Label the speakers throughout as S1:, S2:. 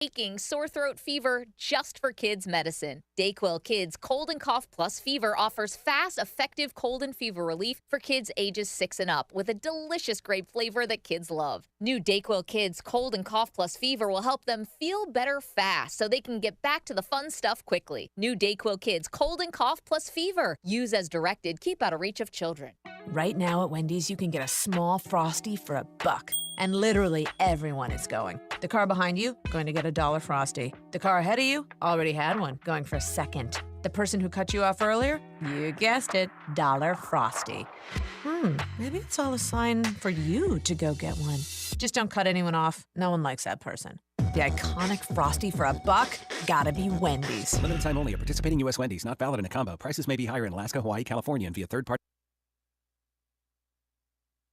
S1: Taking sore throat fever just for kids medicine. DayQuil Kids Cold and Cough Plus Fever offers fast, effective cold and fever relief for kids ages 6 and up with a delicious grape flavor that kids love. New DayQuil Kids Cold and Cough Plus Fever will help them feel better fast so they can get back to the fun stuff quickly. New DayQuil Kids Cold and Cough Plus Fever. Use as directed. Keep out of reach of children.
S2: Right now at Wendy's, you can get a small Frosty for $1. And literally everyone is going. The car behind you, going to get a $1 Frosty. The car ahead of you, already had one, going for a second. The person who cut you off earlier, you guessed it, $1 Frosty. Maybe it's all a sign for you to go get one. Just don't cut anyone off. No one likes that person. The iconic Frosty for $1, gotta be Wendy's.
S3: Limited time only at participating U.S. Wendy's. Not valid in a combo. Prices may be higher in Alaska, Hawaii, California, and via third party.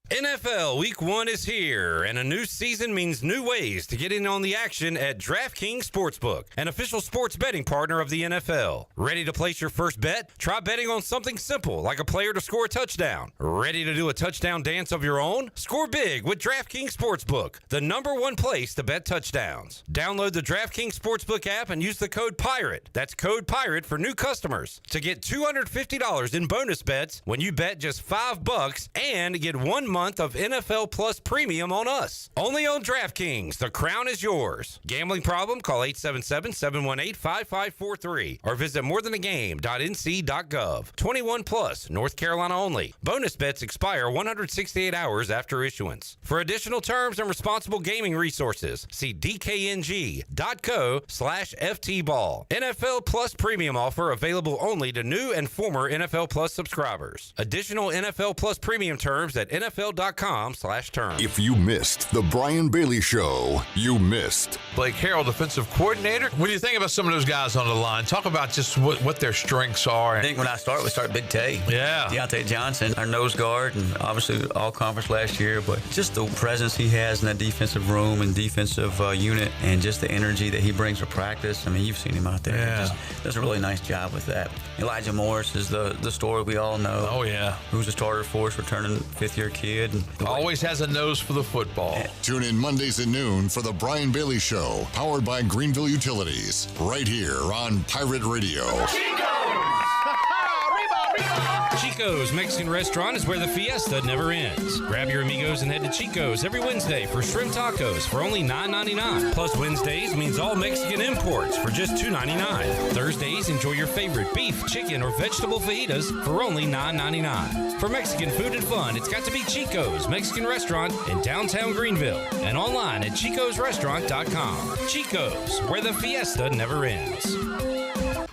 S4: NFL Week 1 is here, and a new season means new ways to get in on the action at DraftKings Sportsbook, an official sports betting partner of the NFL. Ready to place your first bet? Try betting on something simple, like a player to score a touchdown. Ready to do a touchdown dance of your own? Score big with DraftKings Sportsbook, the #1 place to bet touchdowns. Download the DraftKings Sportsbook app and use the code PIRATE. That's code PIRATE for new customers to get $250 in bonus bets when you bet just $5 and get 1 month of NFL Plus Premium on us. Only on DraftKings. The crown is yours. Gambling problem? Call 877-718-5543 or visit morethanagame.nc.gov. 21 plus, North Carolina only. Bonus bets expire 168 hours after issuance. For additional terms and responsible gaming resources, see dkng.co/ftball. NFL Plus Premium offer available only to new and former NFL Plus subscribers. Additional NFL Plus Premium terms at NFL.com/terms.
S5: If you missed the Brian Bailey Show, you missed
S6: Blake Harrell, defensive coordinator. What do you think about some of those guys on the line? Talk about just what their strengths are.
S7: I think when we start Big Tay.
S6: Yeah.
S7: Deontay Johnson, our nose guard, and obviously all conference last year, but just the presence he has in that defensive room and defensive unit, and just the energy that he brings to practice. I mean, you've seen him out there.
S6: Yeah.
S7: He just does a really nice job with that. Elijah Morris is the story we all know.
S6: Oh, yeah.
S7: Who's a starter for us, returning fifth-year kid. And
S6: always has a nose for the football.
S7: Yeah.
S5: Tune in Mondays at noon for the Brian Bailey Show, powered by Greenville Utilities, right here on Pirate Radio.
S4: Chico's Mexican Restaurant is where the fiesta never ends. Grab your amigos and head to Chico's every Wednesday for shrimp tacos for only $9.99. Plus Wednesdays means all Mexican imports for just $2.99. Thursdays, enjoy your favorite beef, chicken, or vegetable fajitas for only $9.99. For Mexican food and fun, it's got to be Chico's Mexican Restaurant in downtown Greenville and online at chicosrestaurant.com. Chico's, where the fiesta never ends.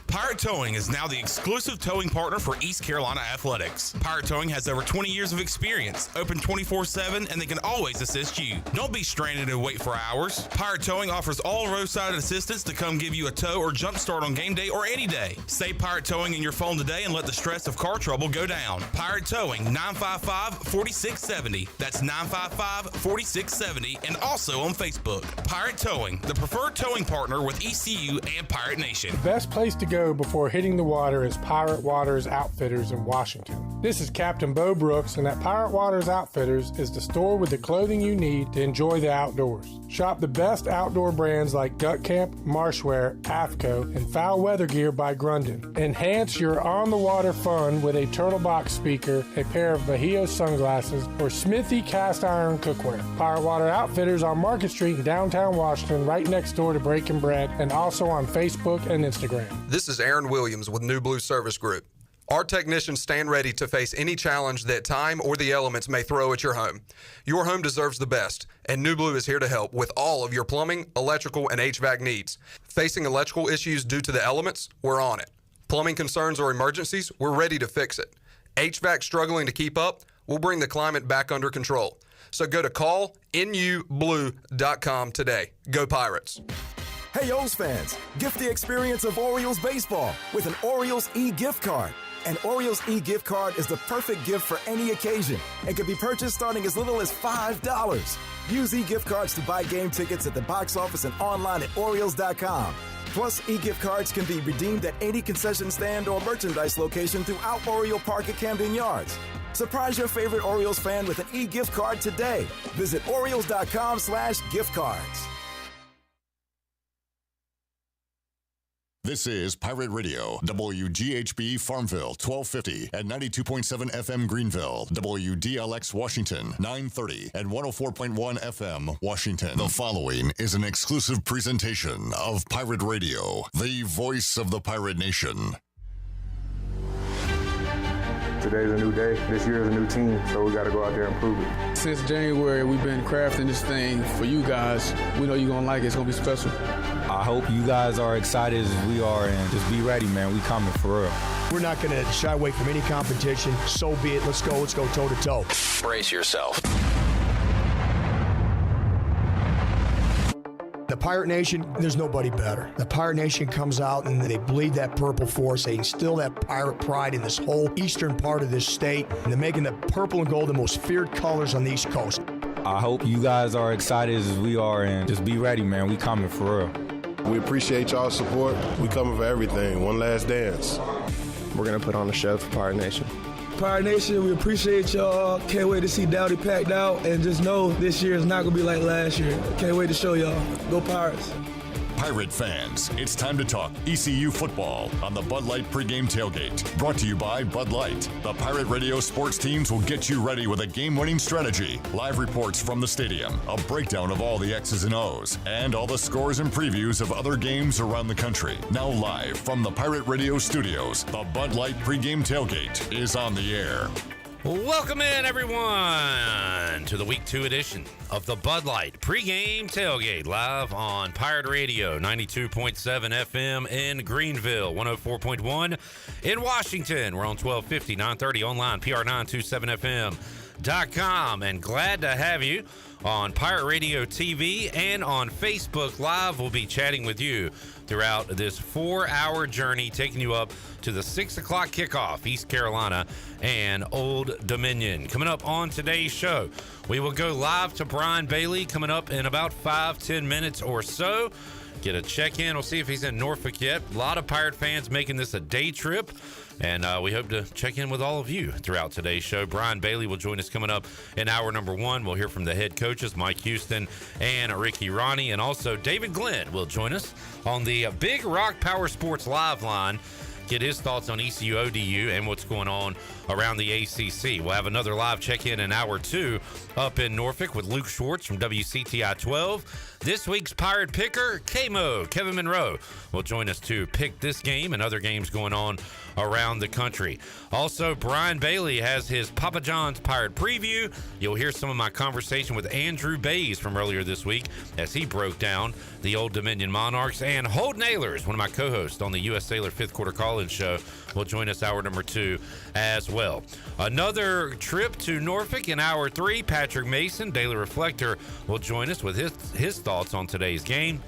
S8: Pirate Towing is now the exclusive towing partner for East Carolina Athletics. Pirate Towing has over 20 years of experience, open 24/7, and they can always assist you. Don't be stranded and wait for hours. Pirate Towing offers all roadside assistance to come give you a tow or jump start on game day or any day. Say Pirate Towing in your phone today and let the stress of car trouble go down. Pirate Towing, 955-4670. That's 955-4670, and also on Facebook. Pirate Towing, the preferred towing partner with ECU and Pirate Nation.
S9: The best place to go before hitting the water is Pirate Waters Outfitters in Washington. This is Captain Bo Brooks, and at Pirate Waters Outfitters is the store with the clothing you need to enjoy the outdoors. Shop the best outdoor brands like Duck Camp, Marshwear, AFCO, and Foul Weather Gear by Grundon. Enhance your on-the-water fun with a turtle box speaker, a pair of Bahio sunglasses, or Smithy cast iron cookware. Pirate Water Outfitters on Market Street in downtown Washington, right next door to Breaking Bread, and also on Facebook and Instagram.
S10: This is Aaron Williams with New Blue Service Group. Our technicians stand ready to face any challenge that time or the elements may throw at your home. Your home deserves the best, and New Blue is here to help with all of your plumbing, electrical, and HVAC needs. Facing electrical issues due to the elements? We're on it. Plumbing concerns or emergencies? We're ready to fix it. HVAC struggling to keep up? We'll bring the climate back under control. So go to callnublue.com today. Go Pirates.
S11: Hey, O's fans, gift the experience of Orioles baseball with an Orioles e-gift card. An Orioles e-gift card is the perfect gift for any occasion and can be purchased starting as little as $5. Use e-gift cards to buy game tickets at the box office and online at Orioles.com. Plus, e-gift cards can be redeemed at any concession stand or merchandise location throughout Oriole Park at Camden Yards. Surprise your favorite Orioles fan with an e-gift card today. Visit Orioles.com/gift cards.
S5: This is Pirate Radio, WGHB Farmville, 1250 and 92.7 FM Greenville, WDLX Washington, 930 and 104.1 FM Washington. The following is an exclusive presentation of Pirate Radio, the voice of the pirate nation.
S12: Today's a new day. This year is a new team, so we got to go out there and prove it.
S13: Since January, we've been crafting this thing for you guys. We know you're going to like it. It's going to be special.
S14: I hope you guys are excited as we are, and just be ready, man. We coming for real.
S15: We're not going to shy away from any competition. So be it. Let's go toe-to-toe.
S16: Brace yourself.
S15: The Pirate Nation, there's nobody better. The Pirate Nation comes out and they bleed that purple for us. They instill that pirate pride in this whole eastern part of this state. And they're making the purple and gold the most feared colors on the East Coast.
S14: I hope you guys are excited as we are, and just be ready, man. We coming for real.
S17: We appreciate y'all's support. We coming for everything. One last dance.
S12: We're going to put on a show for Pirate Nation.
S13: Pirate Nation, we appreciate y'all. Can't wait to see Dowdy packed out, and just know this year is not going to be like last year. Can't wait to show y'all. Go Pirates.
S5: Pirate fans, it's time to talk ECU football on the Bud Light Pregame Tailgate. Brought to you by Bud Light. The Pirate Radio sports teams will get you ready with a game-winning strategy, live reports from the stadium, a breakdown of all the X's and O's, and all the scores and previews of other games around the country. Now live from the Pirate Radio studios, the Bud Light Pregame Tailgate is on the air.
S4: Welcome in, everyone, to the Week 2 edition of the Bud Light Pregame Tailgate, live on Pirate Radio, 92.7 FM in Greenville, 104.1 in Washington. We're on 1250, 930 online, PR927FM.com, and glad to have you on Pirate Radio TV and on Facebook Live. We'll be chatting with you throughout this 4-hour journey, taking you up to the 6 o'clock kickoff, East Carolina and Old Dominion. Coming up on today's show, we will go live to Brian Baye coming up in about 5-10 minutes or so. Get a check-in. We'll see if he's in Norfolk yet. A lot of Pirate fans making this a day trip, and we hope to check in with all of you throughout today's show. Brian Baye will join us coming up in hour number 1. We'll hear from the head coaches, Mike Houston and Ricky Ronnie, and also David Glenn will join us on the big Rock Powersports live line. Get his thoughts on ECU, ODU, and what's going on around the ACC. We'll have another live check-in in hour 2 up in Norfolk with Luke Schwartz from WCTI 12. This week's Pirate Picker, K-Mo, Kevin Monroe, will join us to pick this game and other games going on around the country. Also, Brian Baye has his Papa John's Pirate Preview. You'll hear some of my conversation with Andrew Bays from earlier this week as he broke down the Old Dominion Monarchs. And Holton Naylor is one of my co-hosts on the U.S. Sailor 5th Quarter Call-In Show. Will join us hour number 2 as well. Another trip to Norfolk in hour 3. Patrick Mason, Daily Reflector, will join us with his thoughts on today's game.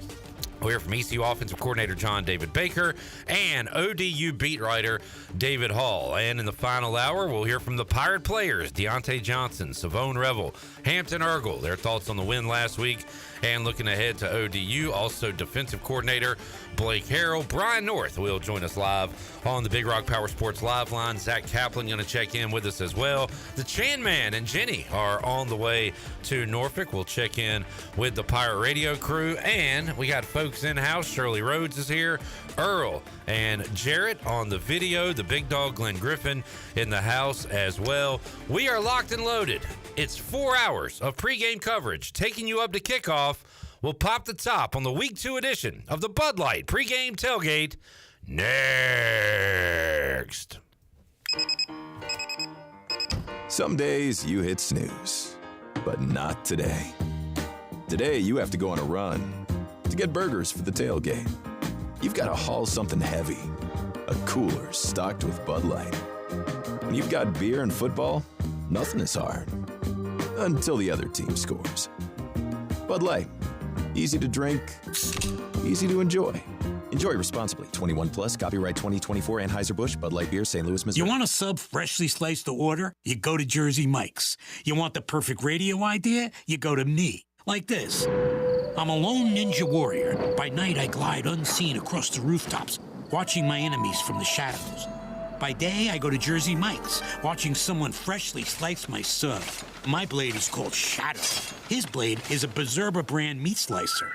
S4: We'll hear from ECU Offensive Coordinator John David Baker and ODU beat writer David Hall. And in the final hour, we'll hear from the Pirate players, Deontay Johnson, Savone Revel, Hampton Ergel, their thoughts on the win last week and looking ahead to ODU. Also, defensive coordinator Blake Harrell. Brian North will join us live on the Big Rock Powersports live line. Zach Kaplan going to check in with us as well. The Chan Man and Jenny are on the way to Norfolk. We'll check in with the Pirate Radio crew. And we got folks in-house. Shirley Rhodes is here. Earl and Jarrett on the video. The big dog Glenn Griffin in the house as well. We are locked and loaded. It's 4 hours of pregame coverage taking you up to kickoff. We'll pop the top on the Week 2 edition of the Bud Light Pregame Tailgate next.
S18: Some days you hit snooze, but not today. Today you have to go on a run to get burgers for the tailgate. You've got to haul something heavy, a cooler stocked with Bud Light. When you've got beer and football, nothing is hard. Until the other team scores. Bud Light. Easy to drink, easy to enjoy. Enjoy responsibly. 21 plus, copyright 2024, Anheuser-Busch, Bud Light Beer, St. Louis, Missouri.
S19: You want a sub freshly sliced to order? You go to Jersey Mike's. You want the perfect radio idea? You go to me. Like this. I'm a lone ninja warrior. By night, I glide unseen across the rooftops, watching my enemies from the shadows. By day, I go to Jersey Mike's, watching someone freshly slice my sub. My blade is called Shadow. His blade is a Berserba brand meat slicer.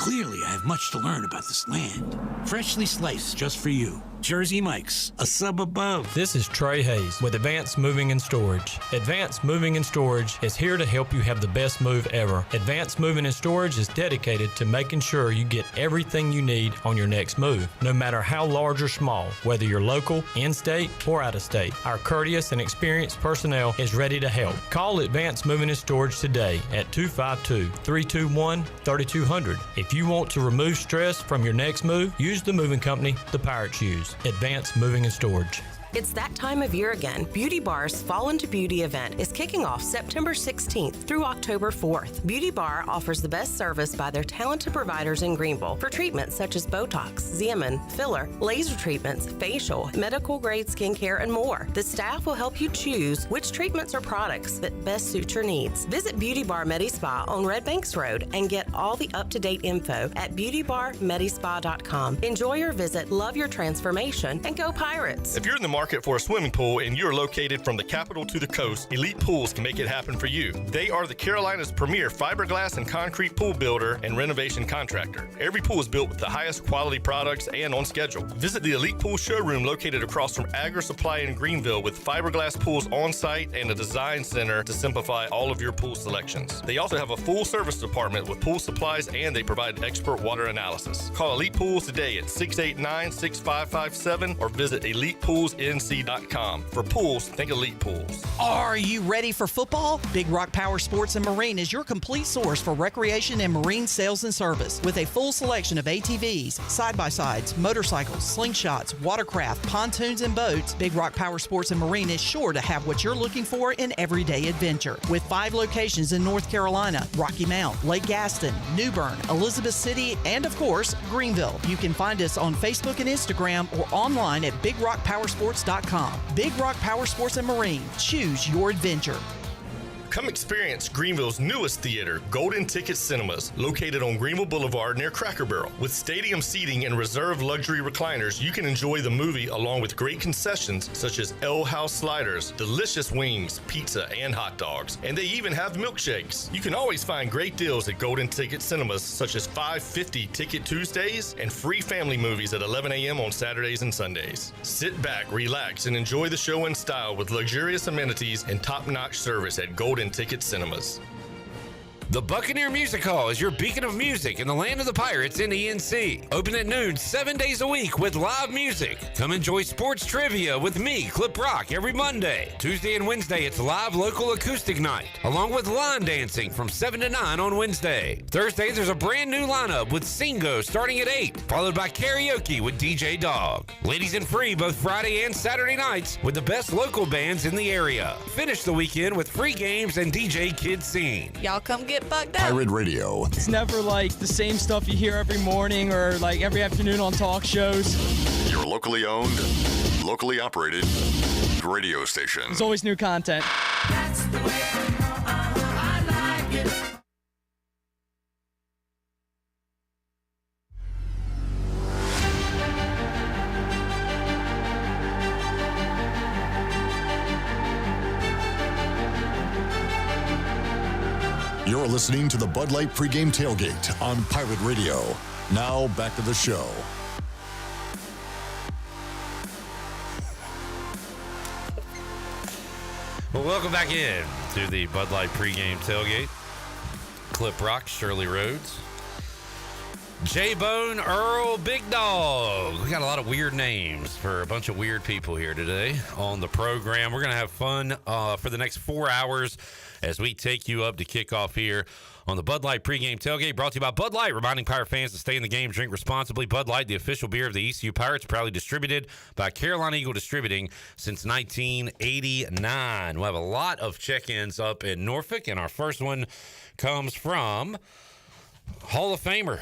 S19: Clearly, I have much to learn about this land. Freshly sliced just for you. Jersey Mike's, a sub above.
S16: This is Trey Hayes with Advanced Moving and Storage. Advanced Moving and Storage is here to help you have the best move ever. Advanced Moving and Storage is dedicated to making sure you get everything you need on your next move, no matter how large or small, whether you're local, in-state, or out-of-state. Our courteous and experienced personnel is ready to help. Call Advanced Moving and Storage today at 252-321-3200. If you want to remove stress from your next move, use the moving company the Pirates use. Advanced Moving and Storage.
S20: It's that time of year again. Beauty Bar's Fall into Beauty event is kicking off September 16th through October 4th. Beauty Bar offers the best service by their talented providers in Greenville for treatments such as Botox, Xeomin, filler, laser treatments, facial, medical-grade skincare, and more. The staff will help you choose which treatments or products that best suit your needs. Visit Beauty Bar Medi-Spa on Red Banks Road and get all the up-to-date info at beautybarmedispa.com. Enjoy your visit, love your transformation, and go Pirates!
S21: If you're in the market for a swimming pool and you're located from the capital to the coast, Elite Pools can make it happen for you. They are the Carolina's premier fiberglass and concrete pool builder and renovation contractor. Every pool is built with the highest quality products and on schedule. Visit the Elite Pool showroom located across from Agri Supply in Greenville with fiberglass pools on site and a design center to simplify all of your pool selections. They also have a full service department with pool supplies and they provide expert water analysis. Call Elite Pools today at 689-6557 or visit ElitePoolsNC.com. For pools, think Elite Pools.
S22: Are you ready for football? Big Rock Powersports and Marine is your complete source for recreation and marine sales and service. With a full selection of ATVs, side-by-sides, motorcycles, slingshots, watercraft, pontoons, and boats, Big Rock Powersports and Marine is sure to have what you're looking for in everyday adventure. With 5 locations in North Carolina, Rocky Mount, Lake Gaston, New Bern, Elizabeth City, and of course, Greenville. You can find us on Facebook and Instagram or online at BigRockPowersports.com. Big Rock Powersports and Marine. Choose your adventure.
S21: Come experience Greenville's newest theater, Golden Ticket Cinemas, located on Greenville Boulevard near Cracker Barrel. With stadium seating and reserved luxury recliners, you can enjoy the movie along with great concessions such as L House sliders, delicious wings, pizza, and hot dogs. And they even have milkshakes. You can always find great deals at Golden Ticket Cinemas, such as $5.50 Ticket Tuesdays and free family movies at 11 a.m. on Saturdays and Sundays. Sit back, relax, and enjoy the show in style with luxurious amenities and top-notch service at Golden Ticket Cinemas.
S4: The Buccaneer Music Hall is your beacon of music in the land of the Pirates in the NC. Open at noon 7 days a week with live music. Come enjoy sports trivia with me, Clip Rock, every Monday. Tuesday and Wednesday, it's live local acoustic night, along with line dancing from 7 to 9 on Wednesday. Thursday, there's a brand new lineup with Singo starting at 8, followed by karaoke with DJ Dog. Ladies and free both Friday and Saturday nights with the best local bands in the area. Finish the weekend with free games and DJ Kid Scene.
S23: Y'all come get bugged out.
S5: Pirate Radio.
S24: It's never like the same stuff you hear every morning or like every afternoon on talk shows.
S5: Your locally owned, locally operated radio station.
S24: There's always new content.
S25: That's the way I like it.
S5: You're listening to the Bud Light Pregame Tailgate on Pirate Radio. Now back to the show.
S4: Well, welcome back in to the Bud Light Pregame Tailgate. Clip Rock, Shirley Rhodes, J-Bone, Earl, Big Dog. We got a lot of weird names for a bunch of weird people here today on the program. We're going to have fun for the next 4 hours as we take you up to kickoff here on the Bud Light Pregame Tailgate, brought to you by Bud Light, reminding Pirate fans to stay in the game, drink responsibly. Bud Light, the official beer of the ECU Pirates, proudly distributed by Carolina Eagle Distributing since 1989. We'll have a lot of check-ins up in Norfolk, and our first one comes from Hall of Famer,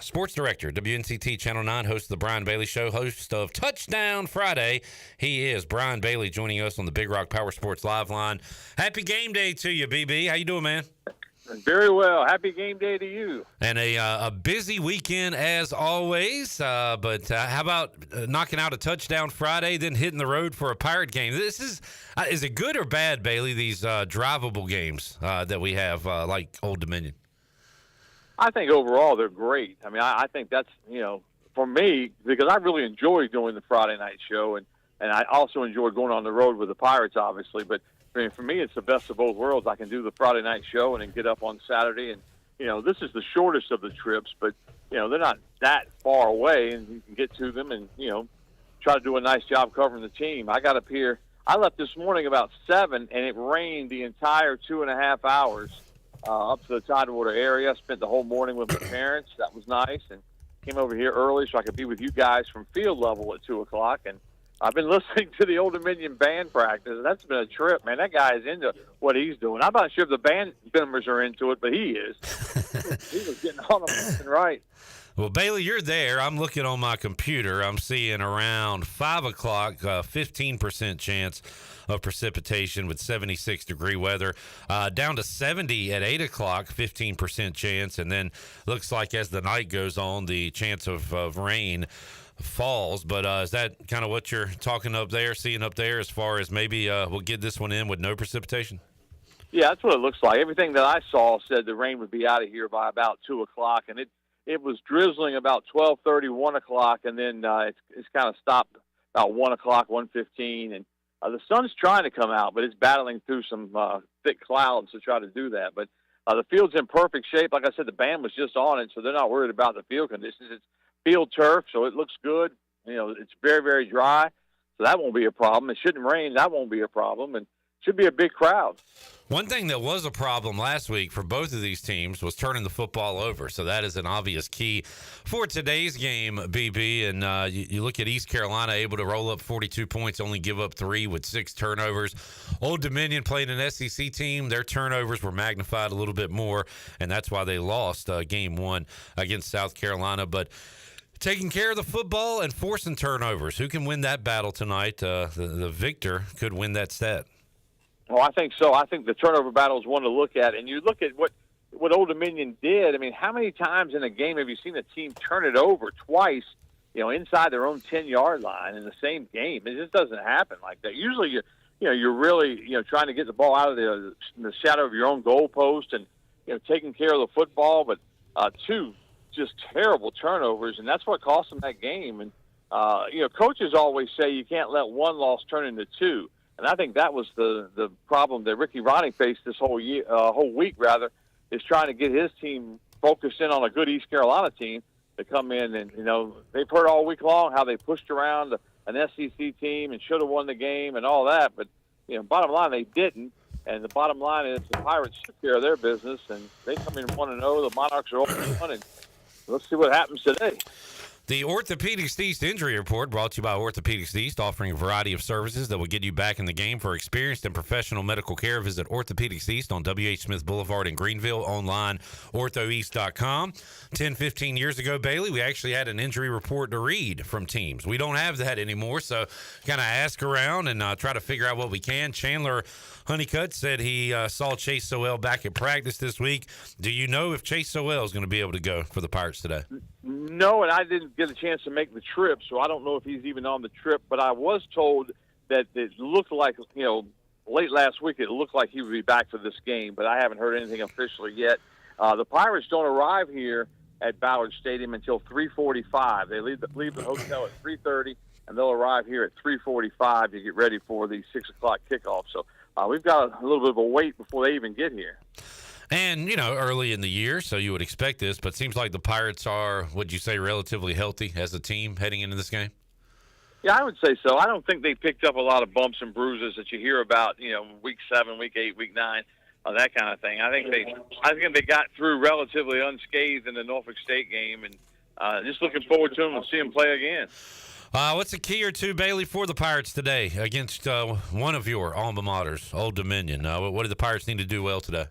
S4: Sports Director, WNCT Channel 9, host of the Brian Bailey Show, host of Touchdown Friday. He is Brian Bailey, joining us on the Big Rock Powersports Live line. Happy game day to you, BB. How you doing, man?
S26: Very well. Happy game day to you.
S4: And a busy weekend as always. But how about knocking out a Touchdown Friday, then hitting the road for a Pirate game? This is it good or bad, Bailey, these drivable games that we have like Old Dominion?
S26: I think overall they're great. I mean, I think that's, for me, because I really enjoy doing the Friday night show, and I also enjoy going on the road with the Pirates, obviously. But I mean, for me, it's the best of both worlds. I can do the Friday night show and then get up on Saturday. And, this is the shortest of the trips, but, they're not that far away, and you can get to them and, try to do a nice job covering the team. I got up here. I left this morning about 7, and it rained the entire 2.5 hours up to the Tidewater area. I spent the whole morning with my parents. That was nice. And came over here early so I could be with you guys from field level at 2 o'clock. And I've been listening to the Old Dominion band practice. That's been a trip, man. That guy is into what he's doing. I'm not sure if the band members are into it, but he is. He was getting on them left and right.
S4: Well, Bailey, you're there. I'm looking on my computer. I'm seeing around 5 o'clock, 15% chance of precipitation with 76-degree weather, down to 70 at 8 o'clock, 15% chance. And then looks like as the night goes on, the chance of rain falls. But is that kind of what you're talking up there, seeing up there, as far as maybe we'll get this one in with no precipitation?
S26: Yeah, that's what it looks like. Everything that I saw said the rain would be out of here by about 2 o'clock, and it was drizzling about 12:30, 1 o'clock, and then it's kind of stopped about 1 o'clock, 1:15, and the sun's trying to come out, but it's battling through some thick clouds to try to do that. But the field's in perfect shape. Like I said, the band was just on it, so they're not worried about the field conditions. It's field turf, so it looks good. It's very, very dry, so that won't be a problem. It shouldn't rain. That won't be a problem, and should be a big crowd.
S4: One thing that was a problem last week for both of these teams was turning the football over. So that is an obvious key for today's game, BB. And you look at East Carolina able to roll up 42 points, only give up 3 with 6 turnovers. Old Dominion playing an SEC team. Their turnovers were magnified a little bit more, and that's why they lost game 1 against South Carolina. But taking care of the football and forcing turnovers, who can win that battle tonight? The victor could win that set.
S26: Well, I think so. I think the turnover battle is one to look at. And you look at what Old Dominion did. I mean, how many times in a game have you seen a team turn it over twice, inside their own 10-yard line in the same game? It just doesn't happen like that. Usually, you're really, trying to get the ball out of the shadow of your own goalpost and, taking care of the football. But 2 just terrible turnovers, and that's what cost them that game. And, coaches always say you can't let one loss turn into 2. And I think that was the problem that Ricky Ronnie faced this whole week, is trying to get his team focused in on a good East Carolina team to come in. And, they've heard all week long how they pushed around an SEC team and should have won the game and all that. But, bottom line, they didn't. And the bottom line is the Pirates took care of their business, and they come in 1-0. The Monarchs are 0-1, and let's see what happens today.
S4: The Orthopedics East Injury Report brought to you by Orthopedics East, offering a variety of services that will get you back in the game. For experienced and professional medical care, visit Orthopedics East on W.H. Smith Boulevard in Greenville, online, orthoeast.com. 10-15 years ago, Bailey, we actually had an injury report to read from teams. We don't have that anymore, so kind of ask around and try to figure out what we can. Chandler Honeycutt said he saw Chase Sowell back at practice this week. Do you know if Chase Sowell is going to be able to go for the Pirates today?
S26: No, and I didn't get a chance to make the trip, so I don't know if he's even on the trip. But I was told that it looked like, late last week, it looked like he would be back for this game, but I haven't heard anything officially yet. The Pirates don't arrive here at Ballard Stadium until 3:45. They leave the hotel at 3:30, and they'll arrive here at 3:45 to get ready for the 6 o'clock kickoff. So we've got a little bit of a wait before they even get here.
S4: And, early in the year, so you would expect this, but it seems like the Pirates are, would you say, relatively healthy as a team heading into this game?
S26: Yeah, I would say so. I don't think they picked up a lot of bumps and bruises that you hear about, week 7, week 8, week 9, that kind of thing. I think they got through relatively unscathed in the Norfolk State game, and just looking forward to them and see them play again.
S4: What's a key or two, Bailey, for the Pirates today against one of your alma maters, Old Dominion? What do the Pirates need to do well today?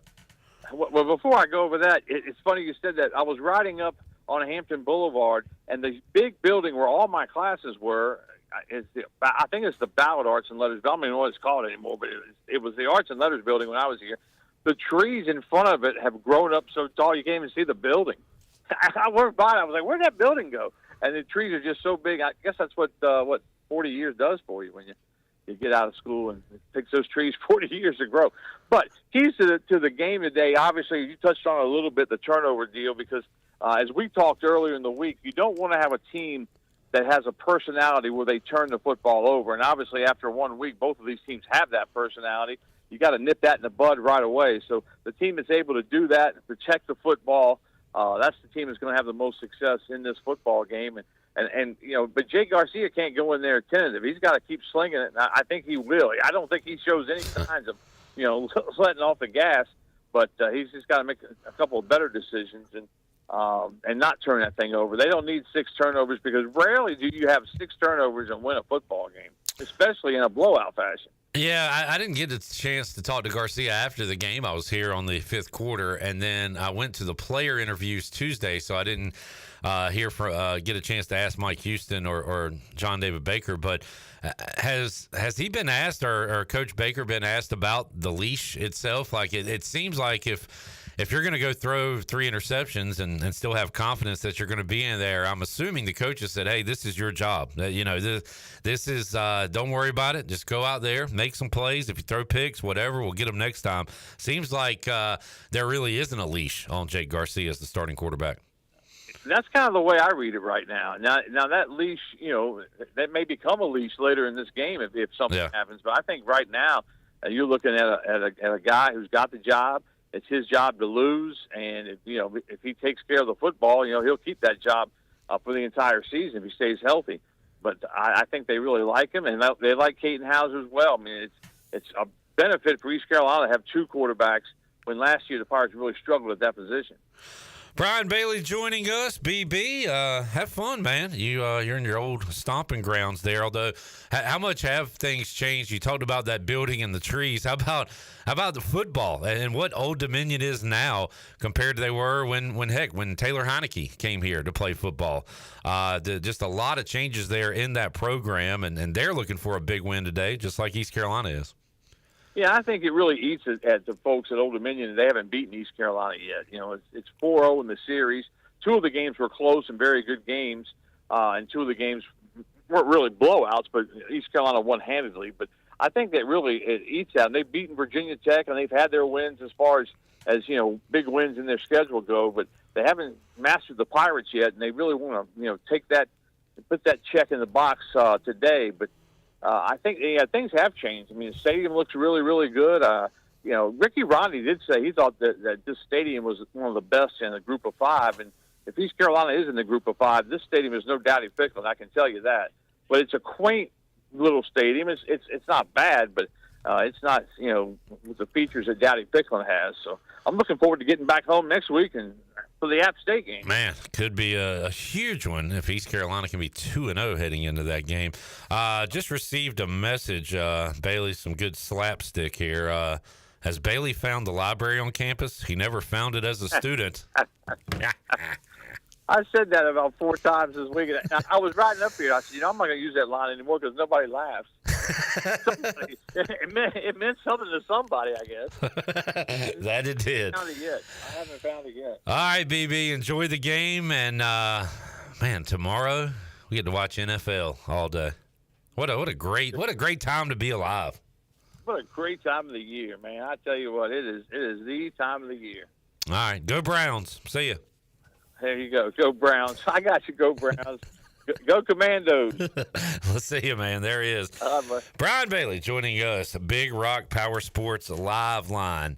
S26: Well, before I go over that, it's funny you said that. I was riding up on Hampton Boulevard, and the big building where all my classes were, I think it's the Ballard Arts and Letters. I don't even know what it's called anymore, but it was the Arts and Letters building when I was here. The trees in front of it have grown up so tall you can't even see the building. I walked by, I was like, where'd that building go? And the trees are just so big. I guess that's what 40 years does for you when you get out of school and it takes those trees 40 years to grow. But keys to the game today, obviously, you touched on a little bit the turnover deal because as we talked earlier in the week, you don't want to have a team that has a personality where they turn the football over. And obviously, after 1 week, both of these teams have that personality. You got to nip that in the bud right away. So the team that's able to do that, protect the football, that's the team that's going to have the most success in this football game. And you know, but Jay Garcia can't go in there tentative. He's got to keep slinging it. And I think he will. I don't think he shows any signs of, you know, letting off the gas. But he's just got to make a couple of better decisions and not turn that thing over. They don't need 6 turnovers because rarely do you have 6 turnovers and win a football game, especially in a blowout fashion.
S4: Yeah, I didn't get a chance to talk to Garcia after the game. I was here on the 5th quarter, and then I went to the player interviews Tuesday, so I didn't get a chance to ask Mike Houston or John David Baker. But has he been asked, or Coach Baker been asked about the leash itself? Like it seems like if you're going to go throw 3 interceptions and still have confidence that you're going to be in there, I'm assuming the coaches said, hey, this is your job. You know, this is don't worry about it. Just go out there, make some plays. If you throw picks, whatever, we'll get them next time. Seems like there really isn't a leash on Jake Garcia as the starting quarterback.
S26: That's kind of the way I read it right now. Now that leash, you know, that may become a leash later in this game if something happens. But I think right now you're looking at a guy who's got the job. It's his job to lose, and if he takes care of the football, you know, he'll keep that job for the entire season if he stays healthy. But I think they really like him, and they like Caden Hauser as well. I mean, it's a benefit for East Carolina to have 2 quarterbacks when last year the Pirates really struggled at that position.
S4: Brian Bailey joining us. BB, have fun, man. You're in your old stomping grounds there. Although, how much have things changed? You talked about that building and the trees. How about the football and what Old Dominion is now compared to they were when Taylor Heineke came here to play football? Just a lot of changes there in that program, and they're looking for a big win today, just like East Carolina is.
S26: Yeah, I think it really eats at the folks at Old Dominion. They haven't beaten East Carolina yet. You know, it's 4-0 in the series. 2 of the games were close and very good games, and 2 of the games weren't really blowouts, but East Carolina won handedly. But I think that really it eats out. And they've beaten Virginia Tech, and they've had their wins as far as you know, big wins in their schedule go. But they haven't mastered the Pirates yet, and they really want to put that check in the box today. But I think things have changed. I mean, the stadium looks really, really good. You know, Ricky Rodney did say he thought that this stadium was one of the best in the group of 5. And if East Carolina is in the group of 5, this stadium is no Dowdy Ficklen, I can tell you that. But it's a quaint little stadium. It's not bad, but it's not, you know, with the features that Dowdy Ficklen has. So I'm looking forward to getting back home next week and for the App State game.
S4: Man, could be a huge one if East Carolina can be 2-0 heading into that game. Just received a message, Bailey, some good slapstick here. Has Bailey found the library on campus? He never found it as a student.
S26: I said that about 4 times this week. I was riding up here. I said, I'm not going to use that line anymore because nobody laughs. It meant something to somebody, I guess.
S4: That it did.
S26: I haven't found it yet.
S4: All right, BB, enjoy the game. And, man, tomorrow we get to watch NFL all day. What a great time to be alive.
S26: What a great time of the year, man. I tell you what, it is the time of the year.
S4: All right, go Browns. See you.
S26: There you go. Go Browns. I got you. Go Browns. Go Commandos.
S4: Let's see you, man. There he is. Brian Bailey joining us, Big Rock Powersports live line.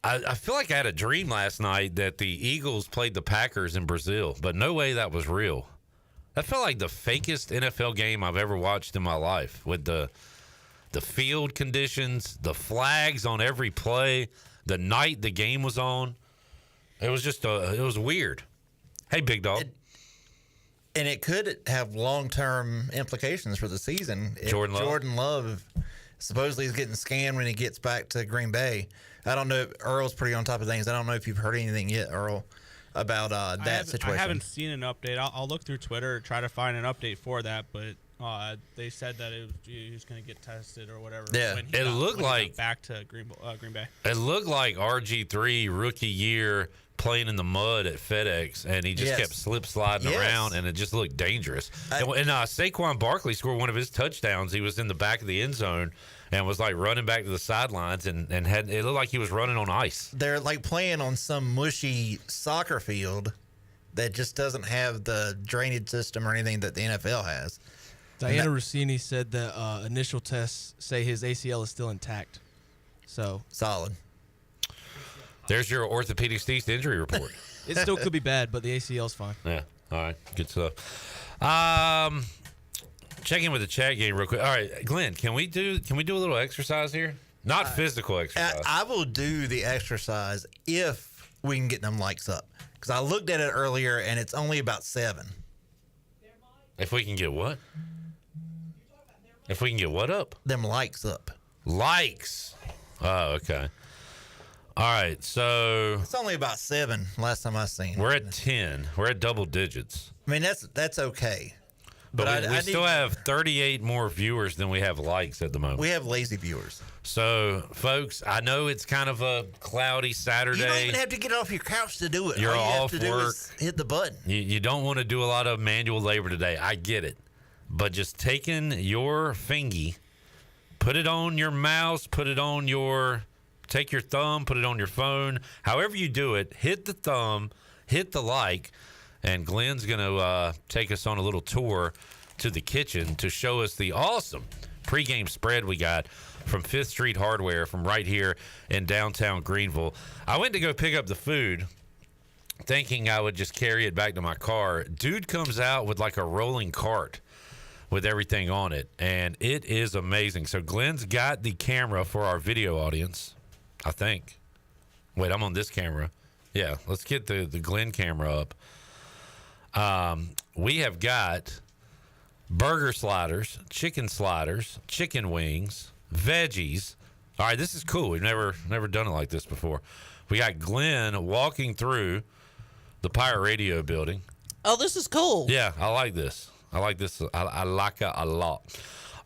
S4: I feel like I had a dream last night that the Eagles played the Packers in Brazil, but no way that was real. That felt like the fakest NFL game I've ever watched in my life, with the field conditions, the flags on every play, the night the game was on. It was just it was weird. Hey, Big Dog.
S1: And it could have long-term implications for the season. Jordan Love supposedly is getting scanned when he gets back to Green Bay. I don't know. Earl's pretty on top of things. I don't know if you've heard anything yet, Earl, about that situation.
S2: I haven't seen an update. I'll look through Twitter, try to find an update for that, but They said that he was going to get tested or whatever.
S4: Yeah,
S2: when he
S4: it
S2: got,
S4: looked
S2: when he
S4: like
S2: got back to Green Bay.
S4: It looked like RG3 rookie year playing in the mud at FedEx, and he just kept sliding around, and it just looked dangerous. And Saquon Barkley scored one of his touchdowns. He was in the back of the end zone and was like running back to the sidelines, and had it looked like he was running on ice.
S1: They're like playing on some mushy soccer field that just doesn't have the drainage system or anything that the NFL has.
S24: Diana Rossini said that initial tests say his ACL is still intact. So
S1: solid.
S4: There's your orthopedic Steve's injury report.
S24: It still could be bad, but the ACL's fine.
S4: Yeah. All right. Good stuff. Check in with the chat game real quick. All right, Glenn, can we do a little exercise here? Not physical exercise.
S1: I will do the exercise if we can get them likes up. Because I looked at it earlier, and it's only about 7.
S4: If we can get what? If we can get what up?
S1: Them likes up.
S4: Likes. Oh, okay. All right, so
S1: it's only about 7 last time I seen.
S4: We're at 10. We're at double digits.
S1: I mean, that's okay.
S4: But we still have 38 more viewers than we have likes at the moment.
S1: We have lazy viewers.
S4: So, folks, I know it's kind of a cloudy Saturday.
S1: You don't even have to get off your couch to do it.
S4: You're
S1: All you
S4: off
S1: have to
S4: work.
S1: do is hit the button.
S4: You don't want to do a lot of manual labor today. I get it. But just taking your fingy, put it on your mouse, take your thumb, put it on your phone. However you do it, hit the thumb, hit the like, and Glenn's going to take us on a little tour to the kitchen to show us the awesome pregame spread we got from 5th Street Hardware from right here in downtown Greenville. I went to go pick up the food thinking I would just carry it back to my car. Dude comes out with like a rolling cart with everything on it, and it is amazing. So Glenn's got the camera for our video audience, I think. Wait, I'm on this camera. Yeah, let's get the Glenn camera up. We have got burger sliders, chicken wings, veggies. All right, this is cool. We've never done it like this before. We got Glenn walking through the Pirate Radio building.
S22: Oh, this is cool.
S4: Yeah, I like this. I like this. I like it a lot.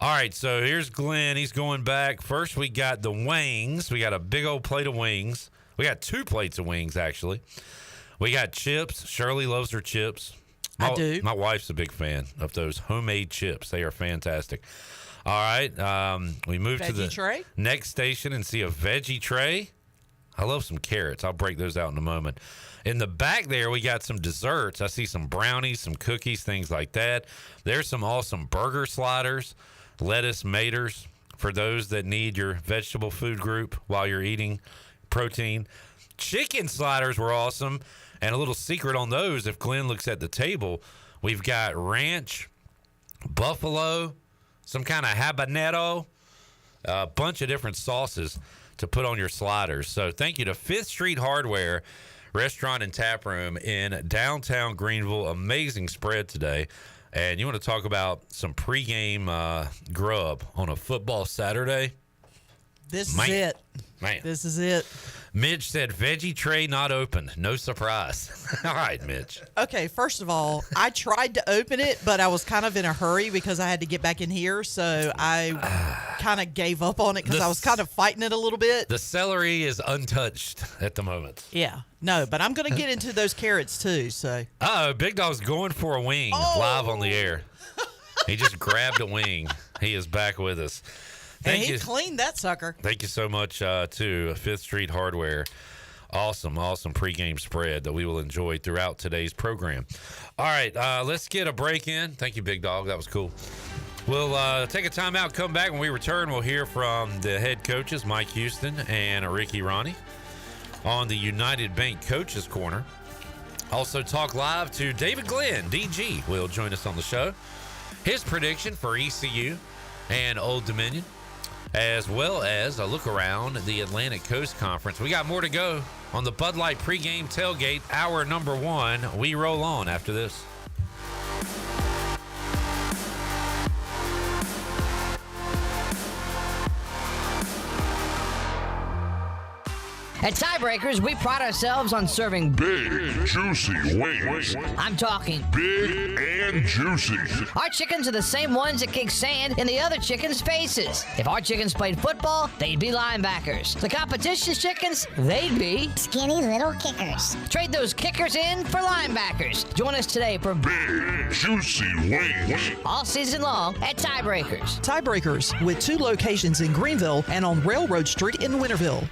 S4: All right, so here's Glenn. He's going back. First, we got the wings. We got a big old plate of wings. We got 2 plates of wings, actually. We got chips. Shirley loves her chips.
S22: I do.
S4: My wife's a big fan of those homemade chips. They are fantastic. All right, we move to the
S22: tray?
S4: Next station and see a veggie tray. I love some carrots. I'll break those out in a moment. In the back there, we got some desserts. I see some brownies, some cookies, things like that. There's some awesome burger sliders, lettuce maters for those that need your vegetable food group while you're eating protein. Chicken sliders were awesome. And a little secret on those, if Glenn looks at the table, we've got ranch, buffalo, some kind of habanero, a bunch of different sauces to put on your sliders. So thank you to 5th Street Hardware Restaurant and Tap Room in downtown Greenville. Amazing spread today. And you want to talk about some pregame grub on a football Saturday?
S22: This is it.
S4: Man.
S22: This is it.
S4: Mitch said, veggie tray not open. No surprise. All right, Mitch.
S22: Okay, first of all, I tried to open it, but I was kind of in a hurry because I had to get back in here, so I kind of gave up on it because I was kind of fighting it a little bit.
S4: The celery is untouched at the moment.
S22: Yeah. No, but I'm going to get into those carrots too, so.
S4: Big Dog's going for a wing live on the air. He just grabbed a wing. He is back with us.
S22: And he cleaned that sucker.
S4: Thank you so much to 5th Street Hardware. Awesome pregame spread that we will enjoy throughout today's program. All right, let's get a break in. Thank you, Big Dog. That was cool. We'll take a timeout, come back. When we return, we'll hear from the head coaches, Mike Houston and Ricky Ronnie, on the United Bank Coaches Corner. Also talk live to David Glenn. DG will join us on the show. His prediction for ECU and Old Dominion, as well as a look around the Atlantic Coast Conference. We got more to go on the Bud Light Pregame Tailgate, hour number 1. We roll on after this.
S3: At Tiebreakers, we pride ourselves on serving
S6: big, juicy wings.
S3: I'm talking
S6: big and juicy.
S3: Our chickens are the same ones that kick sand in the other chickens' faces. If our chickens played football, they'd be linebackers. The competition's chickens, they'd be
S7: skinny little kickers.
S3: Trade those kickers in for linebackers. Join us today for
S6: big, juicy wings.
S3: All season long at Tiebreakers.
S22: Tiebreakers, with 2 locations in Greenville and on Railroad Street in Winterville.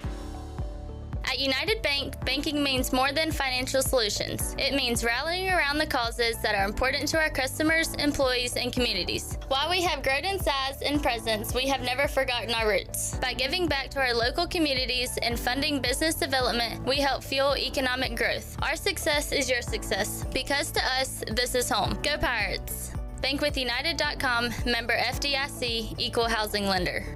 S8: At United Bank, banking means more than financial solutions. It means rallying around the causes that are important to our customers, employees, and communities. While we have grown in size and presence, we have never forgotten our roots. By giving back to our local communities and funding business development, we help fuel economic growth. Our success is your success, because to us, this is home. Go Pirates! Bankwithunited.com, member FDIC, equal housing lender.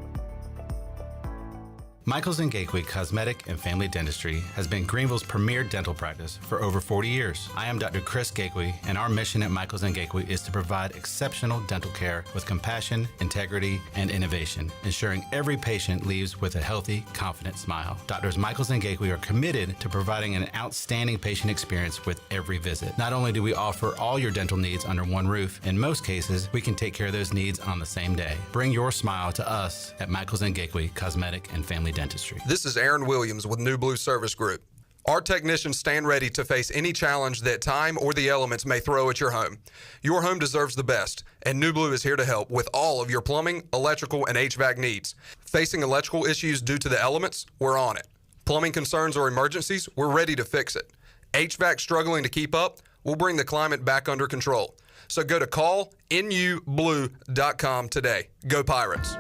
S9: Michaels & Gateway Cosmetic and Family Dentistry has been Greenville's premier dental practice for over 40 years. I am Dr. Chris Gateway, and our mission at Michaels & Gateway is to provide exceptional dental care with compassion, integrity, and innovation, ensuring every patient leaves with a healthy, confident smile. Doctors Michaels & Gateway are committed to providing an outstanding patient experience with every visit. Not only do we offer all your dental needs under one roof, in most cases, we can take care of those needs on the same day. Bring your smile to us at Michaels & Gateway Cosmetic and Family Dentistry.
S10: This is Aaron Williams with New Blue Service Group. Our technicians stand ready to face any challenge that time or the elements may throw at your home. Your home deserves the best, and New Blue is here to help with all of your plumbing, electrical, and HVAC needs. Facing electrical issues due to the elements? We're on it. Plumbing concerns or emergencies? We're ready to fix it. HVAC struggling to keep up? We'll bring the climate back under control. So go to callnublue.com today. Go Pirates!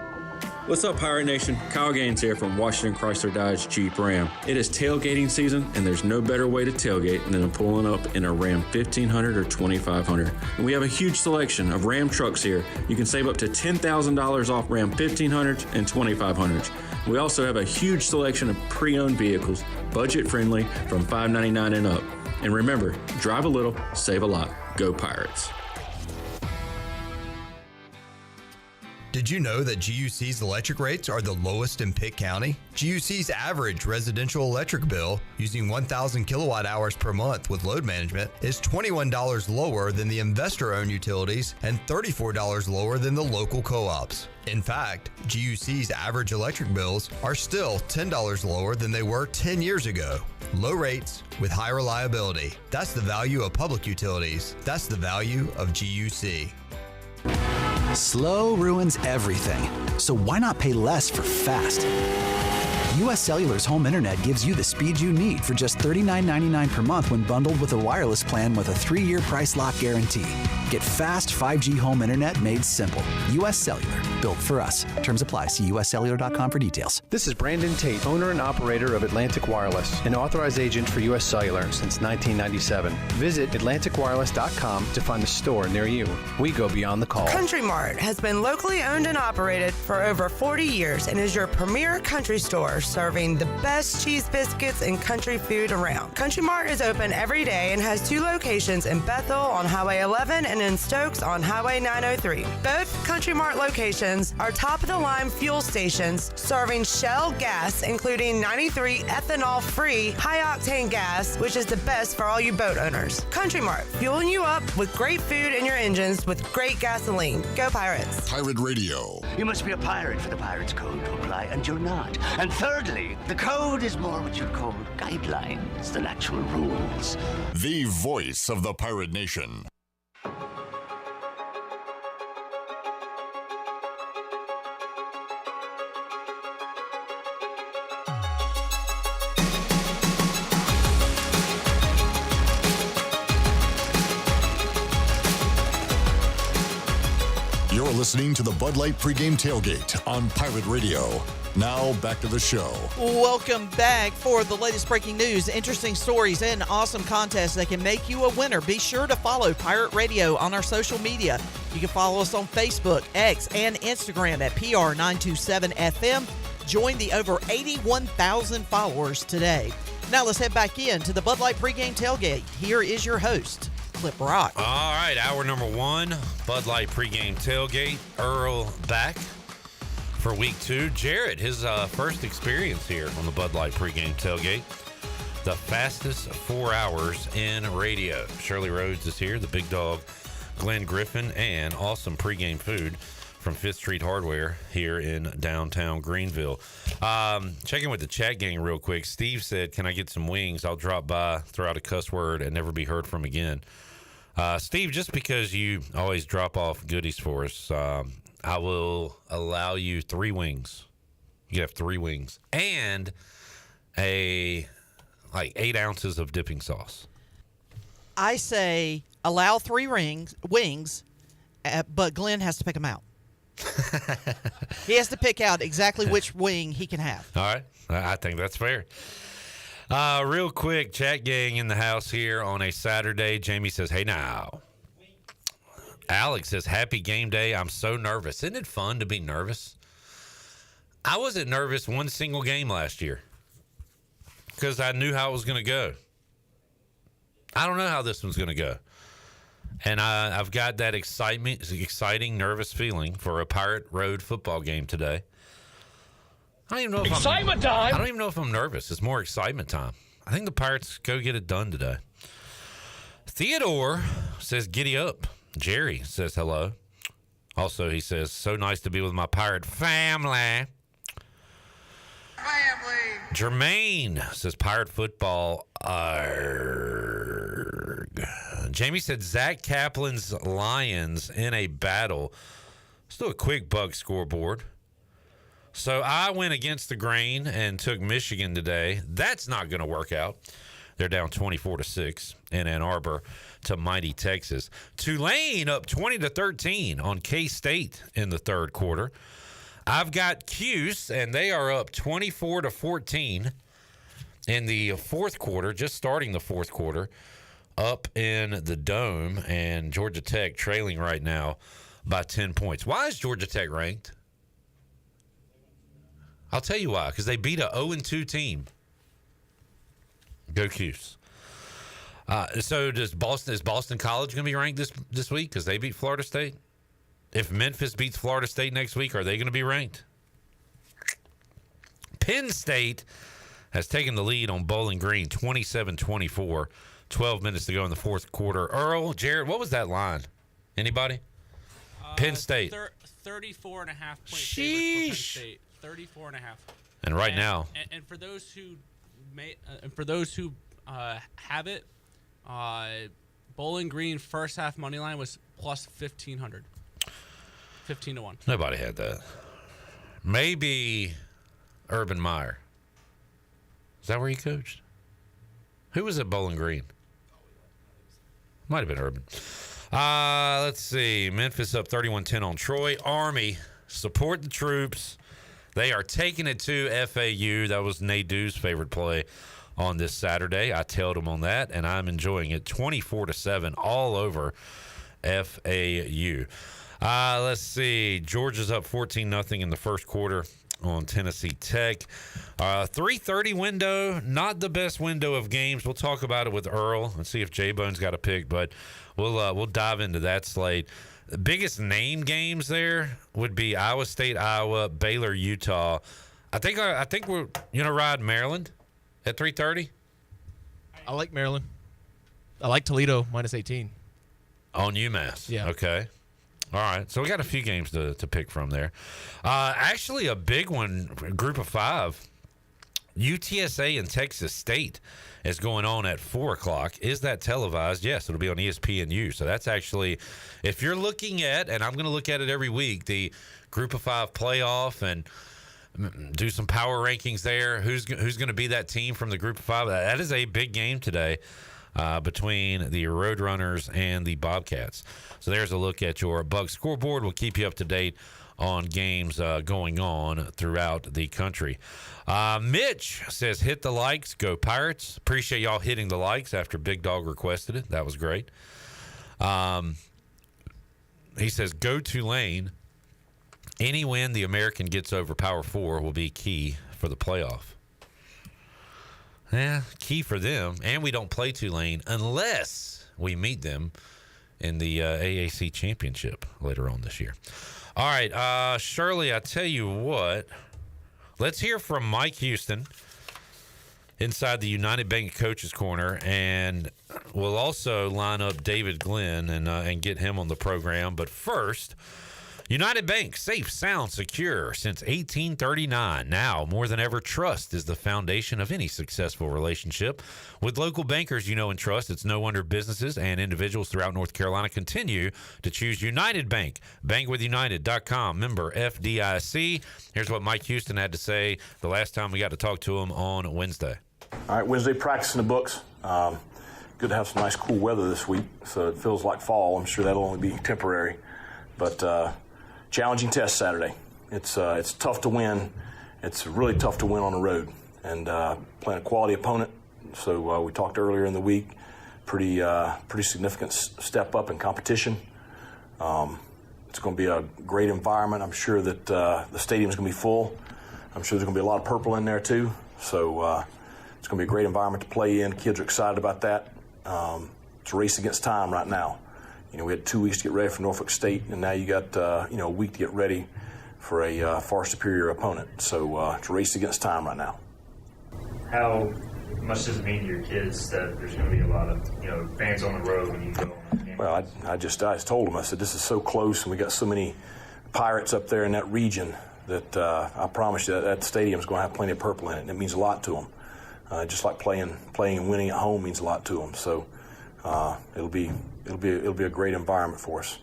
S23: What's up, Pirate Nation? Kyle Gaines here from Washington Chrysler Dodge Jeep Ram. It is tailgating season, and there's no better way to tailgate than pulling up in a Ram 1500 or 2500. And we have a huge selection of Ram trucks here. You can save up to $10,000 off Ram 1500s and 2500s. We also have a huge selection of pre-owned vehicles, budget-friendly, from $599 and up. And remember, drive a little, save a lot. Go Pirates.
S27: Did you know that GUC's electric rates are the lowest in Pitt County? GUC's average residential electric bill, using 1,000 kilowatt hours per month with load management, is $21 lower than the investor-owned utilities and $34 lower than the local co-ops. In fact, GUC's average electric bills are still $10 lower than they were 10 years ago. Low rates with high reliability. That's the value of public utilities. That's the value of GUC.
S28: Slow ruins everything, so why not pay less for fast? U.S. Cellular's home internet gives you the speed you need for just $39.99 per month when bundled with a wireless plan with a 3-year price lock guarantee. Get fast 5G home internet made simple. U.S. Cellular, built for us. Terms apply. See uscellular.com for details.
S29: This is Brandon Tate, owner and operator of Atlantic Wireless, an authorized agent for U.S. Cellular since 1997. Visit AtlanticWireless.com to find a store near you. We go beyond the call.
S30: Country Mart has been locally owned and operated for over 40 years and is your premier country store, serving the best cheese biscuits and country food around. Country Mart is open every day and has 2 locations in Bethel on Highway 11 and in Stokes on Highway 903. Both Country Mart locations are top-of-the-line fuel stations serving Shell gas, including 93 ethanol-free high-octane gas, which is the best for all you boat owners. Country Mart, fueling you up with great food in your engines with great gasoline. Go Pirates.
S5: Pirate Radio.
S31: You must be a pirate for the Pirates Code to apply, and you're not. And thirdly, the code is more what you'd call guidelines than actual rules.
S5: The voice of the Pirate Nation. You're listening to the Bud Light Pregame Tailgate on Pirate Radio. Now, back to the show.
S22: Welcome back for the latest breaking news, interesting stories, and awesome contests that can make you a winner. Be sure to follow Pirate Radio on our social media. You can follow us on Facebook, X, and Instagram at PR927FM. Join the over 81,000 followers today. Now let's head back into the Bud Light Pregame Tailgate. Here is your host, Clip Rock.
S4: All right, hour number 1, Bud Light Pregame Tailgate. Earl back for week 2. Jarrett, his first experience here on the Bud Light Pregame Tailgate. The fastest 4 hours in radio. Shirley Rhodes is here, the big dog, Glenn Griffin, and awesome pregame food from 5th Street Hardware here in downtown Greenville. Checking with the chat gang real quick. Steve said, can I get some wings? I'll drop by, throw out a cuss word, and never be heard from again. Steve, just because you always drop off goodies for us, I will allow you 3 wings. You have 3 wings. And 8 ounces of dipping sauce.
S22: I say allow 3 wings, but Glenn has to pick them out. He has to pick out exactly which wing he can have.
S4: All right. I think that's fair. Real quick, chat gang in the house here on a Saturday. Jamie says, hey now. Alex says, happy game day. I'm so nervous. Isn't it fun to be nervous? I wasn't nervous one single game last year because I knew how it was going to go. I don't know how this one's going to go. And I've got that exciting, nervous feeling for a Pirate Road football game today. I don't even know if excitement time. I don't even know if I'm nervous. It's more excitement time. I think the Pirates go get it done today. Theodore says, giddy up. Jerry says hello. Also, he says, so nice to be with my Pirate family. Jermaine says, Pirate football. Jamie said, Zach Kaplan's Lions in a battle. Let's do a quick bug scoreboard. So I went against the grain and took Michigan today. That's not going to work out. They're down 24-6 in Ann Arbor to mighty Texas. Tulane up 20-13 on K-State in the third quarter. I've got Cuse, and they are up 24-14 in the fourth quarter, just starting the fourth quarter, up in the Dome, and Georgia Tech trailing right now by 10 points. Why is Georgia Tech ranked? I'll tell you why, because they beat a 0-2 team. Go Cuse. So is Boston College going to be ranked this week because they beat Florida State? If Memphis beats Florida State next week, are they going to be ranked? Penn State has taken the lead on Bowling Green, 27-24. 12 minutes to go in the fourth quarter. Earl, Jared, what was that line? Anybody? Penn State.
S2: 34.5 point favorite for Penn State. 34.5.
S4: And right now.
S2: And for those who have it, Bowling Green first half money line was plus 1,500. 15-1.
S4: Nobody had that. Maybe Urban Meyer. Is that where he coached? Who was at Bowling Green? Might have been Urban. Let's see. Memphis up 31-10 on Troy. Army, support the troops. They are taking it to FAU. That was Nadeau's favorite play on this Saturday. I tailed him on that, and I'm enjoying it. 24-7 all over FAU. Let's see. Georgia's up 14-0 in the first quarter on Tennessee Tech. 3:30 window, not the best window of games. We'll talk about it with Earl and see if J-Bone's got a pick, but we'll dive into that slate. The biggest name games there would be Iowa State, Iowa, Baylor, Utah. I think we're ride Maryland at 3:30.
S24: I like Maryland. I like Toledo minus 18
S4: on UMass.
S24: Yeah.
S4: Okay. All right, so we got a few games to pick from there. Actually, a big one, group of 5. UTSA and Texas State is going on at 4 o'clock. Is that televised? Yes, it'll be on ESPNU. So that's actually, if you're looking at, and I'm going to look at it every week, the group of 5 playoff and do some power rankings there. Who's going to be that team from the group of 5? That is a big game today. Between the Roadrunners and the Bobcats. So there's a look at your Bug Scoreboard. We'll keep you up to date on games going on throughout the country. Mitch says, hit the likes, go Pirates. Appreciate y'all hitting the likes after Big Dog requested it. That was great. He says, go Tulane. Any win the American gets over Power 4 will be key for the playoff. Yeah, key for them. And we don't play Tulane unless we meet them in the AAC championship later on this year. All right, Shirley, I tell you what. Let's hear from Mike Houston inside the United Bank Coaches Corner, and we'll also line up David Glenn and get him on the program. But first, United Bank, safe, sound, secure since 1839. Now, more than ever, trust is the foundation of any successful relationship. With local bankers you know and trust, it's no wonder businesses and individuals throughout North Carolina continue to choose United Bank. Bankwithunited.com, member FDIC. Here's what Mike Houston had to say the last time we got to talk to him on Wednesday.
S11: All right, Wednesday practice in the books. Good to have some nice cool weather this week, so it feels like fall. I'm sure that'll only be temporary. But challenging test Saturday. It's tough to win. It's really tough to win on the road, and playing a quality opponent. So we talked earlier in the week. Pretty significant step up in competition. It's going to be a great environment. I'm sure that the stadium's going to be full. I'm sure there's going to be a lot of purple in there too. So it's going to be a great environment to play in. Kids are excited about that. It's a race against time right now. You know, we had 2 weeks to get ready for Norfolk State, and now you got a week to get ready for a far superior opponent. So it's a race against time right now.
S12: How much does it mean to your kids that there's going to be a lot of fans on the road when you go on the game?
S11: Well, I just told them, I said, this is so close, and we got so many Pirates up there in that region that I promise you that stadium's going to have plenty of purple in it, and it means a lot to them. Just like playing and winning at home means a lot to them. So it'll be a great environment for us.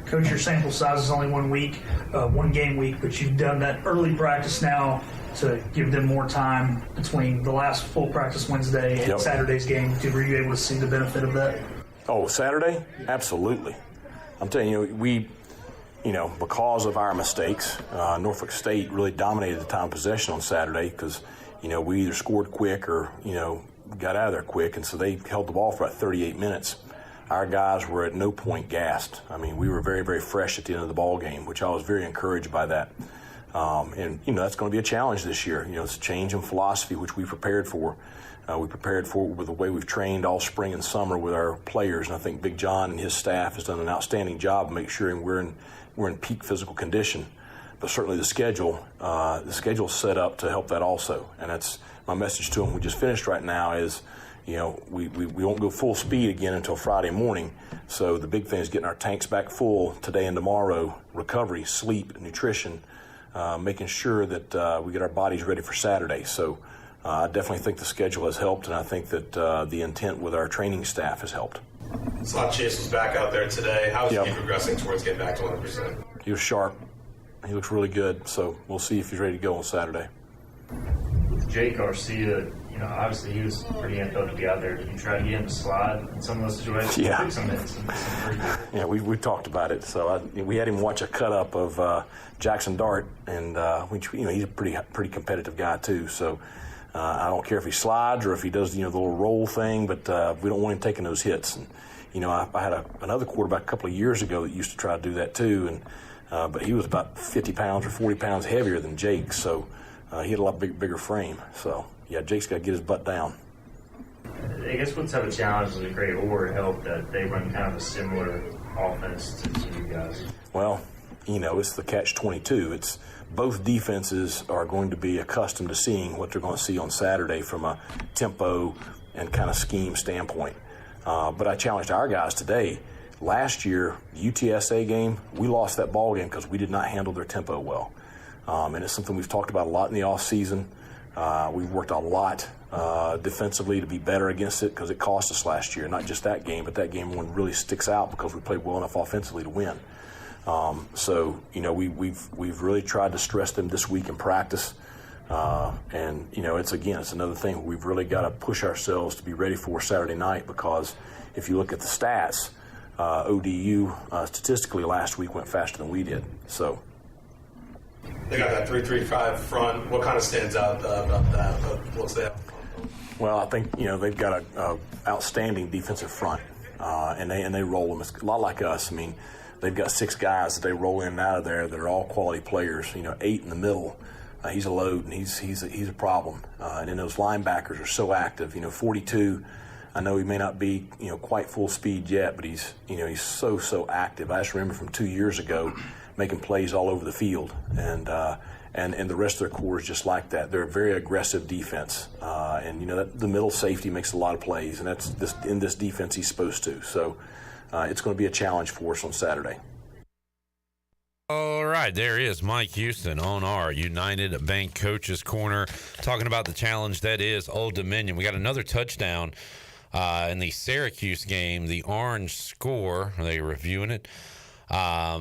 S13: Coach, your sample size is only 1 week, 1 game week, but you've done that early practice now to give them more time between the last full practice Wednesday and Saturday's game. Were you able to see the benefit of that?
S11: Oh, Saturday? Absolutely. I'm telling you, because of our mistakes, Norfolk State really dominated the time possession on Saturday because, we either scored quick or, got out of there quick, and so they held the ball for about 38 minutes. Our guys were at no point gassed. I mean, we were very, very fresh at the end of the ball game, which I was very encouraged by that. And that's going to be a challenge this year. It's a change in philosophy, which we prepared for. We prepared for with the way we've trained all spring and summer with our players, and I think Big John and his staff has done an outstanding job of making sure we're in peak physical condition. But certainly the schedule's set up to help that also, and that's my message to them. We just finished right now is, we won't go full speed again until Friday morning. So the big thing is getting our tanks back full today and tomorrow, recovery, sleep, nutrition, making sure that we get our bodies ready for Saturday. So I definitely think the schedule has helped, and I think that the intent with our training staff has helped.
S14: Slot Chase was back out there today. How is he progressing towards getting back to 100%?
S11: He was sharp. He looks really good, so we'll see if he's ready to go on Saturday.
S12: With Jake Garcia, obviously he was pretty amped up to be out there. Did you try to get him to slide in some of those situations?
S11: Yeah.
S12: Some
S11: Yeah, we talked about it. So we had him watch a cut-up of Jackson Dart, and he's a pretty competitive guy too. So I don't care if he slides or if he does the little roll thing, but we don't want him taking those hits. And I had another quarterback a couple of years ago that used to try to do that too, and but he was about 50 pounds or 40 pounds heavier than Jake, so he had a lot bigger frame. So, yeah, Jake's got to get his butt down.
S12: I guess what type of challenge does it create or help that they run kind of a similar offense to you guys?
S11: Well, it's the catch-22. It's both defenses are going to be accustomed to seeing what they're going to see on Saturday from a tempo and kind of scheme standpoint. But I challenged our guys today. Last year, the UTSA game, we lost that ball game because we did not handle their tempo well. And it's something we've talked about a lot in the offseason. We've worked a lot defensively to be better against it because it cost us last year. Not just that game, but that game one really sticks out because we played well enough offensively to win. So we've really tried to stress them this week in practice. And it's another thing we've really got to push ourselves to be ready for Saturday night, because if you look at the stats, ODU statistically last week went faster than we did. So
S14: they got that 3-3-5 front. What kind of stands out about that? What's that?
S11: Well, I think they've got a outstanding defensive front, and they roll them. It's a lot like us. I mean, they've got 6 guys that they roll in and out of there that are all quality players. 8 in the middle. He's a load, and he's a problem. And then those linebackers are so active. 42. I know he may not be, quite full speed yet, but he's so active. I just remember from 2 years ago making plays all over the field, and the rest of their core is just like that. They're a very aggressive defense, and the middle safety makes a lot of plays, and in this defense he's supposed to. So it's going to be a challenge for us on Saturday.
S4: All right, there is Mike Houston on our United Bank Coaches Corner, talking about the challenge that is Old Dominion. We got another touchdown in the Syracuse game. The Orange score. Are they reviewing it? Yeah,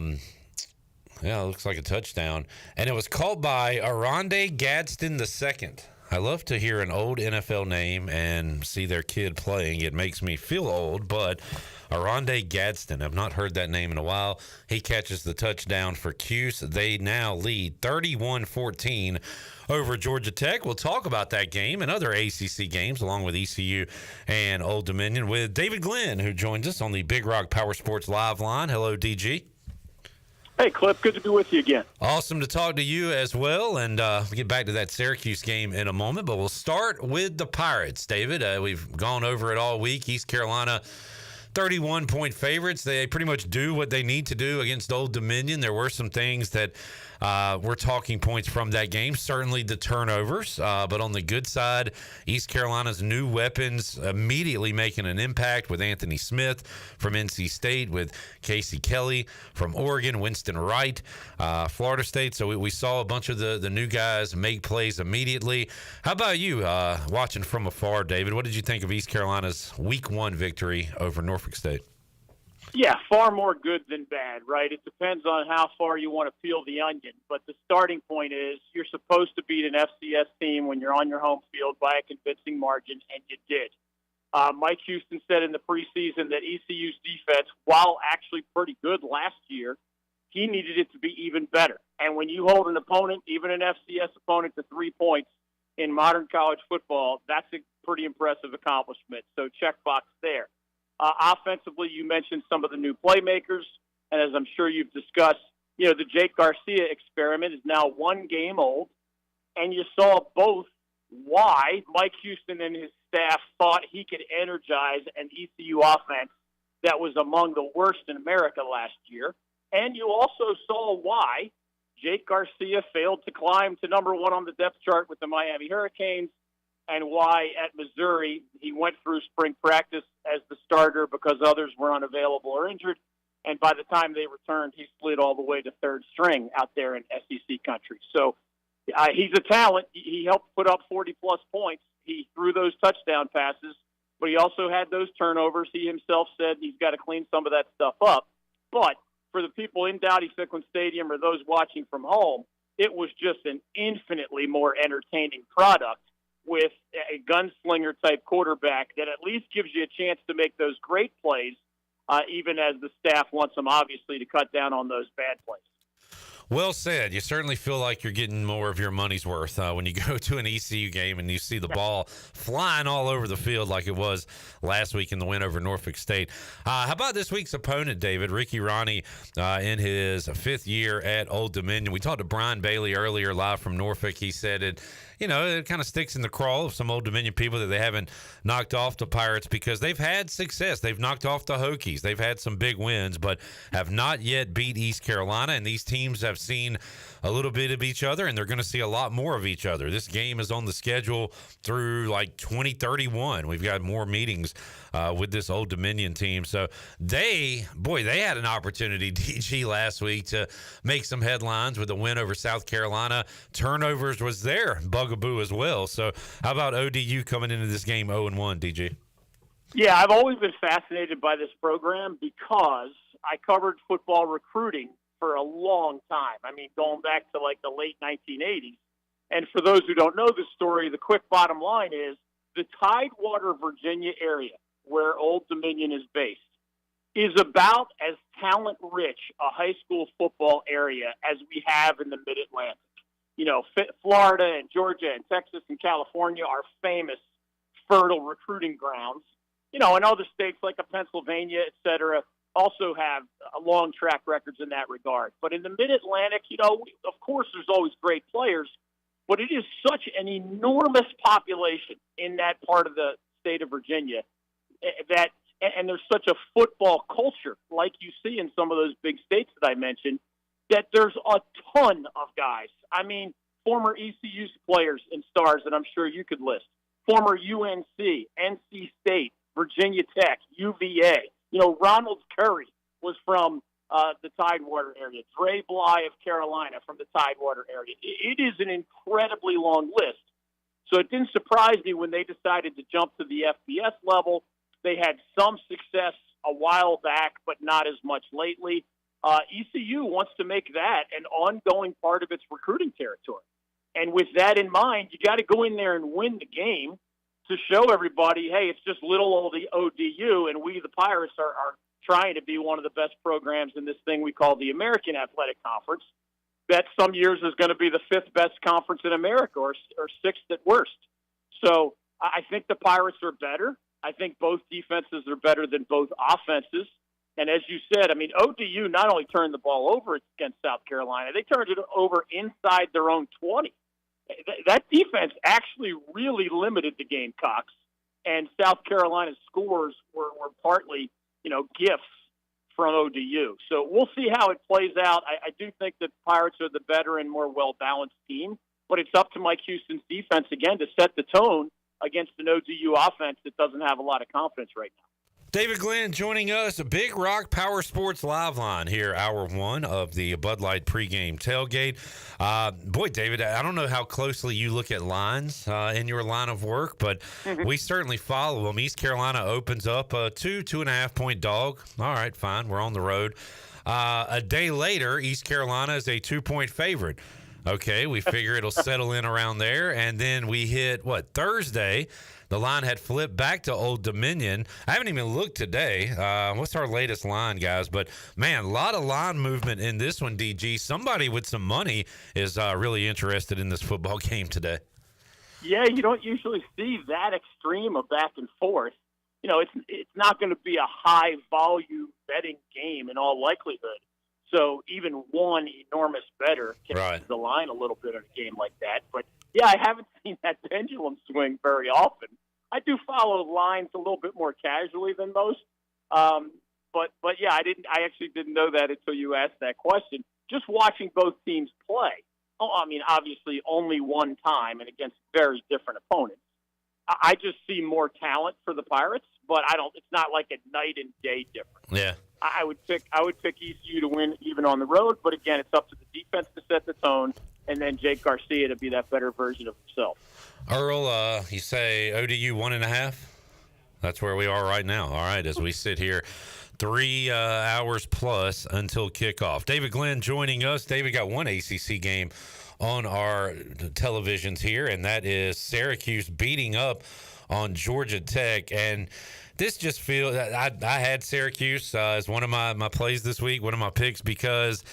S4: it looks like a touchdown. And it was called by Aronde Gadsden II. I love to hear an old NFL name and see their kid playing. It makes me feel old, but Aronde Gadsden, I've not heard that name in a while. He catches the touchdown for Cuse. They now lead 31-14 over Georgia Tech. We'll talk about that game and other ACC games along with ECU and Old Dominion with David Glenn, who joins us on the Big Rock Powersports live line. Hello, DG.
S1: Hey, Cliff, good to be with you again.
S4: Awesome to talk to you as well, and we'll get back to that Syracuse game in a moment, but we'll start with the Pirates, David. We've gone over it all week. East Carolina, 31-point favorites. They pretty much do what they need to do against Old Dominion. There were some things that were talking points from that game, certainly the turnovers, but on the good side, East Carolina's new weapons immediately making an impact with Anthony Smith from NC State, with Casey Kelly from Oregon, Winston Wright, Florida State. So we saw a bunch of the new guys make plays immediately. How about you, watching from afar, David? What did you think of East Carolina's Week 1 victory over Norfolk State?
S1: Yeah, far more good than bad, right? It depends on how far you want to peel the onion. But the starting point is you're supposed to beat an FCS team when you're on your home field by a convincing margin, and you did. Mike Houston said in the preseason that ECU's defense, while actually pretty good last year, he needed it to be even better. And when you hold an opponent, even an FCS opponent, to 3 points in modern college football, that's a pretty impressive accomplishment. So checkbox there. Offensively, you mentioned some of the new playmakers, and as I'm sure you've discussed, the Jake Garcia experiment is now 1 game old, and you saw both why Mike Houston and his staff thought he could energize an ECU offense that was among the worst in America last year, and you also saw why Jake Garcia failed to climb to number 1 on the depth chart with the Miami Hurricanes, and why at Missouri he went through spring practice as the starter because others were unavailable or injured, and by the time they returned, he slid all the way to third string out there in SEC country. So he's a talent. He helped put up 40-plus points. He threw those touchdown passes, but he also had those turnovers. He himself said he's got to clean some of that stuff up. But for the people in Dowdy-Ficklen Stadium or those watching from home, it was just an infinitely more entertaining product with a gunslinger-type quarterback that at least gives you a chance to make those great plays, even as the staff wants them, obviously, to cut down on those bad plays.
S4: Well said. You certainly feel like you're getting more of your money's worth when you go to an ECU game and you see the ball flying all over the field like it was last week in the win over Norfolk State. How about this week's opponent, David? Ricky Ronnie in his 5th year at Old Dominion. We talked to Brian Bailey earlier live from Norfolk. He said it kind of sticks in the crawl of some Old Dominion people that they haven't knocked off the Pirates because they've had success. They've knocked off the Hokies. They've had some big wins, but have not yet beat East Carolina, and these teams have seen a little bit of each other, and they're going to see a lot more of each other. This game is on the schedule through like 2031. We've got more meetings with this Old Dominion team. So they had an opportunity, DG, last week to make some headlines with a win over South Carolina. Turnovers was their bugaboo as well. So how about ODU coming into this game 0-1, DG?
S1: Yeah, I've always been fascinated by this program because I covered football recruiting for a long time. I mean, going back to like the late 1980s. And for those who don't know the story, the quick bottom line is the Tidewater, Virginia area, where Old Dominion is based, is about as talent-rich a high school football area as we have in the Mid-Atlantic. Florida and Georgia and Texas and California are famous, fertile recruiting grounds. And other states like Pennsylvania, et cetera, also have long track records in that regard. But in the Mid-Atlantic, of course there's always great players, but it is such an enormous population in that part of the state of Virginia and there's such a football culture like you see in some of those big states that I mentioned, that there's a ton of guys. I mean, former ECU players and stars that I'm sure you could list. Former UNC, NC State, Virginia Tech, UVA. You know, Ronald Curry was from the Tidewater area. Dre Bly of Carolina from the Tidewater area. It is an incredibly long list. So it didn't surprise me when they decided to jump to the FBS level. They had some success a while back, but not as much lately. ECU wants to make that an ongoing part of its recruiting territory. And with that in mind, you got to go in there and win the game to show everybody, hey, it's just little old ODU, and we, the Pirates, are trying to be one of the best programs in this thing we call the American Athletic Conference. That some years is going to be the fifth best conference in America, or sixth at worst. So I think the Pirates are better. I think both defenses are better than both offenses. And as you said, I mean, ODU not only turned the ball over against South Carolina, they turned it over inside their own 20. That defense actually really limited the Gamecocks, and South Carolina's scores were partly, gifts from ODU. So we'll see how it plays out. I do think that Pirates are the better and more well-balanced team, but it's up to Mike Houston's defense, again, to set the tone against an ODU offense that doesn't have a lot of confidence right now.
S4: David Glenn joining us, a Big Rock Powersports live line here, hour one of the Bud Light pregame tailgate. Boy, David, I don't know how closely you look at lines in your line of work, but we certainly follow them. East Carolina opens up a 2.5 point dog. All right, fine, we're on the road. A day later, East Carolina is a 2-point favorite. Okay, we figure it'll settle in around there, and then we hit, Thursday? The line had flipped back to Old Dominion. I haven't even looked today. What's our latest line, guys? But, man, a lot of line movement in this one, DG. Somebody with some money is really interested in this football game today.
S1: Yeah, you don't usually see that extreme of back and forth. It's not going to be a high-volume betting game in all likelihood. So even one enormous bettor can move the line a little bit in a game like that. But, yeah, I haven't seen that pendulum swing very often. I do follow lines a little bit more casually than most. But yeah, I actually didn't know that until you asked that question. Just watching both teams play. Obviously only one time and against very different opponents. I just see more talent for the Pirates, but it's not like a night and day difference.
S4: Yeah.
S1: I would pick ECU to win even on the road, but again, it's up to the defense to set the tone, and then Jake Garcia to be that better version of himself.
S4: Earl, you say ODU 1.5? That's where we are right now. All right, as we sit here, 3 hours plus until kickoff. David Glenn joining us. David got one ACC game on our televisions here, and that is Syracuse beating up on Georgia Tech. And this just feels, I had Syracuse as one of my plays this week, one of my picks, because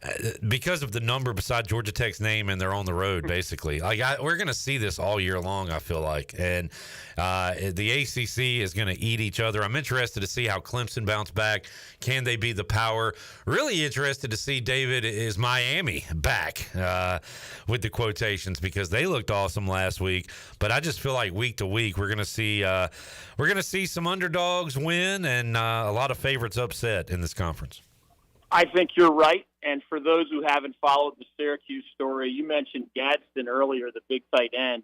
S4: of the number beside Georgia Tech's name, and they're on the road, basically. We're going to see this all year long, I feel like. And the ACC is going to eat each other. I'm interested to see how Clemson bounce back. Can they be the power? Really interested to see, David, is Miami back with the quotations, because they looked awesome last week. But I just feel like week to week we're going to see some underdogs win and a lot of favorites upset in this conference.
S1: I think you're right. And for those who haven't followed the Syracuse story, you mentioned Gadsden earlier, the big tight end.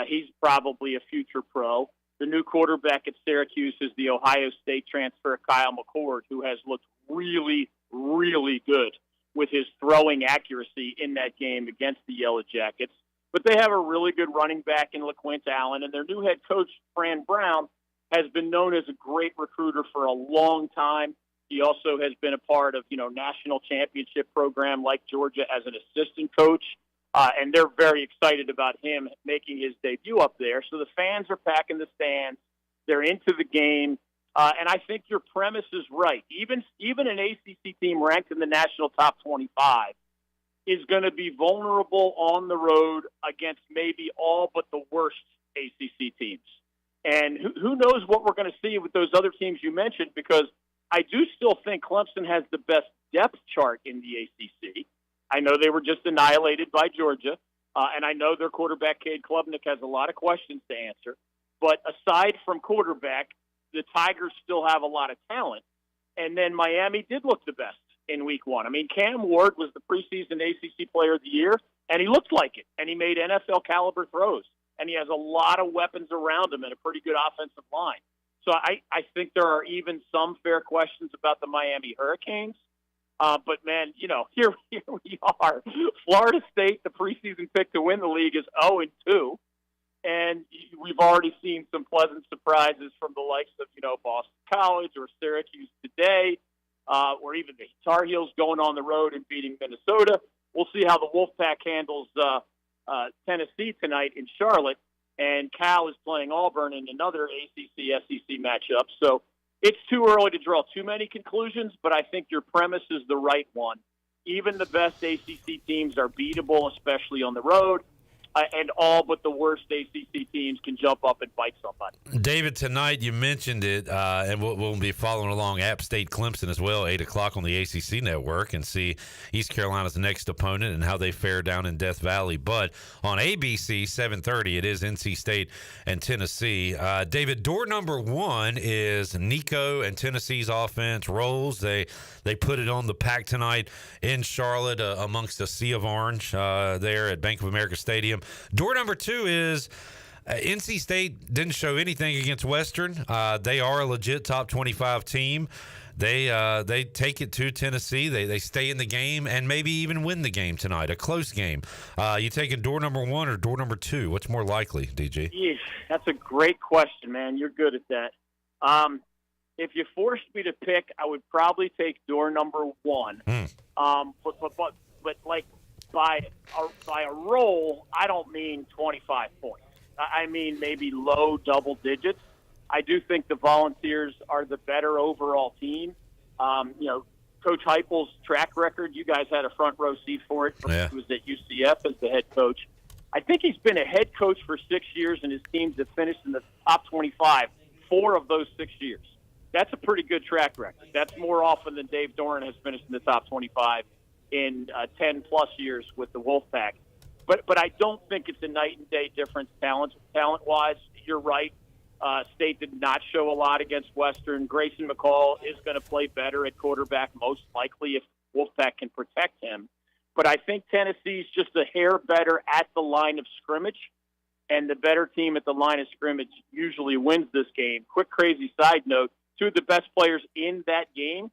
S1: He's probably a future pro. The new quarterback at Syracuse is the Ohio State transfer, Kyle McCord, who has looked really, really good with his throwing accuracy in that game against the Yellow Jackets. But they have a really good running back in LaQuint Allen, and their new head coach, Fran Brown, has been known as a great recruiter for a long time. He also has been a part of, national championship program like Georgia as an assistant coach, and they're very excited about him making his debut up there. So the fans are packing the stands. They're into the game, and I think your premise is right. Even an ACC team ranked in the national top 25 is going to be vulnerable on the road against maybe all but the worst ACC teams. And who knows what we're going to see with those other teams you mentioned, because I do still think Clemson has the best depth chart in the ACC. I know they were just annihilated by Georgia, and I know their quarterback, Cade Klubnik, has a lot of questions to answer. But aside from quarterback, the Tigers still have a lot of talent. And then Miami did look the best in week one. I mean, Cam Ward was the preseason ACC Player of the Year, and he looked like it. And he made NFL-caliber throws. And he has a lot of weapons around him and a pretty good offensive line. So I think there are even some fair questions about the Miami Hurricanes. But, man, you know, here we are. Florida State, the preseason pick to win the league, is 0-2. And we've already seen some pleasant surprises from the likes of, you know, Boston College or Syracuse today, or even the Tar Heels going on the road and beating Minnesota. We'll see how the Wolfpack handles Tennessee tonight in Charlotte. And Cal is playing Auburn in another ACC-SEC matchup. So it's too early to draw too many conclusions, but I think your premise is the right one. Even the best ACC teams are beatable, especially on the road. And all but the worst ACC teams can jump up and bite somebody.
S4: David, tonight you mentioned it, and we'll be following along App State Clemson as well, 8 o'clock on the ACC network, and see East Carolina's next opponent and how they fare down in Death Valley. But on ABC, 7:30, it is NC State and Tennessee. David, door number one is Nico and Tennessee's offense rolls. They put it on the pack tonight in Charlotte amongst a sea of orange there at Bank of America Stadium. Door number two is NC State didn't show anything against Western. They are a legit top 25 team. They take it to Tennessee. They stay in the game and maybe even win the game tonight, a close game. You taking door number one or door number two? What's more likely, DG?
S1: Yeesh, that's a great question, man. You're good at that. If you forced me to pick, I would probably take door number one. But like, by a roll, I don't mean 25 points. I mean maybe low double digits. I do think the Volunteers are the better overall team. You know, Coach Heupel's track record, you guys had a front row seat for it.
S4: Yeah.
S1: He was at UCF as the head coach. I think he's been a head coach for 6 years, and his teams have finished in the top 25 4 of those 6 years. That's a pretty good track record. That's more often than Dave Doran has finished in the top 25 in 10-plus years with the Wolfpack. But I don't think it's a night-and-day difference talent-wise. You're right. State did not show a lot against Western. Grayson McCall is going to play better at quarterback, most likely, if Wolfpack can protect him. But I think Tennessee's just a hair better at the line of scrimmage, and the better team at the line of scrimmage usually wins this game. Quick, crazy side note, 2 of the best players in that game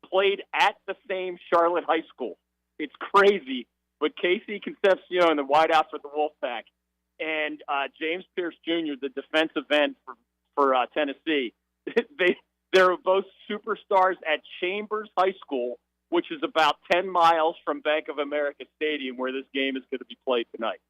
S1: played at the same Charlotte high school. It's crazy, but Casey Concepcion, the wideout for the Wolfpack, and James Pierce Jr., the defensive end for Tennessee, they're both superstars at Chambers High School, which is about 10 miles from Bank of America Stadium, where this game is going to be played tonight.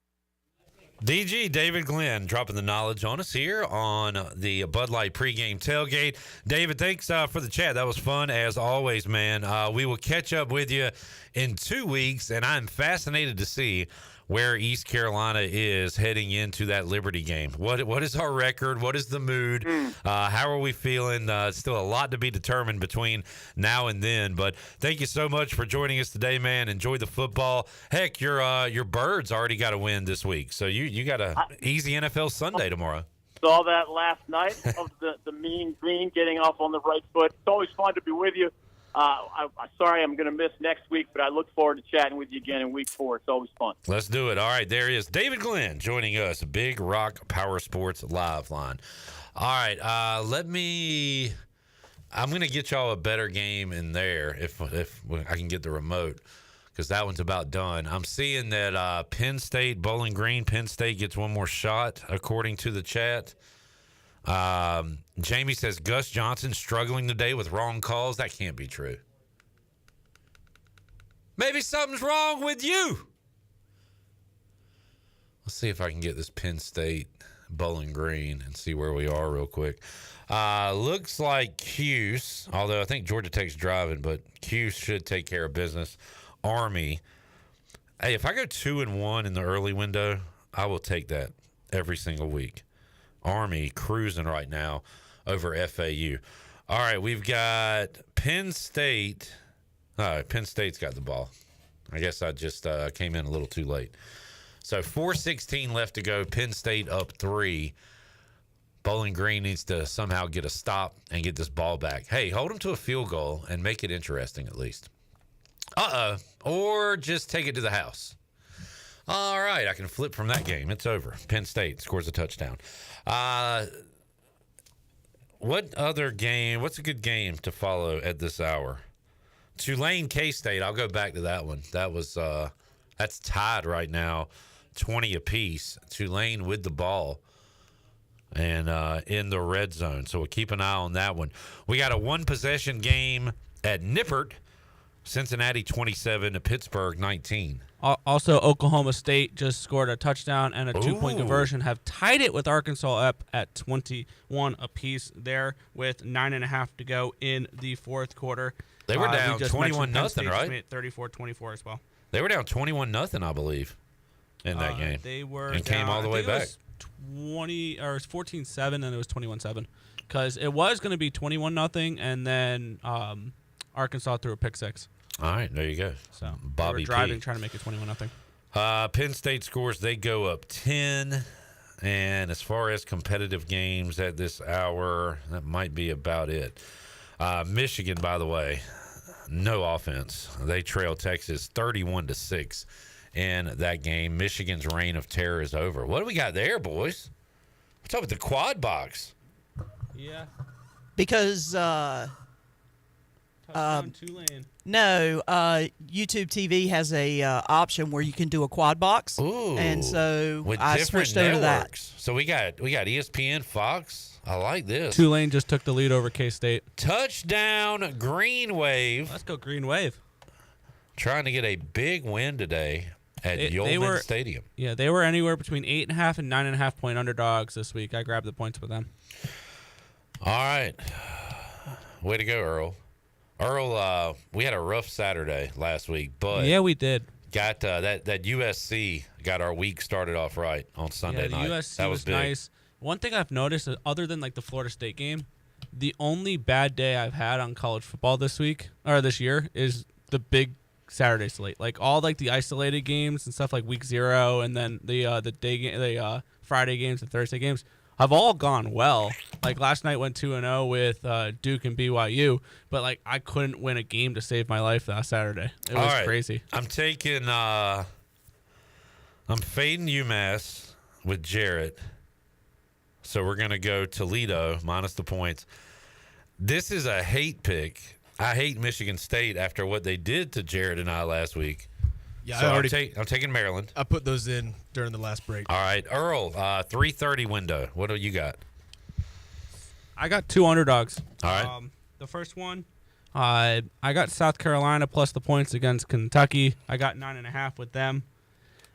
S4: DG, David Glenn, dropping the knowledge on us here on the Bud Light pregame tailgate. David, thanks for the chat. That was fun as always, man. We will catch up with you in 2 weeks, and I'm fascinated to see where East Carolina is heading into that Liberty game. What is our record? What is the mood? How are we feeling? Still a lot to be determined between now and then. But thank you so much for joining us today, man. Enjoy the football. Heck, your Birds already got a win this week, so you got a easy NFL Sunday tomorrow.
S1: Saw that last night of the Mean Green getting off on the right foot. It's always fun to be with you. I'm sorry I'm going to miss next week, but I look forward to chatting with you again in week 4. It's always fun.
S4: Let's do it. All right, there he is. David Glenn joining us, Big Rock Powersports Live Line. All right, I'm going to get y'all a better game in there if I can get the remote, because that one's about done. I'm seeing that Penn State, Bowling Green, Penn State gets one more shot, according to the chat. Jamie says Gus Johnson struggling today with wrong calls. That can't be true. Maybe something's wrong with you. Let's see if I can get this Penn State Bowling Green and see where we are real quick. Looks like Cuse, although I think Georgia Tech's driving, but Cuse should take care of business. Army. Hey, if I go 2-1 in the early window, I will take that every single week. Army cruising right now over FAU. All right, we've got Penn State. All right, Penn State's got the ball. I guess I just came in a little too late. So 4:16 left to go. Penn State up 3. Bowling Green needs to somehow get a stop and get this ball back. Hey, hold them to a field goal and make it interesting at least. Or just take it to the house. All right, I can flip from that game. It's over. Penn State scores a touchdown. What other game? What's a good game to follow at this hour? Tulane K-State. I'll go back to that one. That was that's tied right now, 20 apiece. Tulane with the ball and in the red zone. So we'll keep an eye on that one. We got a one-possession game at Nippert. Cincinnati 27 to Pittsburgh 19.
S2: Also, Oklahoma State just scored a touchdown and a 2-point conversion, have tied it with Arkansas up at 21 apiece there with 9.5 to go in the fourth quarter.
S4: They were down 21-0, right?
S2: 34-24 as well.
S4: They were down 21-0, I believe, in that game.
S2: They were
S4: and
S2: down,
S4: came all the way back.
S2: It was 14-7 and it was 21-7 because it was going to be 21-0 and then Arkansas threw a pick six.
S4: All right, there you go.
S2: So
S4: Bobby
S2: they were driving,
S4: P.
S2: trying to make it 21-0.
S4: Penn State scores. They go up 10. And as far as competitive games at this hour, that might be about it. Michigan, by the way, no offense. They trail Texas 31-6 in that game. Michigan's reign of terror is over. What do we got there, boys? What's up with the quad box?
S2: Yeah.
S22: Because
S2: Tulane.
S22: No, YouTube TV has a option where you can do a quad box.
S4: Ooh,
S22: and so
S4: with
S22: I
S4: different
S22: switched over to that.
S4: networks. So we got ESPN, Fox. I like this.
S2: Tulane just took the lead over K-State.
S4: Touchdown, Green Wave.
S2: Let's go Green Wave.
S4: Trying to get a big win today at Yulman Stadium.
S2: Yeah, they were anywhere between 8.5 and 9.5 point underdogs this week. I grabbed the points with them.
S4: All right. Way to go, Earl. Earl, we had a rough Saturday last week, but
S2: yeah, we did.
S4: Got that USC got our week started off right on Sunday night.
S2: USC
S4: that was big.
S2: Nice. One thing I've noticed, other than like the Florida State game, the only bad day I've had on college football this year is the big Saturday slate. Like all like the isolated games and stuff like week 0, and then the Friday games and Thursday games have all gone well. Like last night went 2-0 with Duke and BYU, but like I couldn't win a game to save my life last Saturday. It was crazy.
S4: I'm taking I'm fading UMass with Jarrett. So we're gonna go Toledo minus the points. This is a hate pick. I hate Michigan State after what they did to Jarrett and I last week.
S24: Yeah,
S4: so I'm taking Maryland.
S24: I put those in during the last break.
S4: All right, Earl, 3:30 window. What do you got?
S2: I got two underdogs.
S4: All right.
S2: The first one, I got South Carolina plus the points against Kentucky. I got 9.5 with them.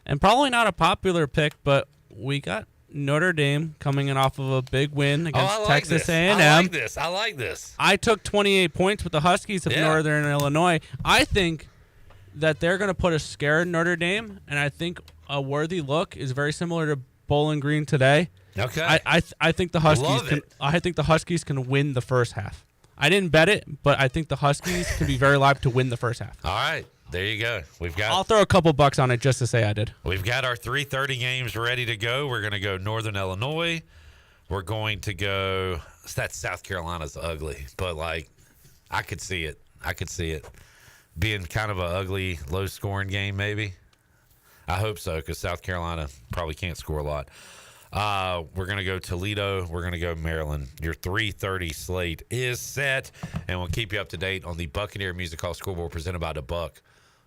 S2: And probably not a popular pick, but we got Notre Dame coming in off of a big win against Texas A&M.
S4: I like this.
S2: I took 28 points with the Huskies of Northern Illinois. I think that they're going to put a scare in Notre Dame, and I think a worthy look is very similar to Bowling Green today.
S4: Okay.
S2: I think the Huskies can win the first half. I didn't bet it, but I think the Huskies can be very live to win the first half.
S4: All right. There you go.
S2: I'll throw a couple bucks on it just to say I did.
S4: We've got our 3:30 games ready to go. We're going to go Northern Illinois. We're going to go – that South Carolina's ugly, but, like, I could see it. Being kind of an ugly, low-scoring game maybe. I hope so because South Carolina probably can't score a lot. We're going to go Toledo. We're going to go Maryland. Your 3:30 slate is set, and we'll keep you up to date on the Buccaneer Music Hall scoreboard presented by the Buck.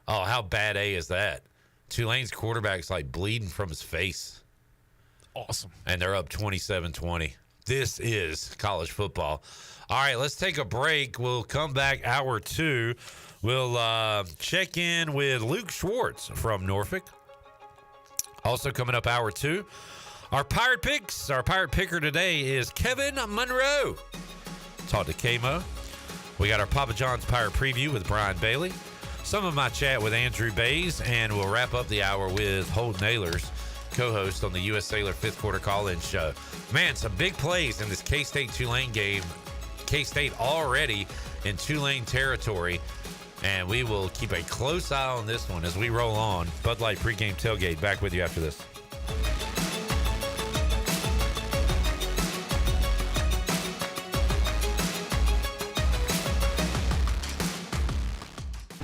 S4: Oh, how bad A is that? Tulane's quarterback's like bleeding from his face.
S24: Awesome.
S4: And they're up 27-20. This is college football. All right, let's take a break. We'll come back hour 2. We'll check in with Luke Schwartz from Norfolk. Also coming up hour 2. Our Pirate Picks. Our Pirate Picker today is Kevin Monroe. Talk to K-Mo. We got our Papa John's Pirate Preview with Brian Bailey. Some of my chat with Andrew Baye, and we'll wrap up the hour with Holton Naylor's co-host on the U.S. Sailor 5th Quarter Call-In Show. Man, some big plays in this K-State-Tulane game. K-State already in Tulane territory, and we will keep a close eye on this one as we roll on. Bud Light Pregame Tailgate. Back with you after this.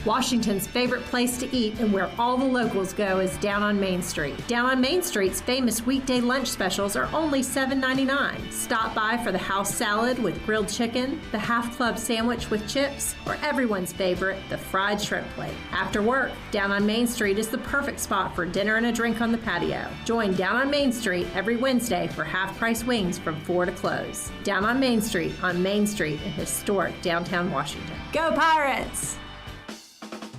S6: Washington's favorite place to eat and where all the locals go is down on Main Street. Down on Main Street's famous weekday lunch specials are only $7.99. Stop by for the house salad with grilled chicken, the half club sandwich with chips, or everyone's favorite, the fried shrimp plate. After work, Down on Main Street is the perfect spot for dinner and a drink on the patio. Join Down on Main Street every Wednesday for half-price wings from 4 to close. Down on Main Street in historic downtown Washington. Go Pirates!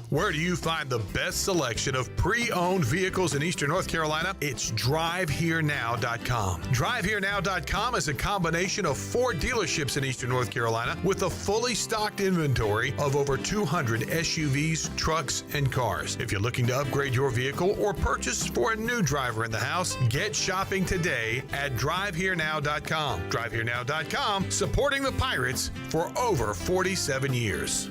S7: Where do you find the best selection of pre-owned vehicles in Eastern North Carolina? It's DriveHereNow.com. DriveHereNow.com is a combination of 4 dealerships in Eastern North Carolina with a fully stocked inventory of over 200 SUVs, trucks, and cars. If you're looking to upgrade your vehicle or purchase for a new driver in the house, get shopping today at DriveHereNow.com. DriveHereNow.com, supporting the Pirates for over 47 years.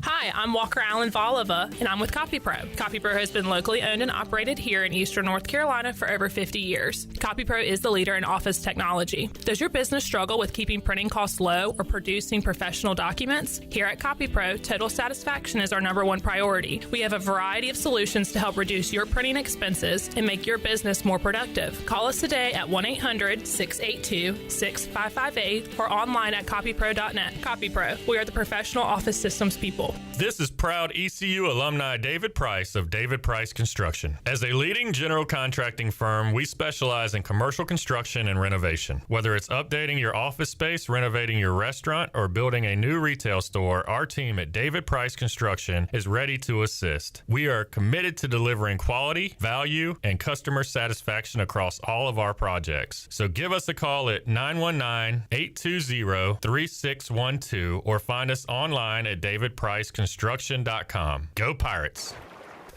S15: Hi, I'm Walker Allen Volova, and I'm with CopyPro. CopyPro has been locally owned and operated here in Eastern North Carolina for over 50 years. CopyPro is the leader in office technology. Does your business struggle with keeping printing costs low or producing professional documents? Here at CopyPro, total satisfaction is our #1 priority. We have a variety of solutions to help reduce your printing expenses and make your business more productive. Call us today at 1-800-682-6558 or online at copypro.net. CopyPro, we are the professional office systems people.
S16: This is proud ECU alumni David Price of David Price Construction. As a leading general contracting firm, we specialize in commercial construction and renovation. Whether it's updating your office space, renovating your restaurant, or building a new retail store, our team at David Price Construction is ready to assist. We are committed to delivering quality, value, and customer satisfaction across all of our projects. So give us a call at 919-820-3612 or find us online at davidpriceconstruction.com. Go Pirates!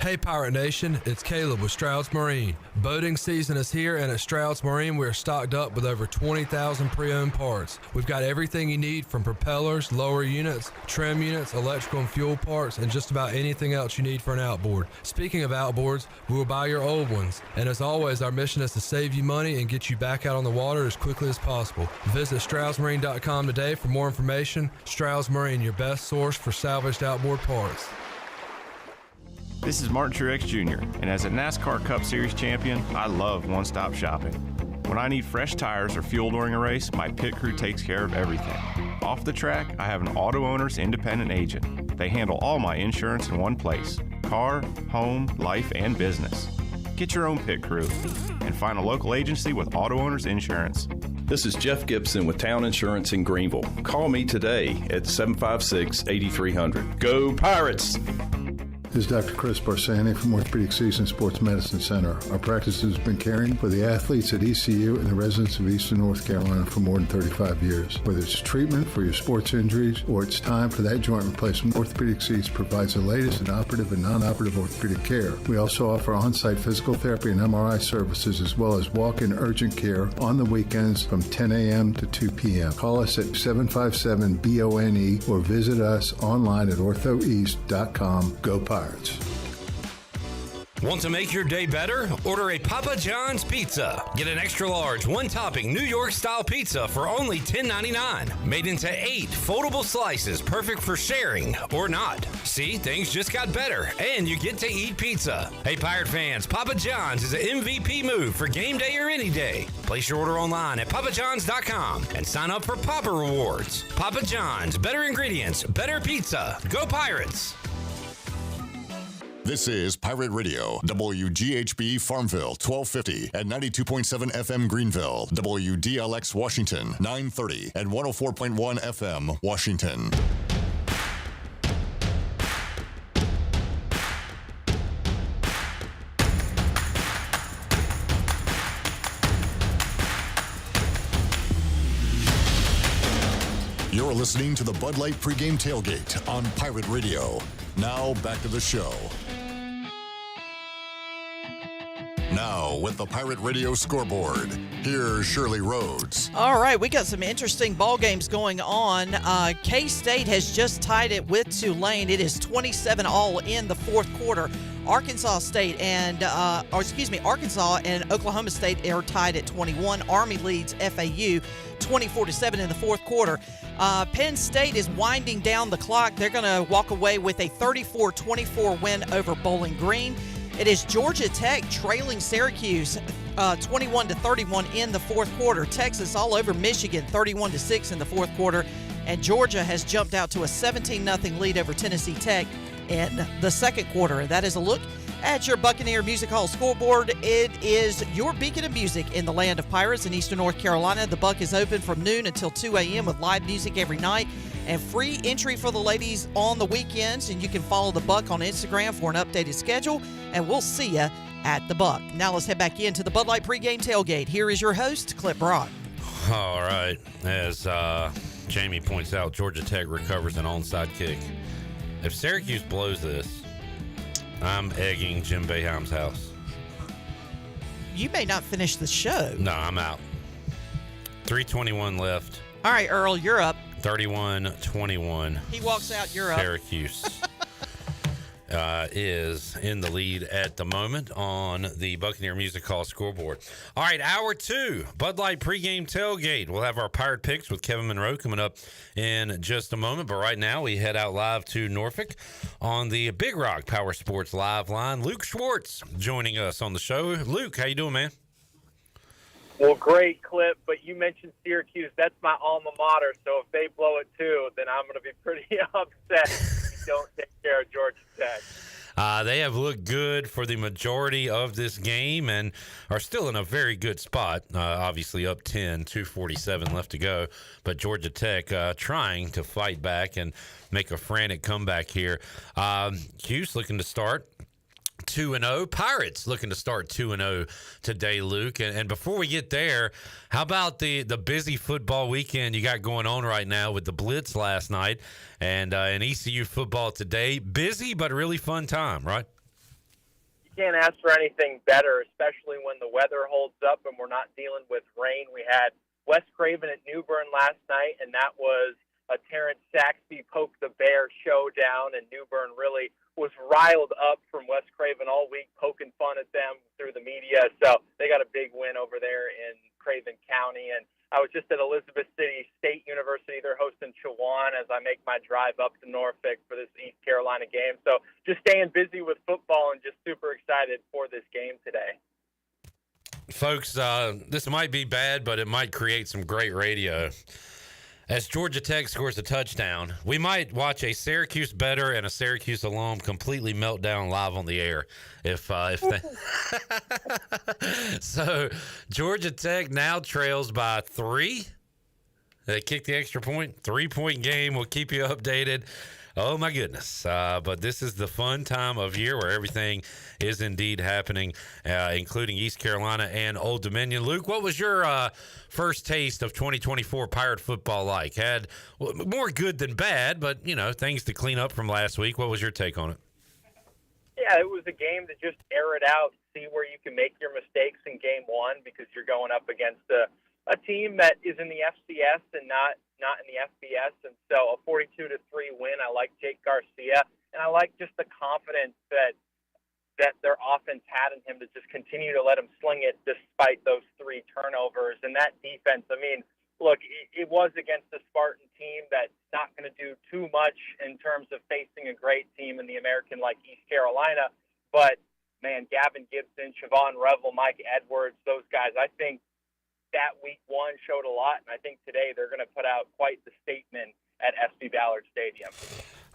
S17: Hey Pirate Nation, it's Caleb with Stroud's Marine. Boating season is here, and at Stroud's Marine we're stocked up with over 20,000 pre-owned parts. We've got everything you need from propellers, lower units, trim units, electrical and fuel parts, and just about anything else you need for an outboard. Speaking of outboards, we will buy your old ones. And as always, our mission is to save you money and get you back out on the water as quickly as possible. Visit StroudsMarine.com today for more information. Stroud's Marine, your best source for salvaged outboard parts.
S18: This is Martin Truex Jr., and as a NASCAR Cup Series champion, I love one-stop shopping. When I need fresh tires or fuel during a race, my pit crew takes care of everything. Off the track, I have an Auto Owners independent agent. They handle all my insurance in one place: car, home, life, and business. Get your own pit crew and find a local agency with Auto Owners Insurance.
S19: This is Jeff Gibson with Town Insurance in Greenville. Call me today at 756-8300. Go Pirates!
S20: This is Dr. Chris Barsani from Orthopedic Season Sports Medicine Center. Our practice has been caring for the athletes at ECU and the residents of Eastern North Carolina for more than 35 years. Whether it's treatment for your sports injuries or it's time for that joint replacement, Orthopedic Seats provides the latest in operative and non-operative orthopedic care. We also offer on-site physical therapy and MRI services as well as walk-in urgent care on the weekends from 10 a.m. to 2 p.m. Call us at 757-BONE or visit us online at orthoeast.com. Go Pirates!
S4: Want to make your day better? Order a Papa John's pizza. Get an extra large, one-topping New York-style pizza for only $10.99. Made into 8 foldable slices, perfect for sharing or not. See, things just got better, and you get to eat pizza. Hey, Pirate fans, Papa John's is an MVP move for game day or any day. Place your order online at papajohns.com and sign up for Papa Rewards. Papa John's, better ingredients, better pizza. Go Pirates!
S5: This is Pirate Radio, WGHB Farmville, 1250 at 92.7 FM Greenville, WDLX Washington, 930 and 104.1 FM Washington. You're listening to the Bud Light Pregame Tailgate on Pirate Radio. Now back to the show. Now, with the Pirate Radio Scoreboard. Here's Shirley Rhodes.
S22: All right, we got some interesting ball games going on. K-State has just tied it with Tulane. It is 27-all in the fourth quarter. Arkansas and Oklahoma State are tied at 21. Army leads FAU 24-7 in the fourth quarter. Penn State is winding down the clock. They're going to walk away with a 34-24 win over Bowling Green. It is Georgia Tech trailing Syracuse 21-31 in the fourth quarter. Texas all over Michigan 31-6 in the fourth quarter. And Georgia has jumped out to a 17-0 lead over Tennessee Tech in the second quarter. That is a look at your Buccaneer Music Hall scoreboard. It is your beacon of music in the land of pirates in Eastern North Carolina. The Buck is open from noon until 2 a.m. with live music every night and free entry for the ladies on the weekends. And you can follow the Buck on Instagram for an updated schedule. And we'll see you at the Buck. Now let's head back into the Bud Light pregame tailgate. Here is your host, Clip Brock.
S4: All right. As Jamie points out, Georgia Tech recovers an onside kick. If Syracuse blows this, I'm egging Jim Boeheim's house.
S22: You may not finish the show.
S4: No, I'm out. 3:21 left.
S22: All right, Earl, you're up.
S4: 31-21.
S22: He walks out, you're up.
S4: Syracuse is in the lead at the moment on the Buccaneer Music Hall scoreboard. All right, hour two, Bud Light pregame tailgate. We'll have our Pirate picks with Kevin Monroe coming up in just a moment. But right now, we head out live to Norfolk on the Big Rock Powersports live line. Luke Schwartz joining us on the show. Luke, how you doing, man?
S3: Well, great, Clip, but you mentioned Syracuse. That's my alma mater, so if they blow it too, then I'm going to be pretty upset if we don't take care of Georgia Tech.
S4: They have looked good for the majority of this game and are still in a very good spot. Obviously up 10, 2:47 left to go. But Georgia Tech trying to fight back and make a frantic comeback here. Hughes looking to start 2-0. Pirates looking to start 2-0 today, Luke. And before we get there, how about the busy football weekend you got going on right now with the Blitz last night and ECU football today? Busy, but really fun time, right?
S3: You can't ask for anything better, especially when the weather holds up and we're not dealing with rain. We had Wes Craven at New Bern last night, and that was a Terrence Saxby poke the bear showdown, and New Bern really was riled up from Wes Craven all week, poking fun at them through the media. So they got a big win over there in Craven County. And I was just at Elizabeth City State University. They're hosting Chowan as I make my drive up to Norfolk for this East Carolina game. So just staying busy with football and just super excited for this game today.
S4: Folks, this might be bad, but it might create some great radio. As Georgia Tech scores a touchdown, we might watch a Syracuse bettor and a Syracuse alum completely melt down live on the air. If they... So Georgia Tech now trails by 3. They kicked the extra point. 3-point game. We'll keep you updated. Oh, my goodness. But this is the fun time of year where everything is indeed happening, including East Carolina and Old Dominion. Luke, what was your first taste of 2024 Pirate football like? Had more good than bad, but, you know, things to clean up from last week. What was your take on it?
S3: Yeah, it was a game to just air it out, see where you can make your mistakes in game one because you're going up against a team that is in the FCS and not in the FBS, and so a 42-3 win. I like Jake Garcia, and I like just the confidence that their offense had in him to just continue to let him sling it despite those 3 turnovers. And that defense, I mean, look, it was against a Spartan team that's not going to do too much in terms of facing a great team in the American like East Carolina, but, man, Gavin Gibson, Siobhan Revel, Mike Edwards, those guys, I think that week one showed a lot, and I think today they're going to put out quite the statement at SB Ballard Stadium.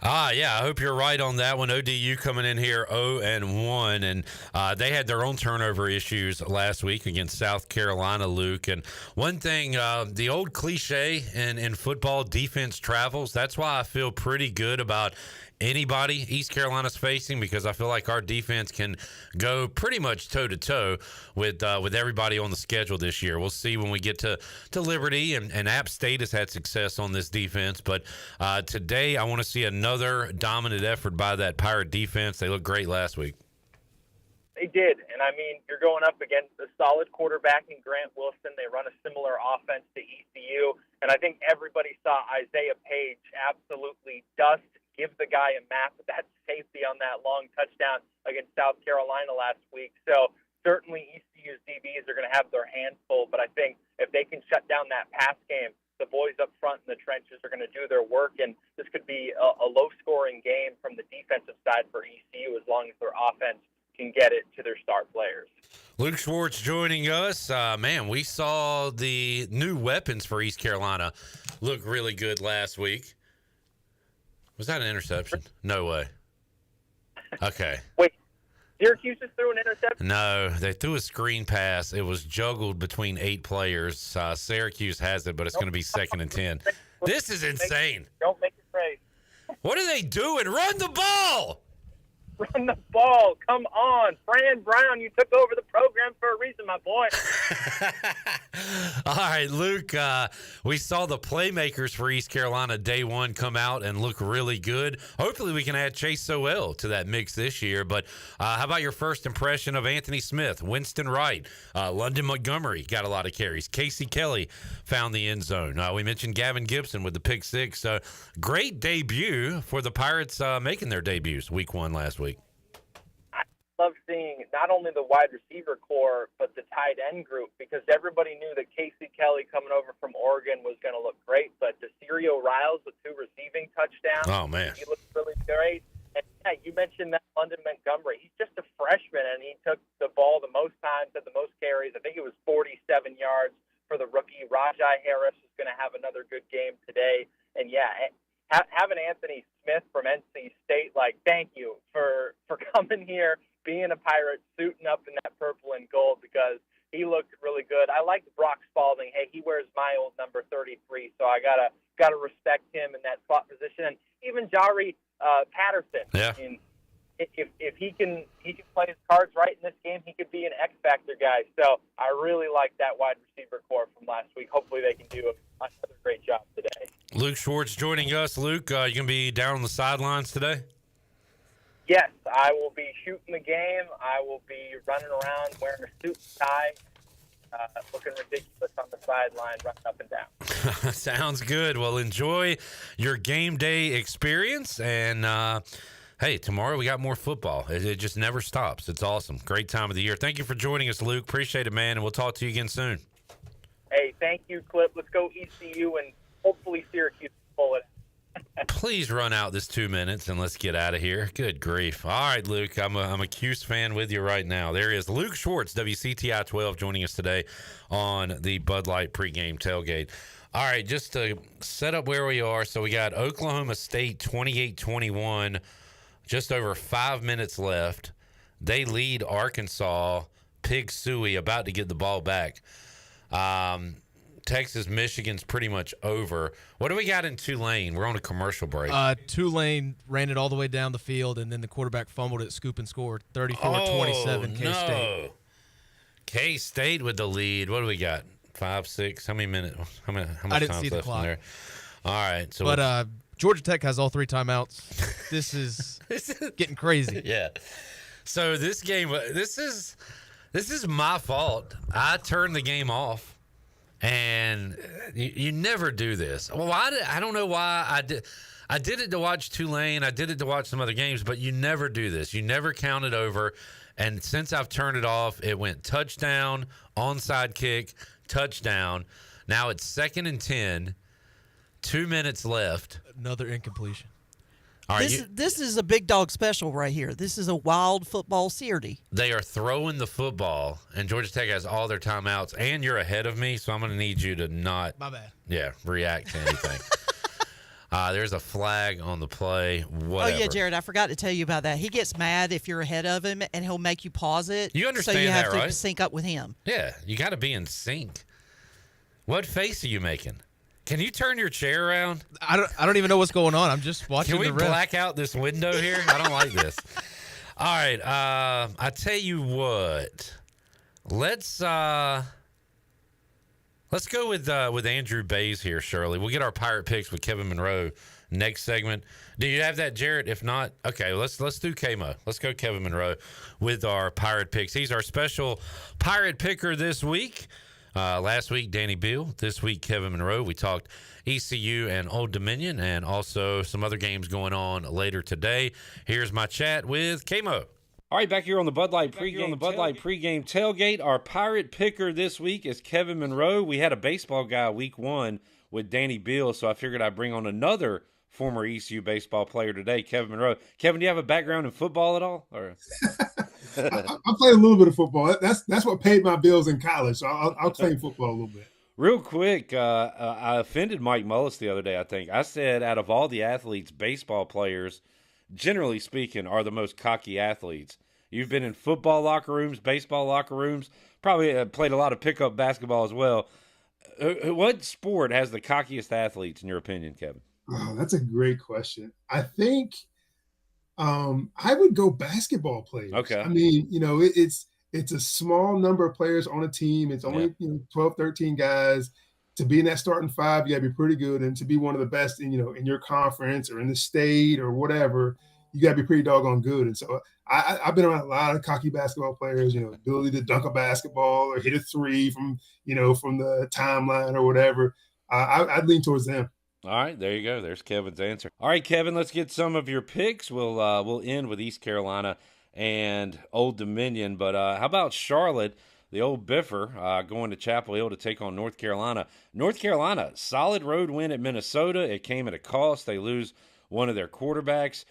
S4: Yeah, I hope you're right on that one. ODU coming in here 0-1, and they had their own turnover issues last week against South Carolina, Luke. And one thing, the old cliche in football, defense travels. That's why I feel pretty good about anybody East Carolina's facing, because I feel like our defense can go pretty much toe-to-toe with everybody on the schedule this year. We'll see when we get to Liberty, and App State has had success on this defense. But today I want to see another dominant effort by that Pirate defense. They looked great last week.
S3: They did. And, I mean, you're going up against a solid quarterback in Grant Wilson. They run a similar offense to ECU. And I think everybody saw Isaiah Page absolutely give the guy a map of that safety on that long touchdown against South Carolina last week. So certainly ECU's DBs are going to have their hands full. But I think if they can shut down that pass game, the boys up front in the trenches are going to do their work, and this could be a low-scoring game from the defensive side for ECU as long as their offense can get it to their star players.
S4: Luke Schwartz joining us. Man, we saw the new weapons for East Carolina look really good last week. Was that an interception? No way. Okay.
S3: Wait, Syracuse just threw an interception?
S4: No, they threw a screen pass. It was juggled between 8 players. Syracuse has it, but it's going to be 2nd and 10. This is insane.
S3: Don't make it race.
S4: What are they doing? Run the ball!
S3: Run the ball. Come on. Fran Brown, you took over the program for a reason, my boy.
S4: All right, Luke, we saw the playmakers for East Carolina day one come out and look really good. Hopefully we can add Chase Sowell to that mix this year. But how about your first impression of Anthony Smith, Winston Wright, London Montgomery got a lot of carries. Casey Kelly found the end zone. We mentioned Gavin Gibson with the pick 6. Great debut for the Pirates making their debuts week 1 last week.
S3: Love seeing not only the wide receiver core, but the tight end group, because everybody knew that Casey Kelly coming over from Oregon was going to look great, but DeCirio Riles with 2 receiving touchdowns.
S4: Oh, man.
S3: He looked really great. And, yeah, you mentioned that London Montgomery. He's just a freshman, and he took the ball the most times, had the most carries. I think it was 47 yards for the rookie. Rajai Harris is going to have another good game today. And, yeah, having Anthony Smith from NC State, thank you for coming here, being a Pirate, suiting up in that purple and gold, because he looked really good. I liked Brock Spalding. Hey, he wears my old number 33, so I gotta respect him in that slot position. And even Jari Patterson.
S4: Yeah.
S3: I mean, if he can play his cards right in this game, he could be an X factor guy. So I really like that wide receiver core from last week. Hopefully they can do another great job today.
S4: Luke Schwartz joining us. Luke, you gonna be down on the sidelines today?
S3: Yes, I will be shooting the game. I will be running around wearing a suit and tie, looking ridiculous on the sideline, running up and down.
S4: Sounds good. Well, enjoy your game day experience. And, hey, tomorrow we got more football. It just never stops. It's awesome. Great time of the year. Thank you for joining us, Luke. Appreciate it, man. And we'll talk to you again soon.
S3: Hey, thank you, Clip. Let's go ECU, and hopefully Syracuse pull it.
S4: Please run out this 2 minutes and let's get out of here. Good grief. All right, Luke, I'm a Cuse fan with you right now. There he is, Luke Schwartz, WCTI 12, joining us today on the Bud Light pregame tailgate. All right, just to set up where we are, so we got Oklahoma State 28-21, just over 5 minutes left. They lead Arkansas, Pig Suey, about to get the ball back. Texas, Michigan's pretty much over. What do we got in Tulane? We're on a commercial break.
S24: Tulane ran it all the way down the field, and then the quarterback fumbled it, scoop and scored 34-27 K-State.
S4: K-State with the lead. What do we got? 5, 6? How many minutes? How much
S24: I didn't
S4: time's
S24: see the
S4: left
S24: clock.
S4: in there? All right. So
S24: but Georgia Tech has all 3 timeouts. This is getting crazy.
S4: Yeah. So this game, this is my fault. I turned the game off. And you never do this. Well, I don't know why I did. I did it to watch Tulane. I did it to watch some other games, but you never do this. You never count it over. And since I've turned it off, it went touchdown, onside kick, touchdown. Now it's 2nd and 10, 2 minutes left.
S24: Another incompletion.
S4: All right,
S22: This is a big dog special right here. This is a wild football Saturday.
S4: They are throwing the football, and Georgia Tech has all their timeouts, and you're ahead of me, so I'm going to need you to not
S24: My bad.
S4: react to anything. There's a flag on the play. Whatever.
S22: Oh, yeah, Jared, I forgot to tell you about that. He gets mad if you're ahead of him, and he'll make you pause it.
S4: You understand
S22: so you have
S4: that,
S22: to
S4: right?
S22: sync up with him.
S4: Yeah, you got to be in sync. What face are you making? Can you turn your chair around?
S24: I don't even know what's going on. I'm just watching
S4: Can we
S24: the ref.
S4: black out this window here? I don't like this. All right, I tell you what. Let's go with Andrew Bays here, Shirley. We'll get our Pirate picks with Kevin Monroe next segment. Do you have that, Jarrett? If not, okay, let's do KMO. Let's go Kevin Monroe with our Pirate picks. He's our special Pirate picker this week. Last week, Danny Beal. This week, Kevin Monroe. We talked ECU and Old Dominion and also some other games going on later today. Here's my chat with KMO. All right, back here on the Bud Light pregame tailgate. Our Pirate picker this week is Kevin Monroe. We had a baseball guy week 1 with Danny Beal, so I figured I'd bring on another former ECU baseball player today, Kevin Monroe. Kevin, do you have a background in football at all? Or
S8: I played a little bit of football. That's what paid my bills in college, so I'll play football a little bit.
S4: Real quick, I offended Mike Mullis the other day, I think. I said out of all the athletes, baseball players, generally speaking, are the most cocky athletes. You've been in football locker rooms, baseball locker rooms, probably played a lot of pickup basketball as well. What sport has the cockiest athletes, in your opinion, Kevin?
S8: Oh, that's a great question. I think I would go basketball players.
S4: Okay.
S8: I mean, it's a small number of players on a team. It's only 12, 13 guys. To be in that starting 5, you got to be pretty good, and to be one of the best in your conference or in the state or whatever, you got to be pretty doggone good. And so I've been around a lot of cocky basketball players. Ability to dunk a basketball or hit a 3 from the timeline or whatever. I'd lean towards them.
S4: All right, there you go. There's Kevin's answer. All right, Kevin, let's get some of your picks. We'll end with East Carolina and Old Dominion, but how about Charlotte? The old Biffer going to Chapel Hill to take on North Carolina. North Carolina, solid road win at Minnesota. It came at a cost. They lose one of their quarterbacks.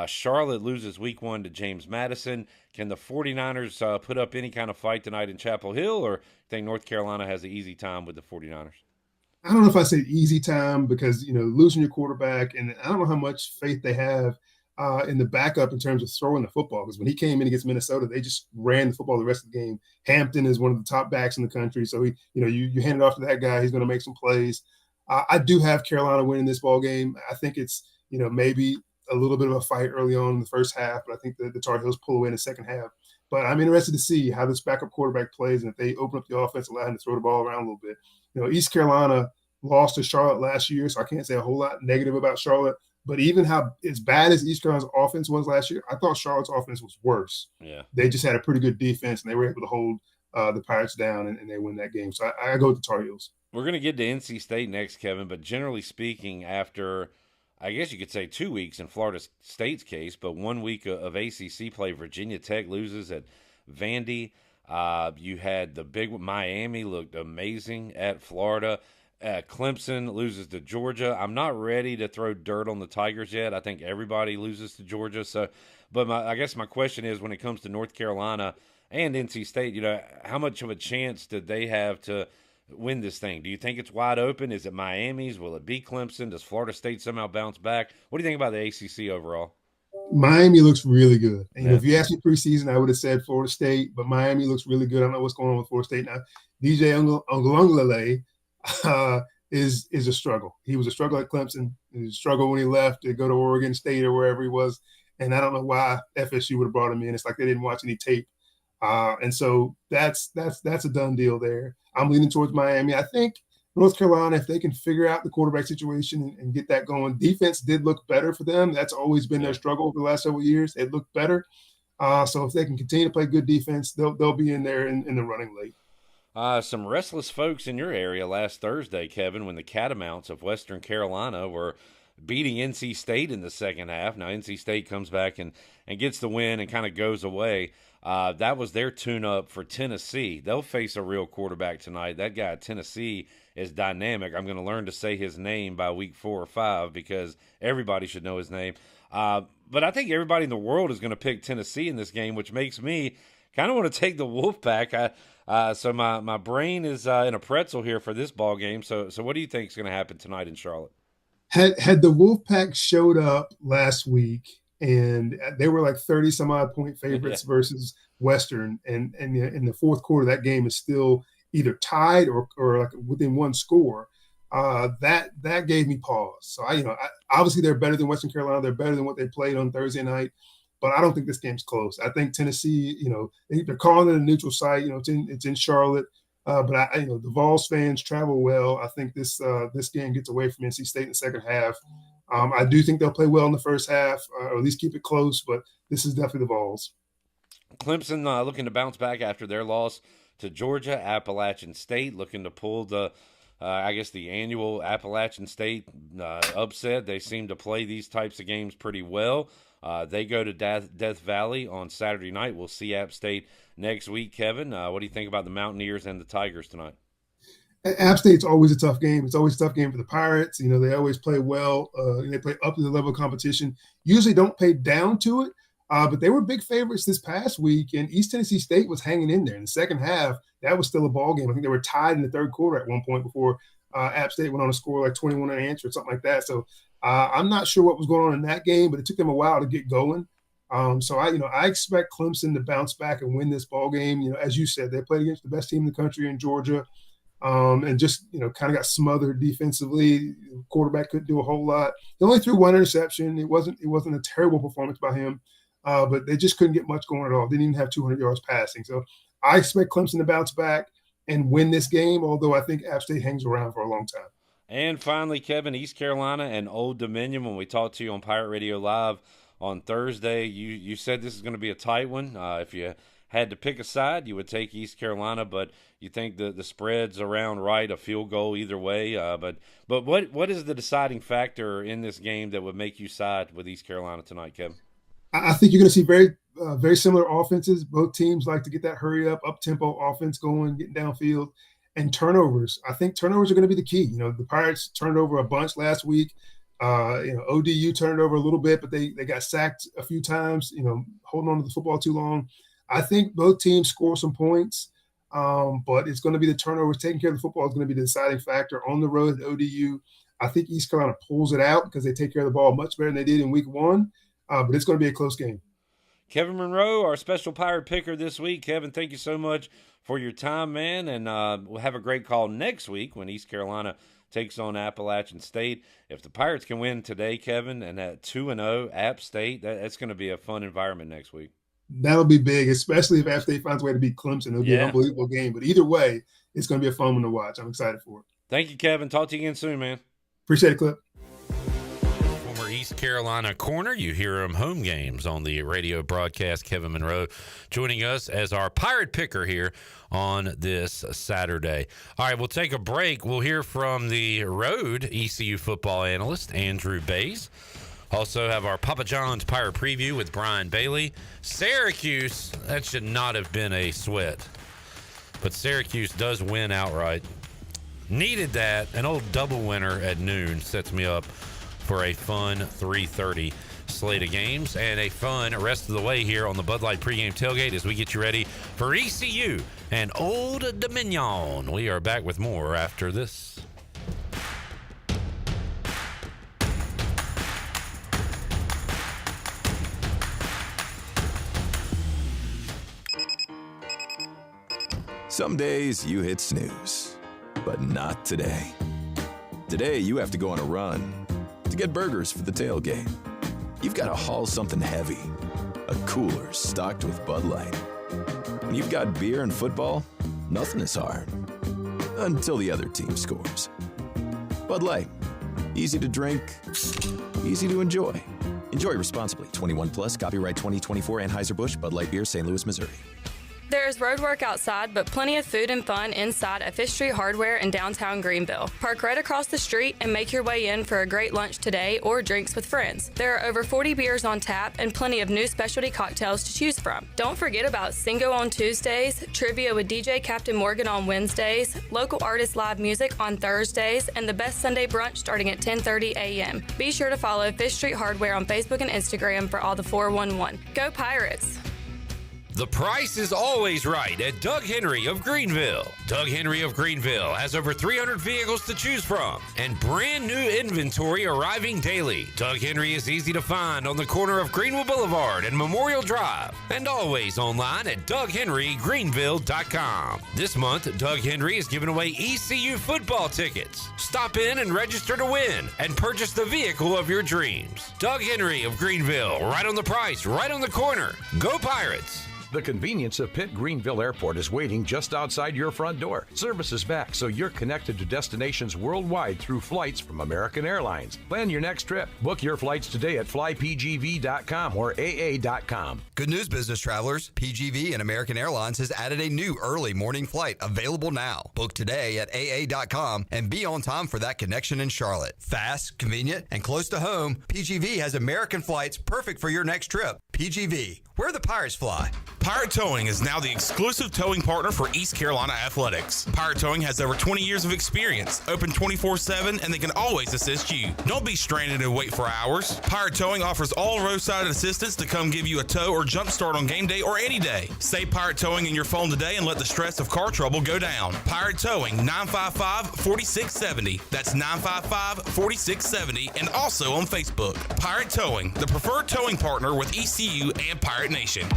S4: Charlotte loses week 1 to James Madison. Can the 49ers put up any kind of fight tonight in Chapel Hill, or think North Carolina has an easy time with the 49ers?
S8: I don't know if I say easy time because, losing your quarterback, and I don't know how much faith they have in the backup in terms of throwing the football, because when he came in against Minnesota, they just ran the football the rest of the game. Hampton is one of the top backs in the country, so you hand it off to that guy, he's going to make some plays. I do have Carolina winning this ball game. I think it's maybe a little bit of a fight early on in the first half, but I think the Tar Heels pull away in the second half. But I'm interested to see how this backup quarterback plays, and if they open up the offense, allow him to throw the ball around a little bit. East Carolina lost to Charlotte last year, so I can't say a whole lot negative about Charlotte. But even how as bad as East Carolina's offense was last year, I thought Charlotte's offense was worse.
S4: Yeah,
S8: they just had a pretty good defense, and they were able to hold the Pirates down, and they win that game. So I go with the Tar Heels.
S4: We're going to get to NC State next, Kevin, but generally speaking, after, I guess you could say 2 weeks in Florida State's case, but 1 week of ACC play, Virginia Tech loses at Vandy. You had the big Miami looked amazing at Florida. Clemson loses to Georgia. I'm not ready to throw dirt on the Tigers yet. I think everybody loses to Georgia. But I guess my question is, when it comes to North Carolina and NC State, how much of a chance did they have to win this thing? Do you think it's wide open? Is it Miami's? Will it be Clemson? Does Florida State somehow bounce back? What do you think about the ACC overall?
S8: Miami looks really good. And if you asked me preseason, I would have said Florida State, but Miami looks really good. I don't know what's going on with Florida State now. DJ Uiagalelei is a struggle. He was a struggle at Clemson. He was a struggle when he left to go to Oregon State or wherever he was. And I don't know why FSU would have brought him in. It's like they didn't watch any tape. And so that's a done deal there. I'm leaning towards Miami. I think North Carolina, if they can figure out the quarterback situation and get that going, defense did look better for them. That's always been their struggle over the last several years. It looked better. So if they can continue to play good defense, they'll be in there in the running late.
S4: Some restless folks in your area last Thursday, Kevin, when the Catamounts of Western Carolina were beating NC State in the second half. Now, NC State comes back and gets the win and kind of goes away. That was their tune-up for Tennessee. They'll face a real quarterback tonight. That guy at Tennessee is dynamic. I'm going to learn to say his name by week 4 or 5 because everybody should know his name. But I think everybody in the world is going to pick Tennessee in this game, which makes me kind of want to take the Wolfpack. So my brain is in a pretzel here for this ball game. So what do you think is going to happen tonight in Charlotte?
S8: Had the Wolfpack showed up last week and they were like 30 some odd point favorites versus Western, and in the fourth quarter that game is still either tied or like within one score, that gave me pause. So I obviously they're better than Western Carolina. They're better than what they played on Thursday night. But I don't think this game's close. I think Tennessee, they're calling it a neutral site. It's in Charlotte. But the Vols fans travel well. I think this game gets away from NC State in the second half. I do think they'll play well in the first half, or at least keep it close, but this is definitely the Vols.
S4: Clemson looking to bounce back after their loss to Georgia. Appalachian State looking to pull the annual Appalachian State upset. They seem to play these types of games pretty well. They go to Death Valley on Saturday night. We'll see App State next week. Kevin, what do you think about the Mountaineers and the Tigers tonight?
S8: App State's always a tough game. It's always a tough game for the Pirates. They always play well. They play up to the level of competition. Usually don't play down to it. But they were big favorites this past week, and East Tennessee State was hanging in there. In the second half, that was still a ball game. I think they were tied in the third quarter at one point before App State went on to score like 21 unanswered, something like that. So I'm not sure what was going on in that game, but it took them a while to get going. So I expect Clemson to bounce back and win this ball game. As you said, they played against the best team in the country in Georgia, and just kind of got smothered defensively. The quarterback couldn't do a whole lot. They only threw one interception. It wasn't a terrible performance by him. But they just couldn't get much going at all. Didn't even have 200 yards passing. So I expect Clemson to bounce back and win this game, although I think App State hangs around for a long time.
S4: And finally, Kevin, East Carolina and Old Dominion. When we talked to you on Pirate Radio Live on Thursday, you said this is going to be a tight one. If you had to pick a side, you would take East Carolina, but you think the spread's around right, a field goal either way. But what is the deciding factor in this game that would make you side with East Carolina tonight, Kevin?
S8: I think you're going to see very similar offenses. Both teams like to get that hurry up-tempo offense going, getting downfield, and turnovers. I think turnovers are going to be the key. The Pirates turned over a bunch last week. ODU turned over a little bit, but they got sacked a few times, holding on to the football too long. I think both teams score some points, but it's going to be the turnovers. Taking care of the football is going to be the deciding factor on the road at ODU. I think East Carolina pulls it out because they take care of the ball much better than they did in week one. But it's going to be a close game.
S4: Kevin Monroe, our special Pirate picker this week. Kevin, thank you so much for your time, man. And we'll have a great call next week when East Carolina takes on Appalachian State. If the Pirates can win today, Kevin, and at 2-0 App State, that's going to be a fun environment next week.
S8: That'll be big, especially if App State finds a way to beat Clemson. It'll be an unbelievable game. But either way, it's going to be a fun one to watch. I'm excited for it.
S4: Thank you, Kevin. Talk to you again soon, man.
S8: Appreciate it, Clip.
S4: East Carolina corner. You hear him home games on the radio broadcast. Kevin Monroe joining us as our Pirate picker here on this Saturday. All right, we'll take a break. We'll hear from the road ECU football analyst, Andrew Baye. Also have our Papa John's Pirate preview with Brian Bailey. Syracuse, that should not have been a sweat, but Syracuse does win outright. Needed that. An old double winner at noon sets me up for a fun 3:30 slate of games and a fun rest of the way here on the Bud Light pregame tailgate as we get you ready for ECU and Old Dominion. We are back with more after this.
S9: Some days you hit snooze, but not today. Today you have to go on a run to get burgers for the tailgate. You've got to haul something heavy, a cooler stocked with Bud Light. When you've got beer and football, nothing is hard. Until the other team scores. Bud Light, easy to drink, easy to enjoy. Enjoy responsibly. 21 plus, copyright 2024 Anheuser-Busch, Bud Light Beer, St. Louis, Missouri.
S10: There is road work outside, but plenty of food and fun inside at Fish Street Hardware in downtown Greenville. Park right across the street and make your way in for a great lunch today or drinks with friends. There are over 40 beers on tap and plenty of new specialty cocktails to choose from. Don't forget about Singo on Tuesdays, trivia with DJ Captain Morgan on Wednesdays, local artist live music on Thursdays, and the best Sunday brunch starting at 10:30 a.m. Be sure to follow Fish Street Hardware on Facebook and Instagram for all the 411. Go Pirates!
S4: The price is always right at Doug Henry of Greenville. Doug Henry of Greenville has over 300 vehicles to choose from and brand new inventory arriving daily. Doug Henry is easy to find on the corner of Greenville Boulevard and Memorial Drive and always online at DougHenryGreenville.com. This month, Doug Henry is giving away ECU football tickets. Stop in and register to win and purchase the vehicle of your dreams. Doug Henry of Greenville, right on the price, right on the corner. Go Pirates!
S12: The convenience of Pitt Greenville Airport is waiting just outside your front door. Service is back, so you're connected to destinations worldwide through flights from American Airlines. Plan your next trip. Book your flights today at flypgv.com or aa.com.
S13: Good news, business travelers. PGV and American Airlines has added a new early morning flight available now. Book today at aa.com and be on time for that connection in Charlotte. Fast, convenient, and close to home, PGV has American flights perfect for your next trip. PGV, where the Pirates fly.
S21: Pirate Towing is now the exclusive towing partner for East Carolina Athletics. Pirate Towing has over 20 years of experience, open 24/7, and they can always assist you. Don't be stranded and wait for hours. Pirate Towing offers all roadside assistance to come give you a tow or jump start on game day or any day. Say Pirate Towing in your phone today and let the stress of car trouble go down. Pirate Towing, 955-4670. That's 955-4670, and also on Facebook. Pirate Towing, the preferred towing partner with ECU and Pirate Nation.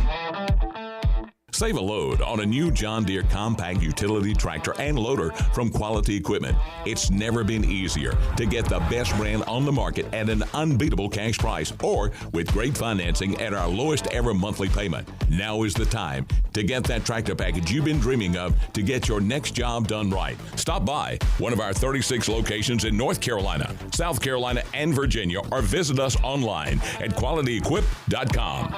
S23: Save a load on a new John Deere compact utility tractor and loader from Quality Equipment. It's never been easier to get the best brand on the market at an unbeatable cash price or with great financing at our lowest ever monthly payment. Now is the time to get that tractor package you've been dreaming of to get your next job done right. Stop by one of our 36 locations in North Carolina, South Carolina, and Virginia, or visit us online at qualityequip.com.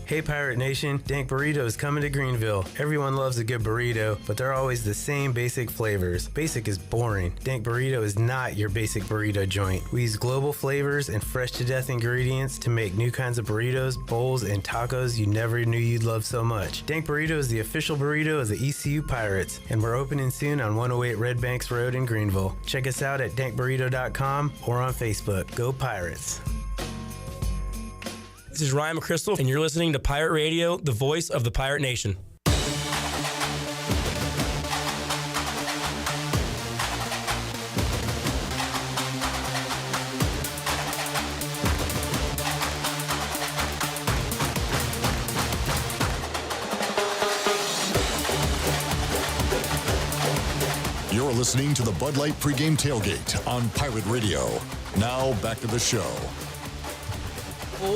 S25: Hey Pirate Nation, Dank Burrito is coming to Greenville. Everyone loves a good burrito, but they're always the same basic flavors. Basic is boring. Dank Burrito is not your basic burrito joint. We use global flavors and fresh to death ingredients to make new kinds of burritos, bowls, and tacos you never knew you'd love so much. Dank Burrito is the official burrito of the ECU Pirates, and we're opening soon on 108 Red Banks Road in Greenville. Check us out at dankburrito.com or on Facebook. Go Pirates!
S26: This is Ryan McChrystal, and you're listening to Pirate Radio, the voice of the Pirate Nation.
S5: You're listening to the Bud Light Pregame Tailgate on Pirate Radio. Now back to the show.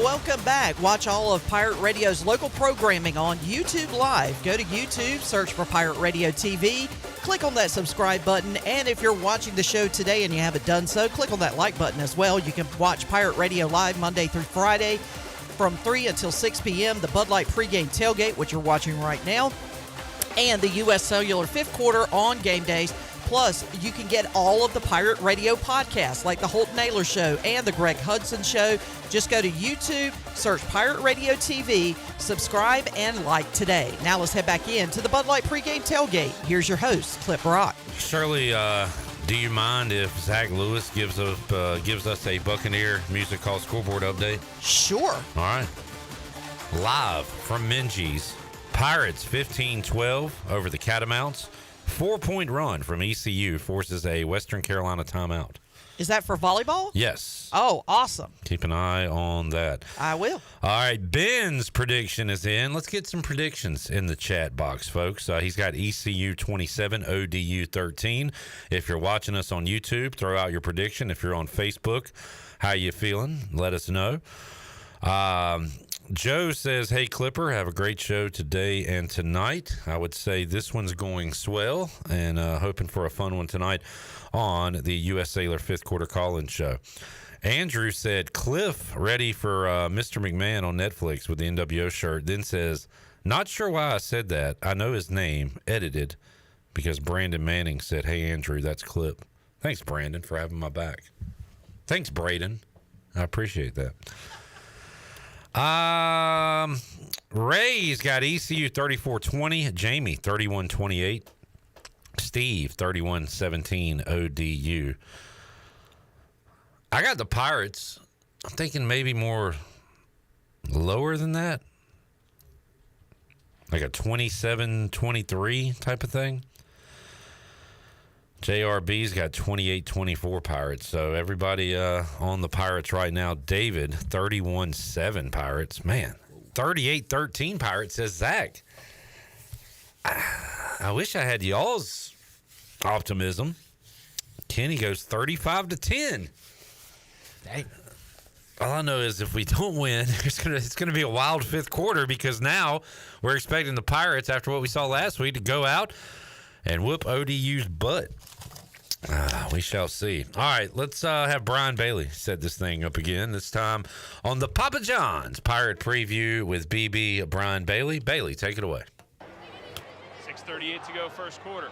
S22: Welcome back. Watch all of Pirate Radio's local programming on YouTube Live. Go to YouTube, search for Pirate Radio TV, click on that subscribe button, and if you're watching the show today and you haven't done so, click on that like button as well. You can watch Pirate Radio Live Monday through Friday from 3 until 6 p.m., the Bud Light Pregame Tailgate, which you're watching right now, and the U.S. Cellular fifth quarter on game days. Plus, you can get all of the Pirate Radio podcasts like the Holton Naylor Show and the Greg Hudson Show. Just go to YouTube, search Pirate Radio TV, subscribe, and like today. Now let's head back in to the Bud Light Pregame Tailgate. Here's your host, Clip Rock.
S4: Shirley, do you mind if Zach Lewis gives us a Buccaneer Music Hall scoreboard update?
S22: Sure.
S4: All right. Live from Minges. Pirates 15-12 over the Catamounts. 4-point run from ECU forces a Western Carolina timeout.
S22: Is that for volleyball?
S4: Yes.
S22: Oh, awesome.
S4: Keep an eye on that.
S22: I will.
S4: All right, Ben's prediction is in. Let's get some predictions in the chat box, folks. He's got ECU 27, ODU 13. If you're watching us on YouTube, throw out your prediction. If you're on Facebook, how you feeling? Let us know. Joe says, hey, Clipper, have a great show today and tonight. I would say this one's going swell, and hoping for a fun one tonight on the U.S. Sailor fifth quarter call-in show. Andrew said, Cliff ready for Mr. McMahon on Netflix with the NWO shirt, then says, not sure why I said that. I know his name, edited, because Brandon Manning said, hey, Andrew, that's Clip. Thanks, Brandon, for having my back. Thanks, Braden. I appreciate that. Ray's got ECU 34-20, Jamie 31-28, Steve 31-17 ODU. I got the Pirates. I'm thinking maybe more lower than that. Like a 27-23 type of thing. JRB's got 28-24 Pirates. So everybody on the Pirates right now. David, 31-7 Pirates. Man, 38-13 Pirates, says Zach. I wish I had y'all's optimism. Kenny goes 35-10.
S24: Dang.
S4: All I know is if we don't win, it's gonna be a wild fifth quarter, because now we're expecting the Pirates, after what we saw last week, to go out and whoop ODU's butt. We shall see. All right, let's have Brian Bailey set this thing up again, this time on the Papa John's Pirate Preview with BB Brian Bailey. Bailey, take it away.
S1: 6:38 to go, first quarter.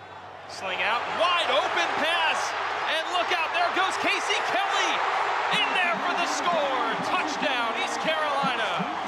S1: Sling out, wide open pass, and look out, there goes Casey Kelly, in there for the score. Touchdown, East Carolina.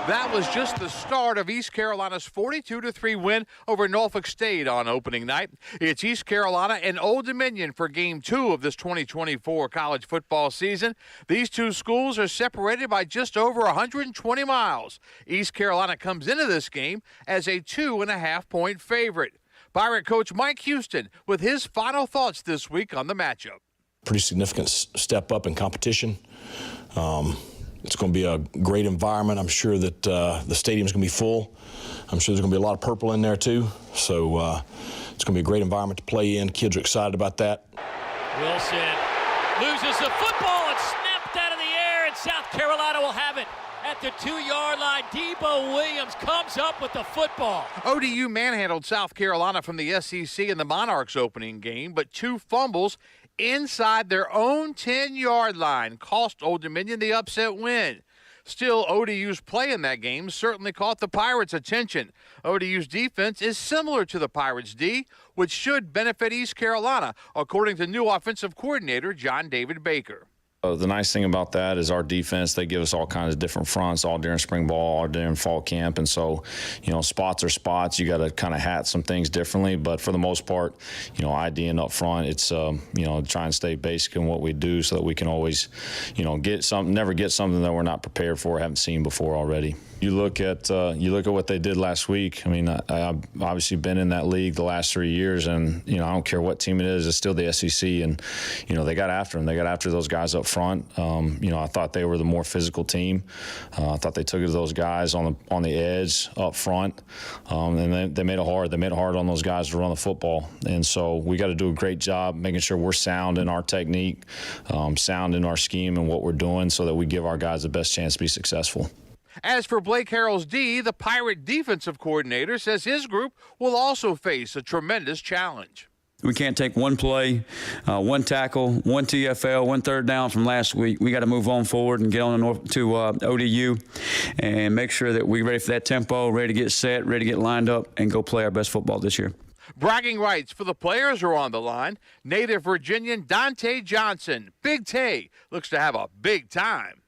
S2: That was just the start of East Carolina's 42-3 win over Norfolk State on opening night. It's East Carolina and Old Dominion for Game 2 of this 2024 college football season. These two schools are separated by just over 120 miles. East Carolina comes into this game as a 2.5-point favorite. Pirate coach Mike Houston with his final thoughts this week on the matchup.
S6: Pretty significant step up in competition. It's going to be a great environment. I'm sure that the stadium's going to be full. I'm sure there's going to be a lot of purple in there too. So it's going to be a great environment to play in. Kids are excited about that.
S1: Wilson loses the football and snapped out of the air, and South Carolina will have it at the 2-yard line. Debo Williams comes up with the football.
S2: ODU manhandled South Carolina from the SEC in the Monarchs opening game, but two fumbles inside their own 10-yard line cost Old Dominion the upset win. Still, ODU's play in that game certainly caught the Pirates' attention. ODU's defense is similar to the Pirates' D, which should benefit East Carolina, according to new offensive coordinator John David Baker.
S7: The nice thing about that is our defense, they give us all kinds of different fronts, all during spring ball, all during fall camp. And so, spots are spots. You got to kind of hat some things differently. But for the most part, IDing up front, it's, try and stay basic in what we do so that we can always, never get something that we're not prepared for, haven't seen before already. You look at what they did last week. I mean, I've obviously been in that league the last 3 years, and I don't care what team it is, it's still the SEC, and they got after them. They got after those guys up front. I thought they were the more physical team. I thought they took it to those guys on the edge up front, and they made it hard. They made it hard on those guys to run the football, and so we got to do a great job making sure we're sound in our technique, sound in our scheme and what we're doing, so that we give our guys the best chance to be successful.
S2: As for Blake Harrell's D, the Pirate defensive coordinator says his group will also face a tremendous challenge.
S11: We can't take one play, one tackle, one TFL, one third down from last week. We got to move on forward and get on to ODU and make sure that we're ready for that tempo, ready to get set, ready to get lined up, and go play our best football this year.
S2: Bragging rights for the players are on the line. Native Virginian Dante Johnson, Big Tay, looks to have a big time.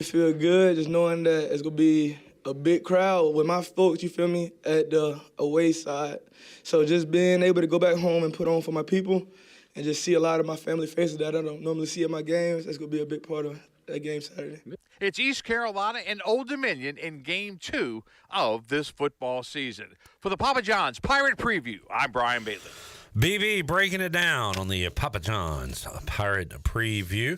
S14: I feel good just knowing that it's going to be a big crowd with my folks, you feel me, at the away side. So just being able to go back home and put on for my people and just see a lot of my family faces that I don't normally see at my games, that's going to be a big part of that game Saturday.
S2: It's East Carolina and Old Dominion in Game 2 of this football season. For the Papa John's Pirate Preview, I'm Brian Bailey.
S4: BB breaking it down on the Papa John's Pirate Preview.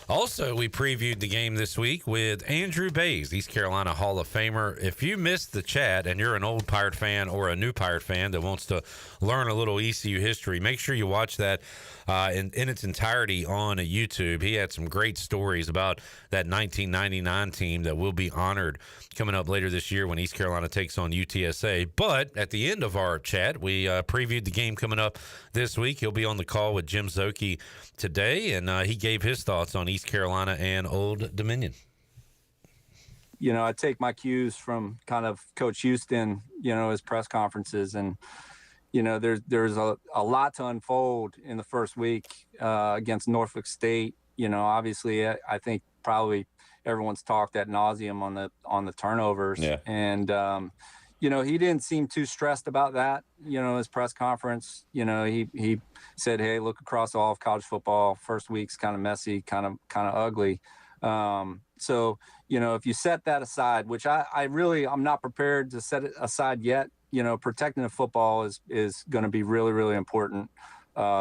S4: Also, we previewed the game this week with Andrew Baye, East Carolina Hall of Famer. If you missed the chat and you're an old Pirate fan or a new Pirate fan that wants to learn a little ECU history, make sure you watch that in its entirety on YouTube. He had some great stories about that 1999 team that will be honored coming up later this year when East Carolina takes on UTSA. But at the end of our chat, we previewed the game coming up this week. He'll be on the call with Jim Szoke today, and he gave his thoughts on East Carolina and Old Dominion.
S27: I take my cues from kind of Coach Houston, his press conferences, and there's a lot to unfold in the first week against Norfolk State. Obviously, I think probably everyone's talked ad nauseum on the turnovers, and he didn't seem too stressed about that. His press conference, he said, "Hey, look across all of college football. First week's kind of messy, kind of ugly." So if you set that aside, which I'm not prepared to set it aside yet. Protecting the football is going to be really, really important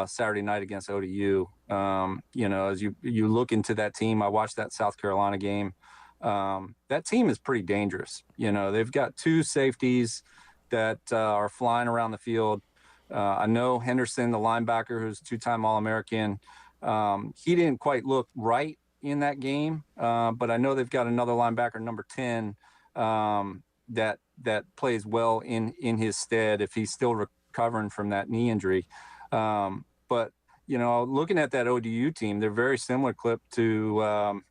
S27: Saturday night against ODU. As you look into that team, I watched that South Carolina game. That team is pretty dangerous. They've got two safeties that are flying around the field. I know Henderson, the linebacker, who's two-time All-American, he didn't quite look right
S7: in that game, but I know they've got another linebacker, number 10, that plays well in his stead if he's still recovering from that knee injury. But looking at that ODU team, they're very similar clip to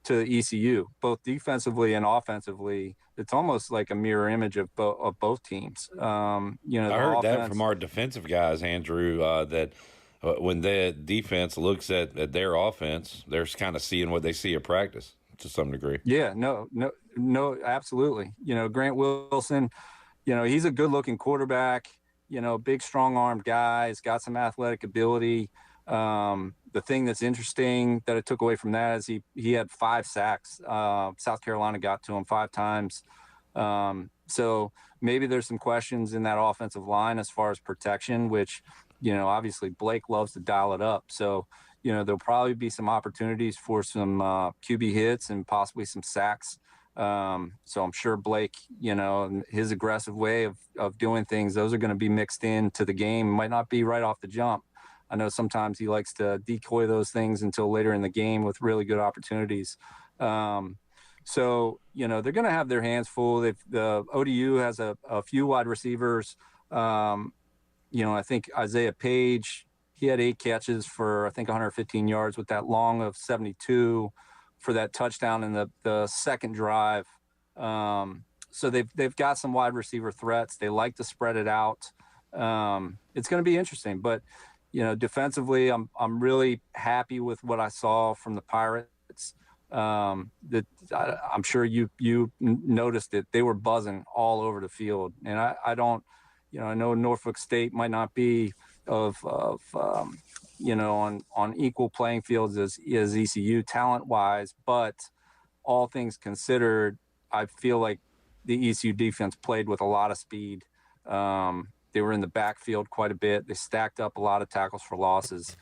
S7: ECU, both defensively and offensively. It's almost like a mirror image of both teams. I
S3: heard that from our defensive guys, Andrew, that when the defense looks at their offense, they're kind of seeing what they see at practice to some degree.
S7: Yeah, no, absolutely. Grant Wilson, he's a good-looking quarterback. Big, strong-armed guy. He's got some athletic ability. The thing that's interesting that I took away from that is he had 5 sacks. South Carolina got to him 5 times. So maybe there's some questions in that offensive line as far as protection, which, obviously Blake loves to dial it up. So, there'll probably be some opportunities for some QB hits and possibly some sacks. So I'm sure Blake, his aggressive way of doing things, those are going to be mixed into the game. Might not be right off the jump. I know sometimes he likes to decoy those things until later in the game with really good opportunities. So, they're going to have their hands full. The ODU has a few wide receivers. I think Isaiah Page, he had 8 catches for, I think, 115 yards with that long of 72 for that touchdown in the second drive. So they've got some wide receiver threats. They like to spread it out. It's going to be interesting, but defensively, I'm really happy with what I saw from the Pirates. I'm sure you noticed it. They were buzzing all over the field, and I don't, I know Norfolk State might not be on equal playing fields as ECU talent wise, but all things considered, I feel like the ECU defense played with a lot of speed. They were in the backfield quite a bit. They stacked up a lot of tackles for losses,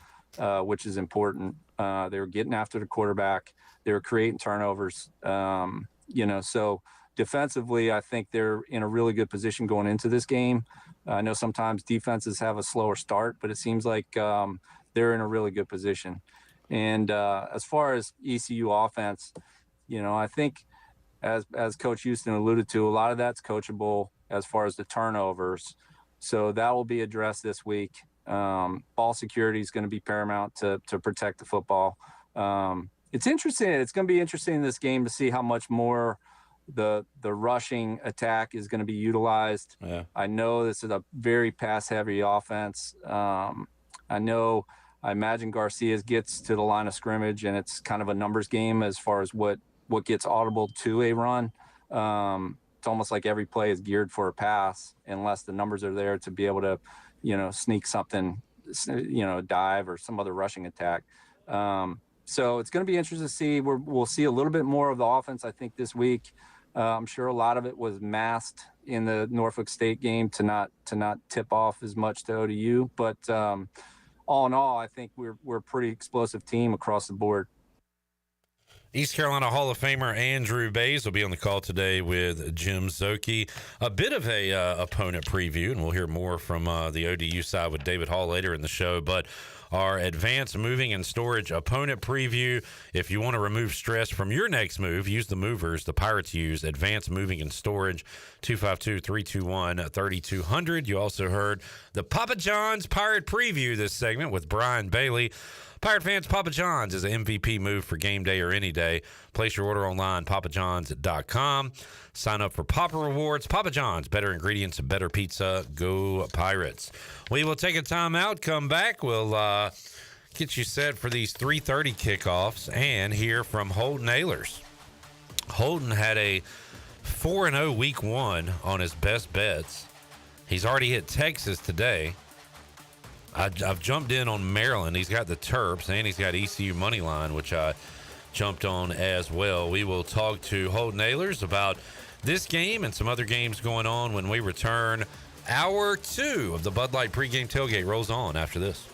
S7: which is important. They were getting after the quarterback. They were creating turnovers. So defensively, I think they're in a really good position going into this game. I know sometimes defenses have a slower start, but it seems like they're in a really good position. And as far as ECU offense, I think as Coach Houston alluded to, a lot of that's coachable as far as the turnovers. So that will be addressed this week. Ball security is going to be paramount to protect the football. It's interesting. It's going to be interesting in this game to see how much more the rushing attack is going to be utilized.
S3: Yeah.
S7: I know this is a very pass-heavy offense. I imagine Garcia gets to the line of scrimmage, and it's kind of a numbers game as far as what gets audible to a run. It's almost like every play is geared for a pass unless the numbers are there to be able to, sneak something, dive or some other rushing attack. So it's going to be interesting to see. We'll see a little bit more of the offense, I think, this week. I'm sure a lot of it was masked in the Norfolk State game to not tip off as much to ODU. But all in all, I think we're a pretty explosive team across the board.
S4: East Carolina Hall of Famer Andrew Baye will be on the call today with Jim Szoke. A bit of a opponent preview, and we'll hear more from the ODU side with David Hall later in the show. But our advanced moving and storage opponent preview. If you want to remove stress from your next move, use the movers the Pirates use. Advanced moving and storage, 252-321-3200. You also heard the Papa John's Pirate preview this segment with Brian Bailey. Pirate fans, Papa John's is an MVP move for game day or any day. Place your order online, papajohns.com. Sign up for Papa Rewards. Papa John's, better ingredients and better pizza. Go Pirates. We will take a time out, come back. We'll get you set for these 3:30 kickoffs and hear from Holton Naylor. Holton had a 4-0 week 1 on his best bets. He's already hit Texas today. I've jumped in on Maryland. He's got the Terps, and he's got ECU money line, which I jumped on as well. We will talk to Holton Naylor about this game and some other games going on when we return. Hour 2 of the Bud Light pregame tailgate rolls on after this.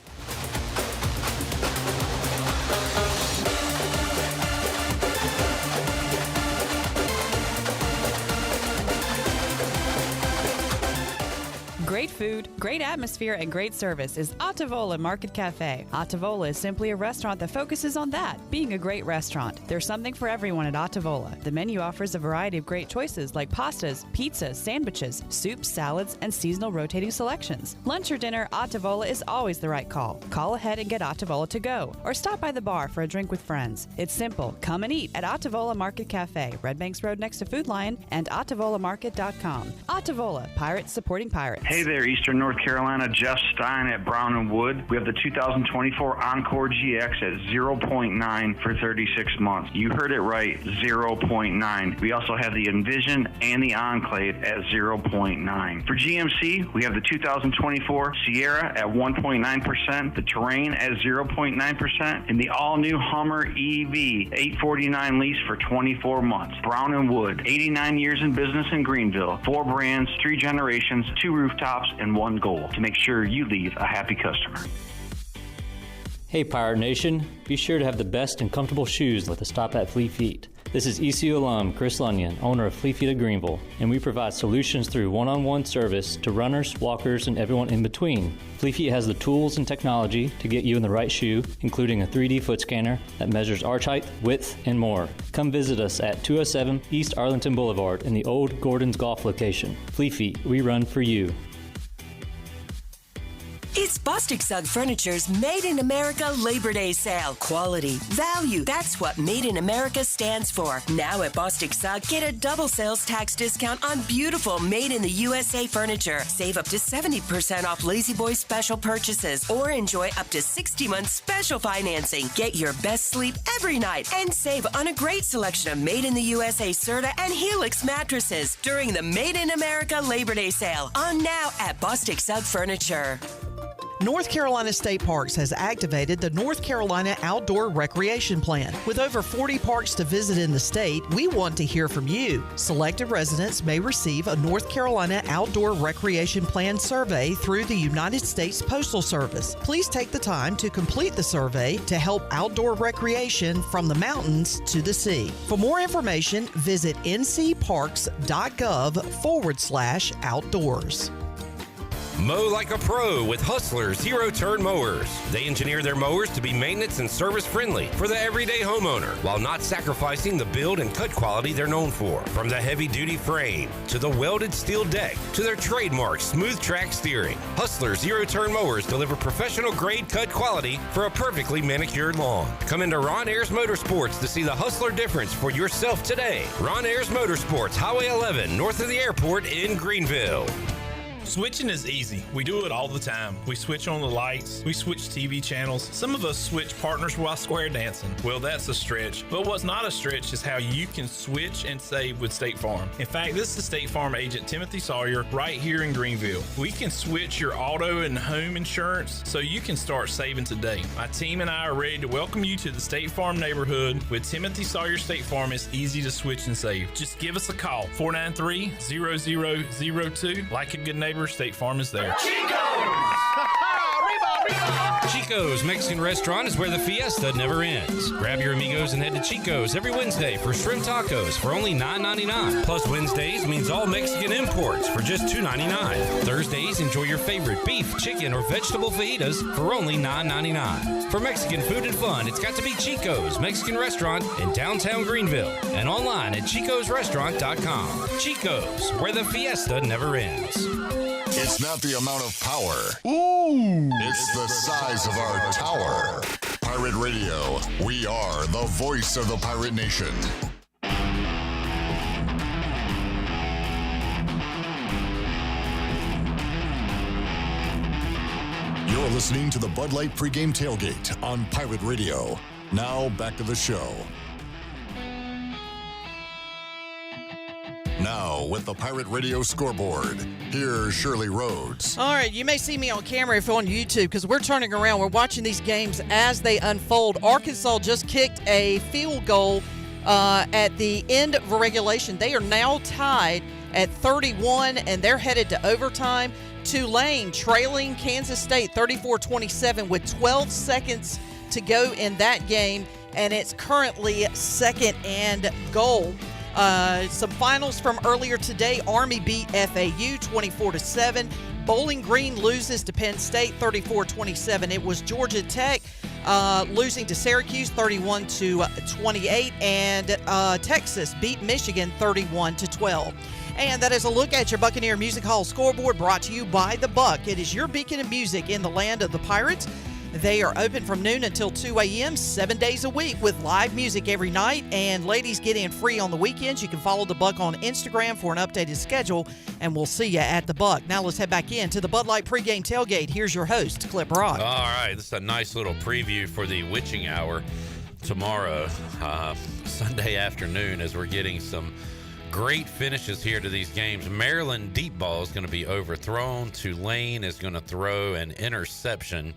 S15: Great
S8: food, great atmosphere, and great service is Ottavola Market Cafe. Ottavola is simply a restaurant that focuses on that, being a great restaurant. There's something for everyone at Ottavola. The menu offers a variety of great choices like pastas, pizzas, sandwiches, soups, salads, and seasonal rotating selections. Lunch or dinner, Ottavola is always the right call. Call ahead and get Ottavola to go, or stop by the bar for a drink with friends. It's simple. Come and eat at Ottavola Market Cafe, Red Banks Road next to Food Lion, and OttavolaMarket.com. Ottavola, Pirates supporting Pirates.
S15: Hey there, Eastern North Carolina. Jeff Stein at Brown and Wood. We have the 2024 Encore GX at 0.9 for 36 months. You heard it right, 0.9. We also have the Envision and the Enclave at 0.9. For GMC, we have the 2024 Sierra at 1.9%, the Terrain at 0.9%, and the all-new Hummer EV 849 lease for 24 months. Brown and Wood, 89 years in business in Greenville. 4 brands, 3 generations, 2 rooftops, and 1 goal to make sure you leave a happy customer.
S16: Hey Pirate Nation, be sure to have the best and comfortable shoes with a stop at Fleet Feet. This is ECU alum Chris Lunyon, owner of Fleet Feet of Greenville, and we provide solutions through one-on-one service to runners, walkers, and everyone in between. Fleet Feet has the tools and technology to get you in the right shoe, including a 3D foot scanner that measures arch height, width, and more. Come visit us at 207 East Arlington Boulevard in the old Gordon's Golf location. Fleet Feet, we run for you.
S17: It's Bostic Sugg Furniture's Made in America Labor Day sale. Quality, value, that's what Made in America stands for. Now at Bostic Sugg, get a double sales tax discount on beautiful Made in the USA furniture. Save up to 70% off Lazy Boy special purchases or enjoy up to 60 months special financing. Get your best sleep every night and save on a great selection of Made in the USA Serta and Helix mattresses during the Made in America Labor Day sale. On now at Bostic Sugg Furniture.
S22: North Carolina State Parks has activated the North Carolina Outdoor Recreation Plan. With over 40 parks to visit in the state, we want to hear from you. Selected residents may receive a North Carolina Outdoor Recreation Plan survey through the United States Postal Service. Please take the time to complete the survey to help outdoor recreation from the mountains to the sea. For more information, visit ncparks.gov/outdoors.
S4: Mow like a pro with Hustler zero-turn mowers. They engineer their mowers to be maintenance and service friendly for the everyday homeowner while not sacrificing the build and cut quality they're known for. From the heavy-duty frame to the welded steel deck to their trademark smooth track steering, Hustler zero-turn mowers deliver professional-grade cut quality for a perfectly manicured lawn. Come into Ron Ayers Motorsports to see the Hustler difference for yourself today. Ron Ayers Motorsports, Highway 11, north of the airport in Greenville.
S21: Switching is easy. We do it all the time. We switch on the lights. We switch TV channels. Some of us switch partners while square dancing. Well, that's a stretch. But what's not a stretch is how you can switch and save with State Farm. In fact, this is State Farm agent Timothy Sawyer right here in Greenville. We can switch your auto and home insurance so you can start saving today. My team and I are ready to welcome you to the State Farm neighborhood. With Timothy Sawyer State Farm, it's easy to switch and save. Just give us a call, 493-0002. Like a good neighbor, State Farm is there.
S4: Chico's Mexican Restaurant is where the fiesta never ends. Grab your amigos and head to Chico's every Wednesday for shrimp tacos for only $9.99. Plus Wednesdays means all Mexican imports for just $2.99. Thursdays, enjoy your favorite beef, chicken, or vegetable fajitas for only $9.99. For Mexican food and fun, it's got to be Chico's Mexican Restaurant in downtown Greenville and online at chicosrestaurant.com. Chico's, where the fiesta never ends.
S5: It's not the amount of power. Ooh! It's the size of our tower. Pirate Radio, we are the voice of the Pirate Nation. You're listening to the Bud Light Pregame Tailgate on Pirate Radio. Now, back to the show. Now, with the Pirate Radio scoreboard, here's Shirley Rhodes.
S22: All right, you may see me on camera if you're on YouTube because we're turning around. We're watching these games as they unfold. Arkansas just kicked a field goal at the end of regulation. They are now tied at 31, and they're headed to overtime. Tulane trailing Kansas State 34-27 with 12 seconds to go in that game, and it's currently second and goal. Some finals from earlier today. Army beat FAU 24-7. Bowling Green loses to Penn State 34-27. It was Georgia Tech losing to Syracuse 31-28, and Texas beat Michigan 31-12. And that is a look at your Buccaneer Music Hall scoreboard, brought to you by The Buck. It is your beacon of music in the land of the Pirates. They are open from noon until 2 a.m., 7 days a week, with live music every night. And ladies, get in free on the weekends. You can follow The Buck on Instagram for an updated schedule, and we'll see you at The Buck. Now let's head back into the Bud Light pregame tailgate. Here's your host, Clip Rock.
S4: All right, this is a nice little preview for the witching hour tomorrow, Sunday afternoon, as we're getting some great finishes here to these games. Maryland deep ball is going to be overthrown. Tulane is going to throw an interception.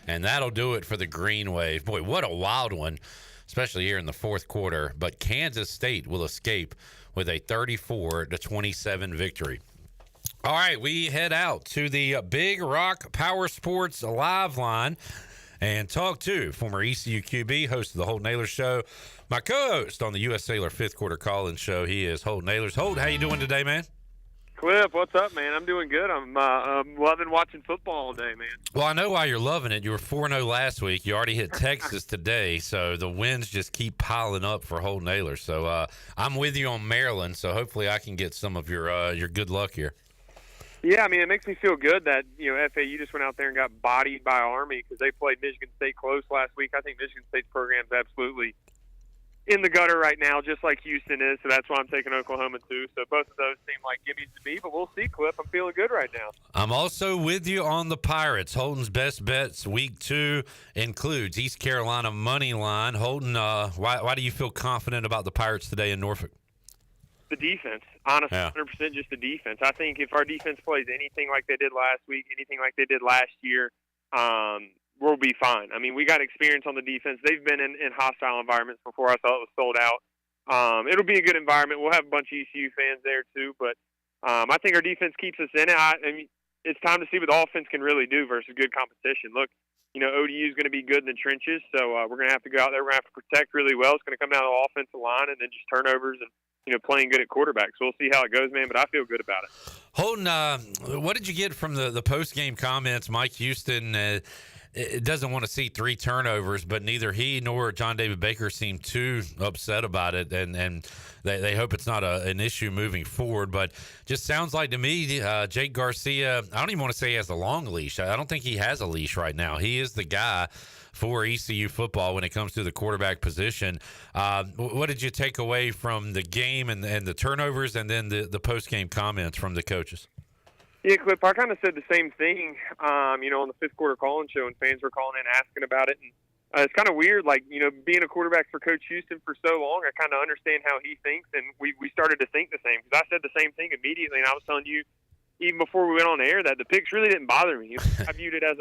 S4: And that'll do it for the Green Wave. Boy, what a wild one, especially here in the fourth quarter. But Kansas State will escape with a 34-27 victory. All right, we head out to the Big Rock Powersports live line and talk to former ECU QB, host of the Holton Naylor Show, my co-host on the U.S. Sailor fifth quarter call-in show. He is Holton Naylor. Holt, how you doing today, man?
S9: Clip, what's up, man? I'm doing good. I'm loving watching football all day, man.
S4: Well, I know why you're loving it. You were 4-0 last week. You already hit Texas today, so the wins just keep piling up for Holton Naylor. So I'm with you on Maryland, so hopefully I can get some of your good luck here.
S9: Yeah, I mean, it makes me feel good that, FAU just went out there and got bodied by Army because they played Michigan State close last week. I think Michigan State's program's absolutely in the gutter right now, just like Houston is, so that's why I'm taking Oklahoma too. So both of those seem like gimmies to me, but we'll see, Clip. I'm feeling good right now.
S4: I'm also with you on the Pirates. Holton's best bets week 2 includes East Carolina money line. Holton, why do you feel confident about the Pirates today in Norfolk?
S9: The defense, honestly, 100% just the defense. I think if our defense plays anything like they did last week, anything like they did last year, we'll be fine. I mean, we got experience on the defense. They've been in hostile environments before. I thought it was sold out. It'll be a good environment. We'll have a bunch of ECU fans there too, but I think our defense keeps us in it. I mean, it's time to see what the offense can really do versus good competition. Look, ODU is going to be good in the trenches, so we're going to have to go out there. We're going to have to protect really well. It's going to come down to the offensive line and then just turnovers and playing good at quarterback. So we'll see how it goes, man, but I feel good about it.
S4: Holton, what did you get from the post-game comments? Mike Houston it doesn't want to see 3 turnovers, but neither he nor John David Baker seem too upset about it, and they hope it's not an issue moving forward. But just sounds like to me, Jake Garcia, I don't even want to say he has a long leash. I don't think he has a leash right now. He is the guy for ECU football when it comes to the quarterback position. What did you take away from the game and the turnovers and then the post-game comments from the coaches?
S9: Yeah, Clip, I kind of said the same thing, on the fifth quarter call-in show, and fans were calling in asking about it. And it's kind of weird, being a quarterback for Coach Houston for so long, I kind of understand how he thinks, and we started to think the same. Because I said the same thing immediately, and I was telling you, even before we went on air, that the picks really didn't bother me. I viewed it as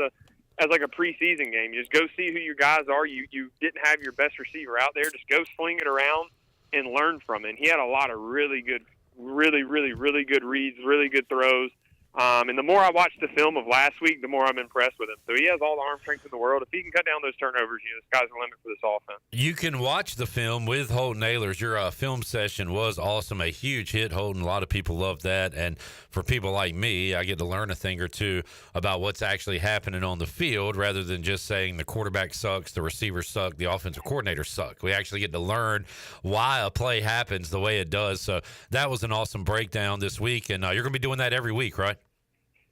S9: like a preseason game. You just go see who your guys are. You didn't have your best receiver out there. Just go sling it around and learn from it. And he had a lot of really good reads, really good throws. And the more I watched the film of last week, the more I'm impressed with him. So he has all the arm strength in the world. If he can cut down those turnovers, the sky's the limit for this offense.
S4: You can watch the film with Holton Naylor. Your film session was awesome, a huge hit, Holton. A lot of people loved that. And for people like me, I get to learn a thing or two about what's actually happening on the field rather than just saying the quarterback sucks, the receivers suck, the offensive coordinators suck. We actually get to learn why a play happens the way it does. So that was an awesome breakdown this week. And you're going to be doing that every week, right?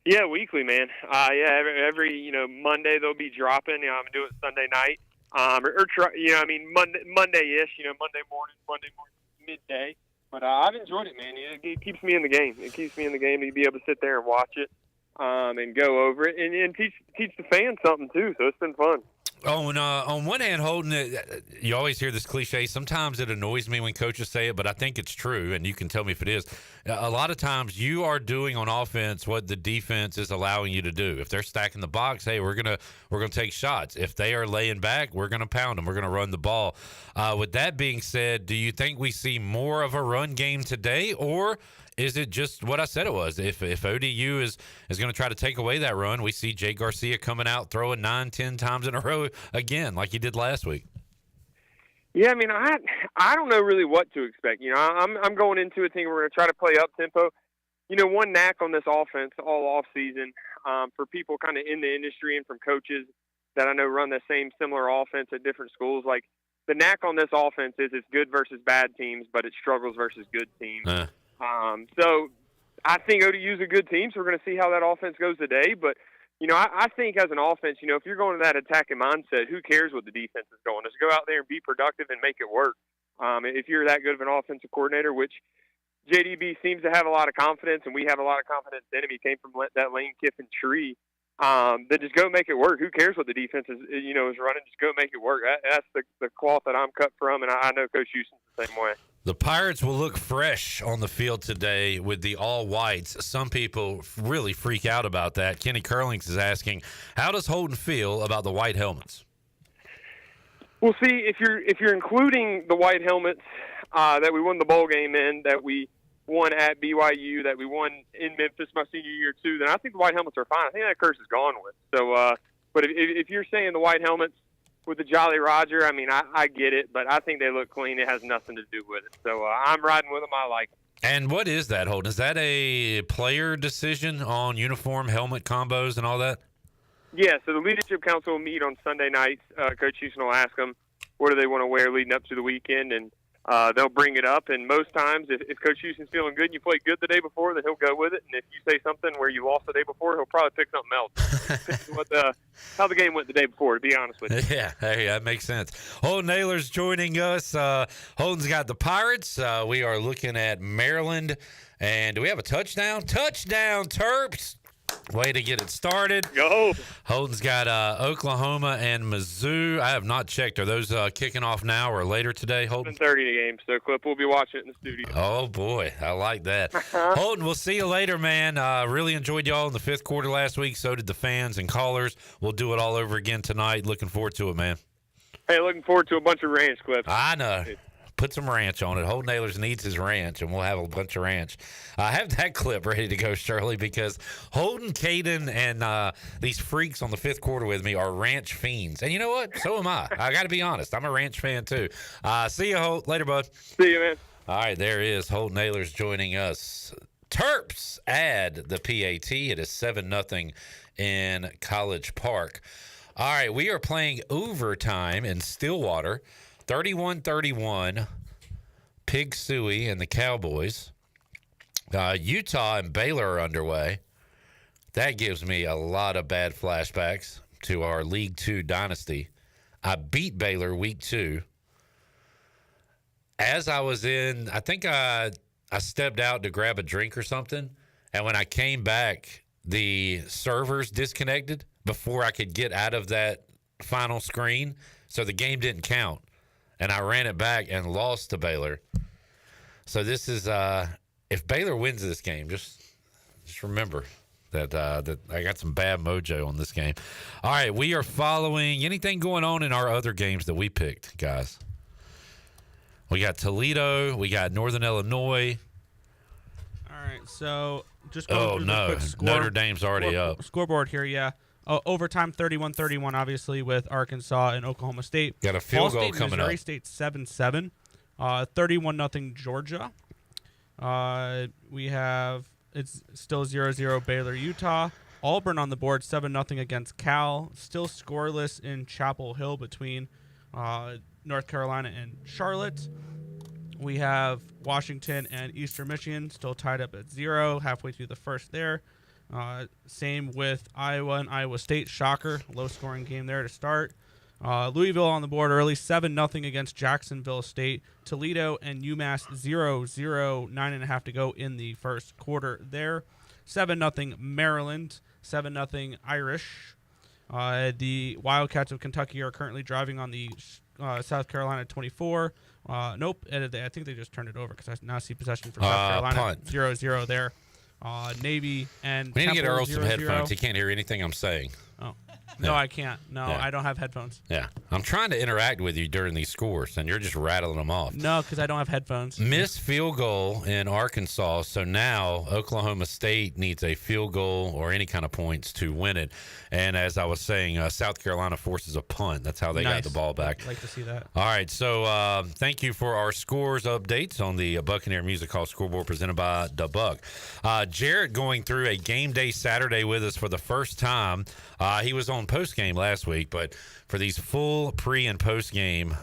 S9: Yeah, weekly, man. Every Monday they'll be dropping. I'm gonna do it Sunday night, Monday-ish. Monday morning, midday. But I've enjoyed it, man. It keeps me in the game. It keeps me in the game to be able to sit there and watch it, and go over it, and teach the fans something too. So it's been fun.
S4: On one hand, Holton, you always hear this cliche. Sometimes it annoys me when coaches say it, but I think it's true, and you can tell me if it is. A lot of times you are doing on offense what the defense is allowing you to do. If they're stacking the box, hey, we're gonna take shots. If they are laying back, we're gonna pound them. We're gonna run the ball. With that being said, do you think we see more of a run game today, or is it just what I said it was? If ODU is going to try to take away that run, we see Jake Garcia coming out throwing 9-10 times in a row again, like he did last week.
S9: Yeah, I mean, I don't know really what to expect. I'm going into it thinking we're going to try to play up tempo. one knack on this offense all off season for people kind of in the industry and from coaches that I know run the same similar offense at different schools. Like, the knack on this offense is it's good versus bad teams, but it struggles versus good teams. So I think ODU is a good team, so we're going to see how that offense goes today. But, I think as an offense, if you're going to that attacking mindset, who cares what the defense is going? Just go out there and be productive and make it work. If you're that good of an offensive coordinator, which JDB seems to have a lot of confidence, and we have a lot of confidence in him. He came from that Lane Kiffin tree. Then just go make it work. Who cares what the defense is running? Just go make it work. That's the cloth that I'm cut from, and I know Coach Houston's the same way.
S4: The Pirates will look fresh on the field today with the all-whites. Some people really freak out about that. Kenny Curlings is asking, how does Holton feel about the white helmets?
S9: Well, see, if you're including the white helmets that we won the bowl game in, that we won at BYU, that we won in Memphis my senior year too, then I think the white helmets are fine. I think that curse is gone with. So, but if you're saying the white helmets with the Jolly Roger, I mean, I get it, but I think they look clean. It has nothing to do with it. So I'm riding with them. I like them.
S4: And what is that, Holden? Is that a player decision on uniform, helmet combos, and all that?
S9: Yeah, so the Leadership Council will meet on Sunday nights. Coach Houston will ask them what do they want to wear leading up to the weekend, and they'll bring it up. And most times, if Coach Houston's feeling good and you played good the day before, then he'll go with it. And if you say something where you lost the day before, he'll probably pick something else. How the game went the day before, to be honest with you.
S4: Yeah, hey, that makes sense. Holton Naylor's joining us. Holton's got the Pirates. We are looking at Maryland. And do we have a touchdown? Touchdown, Terps! Way to get it started.
S9: Go.
S4: Holton's got Oklahoma and Mizzou. I have not checked. Are those kicking off now or later today, Holton?
S9: 7:30 the game, so Clip will be watching it in the studio.
S4: Oh, boy. I like that. Holton, we'll see you later, man. Really enjoyed y'all in the fifth quarter last week. So did the fans and callers. We'll do it all over again tonight. Looking forward to it, man.
S9: Hey, looking forward to a bunch of ranch clips.
S4: I know. Put some ranch on it. Holton Naylor's needs his ranch, and we'll have a bunch of ranch. I have that clip ready to go, Shirley, because Holton, Caden, and these freaks on the fifth quarter with me are ranch fiends. And you know what? So am I. I got to be honest. I'm a ranch fan, too. See you, Holt. Later, bud.
S9: See you, man.
S4: All right, there is Holton Naylor's joining us. Terps add the PAT. It is 7-0 in College Park. All right, we are playing overtime in Stillwater. 31-31, Pig Suey and the Cowboys. Utah and Baylor are underway. That gives me a lot of bad flashbacks to our League Two dynasty. I beat Baylor week 2. As I was in, I think I stepped out to grab a drink or something, and when I came back, the servers disconnected before I could get out of that final screen, so the game didn't count. And I ran it back and lost to Baylor. So this is if Baylor wins this game, just remember that I got some bad mojo on this game. All right, we are following anything going on in our other games that we picked, guys. We got Toledo, we got Northern Illinois.
S10: All right, so just going through the quick score.
S4: Notre Dame's already up.
S10: Scoreboard here, yeah. Overtime 31-31, obviously, with Arkansas and Oklahoma State.
S4: Got a field goal coming
S10: Missouri
S4: up.
S10: State 7-7. 31-0 Georgia. We have, it's still 0-0 Baylor, Utah. Auburn on the board, 7-0 against Cal. Still scoreless in Chapel Hill between North Carolina and Charlotte. We have Washington and Eastern Michigan still tied up at 0, halfway through the first there. Same with Iowa and Iowa State. Shocker. Low-scoring game there to start. Louisville on the board early, 7-0 against Jacksonville State. Toledo and UMass 0-0, 9.5 to go in the first quarter there. 7-0 Maryland, 7-0 Irish. The Wildcats of Kentucky are currently driving on the South Carolina 24. Nope, I think they just turned it over because I now see possession for South Carolina.
S4: Punt.
S10: 0-0 there. Navy and
S4: we need to get
S10: Temple,
S4: Earl some
S10: 0-0.
S4: headphones. He can't hear anything I'm saying.
S10: Oh. No, I can't. No,
S4: Yeah.
S10: I don't have headphones.
S4: Yeah. I'm trying to interact with you during these scores, and you're just rattling them off.
S10: No, because I don't have headphones.
S4: Missed field goal in Arkansas, so now Oklahoma State needs a field goal or any kind of points to win it. And as I was saying, South Carolina forces a punt. That's how they got the ball back.
S10: I'd like to see that.
S4: All right, so thank you for our scores updates on the Buccaneer Music Hall scoreboard presented by the Buck. Jared going through a game day Saturday with us for the first time. He was on post-game last week, but for these full pre- and post-game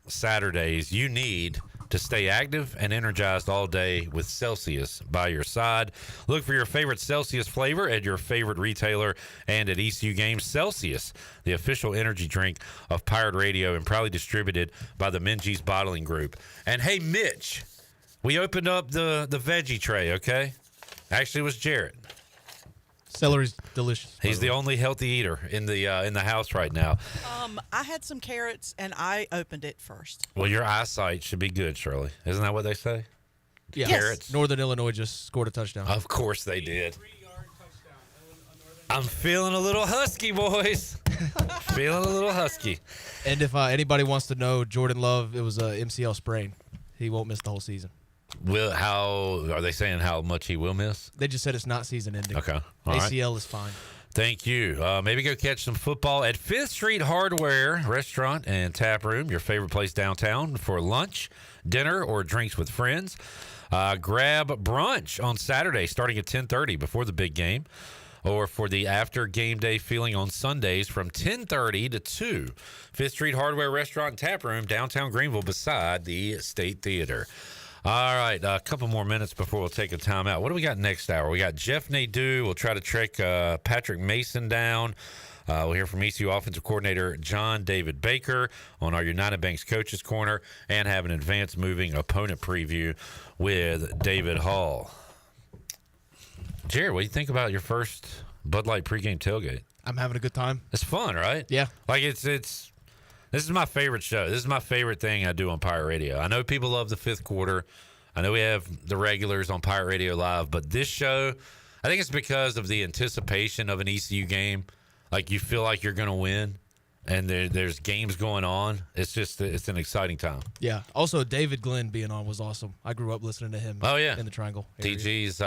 S4: Saturdays, you need to stay active and energized all day with Celsius by your side. Look for your favorite Celsius flavor at your favorite retailer and at ECU games. Celsius, the official energy drink of Pirate Radio and proudly distributed by the Minges Bottling Group. And hey, Mitch, we opened up the veggie tray, okay? Actually, it was Jarrett.
S24: Celery's delicious.
S4: He's the only healthy eater in the house right now.
S12: I had some carrots, and I opened it first.
S4: Well, your eyesight should be good, Shirley. Isn't that what they say?
S24: Yeah.
S4: Carrots.
S24: Northern Illinois just scored a touchdown.
S4: Of course they did. I'm feeling a little husky, boys. Feeling a little husky.
S24: And if anybody wants to know, Jordan Love, it was a MCL sprain. He won't miss the whole season.
S4: How are they saying how much he will miss?
S24: They just said it's not season ending.
S4: Okay. All right.
S24: ACL is fine.
S4: Thank you. Maybe go catch some football at 5th Street Hardware Restaurant and Tap Room, your favorite place downtown for lunch, dinner, or drinks with friends. Grab brunch on Saturday starting at 10:30 before the big game, or for the after game day feeling on Sundays from 10:30 to 2. 5th Street Hardware Restaurant and Tap Room, downtown Greenville beside the State Theater. All right, a couple more minutes before we'll take a timeout. What do we got next hour? We got Jeff Nadeau. We'll try to track Patrick Mason down. We'll hear from ECU offensive coordinator John David Baker on our United Banks Coaches Corner and have an advanced moving opponent preview with David Hall. Jared, what do you think about your first Bud Light pregame tailgate?
S24: I'm having a good time.
S4: It's fun, right?
S24: Yeah.
S4: Like this is my favorite show. This is my favorite thing I do on Pirate Radio. I know people love the fifth quarter. I know we have the regulars on Pirate Radio Live, but this show, I think it's because of the anticipation of an ECU game. Like you feel like you're going to win, and there's games going on. It's an exciting time.
S24: Yeah. Also, David Glenn being on was awesome. I grew up listening to him.
S4: Oh, yeah.
S24: In the Triangle area.
S4: DG's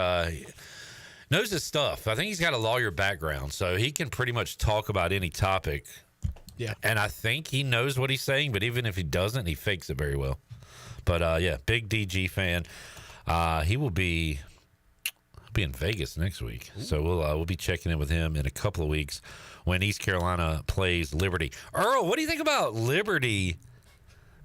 S4: knows his stuff. I think he's got a lawyer background, so he can pretty much talk about any topic.
S24: Yeah.
S4: And I think he knows what he's saying, but even if he doesn't, he fakes it very well. But, yeah, big DG fan. He will be in Vegas next week. Ooh. So we'll be checking in with him in a couple of weeks when East Carolina plays Liberty. Earl, what do you think about Liberty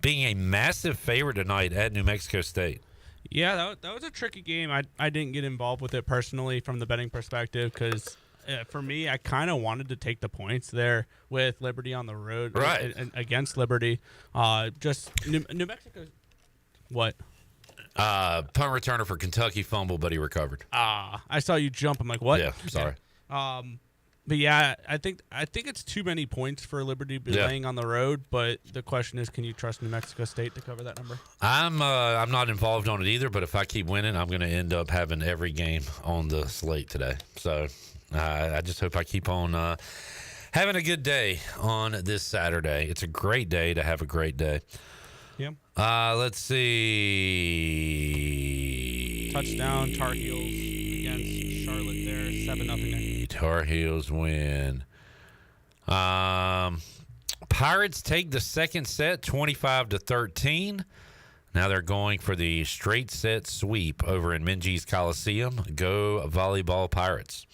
S4: being a massive favorite tonight at New Mexico State?
S10: Yeah, that was a tricky game. I didn't get involved with it personally from the betting perspective because for me, I kind of wanted to take the points there with Liberty on the road,
S4: right,
S10: against Liberty. Just New Mexico. What?
S4: Punt returner for Kentucky fumble, but he recovered.
S10: I saw you jump. I'm like, what?
S4: Yeah, sorry.
S10: But yeah, I think it's too many points for Liberty to be laying on the road. But the question is, can you trust New Mexico State to cover that number?
S4: I'm not involved on it either. But if I keep winning, I'm going to end up having every game on the slate today. So I just hope I keep on having a good day on this Saturday. It's a great day to have a great day.
S10: Yeah.
S4: Let's see.
S10: Touchdown, Tar Heels against Charlotte there, 7-0.
S4: Tar Heels win. Pirates take the second set, 25-13. Now they're going for the straight set sweep over in Minges Coliseum. Go Volleyball Pirates.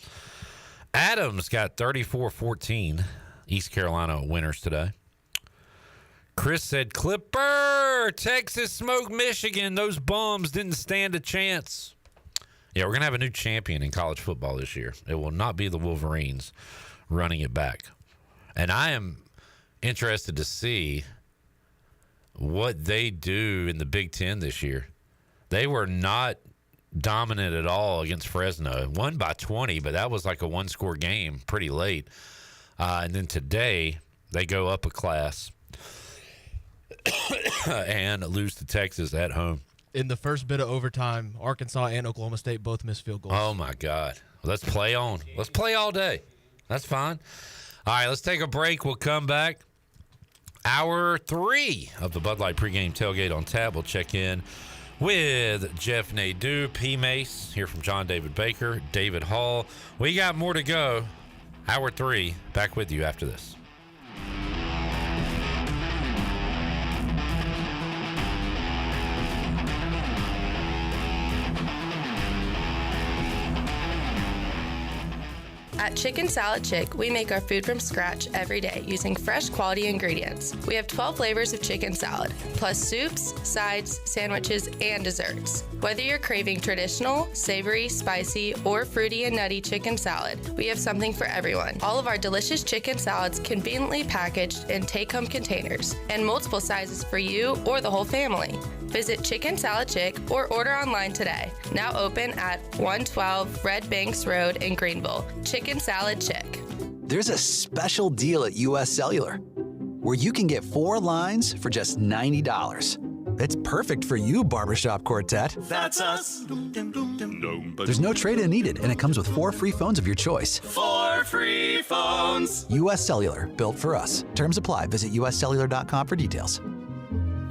S4: Adams got 34-14. East Carolina winners today. Chris said, Clipper, Texas smoked Michigan. Those bums didn't stand a chance. Yeah, we're going to have a new champion in college football this year. It will not be the Wolverines running it back. And I am interested to see what they do in the Big Ten this year. They were not dominant at all against Fresno. Won by 20, but that was like a one-score game pretty late. And then today, they go up a class and lose to Texas at home.
S24: In the first bit of overtime, Arkansas and Oklahoma State both missed field goals.
S4: Oh, my God. Let's play on. Let's play all day. That's fine. All right, let's take a break. We'll come back. Hour 3 of the Bud Light pregame tailgate on tap. We'll check in with Jeff Nadeau, P. Mace, hear from John David Baker, David Hall. We got more to go. Hour 3, back with you after this.
S13: At Chicken Salad Chick, we make our food from scratch every day using fresh quality ingredients. We have 12 flavors of chicken salad, plus soups, sides, sandwiches, and desserts. Whether you're craving traditional, savory, spicy, or fruity and nutty chicken salad, we have something for everyone. All of our delicious chicken salads conveniently packaged in take-home containers and multiple sizes for you or the whole family. Visit Chicken Salad Chick or order online today. Now open at 112 Red Banks Road in Greenville. Chicken Salad Chick.
S18: There's a special deal at US Cellular where you can get 4 lines for just $90. It's perfect for you, Barbershop Quartet.
S19: That's us.
S18: There's no trade-in needed, and it comes with 4 free phones of your choice.
S19: 4 free phones.
S18: US Cellular, built for us. Terms apply. Visit uscellular.com for details.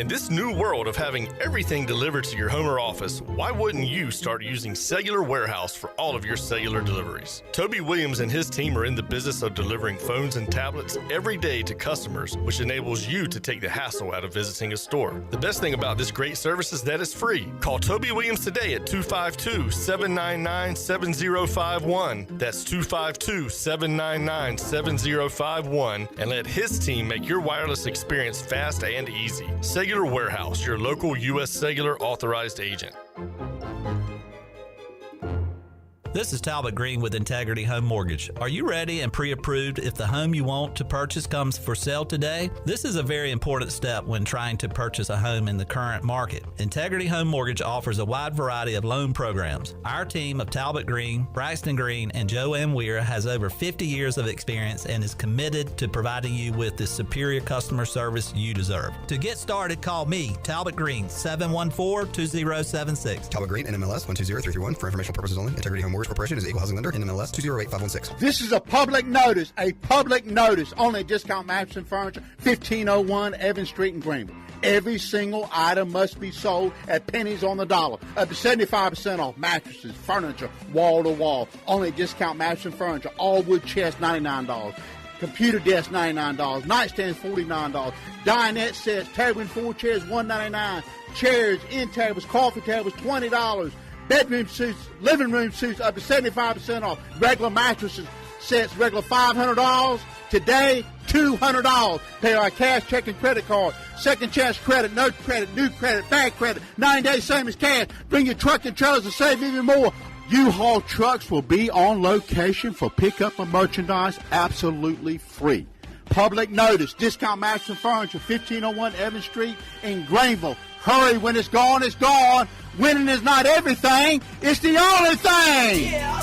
S20: In this new world of having everything delivered to your home or office, why wouldn't you start using Cellular Warehouse for all of your cellular deliveries? Toby Williams and his team are in the business of delivering phones and tablets every day to customers, which enables you to take the hassle out of visiting a store. The best thing about this great service is that it's free. Call Toby Williams today at 252-799-7051. That's 252-799-7051, and let his team make your wireless experience fast and easy. Cellular Warehouse, your local U.S. Cellular authorized agent.
S23: This is Talbot Green with Integrity Home Mortgage. Are you ready and pre-approved if the home you want to purchase comes for sale today? This is a very important step when trying to purchase a home in the current market. Integrity Home Mortgage offers a wide variety of loan programs. Our team of Talbot Green, Braxton Green, and Joe M. Weir has over 50 years of experience and is committed to providing you with the superior customer service you deserve. To get started, call me, Talbot Green, 714-2076.
S25: Talbot Green, NMLS 120331. For informational purposes only. Integrity Home Mortgage Corporation is equal housing lender, NMLS 208516.
S26: This is a public notice, only Discount Mattress and Furniture, 1501 Evans Street in Greenville. Every single item must be sold at pennies on the dollar. Up to 75% off mattresses, furniture, wall to wall. Only Discount Mattress and Furniture. All wood chest, $99. Computer desk, $99. Nightstands, $49. Dinette sets, table and 4 chairs, $199. Chairs, end tables, coffee tables, $20. Bedroom suits, living room suits, up to 75% off. Regular mattresses sets, regular $500. Today, $200. Pay our cash, check, and credit card. Second chance credit, no credit, new credit, bad credit. 9 days, same as cash. Bring your truck and trailers to save even more. U-Haul trucks will be on location for pickup of merchandise absolutely free. Public notice, Discount Mattress and Furniture, 1501 Evans Street in Greenville. Hurry, when it's gone, it's gone. Winning is not everything, it's the only thing.
S28: Yeah.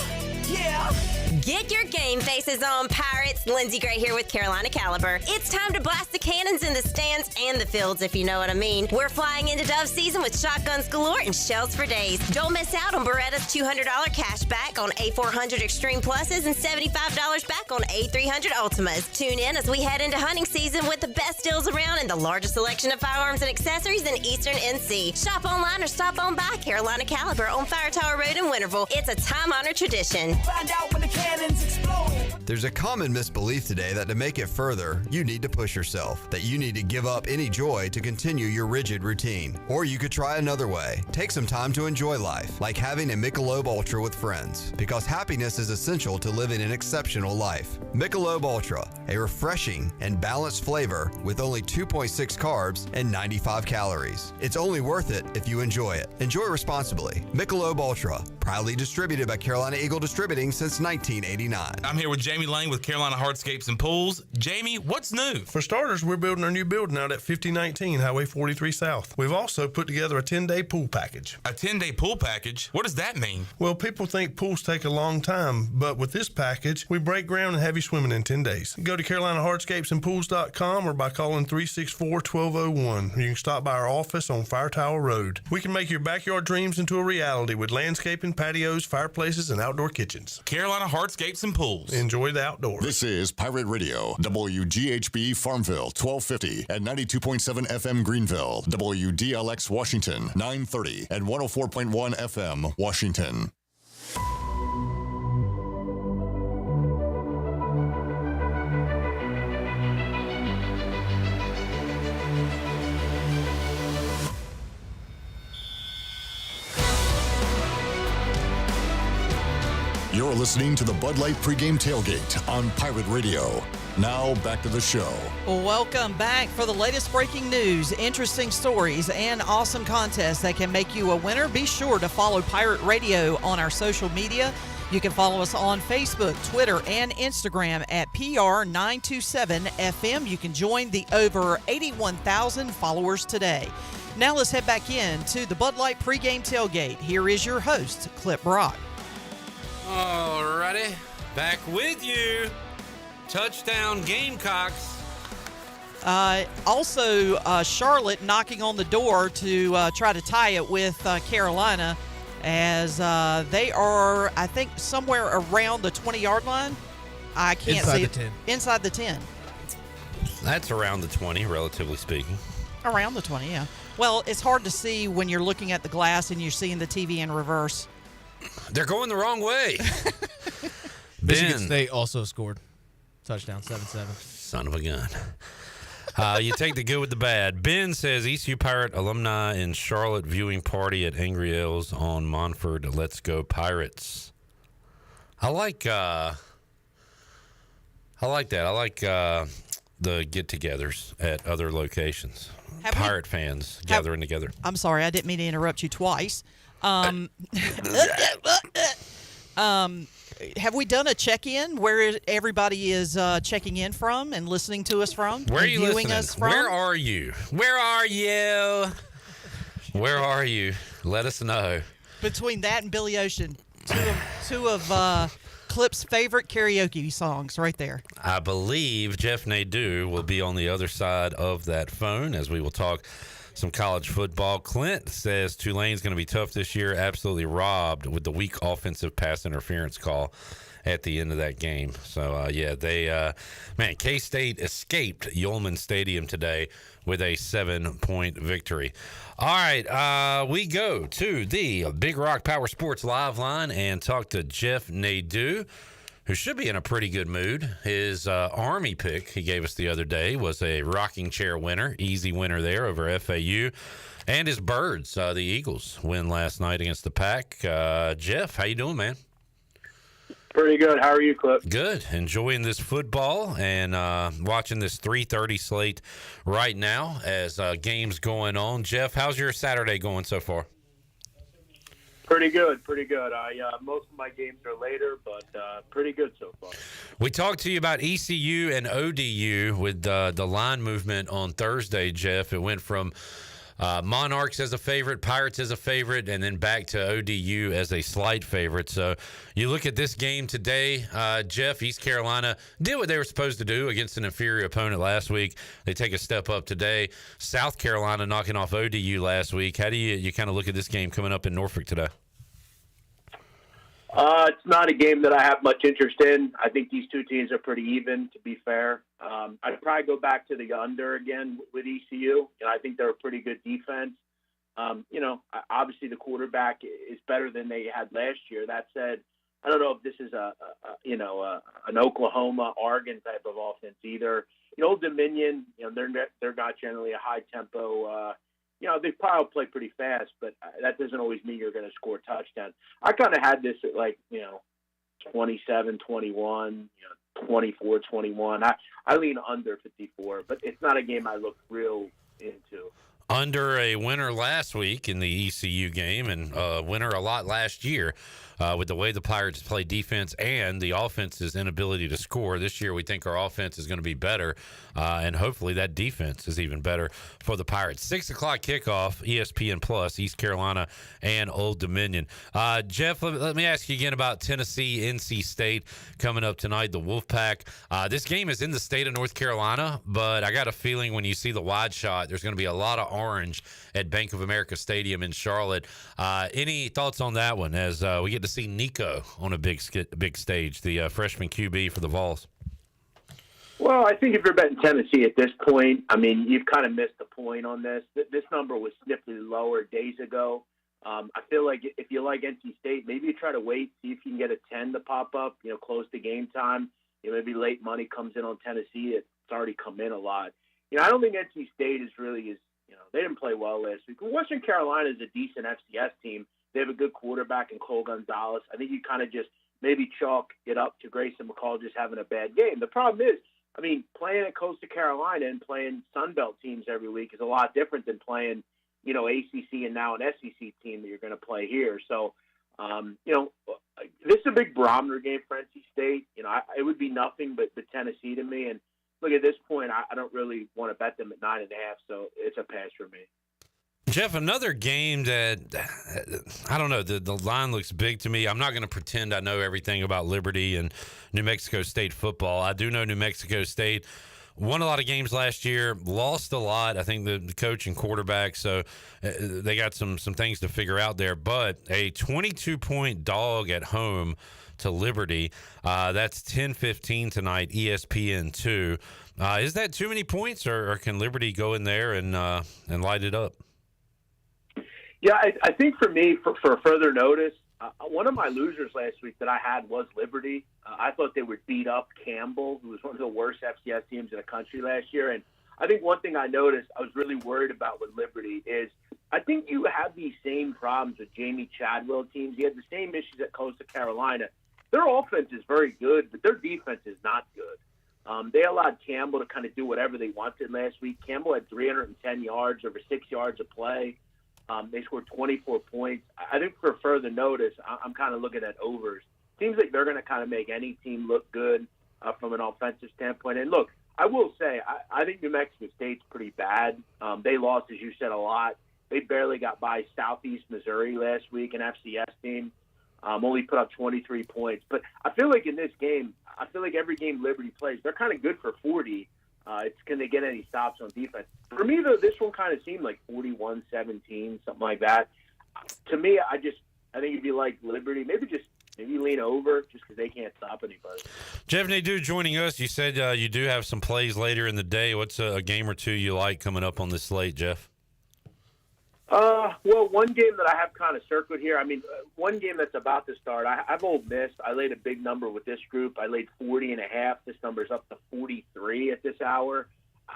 S29: Get your game faces on, Pirates. Lindsey Gray here with Carolina Caliber. It's time to blast the cannons in the stands and the fields, if you know what I mean. We're flying into dove season with shotguns galore and shells for days. Don't miss out on Beretta's $200 cash back on A400 Extreme Pluses and $75 back on A300 Ultimas. Tune in as we head into hunting season with the best deals around and the largest selection of firearms and accessories in Eastern NC. Shop online or stop on by Carolina Caliber on Fire Tower Road in Winterville. It's a time-honored tradition.
S28: Find out when the cannons explode.
S30: There's a common misbelief today that to make it further, you need to push yourself, that you need to give up any joy to continue your rigid routine. Or you could try another way. Take some time to enjoy life, like having a Michelob Ultra with friends, because happiness is essential to living an exceptional life. Michelob Ultra, a refreshing and balanced flavor with only 2.6 carbs and 95 calories. It's only worth it if you enjoy it. Enjoy responsibly. Michelob Ultra, proudly distributed by Carolina Eagle Distributing since 1989.
S21: I'm here with Jamie Lane with Carolina Hardscapes and Pools. Jamie, what's new?
S31: For starters, we're building our new building out at 5019 Highway 43 South. We've also put together a 10-day pool package.
S21: A 10-day pool package? What does that mean?
S31: Well, people think pools take a long time, but with this package, we break ground and have you swimming in 10 days. Go to CarolinaHardscapesandPools.com or by calling 364-1201. You can stop by our office on Fire Tower Road. We can make your backyard dreams into a reality with landscaping, patios, fireplaces, and outdoor kitchens.
S21: Carolina Hardscapes Hardscapes and Pools.
S31: Enjoy the outdoors.
S5: This is Pirate Radio, WGHB Farmville, 1250 and 92.7 FM Greenville, WDLX Washington, 930 and 104.1 FM Washington. You're listening to the Bud Light Pregame Tailgate on Pirate Radio. Now, back to the show.
S22: Welcome back for the latest breaking news, interesting stories, and awesome contests that can make you a winner. Be sure to follow Pirate Radio on our social media. You can follow us on Facebook, Twitter, and Instagram at PR927FM. You can join the over 81,000 followers today. Now let's head back in to the Bud Light Pregame Tailgate. Here is your host, Clip Brock.
S4: Alrighty, back with you. Touchdown Gamecocks.
S22: Also, Charlotte knocking on the door to try to tie it with Carolina as they are, I think, somewhere around the 20-yard line. I can't see it. Inside the 10.
S4: That's around the 20, relatively speaking.
S22: Around the 20, yeah. Well, it's hard to see when you're looking at the glass and you're seeing the TV in reverse.
S4: They're going the wrong way.
S24: Michigan State also scored. Touchdown, 7-7.
S4: Son of a gun. You take the good with the bad. Ben says ECU Pirate alumni in Charlotte viewing party at Angry Ales on Montford. Let's go Pirates. I like that. I like the get-togethers at other locations. Pirate fans gathering together.
S22: I'm sorry, I didn't mean to interrupt you twice. Have we done a check-in where everybody is checking in from and listening to us from?
S4: Where are you
S22: viewing
S4: listening?
S22: us from?
S4: Where are you? Where are you? Where are you? Let us know.
S22: Between that and Billy Ocean, two of Clip's favorite karaoke songs right there.
S4: I believe Jeff Nadeau will be on the other side of that phone as we will talk some college football. Clint says Tulane's going to be tough this year. Absolutely robbed with the weak offensive pass interference call at the end of that game. So, K-State escaped Yulman Stadium today with a 7-point victory. All right, we go to the Big Rock Powersports live line and talk to Jeff Nadeau, who should be in a pretty good mood. His Army pick he gave us the other day was a rocking chair winner, easy winner there over FAU. And his Birds, the Eagles, win last night against the Pack. Jeff, how you doing, man?
S1: Pretty good. How are you, Clip?
S4: Good. Enjoying this football and watching this 3:30 slate right now as games going on. Jeff, how's your Saturday going so far?
S1: Pretty good. Most of my games are later, but pretty good so far.
S4: We talked to you about ECU and ODU with the line movement on Thursday, Jeff. It went from Monarchs as a favorite, Pirates as a favorite, and then back to ODU as a slight favorite. So you look at this game today, Jeff, East Carolina did what they were supposed to do against an inferior opponent last week. They take a step up today. South Carolina knocking off ODU last week. How do you kind of look at this game coming up in Norfolk today?
S1: It's not a game that I have much interest in. I think these two teams are pretty even, to be fair. I'd probably go back to the under again with ECU. I think they're a pretty good defense. Obviously the quarterback is better than they had last year. That said, I don't know if this is an Oklahoma, Oregon type of offense either. Old Dominion, they're not generally a high tempo. They probably play pretty fast, but that doesn't always mean you're going to score touchdowns. I kind of had this at 27-21, 24-21. I lean under 54, but it's not a game I look real into.
S4: Under a winner last week in the ECU game and a winner a lot last year with the way the Pirates play defense and the offense's inability to score. This year we think our offense is going to be better, and hopefully that defense is even better for the Pirates. 6 o'clock kickoff, ESPN Plus, East Carolina and Old Dominion. Jeff, let me ask you again about Tennessee, NC State coming up tonight, the Wolfpack. This game is in the state of North Carolina, but I got a feeling when you see the wide shot, there's going to be a lot of orange at Bank of America Stadium in Charlotte. Any thoughts on that one as we get to see Nico on a big stage, the freshman QB for the Vols?
S1: Well, I think if you're betting Tennessee at this point, I mean, you've kind of missed the point on this. This number was significantly lower days ago. I feel like if you like NC State, maybe you try to wait, see if you can get a 10 to pop up, close to game time. Maybe late money comes in on Tennessee. It's already come in a lot. I don't think NC State they didn't play well last week. Western Carolina is a decent FCS team. They have a good quarterback in Cole Gonzalez. I think you kind of just maybe chalk it up to Grayson McCall just having a bad game. The problem is, playing at Coastal Carolina and playing Sun Belt teams every week is a lot different than playing, ACC and now an SEC team that you're going to play here. So, this is a big barometer game for NC State. It would be nothing but Tennessee to me. And look, at this point, I don't really want to bet them at 9.5, so it's a pass for me.
S4: Jeff, another game that, I don't know, the line looks big to me. I'm not going to pretend I know everything about Liberty and New Mexico State football. I do know New Mexico State won a lot of games last year, lost a lot, I think, the coach and quarterback, so they got some things to figure out there. But a 22-point dog at home to Liberty, that's 10-15 tonight, ESPN2. Is that too many points, or can Liberty go in there and light it up?
S1: Yeah, I think for me, for further notice, one of my losers last week that I had was Liberty. I thought they would beat up Campbell, who was one of the worst FCS teams in the country last year. And I think one thing I noticed I was really worried about with Liberty is I think you have these same problems with Jamie Chadwell teams. You had the same issues at Coastal Carolina. Their offense is very good, but their defense is not good. They allowed Campbell to kind of do whatever they wanted last week. Campbell had 310 yards, over 6 yards of play. They scored 24 points. I think for further notice, I'm kind of looking at overs. Seems like they're going to kind of make any team look good from an offensive standpoint. And look, I will say, I think New Mexico State's pretty bad. They lost, as you said, a lot. They barely got by Southeast Missouri last week, an FCS team. Only put up 23 points. But I feel like in this game, every game Liberty plays, they're kind of good for 40. Can they get any stops on defense? For me, though, this one kind of seemed like 41-17, something like that. To me, I think if you like Liberty, maybe lean over just because they can't stop anybody.
S4: Jeff Nadeau joining us. You said you do have some plays later in the day. What's a game or two you like coming up on this slate, Jeff?
S1: Well, one game that I have kind of circled here, one game that's about to start, I've Ole Miss. I laid a big number with this group. I laid 40.5. This number's up to 43 at this hour.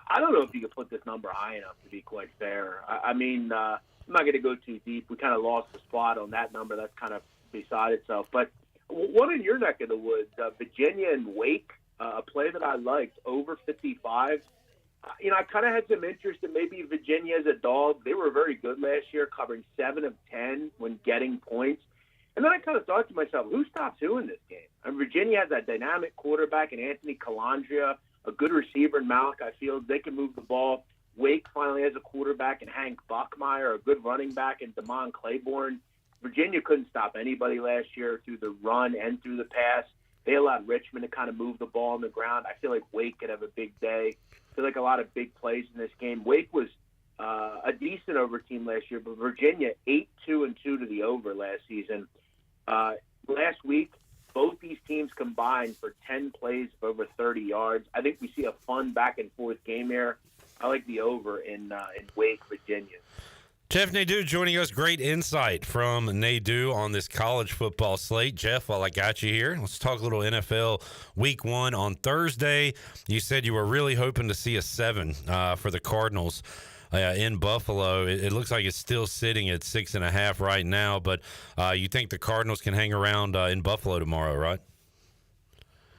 S1: I don't know if you could put this number high enough to be quite fair. I'm not going to go too deep. We kind of lost the spot on that number. That's kind of beside itself. But one in your neck of the woods, Virginia and Wake, a play that I liked, over 55. I kind of had some interest in maybe Virginia as a dog. They were very good last year, covering 7 of 10 when getting points. And then I kind of thought to myself, who stops who in this game? Virginia has that dynamic quarterback in Anthony Calandria, a good receiver in Malachi Fields. They can move the ball. Wake finally has a quarterback in Hank Buckmeyer, a good running back in Damon Claiborne. Virginia couldn't stop anybody last year through the run and through the pass. They allowed Richmond to kind of move the ball on the ground. I feel like Wake could have a big day. I feel like a lot of big plays in this game. Wake was a decent over team last year, but Virginia 8-2-2 to the over last season. Last week, both these teams combined for 10 plays of over 30 yards. I think we see a fun back-and-forth game here. I like the over in Wake, Virginia.
S4: Jeff Nadeau joining us. Great insight from Nadeau on this college football slate. Jeff, while I got you here, let's talk a little NFL Week 1 on Thursday. You said you were really hoping to see a 7 for the Cardinals in Buffalo. It looks like it's still sitting at 6.5 right now, but you think the Cardinals can hang around in Buffalo tomorrow, right?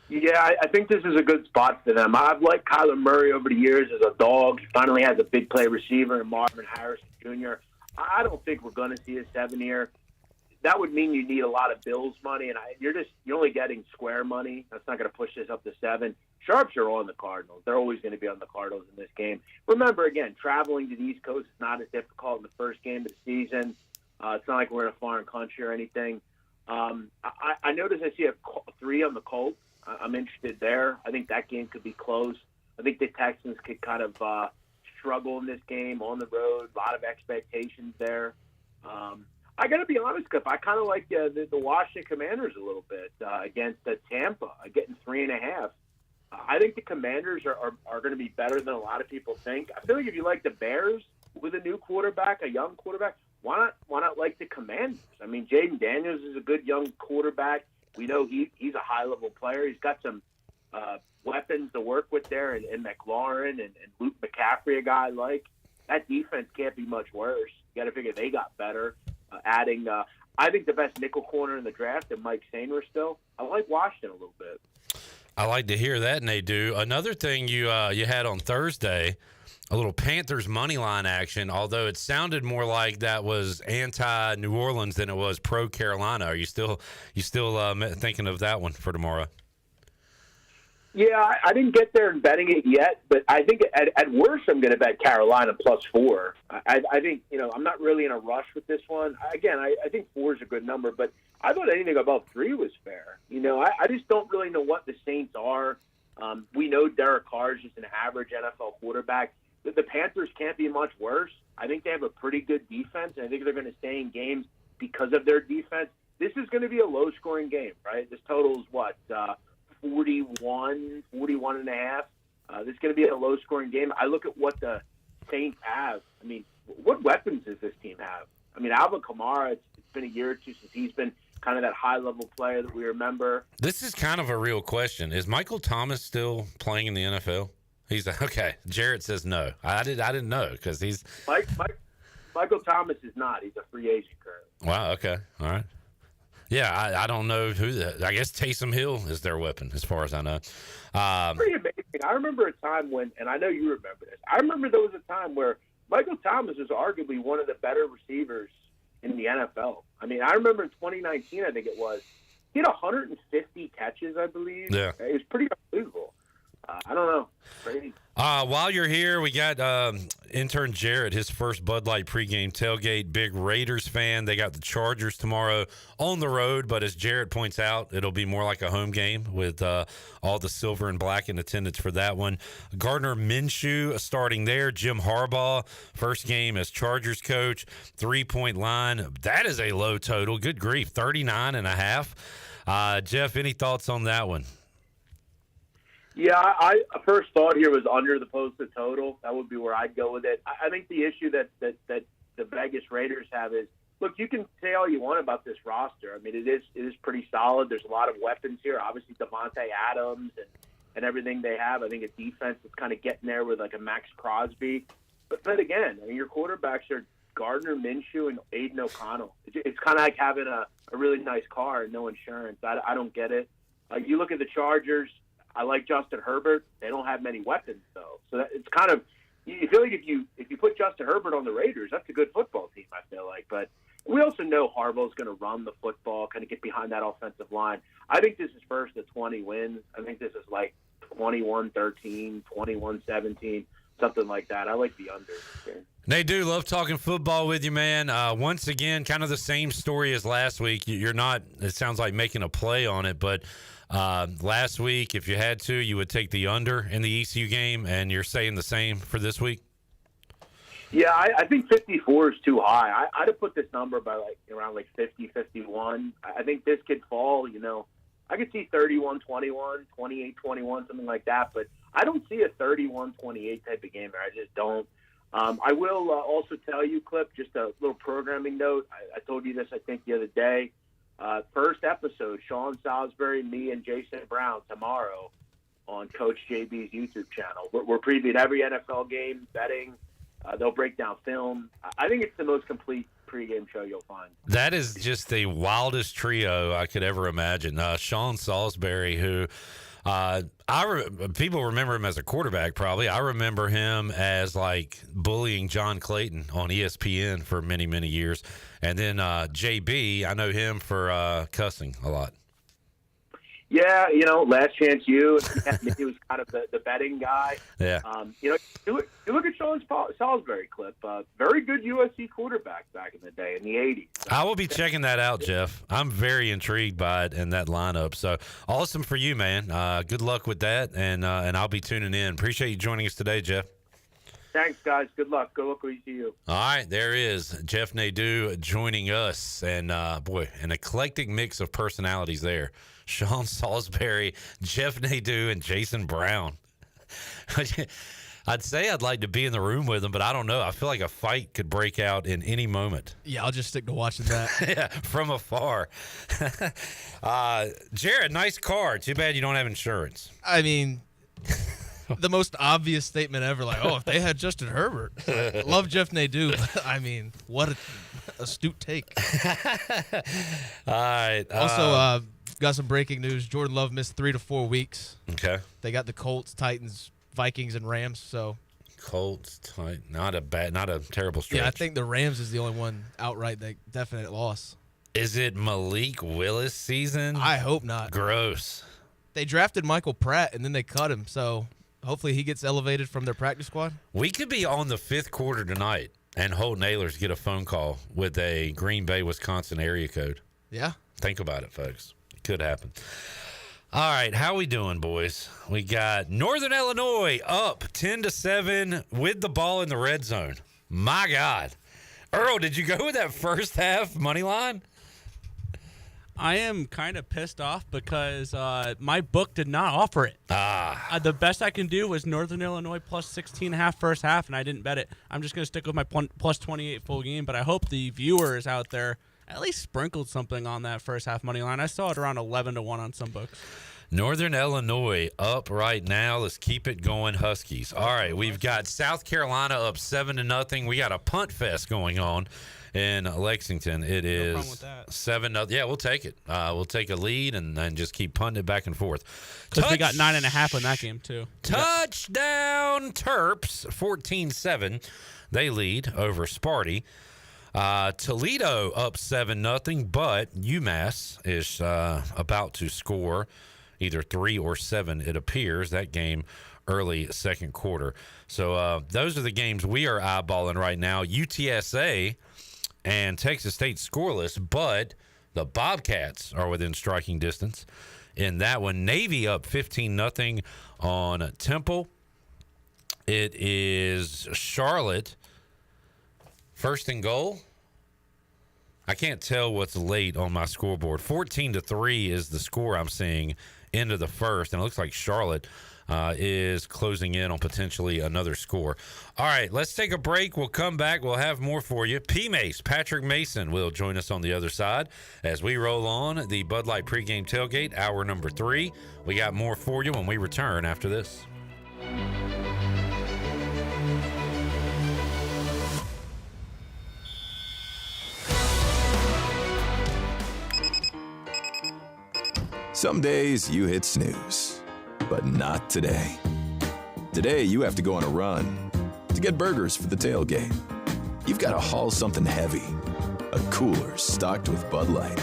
S1: Yeah, I think this is a good spot for them. I've liked Kyler Murray over the years as a dog. He finally has a big play receiver in Marvin Harrison Jr. I don't think we're going to see a 7 here. That would mean you need a lot of Bills money, and you're only getting square money. That's not going to push this up to 7. Sharps are on the Cardinals. They're always going to be on the Cardinals in this game. Remember, again, traveling to the East Coast is not as difficult in the first game of the season. It's not like we're in a foreign country or anything. I noticed I see a 3 on the Colts. I'm interested there. I think that game could be close. I think the Texans could kind of struggle in this game on the road. A lot of expectations there. I got to be honest, Cliff. I kind of like the Washington Commanders a little bit against Tampa, getting 3.5. I think the Commanders are going to be better than a lot of people think. I feel like if you like the Bears with a new quarterback, a young quarterback, why not like the Commanders? I mean, Jaden Daniels is a good young quarterback. We know he's a high-level player. He's got some weapons to work with there, and McLaurin and Luke McCaffrey, a guy I like. That defense can't be much worse. You got to figure they got better. Adding, I think, the best nickel corner in the draft, and Mike Sainer still. I like Washington a little bit.
S4: I like to hear that, Nadu. Another thing you had on Thursday, a little Panthers money line action, although it sounded more like that was anti-New Orleans than it was pro-Carolina. Are you still thinking of that one for tomorrow?
S1: Yeah, I didn't get there and betting it yet, but I think at worst I'm going to bet Carolina +4. I think, I'm not really in a rush with this one. Again, I think 4 is a good number, but I thought anything above 3 was fair. I just don't really know what the Saints are. We know Derek Carr is just an average NFL quarterback. The Panthers can't be much worse. I think they have a pretty good defense, and I think they're going to stay in games because of their defense. This is going to be a low-scoring game, right? This total is what, 41 and a half. This is going to be a low-scoring game. I look at what the Saints have. I mean, what weapons does this team have? I mean, Alvin Kamara, it's been a year or two since he's been kind of that high-level player that we remember.
S4: This is kind of a real question. Is Michael Thomas still playing in the NFL? He's okay. Jarrett says no. I didn't know because he's
S1: Michael Thomas is not. He's a free agent currently.
S4: Wow. Okay. All right. Yeah, I don't know I guess Taysom Hill is their weapon, as far as I know.
S1: Pretty amazing. I remember a time when, and I know you remember this, I remember there was a time where Michael Thomas was arguably one of the better receivers in the NFL. I mean, I remember in 2019, I think it was, he had 150 catches, I believe.
S4: Yeah.
S1: It was pretty unbelievable. I don't know. Crazy.
S4: While you're here, we got intern Jarrett, his first Bud Light pregame tailgate. Big Raiders fan. They got the Chargers tomorrow on the road, but as Jarrett points out, it'll be more like a home game with all the silver and black in attendance for that one. Gardner Minshew starting there. Jim Harbaugh, first game as Chargers coach. 3-point line. That is a low total. Good grief, 39.5. Jeff, any thoughts on that one?
S1: Yeah, I first thought here was under the posted total. That would be where I'd go with it. I think the issue that the Vegas Raiders have is, look, you can say all you want about this roster. I mean, it is pretty solid. There's a lot of weapons here. Obviously, Devontae Adams and everything they have. I think a defense that's kind of getting there with like a Max Crosby. But again, I mean, your quarterbacks are Gardner Minshew and Aiden O'Connell. It's kind of like having a really nice car and no insurance. I don't get it. You look at the Chargers. I like Justin Herbert. They don't have many weapons, though. So it's kind of – you feel like if you put Justin Herbert on the Raiders, that's a good football team, I feel like. But we also know Harbaugh's going to run the football, kind of get behind that offensive line. I think this is first to 20 wins. I think this is like 21-13, 21-17, something like that. I like the under.
S4: They do love talking football with you, man. Once again, kind of the same story as last week. You're not – it sounds like making a play on it, but – last week, if you had to, you would take the under in the ECU game, and you're saying the same for this week?
S1: Yeah, I think 54 is too high. I'd have put this number by around 50, 51. I think this could fall, I could see 31-21, 28-21, something like that, but I don't see a 31-28 type of game there. I just don't. I will also tell you, Clip, just a little programming note. I told you this, I think, the other day. First episode, Sean Salisbury, me, and Jason Brown tomorrow on Coach JB's YouTube channel. We're previewing every NFL game, betting. They'll break down film. I think it's the most complete pregame show you'll find.
S4: That is just the wildest trio I could ever imagine. Sean Salisbury, who people remember him as a quarterback probably. I remember him as bullying John Clayton on ESPN for many, many years. And then JB, I know him for cussing a lot.
S1: Yeah, Last Chance U. He was kind of the betting guy.
S4: Yeah.
S1: You look at Sean Salisbury, Clip. Very good USC quarterback back in the day in the 80s.
S4: I will be checking that out, Jeff. I'm very intrigued by it and that lineup. So awesome for you, man. Good luck with that, and I'll be tuning in. Appreciate you joining us today, Jeff.
S1: Thanks, guys. Good luck. Go look ECU.
S4: All right, there is Jeff Nadeau joining us. And, boy, an eclectic mix of personalities there. Sean Salisbury, Jeff Nadeau, and Jason Brown. I'd say I'd like to be in the room with them, but I don't know. I feel like a fight could break out in any moment.
S24: Yeah, I'll just stick to watching that.
S4: Yeah, from afar. Jared, nice car. Too bad you don't have insurance.
S24: I mean, the most obvious statement ever, like, oh, if they had Justin Herbert. Like, love Jeff Nadeau, but I mean, what an astute take.
S4: All right.
S24: Also, got some breaking news. Jordan Love missed 3 to 4 weeks.
S4: Okay.
S24: They got the Colts, Titans, Vikings, and Rams. So
S4: Colts, not a terrible stretch.
S24: yeah, I think the Rams is the only one outright that definite loss.
S4: Is it Malik Willis season?
S24: I hope not.
S4: Gross.
S24: They drafted Michael Pratt and then they cut him. So hopefully he gets elevated from their practice squad.
S4: We could be on the 5th quarter tonight, and Holton Naylor's get a phone call with a Green Bay, Wisconsin area code.
S24: Yeah.
S4: Think about it, folks. It could happen. All right, how we doing, boys? We got Northern Illinois up 10-7 with the ball in the red zone. My God. Earl, did you go with that first half money line?
S10: I am kind of pissed off because my book did not offer it. The best I can do was Northern Illinois plus 16.5 first half, and I didn't bet it. I'm just going to stick with my plus 28 full game, but I hope the viewers out there at least sprinkled something on that first half money line. I saw it around 11-1 on some books.
S4: Northern Illinois up right now. Let's keep it going, Huskies. All right, we've got South Carolina up 7-0. We got a punt fest going on in Lexington. It is 7-0. Yeah, we'll take it. We'll take a lead and then just keep punting it back and forth.
S10: Because we got 9.5 in that game, too.
S4: Touchdown Terps, 14-7. They lead over Sparty. Toledo up 7-0, but UMass is about to score either 3 or 7, it appears, that game early second quarter. So those are the games we are eyeballing right now. UTSA and Texas State scoreless, but the Bobcats are within striking distance in that one. Navy up 15-0 on Temple. It is Charlotte first and goal. I can't tell what's late on my scoreboard. 14-3 is the score I'm seeing into the first, and it looks like Charlotte is closing in on potentially another score. All right, let's take a break. We'll come back. We'll have more for you. P-Mace, Patrick Mason, will join us on the other side as we roll on the Bud Light Pregame Tailgate, hour number 3. We got more for you when we return after this.
S2: Some days you hit snooze, but not today. Today you have to go on a run to get burgers for the tailgate. You've got to haul something heavy, a cooler stocked with Bud Light.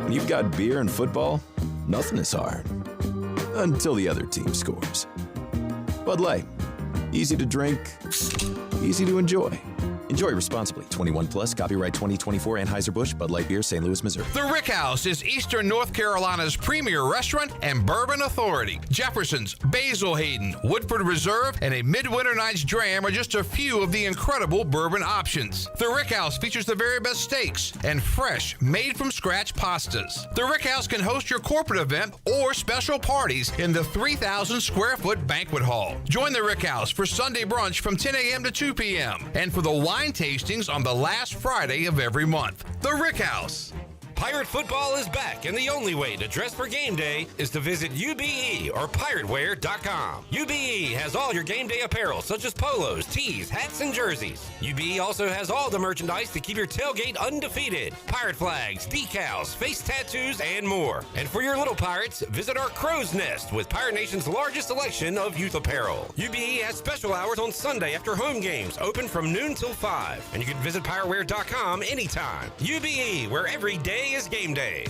S2: When you've got beer and football, nothing is hard. Until the other team scores. Bud Light, easy to drink, easy to enjoy. Enjoy responsibly. 21 plus. Copyright 2024 Anheuser-Busch Bud Light Beer, St. Louis, Missouri.
S3: The Rick House is Eastern North Carolina's premier restaurant and bourbon authority. Jefferson's, Basil Hayden, Woodford Reserve, and a Midwinter Night's Dram are just a few of the incredible bourbon options. The Rick House features the very best steaks and fresh, made-from-scratch pastas. The Rick House can host your corporate event or special parties in the 3,000-square-foot banquet hall. Join the Rick House for Sunday brunch from 10 a.m. to 2 p.m. and for the wine tastings on the last Friday of every month. The Rick House.
S4: Pirate football is back, and the only way to dress for game day is to visit UBE or pirateware.com. UBE has all your game day apparel, such as polos, tees, hats, and jerseys. UBE also has all the merchandise to keep your tailgate undefeated. Pirate flags, decals, face tattoos, and more. And for your little pirates, visit our Crow's Nest with Pirate Nation's largest selection of youth apparel. UBE has special hours on Sunday after home games, open from noon till 5. And you can visit pirateware.com anytime. UBE, where every day is game day.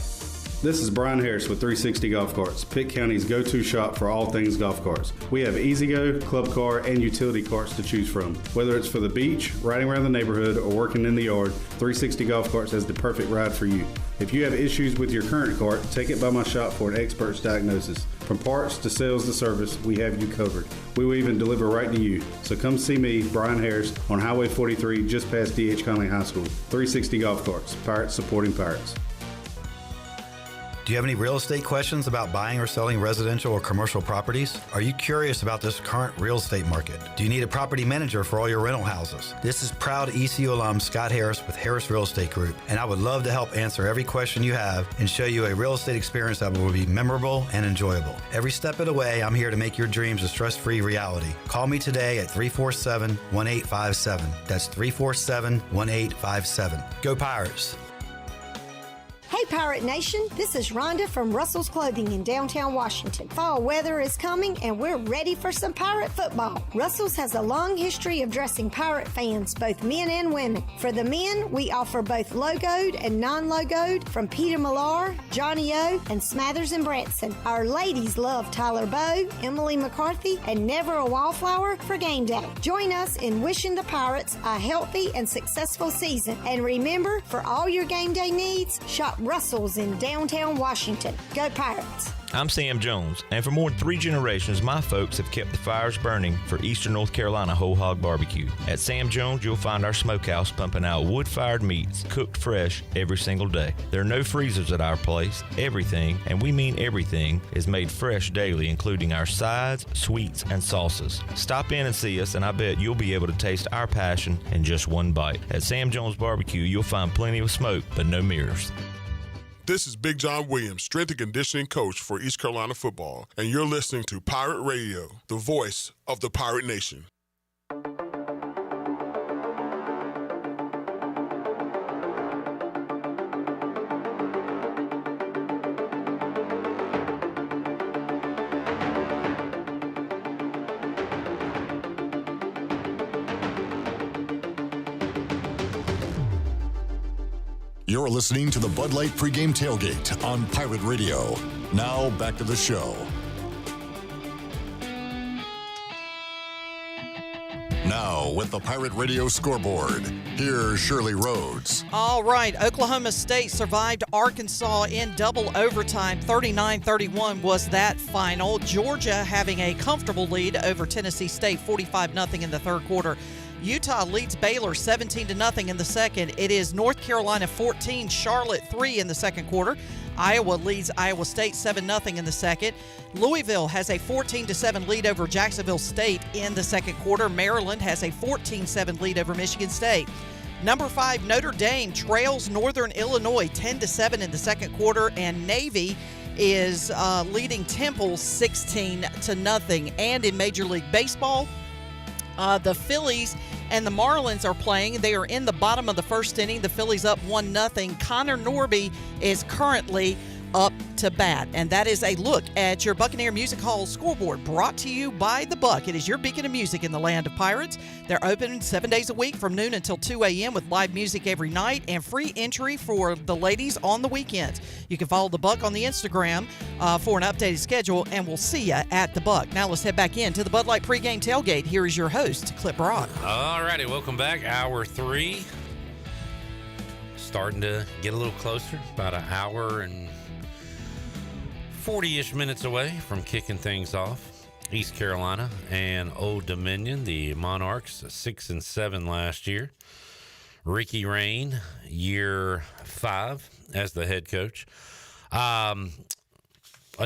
S6: This is Brian Harris with 360 Golf Carts, Pitt County's go-to shop for all things golf carts. We have E-Z-Go, club car, and utility carts to choose from. Whether it's for the beach, riding around the neighborhood, or working in the yard, 360 Golf Carts has the perfect ride for you. If you have issues with your current cart, take it by my shop for an expert's diagnosis. From parts to sales to service, we have you covered. We will even deliver right to you. So come see me, Brian Harris, on Highway 43 just past D.H. Conley High School. 360 Golf Carts. Pirates supporting Pirates.
S7: Do you have any real estate questions about buying or selling residential or commercial properties? Are you curious about this current real estate market? Do you need a property manager for all your rental houses? This is proud ECU alum Scott Harris with Harris Real Estate Group, and I would love to help answer every question you have and show you a real estate experience that will be memorable and enjoyable. Every step of the way, I'm here to make your dreams a stress-free reality. Call me today at 347-1857. That's 347-1857. Go Pirates!
S8: Hey Pirate Nation, this is Rhonda from Russell's Clothing in downtown Washington. Fall weather is coming and we're ready for some Pirate football. Russell's has a long history of dressing Pirate fans, both men and women. For the men, we offer both logoed and non-logoed from Peter Millar, Johnny O, and Smathers and Branson. Our ladies love Tyler Bowe, Emily McCarthy, and Never a Wallflower for game day. Join us in wishing the Pirates a healthy and successful season. And remember, for all your game day needs, shop Russell's in downtown Washington. Go Pirates!
S9: I'm Sam Jones, and for more than 3 generations, my folks have kept the fires burning for Eastern North Carolina Whole Hog Barbecue. At Sam Jones, you'll find our smokehouse pumping out wood-fired meats, cooked fresh every single day. There are no freezers at our place. Everything, and we mean everything, is made fresh daily, including our sides, sweets, and sauces. Stop in and see us, and I bet you'll be able to taste our passion in just one bite. At Sam Jones Barbecue, you'll find plenty of smoke, but no mirrors.
S11: This is Big John Williams, strength and conditioning coach for East Carolina football, and you're listening to Pirate Radio, the voice of the Pirate Nation.
S5: You're listening to the Bud Light Pregame Tailgate on Pirate Radio. Now back to the show. Now with the Pirate Radio scoreboard, here's Shirley Rhodes.
S22: All right, Oklahoma State survived Arkansas in double overtime. 39-31 was that final. Georgia having a comfortable lead over Tennessee State, 45-0 in the third quarter. Utah leads Baylor 17-0 in the second. It is North Carolina 14, Charlotte 3 in the second quarter. Iowa leads Iowa State 7-0 in the second. Louisville has a 14-7 lead over Jacksonville State in the second quarter. Maryland has a 14-7 lead over Michigan State. Number 5, Notre Dame trails Northern Illinois 10-7 in the second quarter, and Navy is leading Temple 16-0. And in Major League Baseball, the Phillies and the Marlins are playing. They are in the bottom of the first inning. The Phillies up 1-0. Connor Norby is currently up to bat. And that is a look at your Buccaneer Music Hall scoreboard, brought to you by The Buck. It is your beacon of music in the land of pirates. They're open 7 days a week from noon until 2 a.m. with live music every night and free entry for the ladies on the weekends. You can follow The Buck on the Instagram for an updated schedule, and we'll see you at The Buck. Now let's head back into the Bud Light pregame tailgate. Here is your host, Clip Rock.
S4: All righty, welcome back. Hour 3. Starting to get a little closer, about an hour and 40-ish minutes away from kicking things off. East Carolina and Old Dominion, the Monarchs, 6-7 last year. Ricky Rain, year 5 as the head coach. A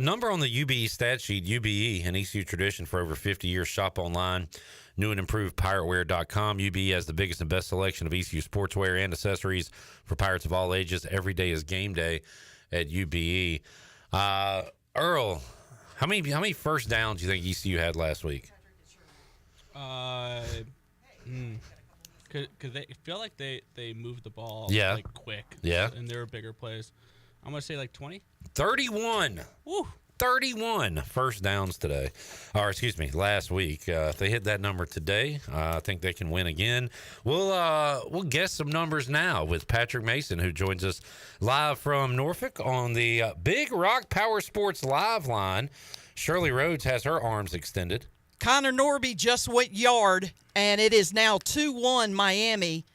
S4: number on the UBE stat sheet. UBE, an ECU tradition for over 50 years. Shop online, new and improved pirateware.com. UBE has the biggest and best selection of ECU sportswear and accessories for Pirates of all ages. Every day is game day at UBE. Earl, how many first downs do you think ECU had last week?
S10: Cause they feel like they moved the ball like quick.
S4: Yeah.
S10: And there were bigger plays. I'm gonna say like 20.
S4: 31. Woo. 31 first downs today. Or excuse me, last week. If they hit that number today, I think they can win again. We'll guess some numbers now with Patrick Mason, who joins us live from Norfolk on the Big Rock Powersports live line. Shirley Rhodes has her arms extended.
S22: Connor Norby just went yard, and it is now 2-1 Miami.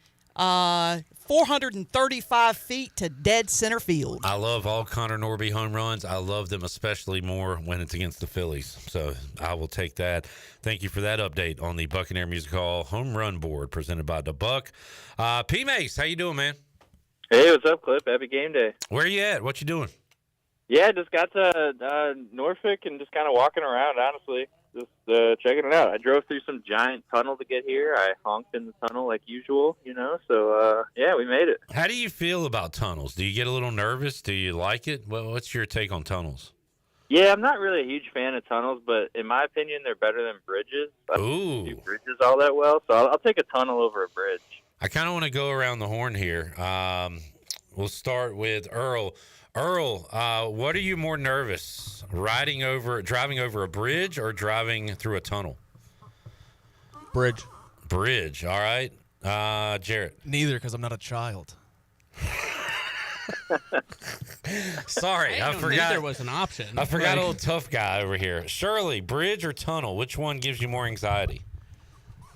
S22: 435 feet to dead center field.
S4: I love all Connor Norby home runs. I love them especially more when it's against the Phillies. So I will take that. Thank you for that update on the Buccaneer Music Hall home run board presented by the Buck. P. Mace, how you doing, man?
S12: Hey, what's up, Clip? Happy game day.
S4: Where you at? What you doing?
S12: Yeah, just got to Norfolk and just kind of walking around, honestly. Just checking it out. I drove through some giant tunnel to get here. I honked in the tunnel like usual, So, yeah, we made it.
S4: How do you feel about tunnels? Do you get a little nervous? Do you like it? Well, what's your take on tunnels?
S12: Yeah, I'm not really a huge fan of tunnels, but in my opinion, they're better than bridges. I don't do bridges all that well, so I'll take a tunnel over a bridge.
S4: I kind of want to go around the horn here. We'll start with Earl. Earl, what are you more nervous, driving over a bridge or driving through a tunnel?
S24: Bridge.
S4: Bridge, all right. Jarrett?
S24: Neither, because I'm not a child.
S4: Sorry, I forgot
S10: there was an option.
S4: I forgot old tough guy over here. Shirley, bridge or tunnel? Which one gives you more anxiety?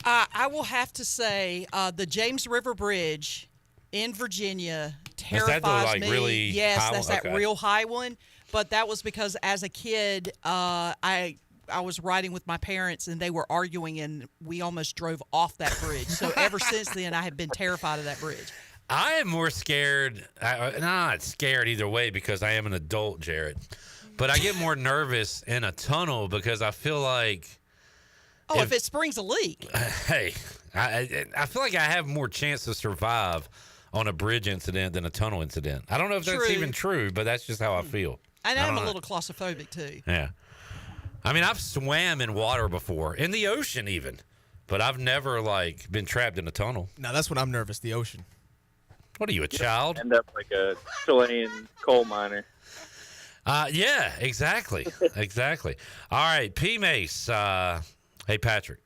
S22: I will have to say the James River Bridge in Virginia terrifies me.
S4: Really
S22: yes, that's
S4: high?
S22: that real high one. But that was because as a kid, I was riding with my parents and they were arguing and we almost drove off that bridge. So ever since then, I have been terrified of that bridge.
S4: I am more scared. Not scared either way because I am an adult, Jarrett. But I get more nervous in a tunnel because I feel like.
S22: If it springs a leak.
S4: Hey, I feel like I have more chance to survive on a bridge incident than a tunnel incident. I don't know if that's even true, but that's just how I feel.
S22: And I'm a little claustrophobic too.
S4: Yeah. I mean, I've swam in water before, in the ocean even, but I've never been trapped in a tunnel.
S24: Now that's when I'm nervous, the ocean.
S4: What are you, a child?
S12: End up like a Chilean coal miner.
S4: Yeah, exactly. Exactly. All right, P. Mace. Hey, Patrick.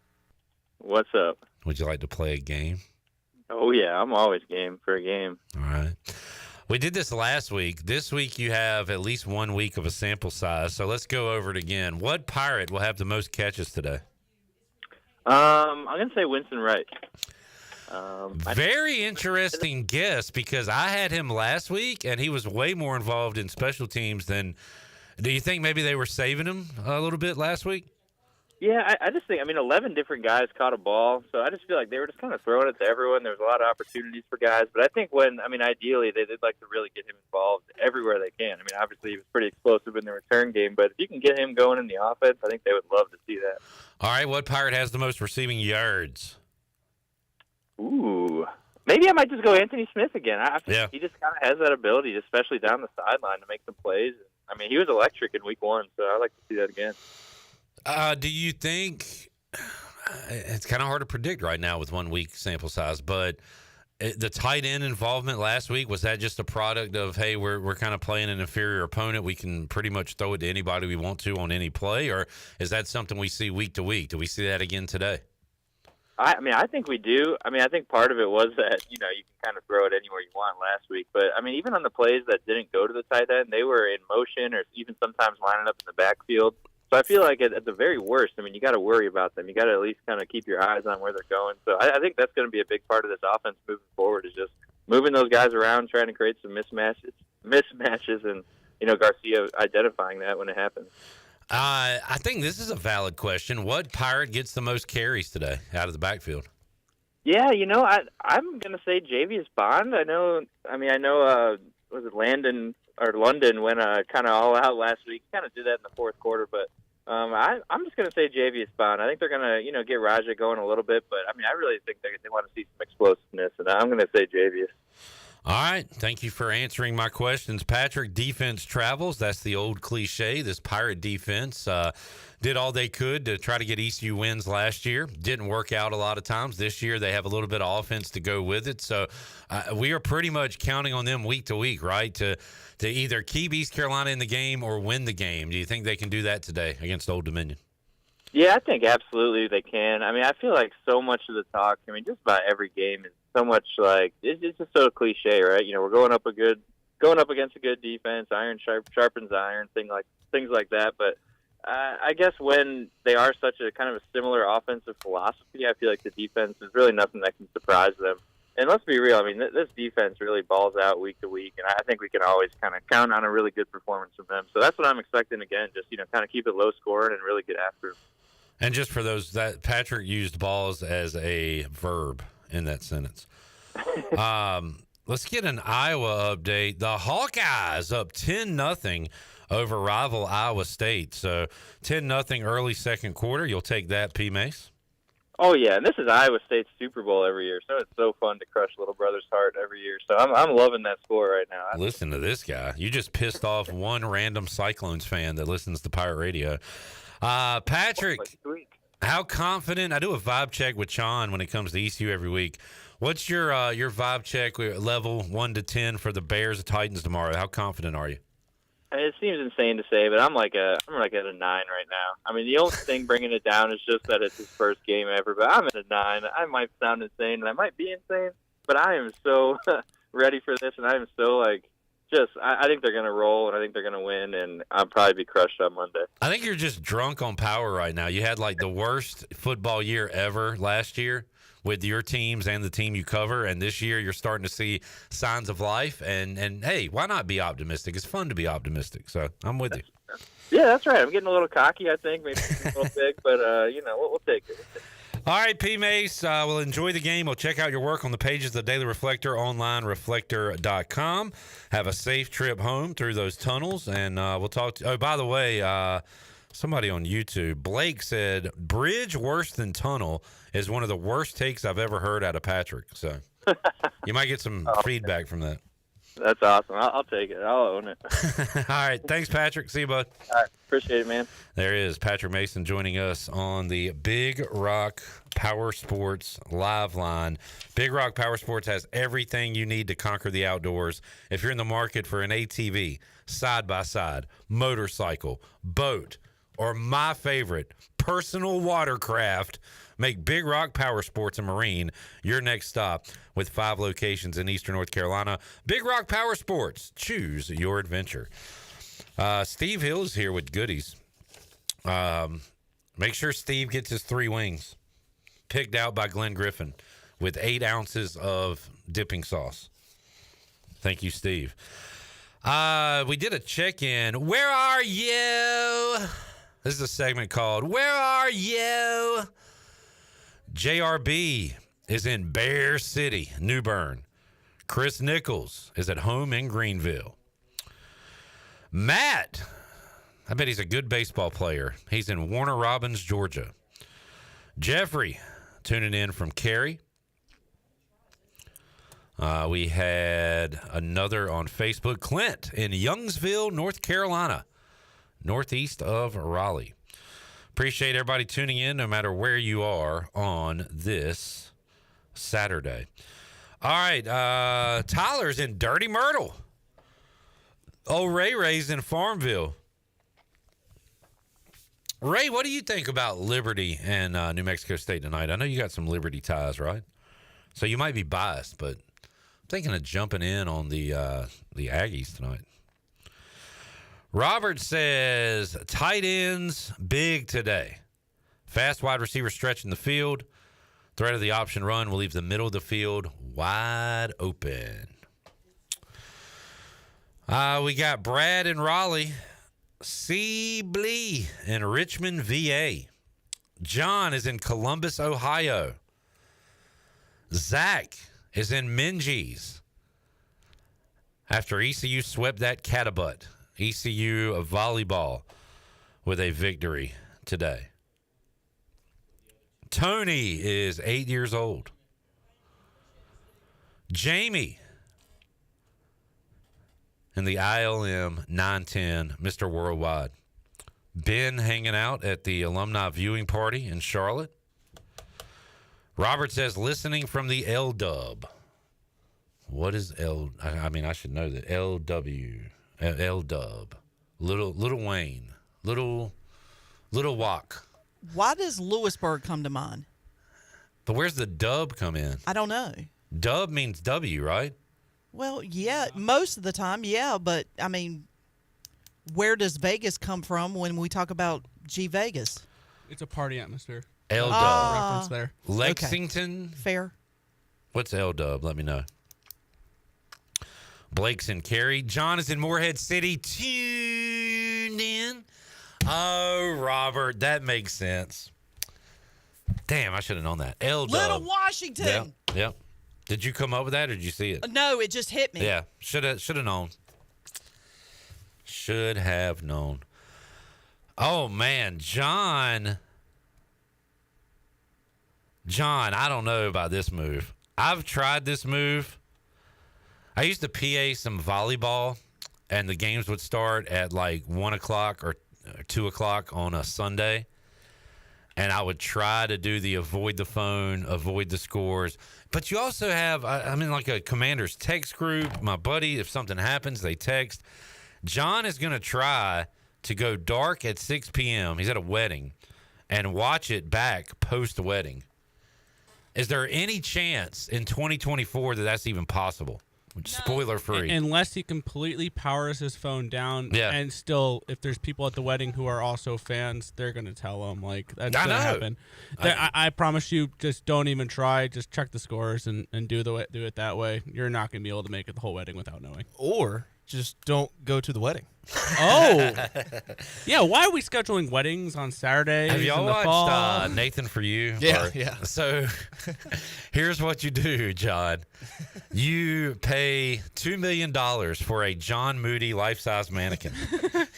S12: What's up?
S4: Would you like to play a game?
S12: Oh, yeah. I'm always game for a game.
S4: All right. We did this last week. This week you have at least 1 week of a sample size, so let's go over it again. What Pirate will have the most catches today?
S12: I'm going to say Winston Wright.
S4: Very interesting guess because I had him last week, and he was way more involved in special teams than – do you think maybe they were saving him a little bit last week?
S12: Yeah, I just think, 11 different guys caught a ball, so I just feel like they were just kind of throwing it to everyone. There was a lot of opportunities for guys, but I think ideally, they'd like to really get him involved everywhere they can. Obviously, he was pretty explosive in the return game, but if you can get him going in the offense, I think they would love to see that.
S4: All right, what Pirate has the most receiving yards?
S12: Ooh. Maybe I might just go Anthony Smith again. I think he just kind of has that ability, especially down the sideline, to make some plays. He was electric in week 1, so I'd like to see that again.
S4: Do you think it's kind of hard to predict right now with 1 week sample size, but the tight end involvement last week, was that just a product of, hey, we're kind of playing an inferior opponent, we can pretty much throw it to anybody we want to on any play, or is that something we see week to week? Do we see that again today?
S12: I think we do. I think part of it was that, you can kind of throw it anywhere you want last week. But, even on the plays that didn't go to the tight end, they were in motion or even sometimes lining up in the backfield. So I feel like at the very worst, you got to worry about them. You got to at least kind of keep your eyes on where they're going. So I think that's going to be a big part of this offense moving forward, is just moving those guys around, trying to create some mismatches, and, Garcia identifying that when it happens.
S4: I think this is a valid question. What Pirate gets the most carries today out of the backfield?
S12: Yeah, I'm going to say Javius Bond. I know, was it London went kind of all out last week. Kind of did that in the fourth quarter, but I'm just going to say Javius Bond. I think they're going to, get Raja going a little bit, but I really think they want to see some explosiveness, and I'm going to say Javius.
S4: All right. Thank you for answering my questions, Patrick. Defense travels. That's the old cliche. This Pirate defense did all they could to try to get ECU wins last year. Didn't work out a lot of times. This year they have a little bit of offense to go with it. So we are pretty much counting on them week to week, right, to either keep East Carolina in the game or win the game. Do you think they can do that today against Old Dominion?
S12: Yeah, I think absolutely they can. I feel like so much of the talk, just about every game is so much it's just so cliche, right? We're going up against a good defense, iron sharpens iron, things like that. But I guess when they are such a kind of a similar offensive philosophy, I feel like the defense is really nothing that can surprise them. And let's be real. I mean, this defense really balls out week to week, and I think we can always kind of count on a really good performance from them. So that's what I'm expecting again. Just kind of keep it low scoring and really get after them.
S4: And just for those, that Patrick used balls as a verb in that sentence. Let's get an Iowa update. The Hawkeyes up 10-0 over rival Iowa State. So 10-0 early second quarter. You'll take that, P. Mace?
S12: Oh, yeah, and this is Iowa State's Super Bowl every year, so it's so fun to crush little brother's heart every year. So I'm loving that score right now.
S4: Listen to this guy. You just pissed off one random Cyclones fan that listens to Pirate Radio. Patrick, how confident? I do a vibe check with Sean when it comes to ECU every week. What's your vibe check level 1 to 10 for the Bears and Titans tomorrow? How confident are you?
S12: It seems insane to say, but I'm like at a 9 right now. I mean, the only thing bringing it down is just that it's his first game ever. But I'm at a 9. I might sound insane, and I might be insane, but I am so ready for this, and I am so I think they're going to roll, and I think they're going to win, and I'll probably be crushed on Monday.
S4: I think you're just drunk on power right now. You had the worst football year ever last year with your teams and the team you cover, and this year you're starting to see signs of life, and hey, why not be optimistic? It's fun to be optimistic, so I'm with you.
S12: Yeah, that's right. I'm getting a little cocky, I think, maybe a little big, but we'll take it.
S4: All right, P. Mace, we'll enjoy the game. We'll check out your work on the pages of the Daily Reflector, online, reflector.com. Have a safe trip home through those tunnels, and we'll talk to – oh, by the way, somebody on YouTube, Blake said, bridge worse than tunnel is one of the worst takes I've ever heard out of Patrick. So you might get some feedback from that.
S12: That's awesome. I'll take it. I'll own it.
S4: All right. Thanks, Patrick. See you, bud.
S12: All right. Appreciate it, man.
S4: There is Patrick Mason joining us on the Big Rock Powersports live line. Big Rock Powersports has everything you need to conquer the outdoors. If you're in the market for an ATV, side-by-side, motorcycle, boat, or my favorite, personal watercraft, make Big Rock Powersports and Marine your next stop with 5 locations in Eastern North Carolina. Big Rock Powersports. Choose your adventure. Steve Hill is here with goodies. Make sure Steve gets his 3 wings picked out by Glenn Griffin with 8 ounces of dipping sauce. Thank you, Steve. We did a check-in. Where are you? This is a segment called Where Are You? JRB is in Bear City, New Bern. Chris Nichols is at home in Greenville. Matt, I bet he's a good baseball player. He's in Warner Robins, Georgia. Jeffrey, tuning in from Cary. We had another on Facebook, Clint in Youngsville, North Carolina, northeast of Raleigh. Appreciate everybody tuning in no matter where you are on this Saturday. All right, Tyler's in Dirty Myrtle. Old Ray's in Farmville. Ray, what do you think about Liberty and New Mexico State tonight? I know you got some Liberty ties, right? So you might be biased, but I'm thinking of jumping in on the Aggies tonight. Robert says, tight ends big today. Fast wide receiver stretching the field. Threat of the option run will leave the middle of the field wide open. We got Brad in Raleigh. C. Blee in Richmond, VA. John is in Columbus, Ohio. Zach is in Minges. After ECU swept that catabutt. ECU of volleyball with a victory today. Tony is 8 years old. Jamie in the ILM 910, Mr. Worldwide. Ben hanging out at the alumni viewing party in Charlotte. Robert says, listening from the L-Dub. What is L? I mean, I should know that. L-W. L-Dub. Little Wayne. Little Walk.
S22: Why does Lewisburg come to mind?
S4: But where's the dub come in?
S22: I don't know.
S4: Dub means W, right?
S22: Well, yeah, most of the time, yeah. But, I mean, where does Vegas come from when we talk about G Vegas?
S10: It's a party atmosphere.
S4: L-Dub.
S10: Reference there.
S4: Lexington.
S22: Okay. Fair.
S4: What's L-Dub? Let me know. Blake's in Cary. John is in Morehead City. Tuned in. Oh, Robert, that makes sense. Damn, I should have known that. L-Dub.
S22: Little Washington.
S4: Yep. Did you come up with that, or did you see it?
S22: No, it just hit me.
S4: Yeah, should have known. Should have known. Oh, man, John, I don't know about this move. I've tried this move. I used to PA some volleyball, and the games would start at like 1 o'clock or 2 o'clock on a Sunday. And I would try to do the avoid the phone, avoid the scores. But you also have, I'm in like a commander's text group. My buddy, if something happens, they text. John is going to try to go dark at 6 p.m. He's at a wedding and watch it back post-wedding. Is there any chance in 2024 that that's even possible? Spoiler free.
S10: Unless he completely powers his phone down.
S4: Yeah.
S10: And still, if there's people at the wedding who are also fans, they're going to tell him. Like, that's going to happen. I promise you, just don't even try. Just check the scores and do it that way. You're not going to be able to make it the whole wedding without knowing.
S24: Or just don't go to the wedding.
S10: Oh. Yeah, why are we scheduling weddings on Saturdays?
S4: Have y'all
S10: in the
S4: watched
S10: fall?
S4: Nathan For You?
S24: Yeah.
S4: So here's what you do, John. You pay $2 million for a John Moody life-size mannequin.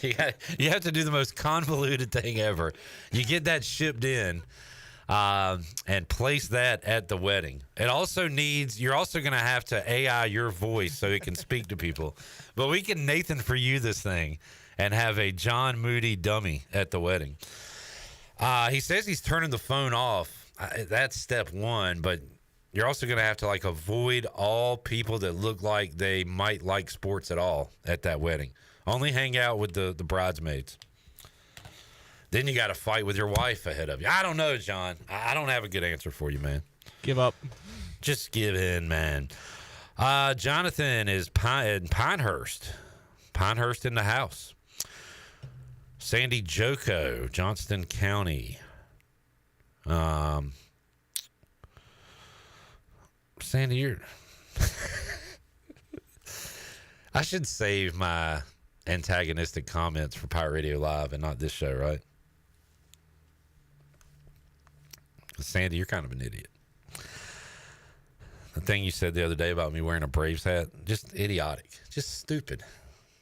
S4: You have to do the most convoluted thing ever. You get that shipped in and place that at the wedding. It also needs, you're also going to have to AI your voice so it can speak to people. But we can Nathan For You this thing and have a John Moody dummy at the wedding. He says he's turning the phone off. That's step one, but you're also going to have to like avoid all people that look like they might like sports at all at that wedding. Only hang out with the bridesmaids. Then you got to fight with your wife ahead of you. I don't know, John. I don't have a good answer for you, man.
S10: Give up.
S4: Just give in, man. Jonathan is in Pinehurst. Pinehurst in the house. Sandy Joko, Johnston County. Sandy, you're... I should save my antagonistic comments for Pirate Radio Live and not this show, right? Sandy, you're kind of an idiot. The thing you said the other day about me wearing a Braves hat, just idiotic, just stupid.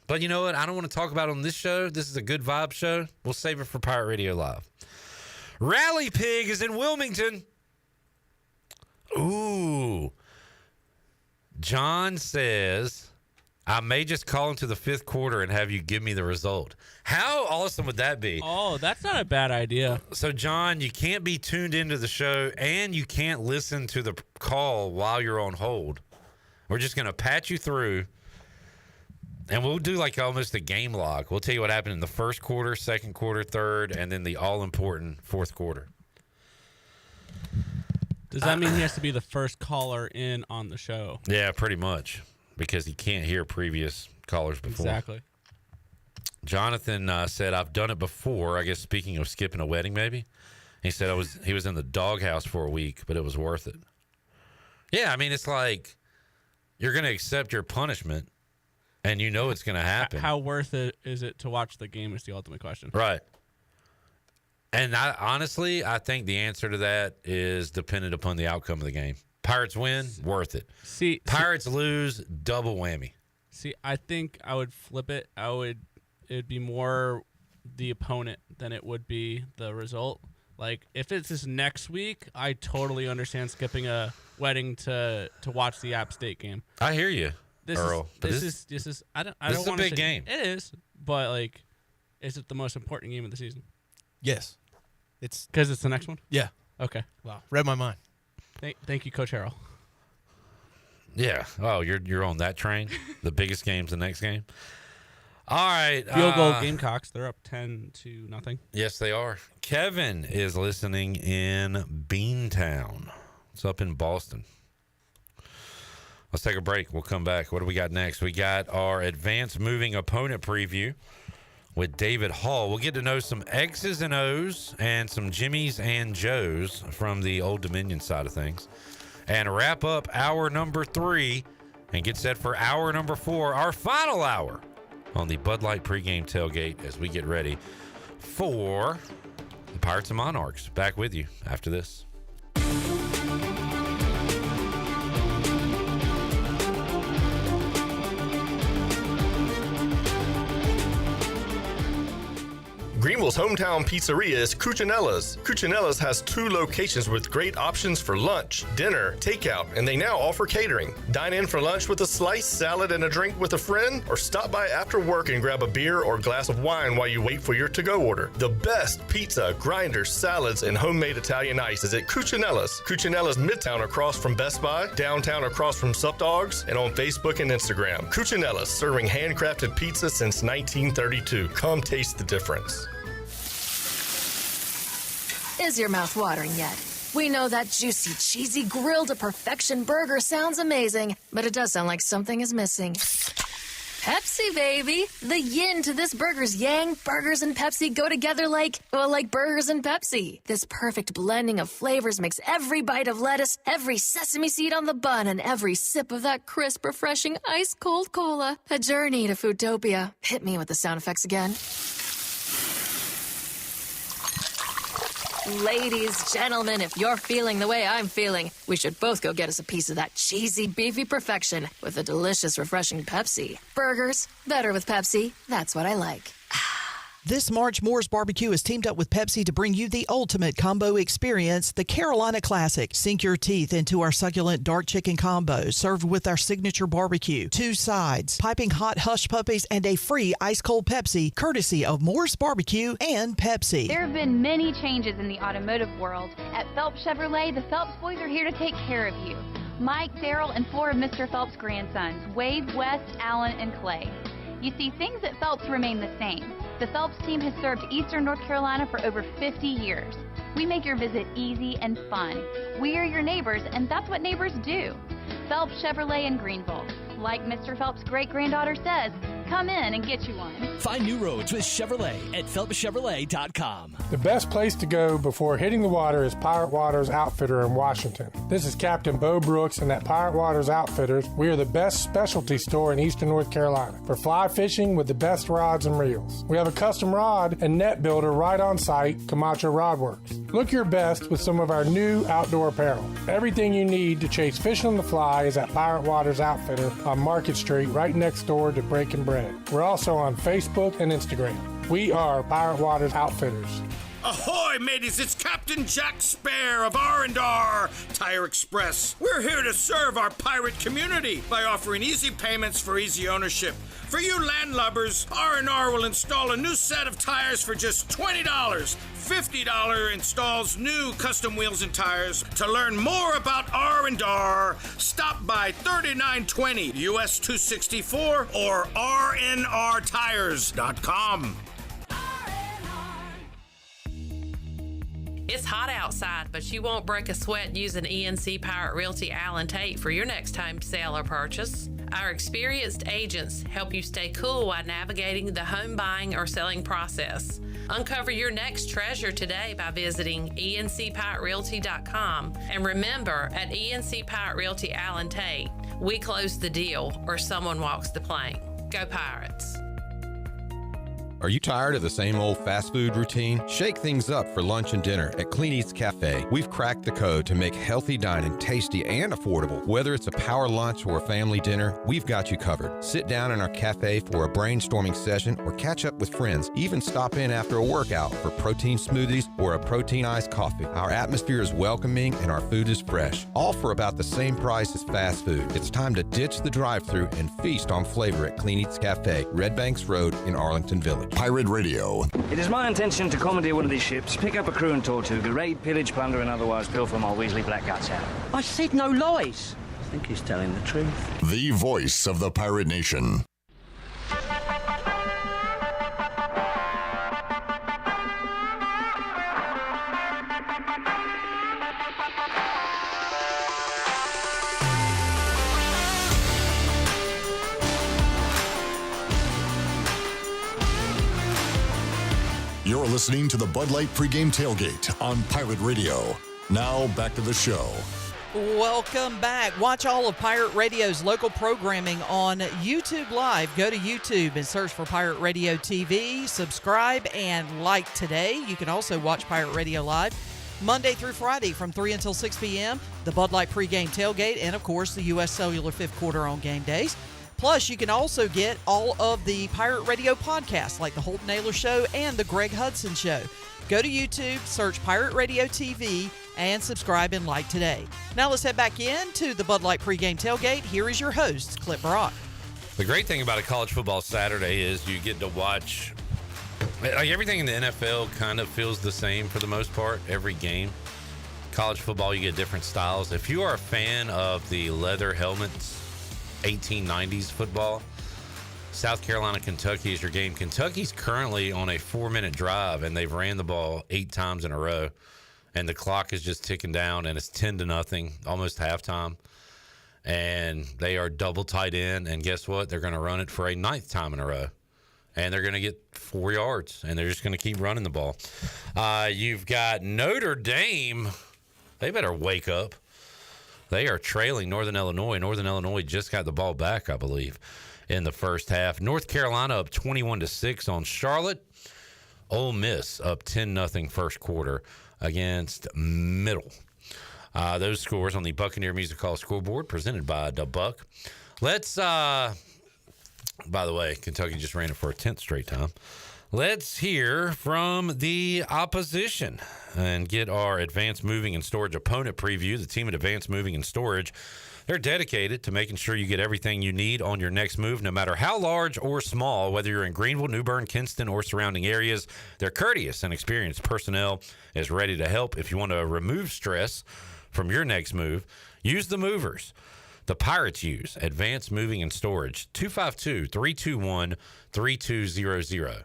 S4: But you know what? I don't want to talk about it on this show. This is a good vibe show. We'll save it for Pirate Radio Live. Rally Pig is in Wilmington. Ooh. John says, I may just call into the fifth quarter and have you give me the result. How awesome would that be?
S10: Oh, that's not a bad idea.
S4: So, John, you can't be tuned into the show and you can't listen to the call while you're on hold. We're just going to patch you through and we'll do like almost a game log. We'll tell you what happened in the first quarter, second quarter, third, and then the all-important fourth quarter.
S10: Does that mean he has to be the first caller in on the show?
S4: Yeah, pretty much, because he can't hear previous callers before.
S10: Exactly.
S4: Jonathan said, I've done it before. I guess speaking of skipping a wedding, maybe. He said he was in the doghouse for a week, but it was worth it. Yeah, I mean, it's like you're going to accept your punishment, and you know it's going to happen.
S10: How worth it is it to watch the game is the ultimate question.
S4: Right. And honestly, I think the answer to that is dependent upon the outcome of the game. Pirates win, worth it. Pirates lose, double whammy.
S10: See, I think I would flip it. It'd be more the opponent than it would be the result. Like, if it's this next week, I totally understand skipping a wedding to watch the App State game.
S4: I hear you, Earl.
S10: This is I don't
S4: this is a big game.
S10: It is, but like, is it the most important game of the season?
S24: Yes. It's
S10: because it's the next one?
S24: Yeah.
S10: Okay.
S24: Wow. Read my mind.
S10: Thank you, Coach Harrell.
S4: Yeah. Oh, you're on that train? The biggest game's the next game? All right.
S10: Field goal Gamecocks. They're up 10-0.
S4: Yes, they are. Kevin is listening in Beantown. It's up in Boston. Let's take a break. We'll come back. What do we got next? We got our advanced moving opponent preview with David Hall. We'll get to know some X's and O's and some Jimmys and Joes from the Old Dominion side of things. and wrap up hour number 3 and get set for hour number 4, our final hour on the Bud Light pregame tailgate as we get ready for the Pirates and Monarchs. Back with you after this.
S13: Greenville's hometown pizzeria is Cucinella's. Cucinella's has 2 locations with great options for lunch, dinner, takeout, and they now offer catering. Dine in for lunch with a slice, salad, and a drink with a friend, or stop by after work and grab a beer or glass of wine while you wait for your to-go order. The best pizza, grinders, salads, and homemade Italian ice is at Cucinella's. Cucinella's Midtown across from Best Buy, downtown across from Sup Dogs, and on Facebook and Instagram. Cucinella's, serving handcrafted pizza since 1932. Come taste the difference.
S14: Is your mouth watering yet? We know that juicy, cheesy, grilled to perfection burger sounds amazing, but it does sound like something is missing. Pepsi, baby! The yin to this burger's yang. Burgers and Pepsi go together like burgers and Pepsi. This perfect blending of flavors makes every bite of lettuce, every sesame seed on the bun, and every sip of that crisp, refreshing, ice-cold cola a journey to Foodtopia. Hit me with the sound effects again. Ladies, gentlemen, if you're feeling the way I'm feeling, we should both go get us a piece of that cheesy, beefy perfection with a delicious, refreshing Pepsi. Burgers, better with Pepsi. That's what I like.
S22: This March, Moore's Barbecue has teamed up with Pepsi to bring you the ultimate combo experience, the Carolina Classic. Sink your teeth into our succulent dark chicken combo, served with our signature barbecue, 2 sides, piping hot hush puppies, and a free ice-cold Pepsi, courtesy of Moore's Barbecue and Pepsi.
S15: There have been many changes in the automotive world. At Phelps Chevrolet, the Phelps boys are here to take care of you. Mike, Daryl, and 4 of Mr. Phelps' grandsons, Wade, West, Alan, and Clay. You see, things at Phelps remain the same. The Phelps team has served Eastern North Carolina for over 50 years. We make your visit easy and fun. We are your neighbors, and that's what neighbors do. Phelps Chevrolet in Greenville. Like Mr. Phelps' great-granddaughter says, come in and get you one.
S16: Find new roads with Chevrolet at PhelpsChevrolet.com.
S17: The best place to go before hitting the water is Pirate Waters Outfitter in Washington. This is Captain Bo Brooks, and at Pirate Waters Outfitters, we are the best specialty store in Eastern North Carolina for fly fishing with the best rods and reels. We have a custom rod and net builder right on site, Camacho Rod Works. Look your best with some of our new outdoor apparel. Everything you need to chase fish on the fly is at Pirate Waters Outfitter on Market Street, right next door to Breaking Bread. We're also on Facebook and Instagram. We are Pirate Waters Outfitters.
S18: Ahoy, mateys! It's Captain Jack Spare of R&R Tire Express. We're here to serve our pirate community by offering easy payments for easy ownership. For you landlubbers, R&R will install a new set of tires for just $20. $50 installs new custom wheels and tires. To learn more about R&R, stop by 3920 US 264 or rnrtires.com.
S19: It's hot outside, but you won't break a sweat using ENC Pirate Realty Allen Tate for your next home sale or purchase. Our experienced agents help you stay cool while navigating the home buying or selling process. Uncover your next treasure today by visiting encpiraterealty.com. And remember, at ENC Pirate Realty Allen Tate, we close the deal or someone walks the plank. Go Pirates!
S20: Are you tired of the same old fast food routine? Shake things up for lunch and dinner at Clean Eats Cafe. We've cracked the code to make healthy dining tasty and affordable. Whether it's a power lunch or a family dinner, we've got you covered. Sit down in our cafe for a brainstorming session or catch up with friends. Even stop in after a workout for protein smoothies or a protein iced coffee. Our atmosphere is welcoming and our food is fresh. All for about the same price as fast food. It's time to ditch the drive-thru and feast on flavor at Clean Eats Cafe, Red Banks Road in Arlington Village.
S5: Pirate Radio.
S23: It is my intention to commandeer one of these ships, pick up a crew and Tortuga, raid, pillage, plunder, and otherwise pilfer my Weasley black guts out.
S25: I said no lies.
S23: I think he's telling the truth.
S5: The voice of the Pirate Nation. You're listening to the Bud Light Pregame Tailgate on Pirate Radio. Now back to the show.
S22: Welcome back. Watch all of Pirate Radio's local programming on YouTube Live. Go to YouTube and search for Pirate Radio TV. Subscribe and like today. You can also watch Pirate Radio Live Monday through Friday from 3 until 6 p.m., the Bud Light Pregame Tailgate, and, of course, the U.S. Cellular Fifth Quarter on game days. Plus, you can also get all of the Pirate Radio podcasts like the Holton Naylor Show and the Greg Hudson Show. Go to YouTube, search Pirate Radio TV, and subscribe and like today. Now let's head back in to the Bud Light Pregame Tailgate. Here is your host, Clip Brock.
S4: The great thing about a college football Saturday is you get to watch, like, everything in the NFL kind of feels the same for the most part, every game. College football, you get different styles. If you are a fan of the leather helmets, 1890s football, South Carolina, Kentucky is your game. Kentucky's currently on a 4-minute drive, and they've ran the ball 8 times in a row, and the clock is just ticking down, and it's 10-0, almost halftime, and they are double tight end, and guess what? They're going to run it for a 9th time in a row, and they're going to get 4 yards, and they're just going to keep running the ball. You've got Notre Dame. They better wake up. They are trailing Northern Illinois. Northern Illinois just got the ball back, I believe, in the first half. North Carolina up 21-6 on Charlotte. Ole Miss up 10-0 first quarter against Middle. Those scores on the Buccaneer Music Hall scoreboard presented by the Buck. Let's, by the way, Kentucky just ran it for a 10th straight time. Let's hear from the opposition and get our Advanced Moving and Storage opponent preview. The team at Advanced Moving and Storage, they're dedicated to making sure you get everything you need on your next move, no matter how large or small, whether you're in Greenville, New Bern, Kinston, or surrounding areas. Their courteous and experienced personnel is ready to help. If you want to remove stress from your next move, use the movers the Pirates use. Advanced Moving and Storage, 252-321-3200.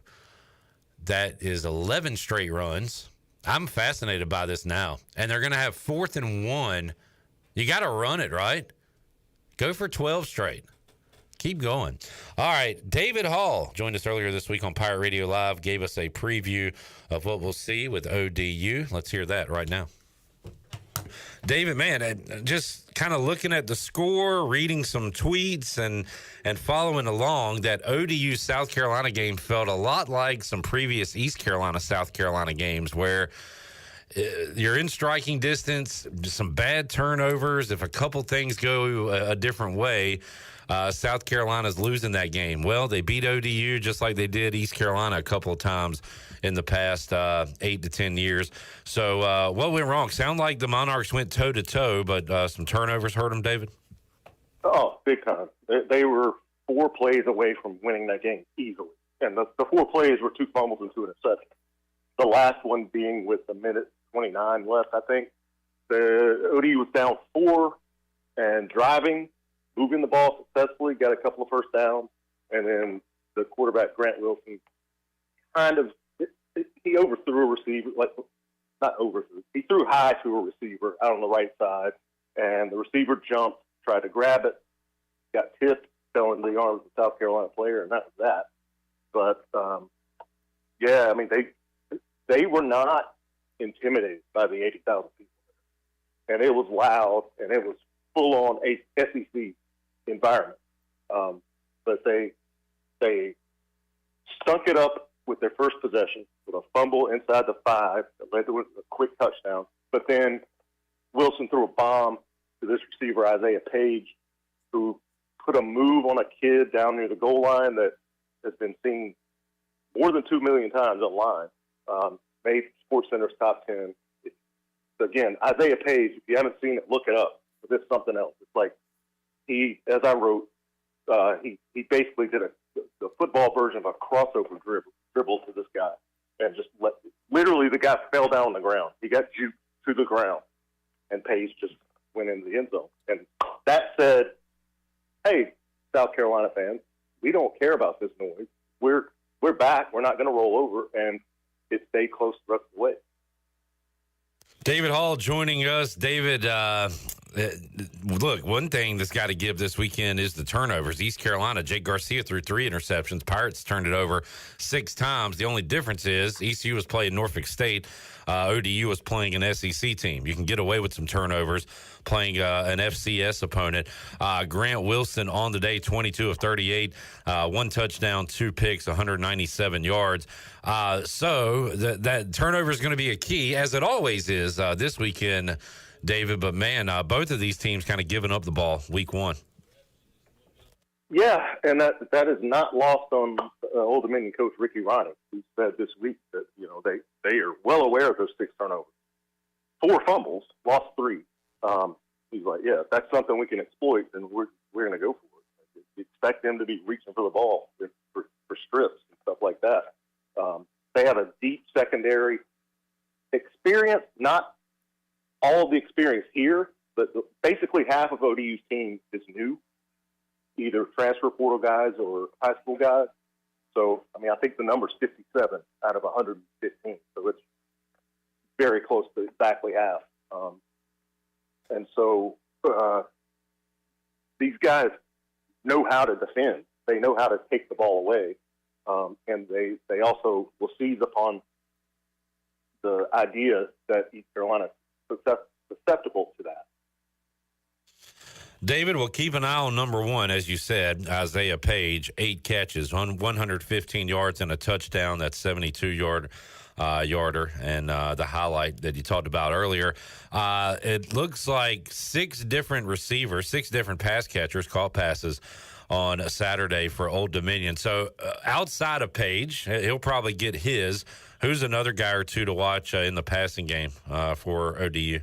S4: That is 11 straight runs. I'm fascinated by this now. And they're going to have 4th and 1. You got to run it, right? Go for 12 straight. Keep going. All right. David Hall joined us earlier this week on Pirate Radio Live, gave us a preview of what we'll see with ODU. Let's hear that right now. David, man, just kind of looking at the score, reading some tweets, and following along, that ODU South Carolina game felt a lot like some previous East Carolina South Carolina games where you're in striking distance, some bad turnovers. If a couple things go a different way, South Carolina's losing that game. Well, they beat ODU just like they did East Carolina a couple of times in the past 8 to 10 years. So what went wrong? Sound like the Monarchs went toe-to-toe, but some turnovers hurt them, David?
S1: Oh, big time. They were 4 plays away from winning that game easily. And the 4 plays were 2 fumbles and 2 interceptions. The last one being with a minute 29 left, I think. The ODU was down 4 and driving, moving the ball successfully, got a couple of first downs, and then the quarterback, Grant Wilson, kind of, he overthrew a receiver, he threw high to a receiver out on the right side, and the receiver jumped, tried to grab it, got tipped, fell into the arms of the South Carolina player, and that was that. But, yeah, I mean, they were not intimidated by the 80,000 people. And it was loud, and it was full-on SEC environment. But they stunk it up with their first possession with a fumble inside the 5 that led to a quick touchdown. But then Wilson threw a bomb to this receiver, Isaiah Page, who put a move on a kid down near the goal line that has been seen more than 2 million times online. Made SportsCenter's top 10. Again, Isaiah Page, if you haven't seen it, look it up. But it's something else. It's like as I wrote, he basically did the football version of a crossover dribble to this guy, and just literally the guy fell down on the ground. He got juked to the ground, and Page just went into the end zone. And that said, hey, South Carolina fans, we don't care about this noise. We're back. We're not going to roll over, and it stayed close the rest of the way.
S4: David Hall joining us. David, Look, one thing that's got to give this weekend is the turnovers. East Carolina, Jake Garcia threw 3 interceptions. Pirates turned it over 6 times. The only difference is ECU was playing Norfolk State. ODU was playing an SEC team. You can get away with some turnovers playing an FCS opponent. Grant Wilson on the day, 22 of 38, 1 touchdown, 2 picks, 197 yards. So that turnover is going to be a key, as it always is this weekend, David. But, man, both of these teams kind of giving up the ball week 1.
S1: Yeah, and that is not lost on Old Dominion coach Ricky Ronnie, who said this week that, they are well aware of those 6 turnovers. 4 fumbles, lost 3. He's like, yeah, if that's something we can exploit, then we're going to go for it. You expect them to be reaching for the ball for strips and stuff like that. They have a deep secondary experience, not all of the experience here, but basically half of ODU's team is new, either transfer portal guys or high school guys. So, I think the number's 57 out of 115. So it's very close to exactly half. And so these guys know how to defend. They know how to take the ball away. And they also will seize upon the idea that East Carolina is susceptible to that.
S4: David, we'll keep an eye on number 1, as you said, Isaiah Page, 8 catches, 115 yards and a touchdown. That's 72-yarder, and the highlight that you talked about earlier. It looks like 6 different receivers, 6 different pass catchers caught passes on a Saturday for Old Dominion. So outside of Page, he'll probably get his. Who's another guy or two to watch in the passing game for ODU?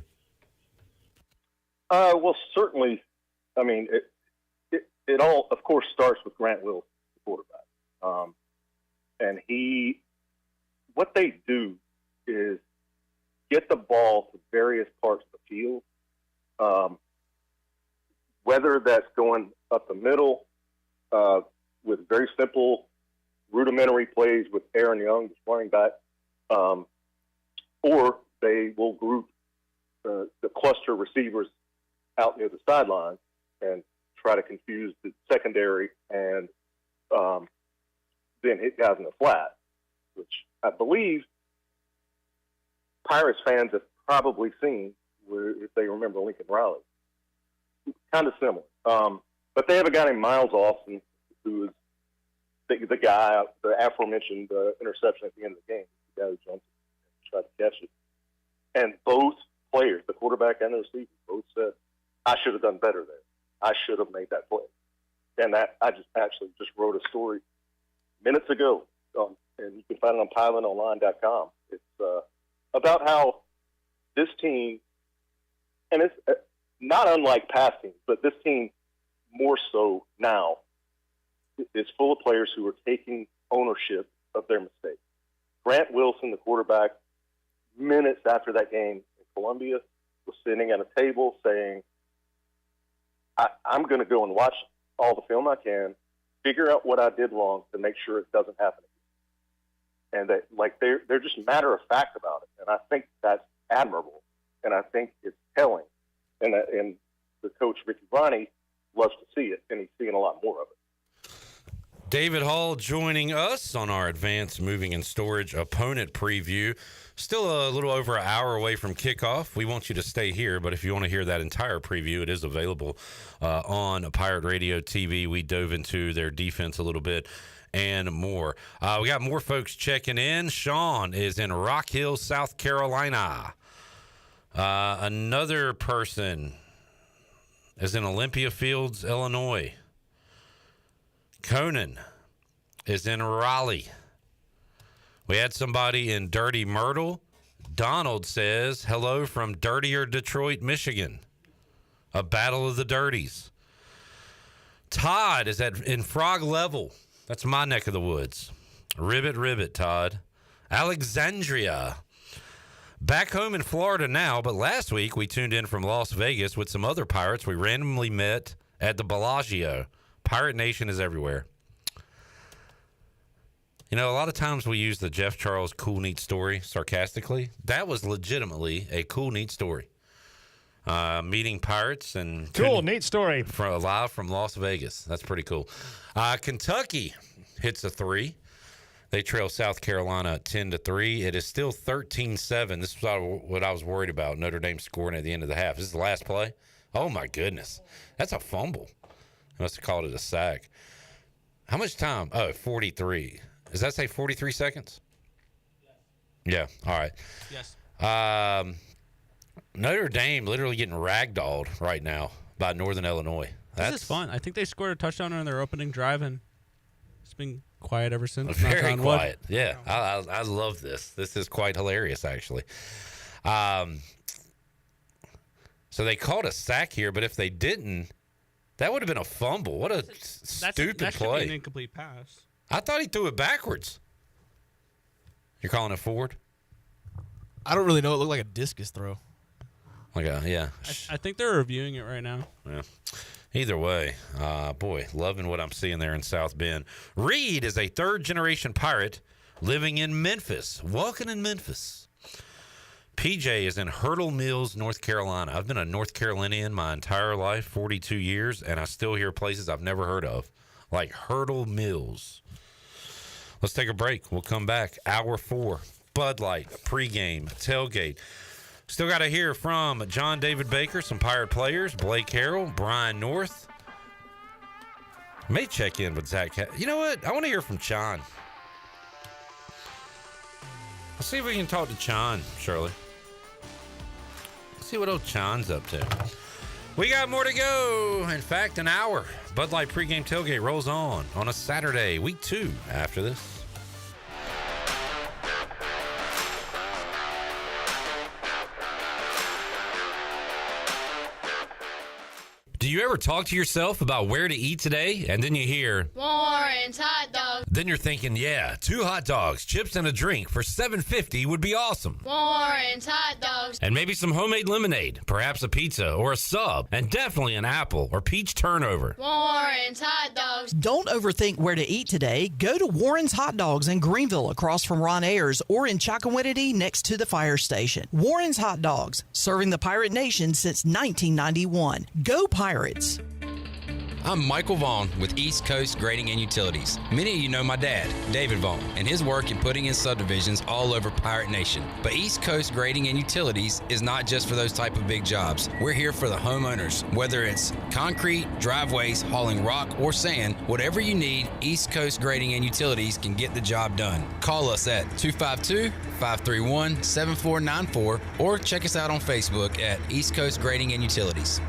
S1: Well, certainly. It all, of course, starts with Grant Wilson, the quarterback. And what they do is get the ball to various parts of the field, whether that's going up the middle with very simple, rudimentary plays with Aaron Young, the running back, or they will group the cluster receivers out near the sidelines and try to confuse the secondary and then hit guys in the flat, which I believe Pirates fans have probably seen if they remember Lincoln Riley. Kind of similar. But they have a guy named Miles Austin who is the guy, the aforementioned interception at the end of the game, the guy who jumped and tried to catch it. And both players, the quarterback and the receiver, both said, I should have done better there. I should have made that play. And that I just wrote a story minutes ago, and you can find it on pilotonline.com. It's about how this team, and it's not unlike past teams, but this team more so now, is full of players who are taking ownership of their mistakes. Grant Wilson, the quarterback, minutes after that game in Columbia, was sitting at a table saying, I'm going to go and watch all the film I can, figure out what I did wrong to make sure it doesn't happen again. And they're just matter of fact about it. And I think that's admirable. And I think it's telling. And the coach, Ricky Ronnie, loves to see it, and he's seeing a lot more of it.
S4: David Hall joining us on our advanced moving and storage opponent preview. Still a little over an hour away from kickoff. We want you to stay here, but if you want to hear that entire preview, it is available on Pirate Radio TV. We dove into their defense a little bit and more. We got more folks checking in. Sean is in Rock Hill, South Carolina. Another person is in Olympia Fields, Illinois. Conan is in Raleigh. We had somebody in Dirty Myrtle. Donald says, hello from dirtier Detroit, Michigan. A battle of the dirties. Todd is in Frog Level. That's my neck of the woods. Ribbit, Todd. Alexandria. Back home in Florida now, but last week we tuned in from Las Vegas with some other Pirates we randomly met at the Bellagio. Pirate Nation is everywhere. You know, a lot of times we use the Jeff Charles cool, neat story sarcastically. That was legitimately a cool, neat story. meeting Pirates and
S2: cool, neat story.
S4: Live from Las Vegas. That's pretty cool. Kentucky hits a 3. They trail South Carolina 10-3. It is still 13-7. This is what I was worried about. Notre Dame scoring at the end of the half. This is the last play. Oh my goodness, that's a fumble. I must have called it a sack. How much time? Oh, 43. Does that say 43 seconds? Yeah. All right.
S10: Yes.
S4: Notre Dame literally getting ragdolled right now by Northern Illinois.
S10: This is fun. I think they scored a touchdown on their opening drive, and it's been quiet ever since.
S4: Very quiet. Yeah, I love this. This is quite hilarious, actually. So they called a sack here, but if they didn't, that would have been a fumble. What a stupid
S10: that should
S4: play.
S10: be an incomplete pass.
S4: I thought he threw it backwards. You're calling it forward?
S24: I don't really know. It looked like a discus throw.
S4: Yeah.
S10: I think they're reviewing it right now.
S4: Yeah. Either way, boy, loving what I'm seeing there in South Bend. Reed is a third-generation Pirate living in Memphis, walking in Memphis. PJ is in Hurdle Mills, North Carolina. I've been a North Carolinian my entire life, 42 years, and I still hear places I've never heard of, like Hurdle Mills. Let's take a break. We'll come back. Hour 4, Bud Light, pregame, tailgate. Still got to hear from John David Baker, some Pirate players, Blake Harrell, Brian North. May check in with Zach. You know what? I want to hear from John. Let's see if we can talk to John, Shirley. Let's see what old John's up to. We got more to go. In fact, an hour. Bud Light pregame tailgate rolls on a Saturday, week 2 after this. Do you ever talk to yourself about where to eat today, and then you hear
S3: Warren's hot dogs?
S4: Then you're thinking, yeah, 2 hot dogs, chips, and a drink for $7.50 would be awesome.
S3: Warren's hot dogs.
S4: And maybe some homemade lemonade, perhaps a pizza or a sub, and definitely an apple or peach turnover.
S3: Warren's hot dogs.
S22: Don't overthink where to eat today. Go to Warren's Hot Dogs in Greenville across from Ron Ayers, or in Chocowinity next to the fire station. Warren's Hot Dogs, serving the Pirate Nation since 1991. Go Pirates!
S6: I'm Michael Vaughn with East Coast Grading and Utilities. Many of you know my dad, David Vaughn, and his work in putting in subdivisions all over Pirate Nation. But East Coast Grading and Utilities is not just for those type of big jobs. We're here for the homeowners. Whether it's concrete, driveways, hauling rock, or sand, whatever you need, East Coast Grading and Utilities can get the job done. Call us at 252-531-7494 or check us out on Facebook at East Coast Grading and Utilities.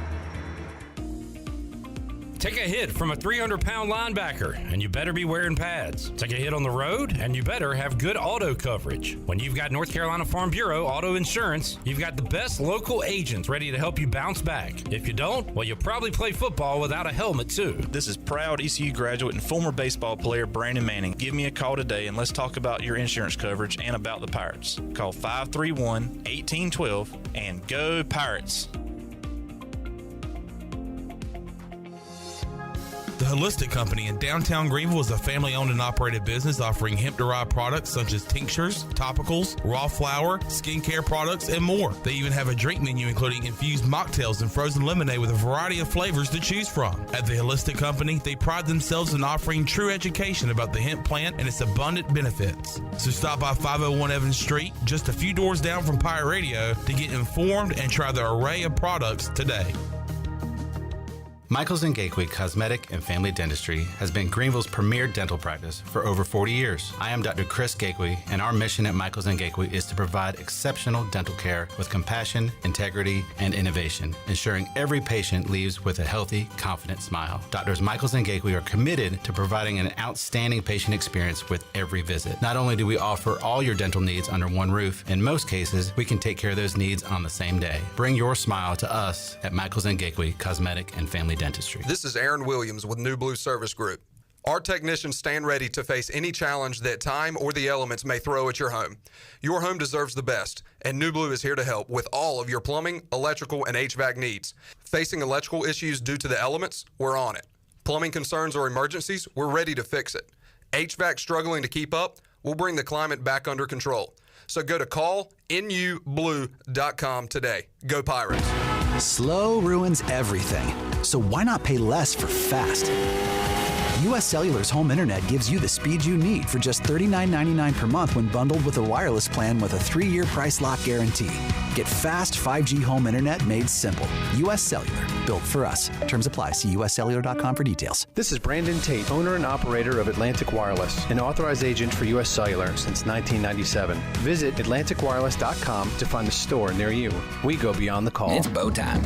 S4: Take a hit from a 300-pound linebacker, and you better be wearing pads. Take a hit on the road, and you better have good auto coverage. When you've got North Carolina Farm Bureau Auto Insurance, you've got the best local agents ready to help you bounce back. If you don't, well, you'll probably play football without a helmet, too.
S21: This is proud ECU graduate and former baseball player Brandon Manning. Give me a call today, and let's talk about your insurance coverage and about the Pirates. Call 531-1812 and go Pirates.
S25: The Holistic Company in downtown Greenville is a family-owned and operated business offering hemp-derived products such as tinctures, topicals, raw flour, skincare products, and more. They even have a drink menu including infused mocktails and frozen lemonade with a variety of flavors to choose from. At the Holistic Company, they pride themselves in offering true education about the hemp plant and its abundant benefits. So stop by 501 Evans Street, just a few doors down from Pirate Radio, to get informed and try the array of products today.
S7: Michaels & Gateway Cosmetic and Family Dentistry has been Greenville's premier dental practice for over 40 years. I am Dr. Chris Gateway, and our mission at Michaels & Gateway is to provide exceptional dental care with compassion, integrity, and innovation, ensuring every patient leaves with a healthy, confident smile. Doctors Michaels & Gateway are committed to providing an outstanding patient experience with every visit. Not only do we offer all your dental needs under one roof, in most cases, we can take care of those needs on the same day. Bring your smile to us at Michaels & Gateway Cosmetic and Family Dentistry.
S26: This is Aaron Williams with New Blue Service Group. Our technicians stand ready to face any challenge that time or the elements may throw at your home. Your home deserves the best, and New Blue is here to help with all of your plumbing, electrical, and HVAC needs. Facing electrical issues due to the elements? We're on it. Plumbing concerns or emergencies? We're ready to fix it. HVAC struggling to keep up? We'll bring the climate back under control. So go to callnublue.com today. Go Pirates.
S2: Slow ruins everything, so why not pay less for fast? U.S. Cellular's home internet gives you the speed you need for just $39.99 per month when bundled with a wireless plan with a 3-year price lock guarantee. Get fast 5G home internet made simple. U.S. Cellular, built for us. Terms apply. See uscellular.com for details.
S8: This is Brandon Tate, owner and operator of Atlantic Wireless, an authorized agent for U.S. Cellular since 1997. Visit AtlanticWireless.com to find a store near you. We go beyond the call.
S9: It's bow time.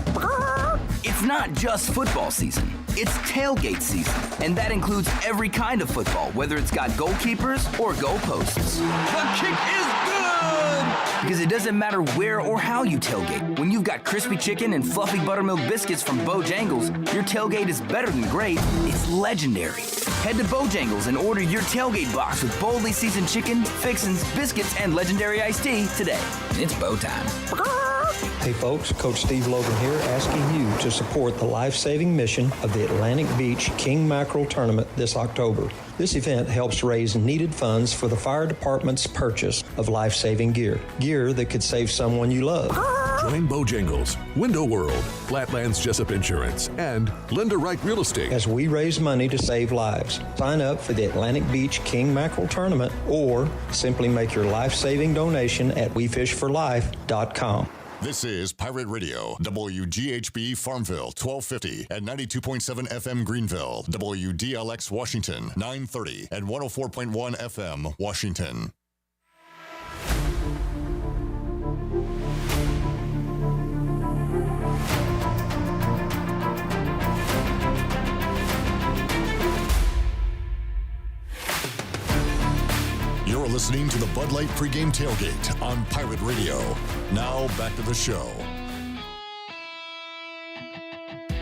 S9: It's not just football season. It's tailgate season, and that includes every kind of football, whether it's got goalkeepers or goalposts. The kick is good! Because it doesn't matter where or how you tailgate. When you've got crispy chicken and fluffy buttermilk biscuits from Bojangles, your tailgate is better than great. It's legendary. Head to Bojangles and order your tailgate box with boldly seasoned chicken, fixins, biscuits, and legendary iced tea today. It's bow time.
S11: Hey folks, Coach Steve Logan here, asking you to support the life-saving mission of the Atlantic Beach King Mackerel Tournament this October. This event helps raise needed funds for the fire department's purchase of life-saving gear that could save someone you love.
S12: Join Bojangles, Window World, Flatlands Jessup Insurance, and Linda Wright Real Estate
S11: as we raise money to save lives. Sign up for the Atlantic Beach King Mackerel Tournament or simply make your life-saving donation at WeFishForLife.com.
S5: This is Pirate Radio, WGHB Farmville, 1250 and 92.7 FM Greenville, WDLX Washington, 930 and 104.1 FM Washington. You're listening to the Bud Light Pregame Tailgate on Pirate Radio. Now back to the show.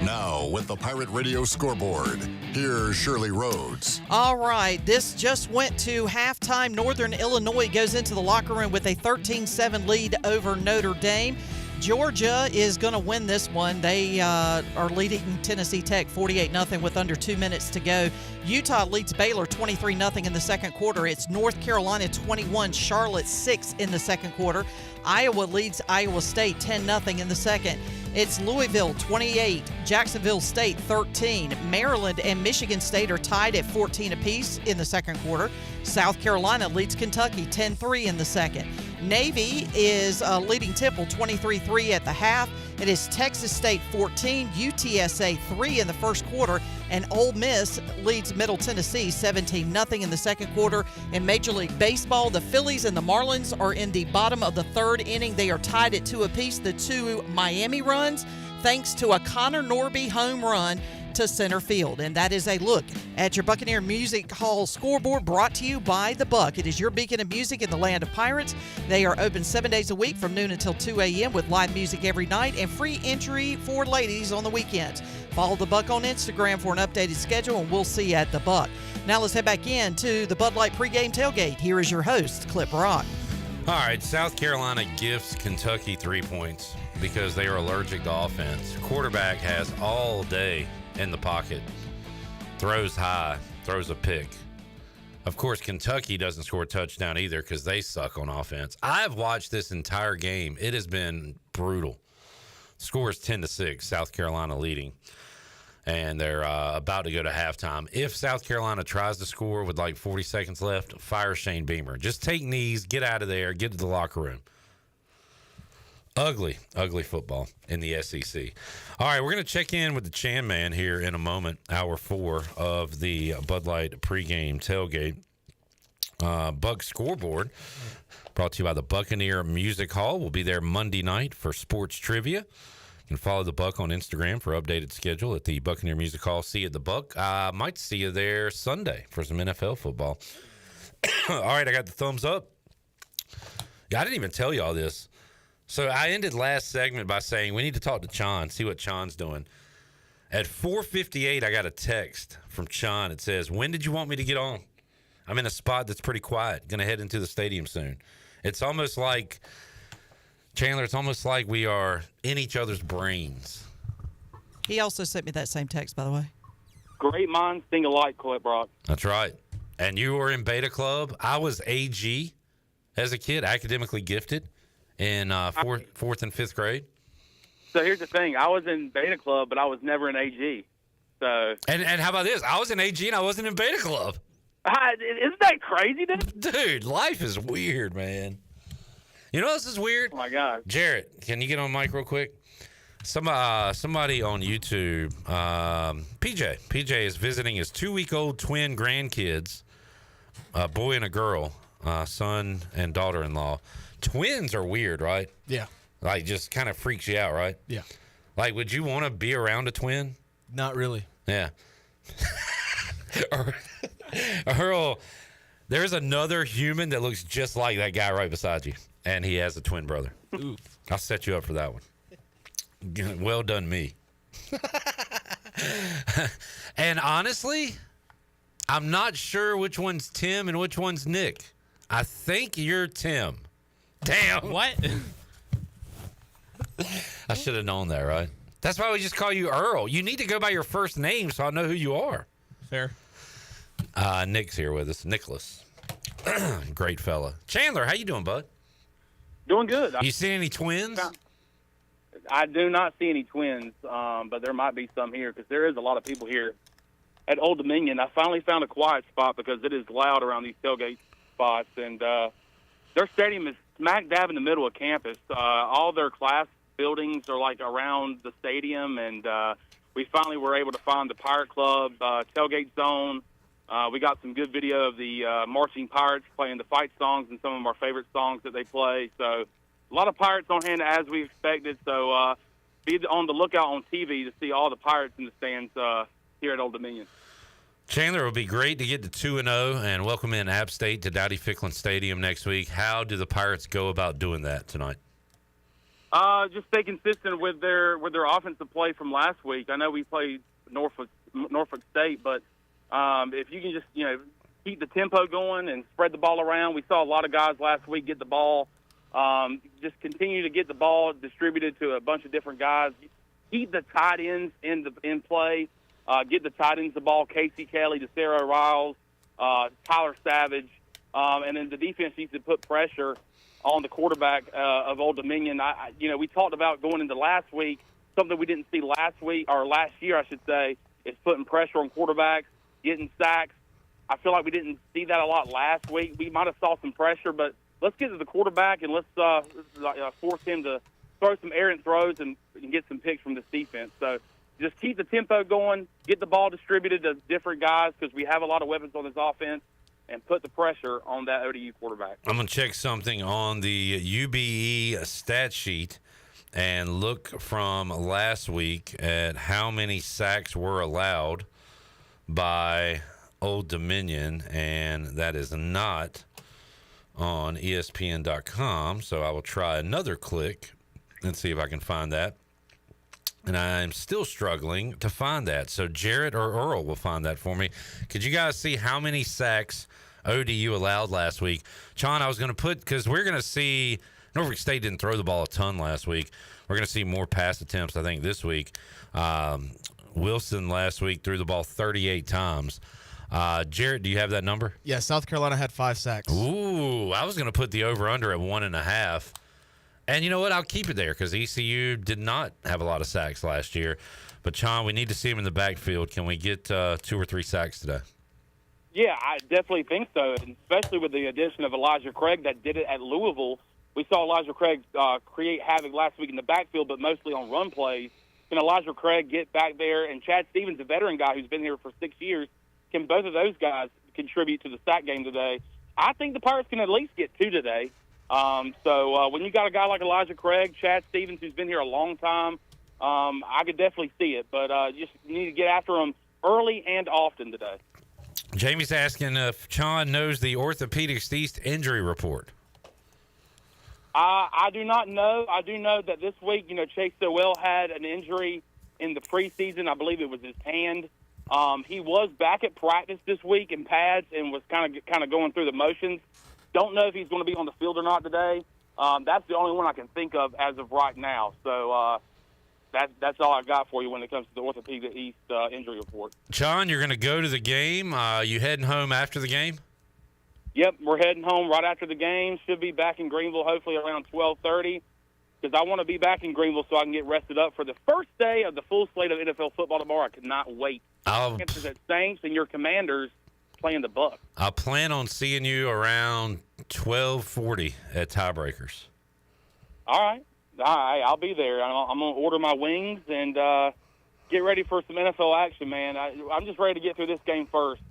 S5: Now with the Pirate Radio scoreboard, here's Shirley Rhodes.
S22: All right, this just went to halftime. Northern Illinois goes into the locker room with a 13-7 lead over Notre Dame. Georgia is going to win this one. They are leading Tennessee Tech 48-0 with under 2 minutes to go. Utah leads Baylor 23-0 in the second quarter. It's North Carolina 21, Charlotte 6 in the second quarter. Iowa leads Iowa State 10-0 in the second. It's Louisville 28, Jacksonville State 13. Maryland and Michigan State are tied at 14 apiece in the second quarter. South Carolina leads Kentucky 10-3 in the second. Navy is leading Temple 23-3 at the half. It is Texas State 14, UTSA 3 in the first quarter, and Ole Miss leads Middle Tennessee 17-0 in the second quarter. In Major League Baseball, the Phillies and the Marlins are in the bottom of the third inning. They are tied at 2 apiece. The two Miami runs, thanks to a Connor Norby home run to center field. And that is a look at your Buccaneer Music Hall scoreboard, brought to you by The Buck. It is your beacon of music in the land of pirates. They are open 7 days a week from noon until 2 a.m. with live music every night and free entry for ladies on the weekends. Follow The Buck on Instagram for an updated schedule, and we'll see you at The Buck. Now let's head back in to the Bud Light pregame tailgate. Here is your host, Clip Rock.
S4: All right, South Carolina gifts Kentucky 3 points because they are allergic to offense. Quarterback has all day in the pocket, throws high, throws a pick. Of course, Kentucky doesn't score a touchdown either because they suck on offense. I've watched this entire game. It has been brutal. Score is 10-6, South Carolina leading, and they're about to go to halftime. If South Carolina tries to score with like 40 seconds left, fire Shane Beamer. Just take knees, get out of there, get to the locker room. Ugly football in the SEC. All right, we're going to check in with the Chan Man here in a moment, hour 4 of the Bud Light pregame tailgate. Buck Scoreboard, brought to you by the Buccaneer Music Hall. We'll be there Monday night for sports trivia. You can follow the Buck on Instagram for updated schedule at the Buccaneer Music Hall. See you at the Buck. I might see you there Sunday for some NFL football. All right, I got the thumbs up. Yeah, I didn't even tell you all this. So I ended last segment by saying we need to talk to Chon, see what Chon's doing. At 4:58, I got a text from Chon. It says, "When did you want me to get on? I'm in a spot that's pretty quiet. Going to head into the stadium soon." It's almost like, Chandler, it's almost like we are in each other's brains.
S22: He also sent me that same text, by the way.
S13: Great minds think alike, Clip Rock.
S4: That's right. And you were in Beta Club. I was AG as a kid, academically gifted. In fourth and fifth grade.
S13: So here's the thing. I was in Beta Club, but I was never in AG. So
S4: And how about this? I was in AG and I wasn't in Beta Club.
S13: Isn't that crazy,
S4: dude? Life is weird, man. You know what else is weird?
S13: Oh my God,
S4: Jarrett, can you get on mic real quick? Somebody on YouTube, PJ is visiting his 2-week-old twin grandkids, a boy and a girl, son and daughter-in-law. Twins are weird, right?
S24: Yeah.
S4: Like, just kind of freaks you out, right?
S24: Yeah.
S4: Like, would you want to be around a twin?
S24: Not really.
S4: Yeah. Earl, there's another human that looks just like that guy right beside you, and he has a twin brother.
S24: Oof.
S4: I'll set you up for that one. Well done, me. And honestly, I'm not sure which one's Tim and which one's Nick. I think you're Tim. Damn.
S10: What?
S4: I should have known that, right? That's why we just call you Earl. You need to go by your first name so I know who you are.
S10: Fair.
S4: Nick's here with us. Nicholas. Great fella. Chandler, how you doing, bud?
S13: doing good.
S4: You see any twins?
S13: I do not see any twins, but there might be some here because there is a lot of people here at Old Dominion. I finally found a quiet spot because it is loud around these tailgate spots, and their stadium is smack dab in the middle of campus. All their class buildings are like around the stadium, and we finally were able to find the Pirate Club tailgate zone. We got some good video of the marching Pirates playing the fight songs and some of our favorite songs that they play. So a lot of Pirates on hand as we expected. So be on the lookout on TV to see all the Pirates in the stands here at Old Dominion.
S4: Chandler, it would be great to get to 2-0 and welcome in App State to Dowdy-Ficklin Stadium next week. How do the Pirates go about doing that tonight?
S13: Just stay consistent with their offensive play from last week. I know we played Norfolk State, but if you can just keep the tempo going and spread the ball around. We saw a lot of guys last week get the ball. Just continue to get the ball distributed to a bunch of different guys. Keep the tight ends in play. Get the tight ends the ball. Casey Kelly, DeSero Riles, Tyler Savage, and then the defense needs to put pressure on the quarterback of Old Dominion. We talked about going into last week. Something we didn't see last year, I should say, is putting pressure on quarterbacks, getting sacks. I feel like we didn't see that a lot last week. We might have saw some pressure, but let's get to the quarterback and let's force him to throw some errant throws and get some picks from this defense. So just keep the tempo going, get the ball distributed to different guys because we have a lot of weapons on this offense, and put the pressure on that ODU quarterback.
S4: I'm going to check something on the UBE stat sheet and look from last week at how many sacks were allowed by Old Dominion, and that is not on ESPN.com, so I will try another click and see if I can find that. And I'm still struggling to find that. So Jarrett or Earl will find that for me. Could you guys see how many sacks ODU allowed last week? Sean, I was going to put, because we're going to see Norfolk State didn't throw the ball a ton last week. We're going to see more pass attempts, I think, this week. Wilson last week threw the ball 38 times. Jarrett, do you have that number?
S24: Yeah, South Carolina had 5 sacks.
S4: Ooh, I was going to put the over-under at 1.5. And you know what? I'll keep it there because ECU did not have a lot of sacks last year. But, Sean, we need to see him in the backfield. Can we get 2 or 3 sacks today?
S13: Yeah, I definitely think so, and especially with the addition of Elijah Craig that did it at Louisville. We saw Elijah Craig create havoc last week in the backfield, but mostly on run plays. Can Elijah Craig get back there? And Chad Stevens, a veteran guy who's been here for 6 years, can both of those guys contribute to the sack game today? I think the Pirates can at least get 2 today. So when you got a guy like Elijah Craig, Chad Stevens, who's been here a long time, I could definitely see it. But just need to get after them early and often today.
S4: Jamie's asking if Sean knows the Orthopedics East injury report.
S13: I do not know. I do know that this week, Chase Sowell had an injury in the preseason. I believe it was his hand. He was back at practice this week in pads and was kind of going through the motions. Don't know if he's going to be on the field or not today. That's the only one I can think of as of right now. So that's all I got for you when it comes to the Orthopedic East injury report.
S4: Sean, you're going to go to the game. You heading home after the game?
S13: Yep, we're heading home right after the game. Should be back in Greenville hopefully around 12:30. because I want to be back in Greenville so I can get rested up for the first day of the full slate of NFL football tomorrow. I could not wait. Chances at Saints and your Commanders playing the Bucs.
S4: I plan on seeing you around 12:40 at Tiebreakers.
S13: All right, I'll be there. I'm going to order my wings and get ready for some NFL action, man. I'm just ready to get through this game first.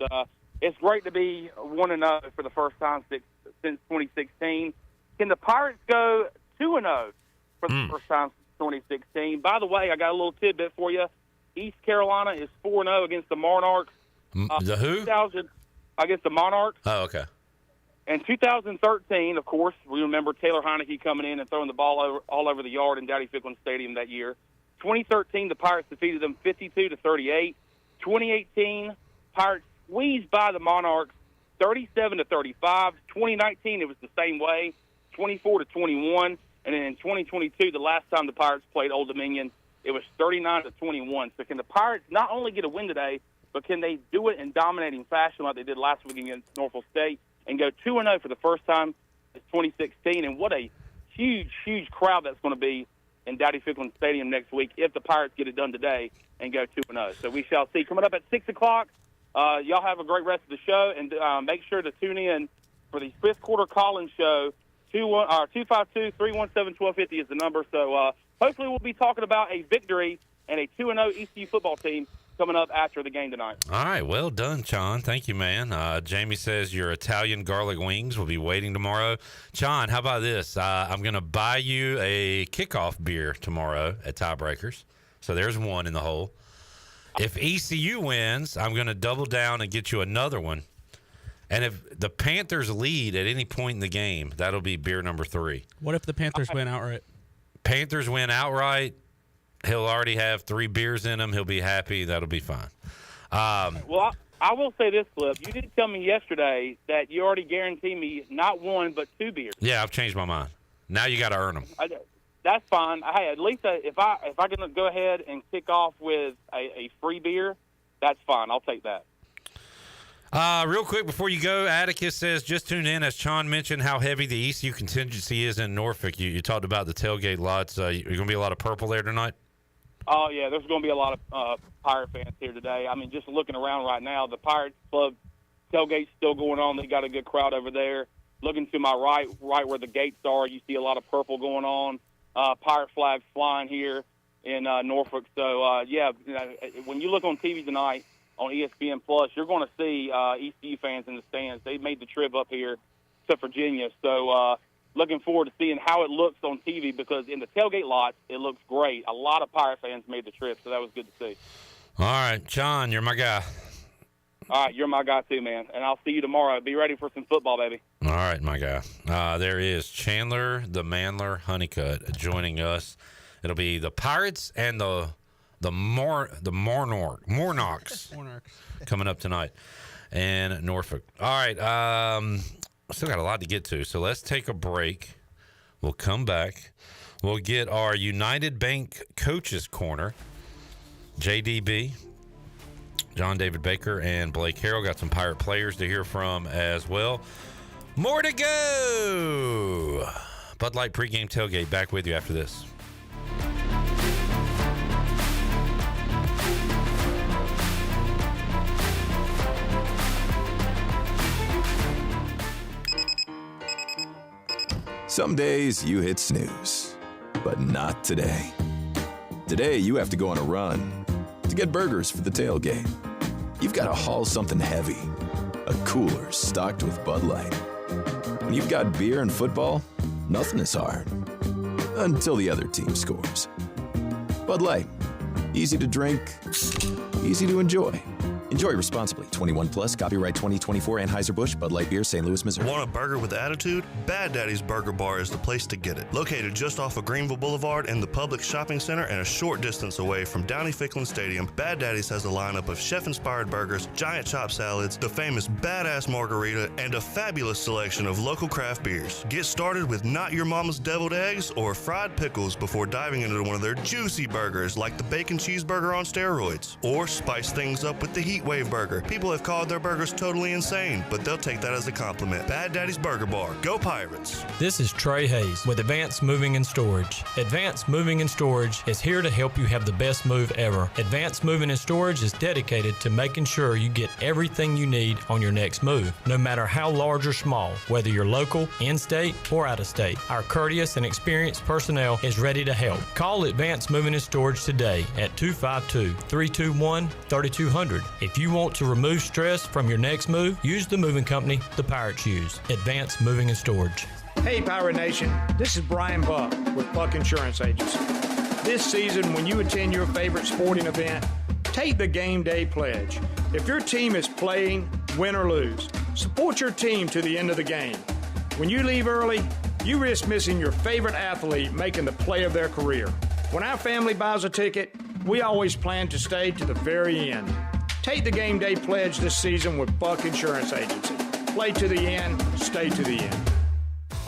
S13: It's great to be 1-0 for the first time since 2016. Can the Pirates go 2-0 for the first time since 2016? By the way, I got a little tidbit for you. East Carolina is 4-0 against the Monarchs.
S4: The who?
S13: Against the Monarchs.
S4: Oh, okay.
S13: In 2013, of course, we remember Taylor Heineke coming in and throwing the ball all over the yard in Dowdy-Ficklen Stadium that year. 2013, the Pirates defeated them 52-38. 2018, Pirates squeezed by the Monarchs 37-35. 2019, it was the same way, 24-21. And then in 2022, the last time the Pirates played Old Dominion, it was 39-21. So can the Pirates not only get a win today, but can they do it in dominating fashion like they did last week against Norfolk State and go 2-0 for the first time since 2016? And what a huge, huge crowd that's going to be in Dowdy-Ficklen Stadium next week if the Pirates get it done today and go 2-0. So we shall see. Coming up at 6 o'clock, y'all have a great rest of the show, and make sure to tune in for the fifth quarter call-in show. 252-317-1250 is the number. So hopefully we'll be talking about a victory and a 2-0 ECU football team coming up after the game tonight.
S4: All right, well done, John. Thank you, man. Jamie says your Italian garlic wings will be waiting tomorrow. John, how about this? I'm going to buy you a kickoff beer tomorrow at Tiebreakers. So there's one in the hole. If ECU wins, I'm going to double down and get you another one. And if the Panthers lead at any point in the game, that'll be beer number 3.
S10: What if the Panthers win outright?
S4: Panthers win outright. He'll already have 3 beers in him. He'll be happy. That'll be fine.
S13: Well, I will say this, Cliff. You did tell me yesterday that you already guaranteed me not 1 but 2 beers.
S4: Yeah, I've changed my mind. Now you got to earn them.
S13: That's fine. Hey, at least if I can go ahead and kick off with a free beer, that's fine. I'll take that.
S4: Real quick before you go, Atticus says, just tune in. As Sean mentioned how heavy the ECU contingency is in Norfolk. You talked about the tailgate lots. You're going to be a lot of purple there tonight?
S13: Oh, yeah, there's going to be a lot of Pirate fans here today. I mean, just looking around right now, the Pirates Club tailgate's still going on. They got a good crowd over there. Looking to my right where the gates are, you see a lot of purple going on. Pirate flags flying here in Norfolk. So, when you look on TV tonight on ESPN Plus, you're going to see ECU fans in the stands. They made the trip up here to Virginia. So, looking forward to seeing how it looks on TV because in the tailgate lots, it looks great. A lot of Pirate fans made the trip, so that was good to see.
S4: All right, John, you're my guy.
S13: All right, you're my guy too, man. And I'll see you tomorrow. Be ready for some football, baby.
S4: All right, my guy. There is Chandler the Mandler Honeycutt joining us. It'll be the Pirates and the Monarchs coming up tonight in Norfolk. All right, still got a lot to get to, so let's take a break. We'll come back. We'll get our United Bank Coaches Corner. JDB, John David Baker, and Blake Harrell. Got some Pirate players to hear from as well. More to go. Bud Light Pregame Tailgate back with you after this.
S14: Some days you hit snooze, but not today. Today you have to go on a run to get burgers for the tailgate. You've got to haul something heavy, a cooler stocked with Bud Light. When you've got beer and football, nothing is hard. Until the other team scores. Bud Light. Easy to drink, easy to enjoy. Enjoy responsibly. 21 plus. Copyright 2024 Anheuser-Busch, Bud Light Beer, St. Louis, Missouri.
S15: Want a burger with attitude? Bad Daddy's Burger Bar is the place to get it. Located just off of Greenville Boulevard in the Public Shopping Center and a short distance away from Dowdy-Ficklen Stadium, Bad Daddy's has a lineup of chef-inspired burgers, giant chop salads, the famous Badass Margarita, and a fabulous selection of local craft beers. Get started with Not Your Mama's Deviled Eggs or fried pickles before diving into one of their juicy burgers like the bacon cheeseburger on steroids. Or spice things up with the heat heat wave burger. People have called their burgers totally insane, but they'll take that as a compliment. Bad Daddy's Burger Bar. Go Pirates!
S16: This is Trey Hayes with Advanced Moving and Storage. Advanced Moving and Storage is here to help you have the best move ever. Advanced Moving and Storage is dedicated to making sure you get everything you need on your next move, no matter how large or small, whether you're local, in-state, or out-of-state. Our courteous and experienced personnel is ready to help. Call Advanced Moving and Storage today at 252-321-3200. If you want to remove stress from your next move, use the moving company the Pirates use. Advanced Moving and Storage.
S17: Hey, Pirate Nation. This is Brian Buck with Buck Insurance Agency. This season, when you attend your favorite sporting event, take the Game Day Pledge. If your team is playing, win or lose, support your team to the end of the game. When you leave early, you risk missing your favorite athlete making the play of their career. When our family buys a ticket, we always plan to stay to the very end. Take the Game Day Pledge this season with Buck Insurance Agency. Play to the end, stay to the end.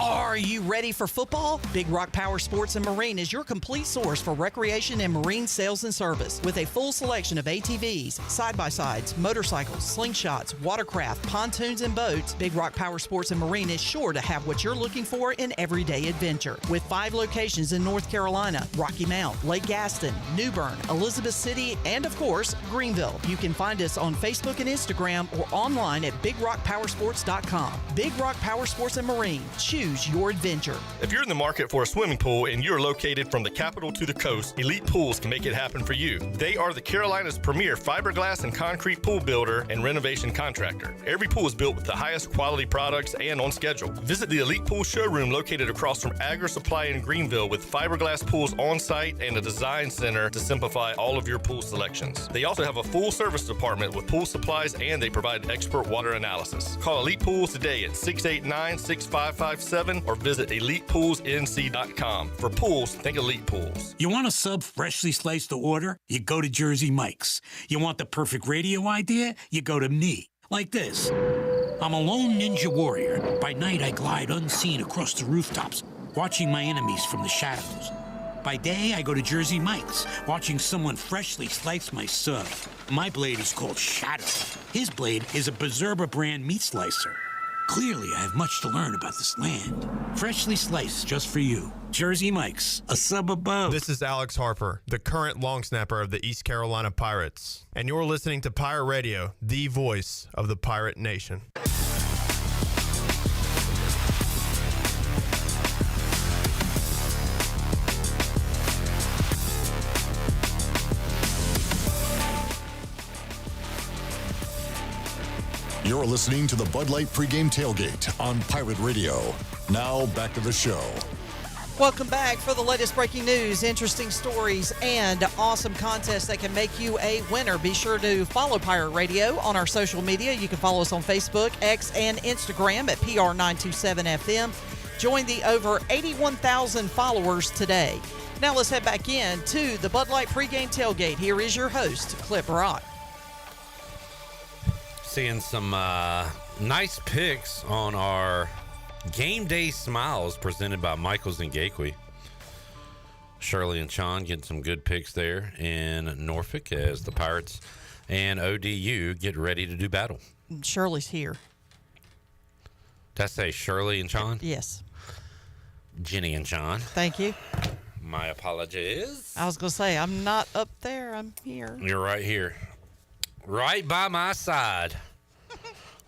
S22: Are you ready for football? Big Rock Powersports and Marine is your complete source for recreation and marine sales and service. With a full selection of ATVs, side-by-sides, motorcycles, slingshots, watercraft, pontoons, and boats, Big Rock Powersports and Marine is sure to have what you're looking for in everyday adventure. With 5 locations in North Carolina, Rocky Mount, Lake Gaston, New Bern, Elizabeth City, and of course, Greenville. You can find us on Facebook and Instagram or online at BigRockPowersports.com. Big Rock Powersports and Marine. Choose your adventure.
S18: If you're in the market for a swimming pool and you're located from the capital to the coast, Elite Pools can make it happen for you. They are the Carolina's premier fiberglass and concrete pool builder and renovation contractor. Every pool is built with the highest quality products and on schedule. Visit the Elite Pool showroom located across from Agri Supply in Greenville with fiberglass pools on site and a design center to simplify all of your pool selections. They also have a full service department with pool supplies and they provide expert water analysis. Call Elite Pools today at 689-6557 or visit ElitePoolsNC.com. For pools, think Elite Pools.
S19: You want a sub freshly sliced to order? You go to Jersey Mike's. You want the perfect radio idea? You go to me. Like this. I'm a lone ninja warrior. By night, I glide unseen across the rooftops, watching my enemies from the shadows. By day, I go to Jersey Mike's, watching someone freshly slice my sub. My blade is called Shadow. His blade is a Berserba brand meat slicer. Clearly, I have much to learn about this land. Freshly sliced just for you. Jersey Mike's, a sub above.
S20: This is Alex Harper, the current long snapper of the East Carolina Pirates. And you're listening to Pirate Radio, the voice of the Pirate Nation.
S5: You're listening to the Bud Light Pregame Tailgate on Pirate Radio. Now, back to the show.
S22: Welcome back for the latest breaking news, interesting stories, and awesome contests that can make you a winner. Be sure to follow Pirate Radio on our social media. You can follow us on Facebook, X, and Instagram at PR927FM. Join the over 81,000 followers today. Now let's head back in to the Bud Light Pregame Tailgate. Here is your host, Clip Rock.
S4: Seeing some nice picks on our Game Day Smiles presented by Michaels and Gateway. Shirley and Sean getting some good picks there in Norfolk as the Pirates and ODU get ready to do battle.
S22: Shirley's here.
S4: Did I say Shirley and Sean?
S22: Yes.
S4: Jenny and Sean.
S22: Thank you.
S4: My apologies.
S22: I was going to say, I'm not up there. I'm here.
S4: You're right here. Right by my side.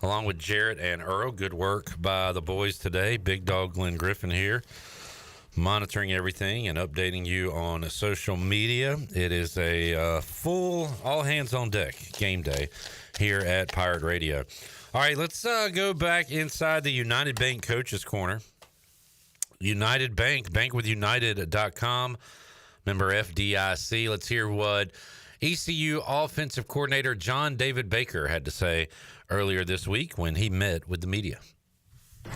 S4: Along with Jarrett and Earl. Good work by the boys today. Big Dog Glenn Griffin here. Monitoring everything and updating you on social media. It is a full all hands on deck game day here at Pirate Radio. All right, let's go back inside the United Bank Coaches Corner. United Bank, bankwithunited.com, member FDIC. Let's hear what ECU offensive coordinator John David Baker had to say earlier this week when he met with the media.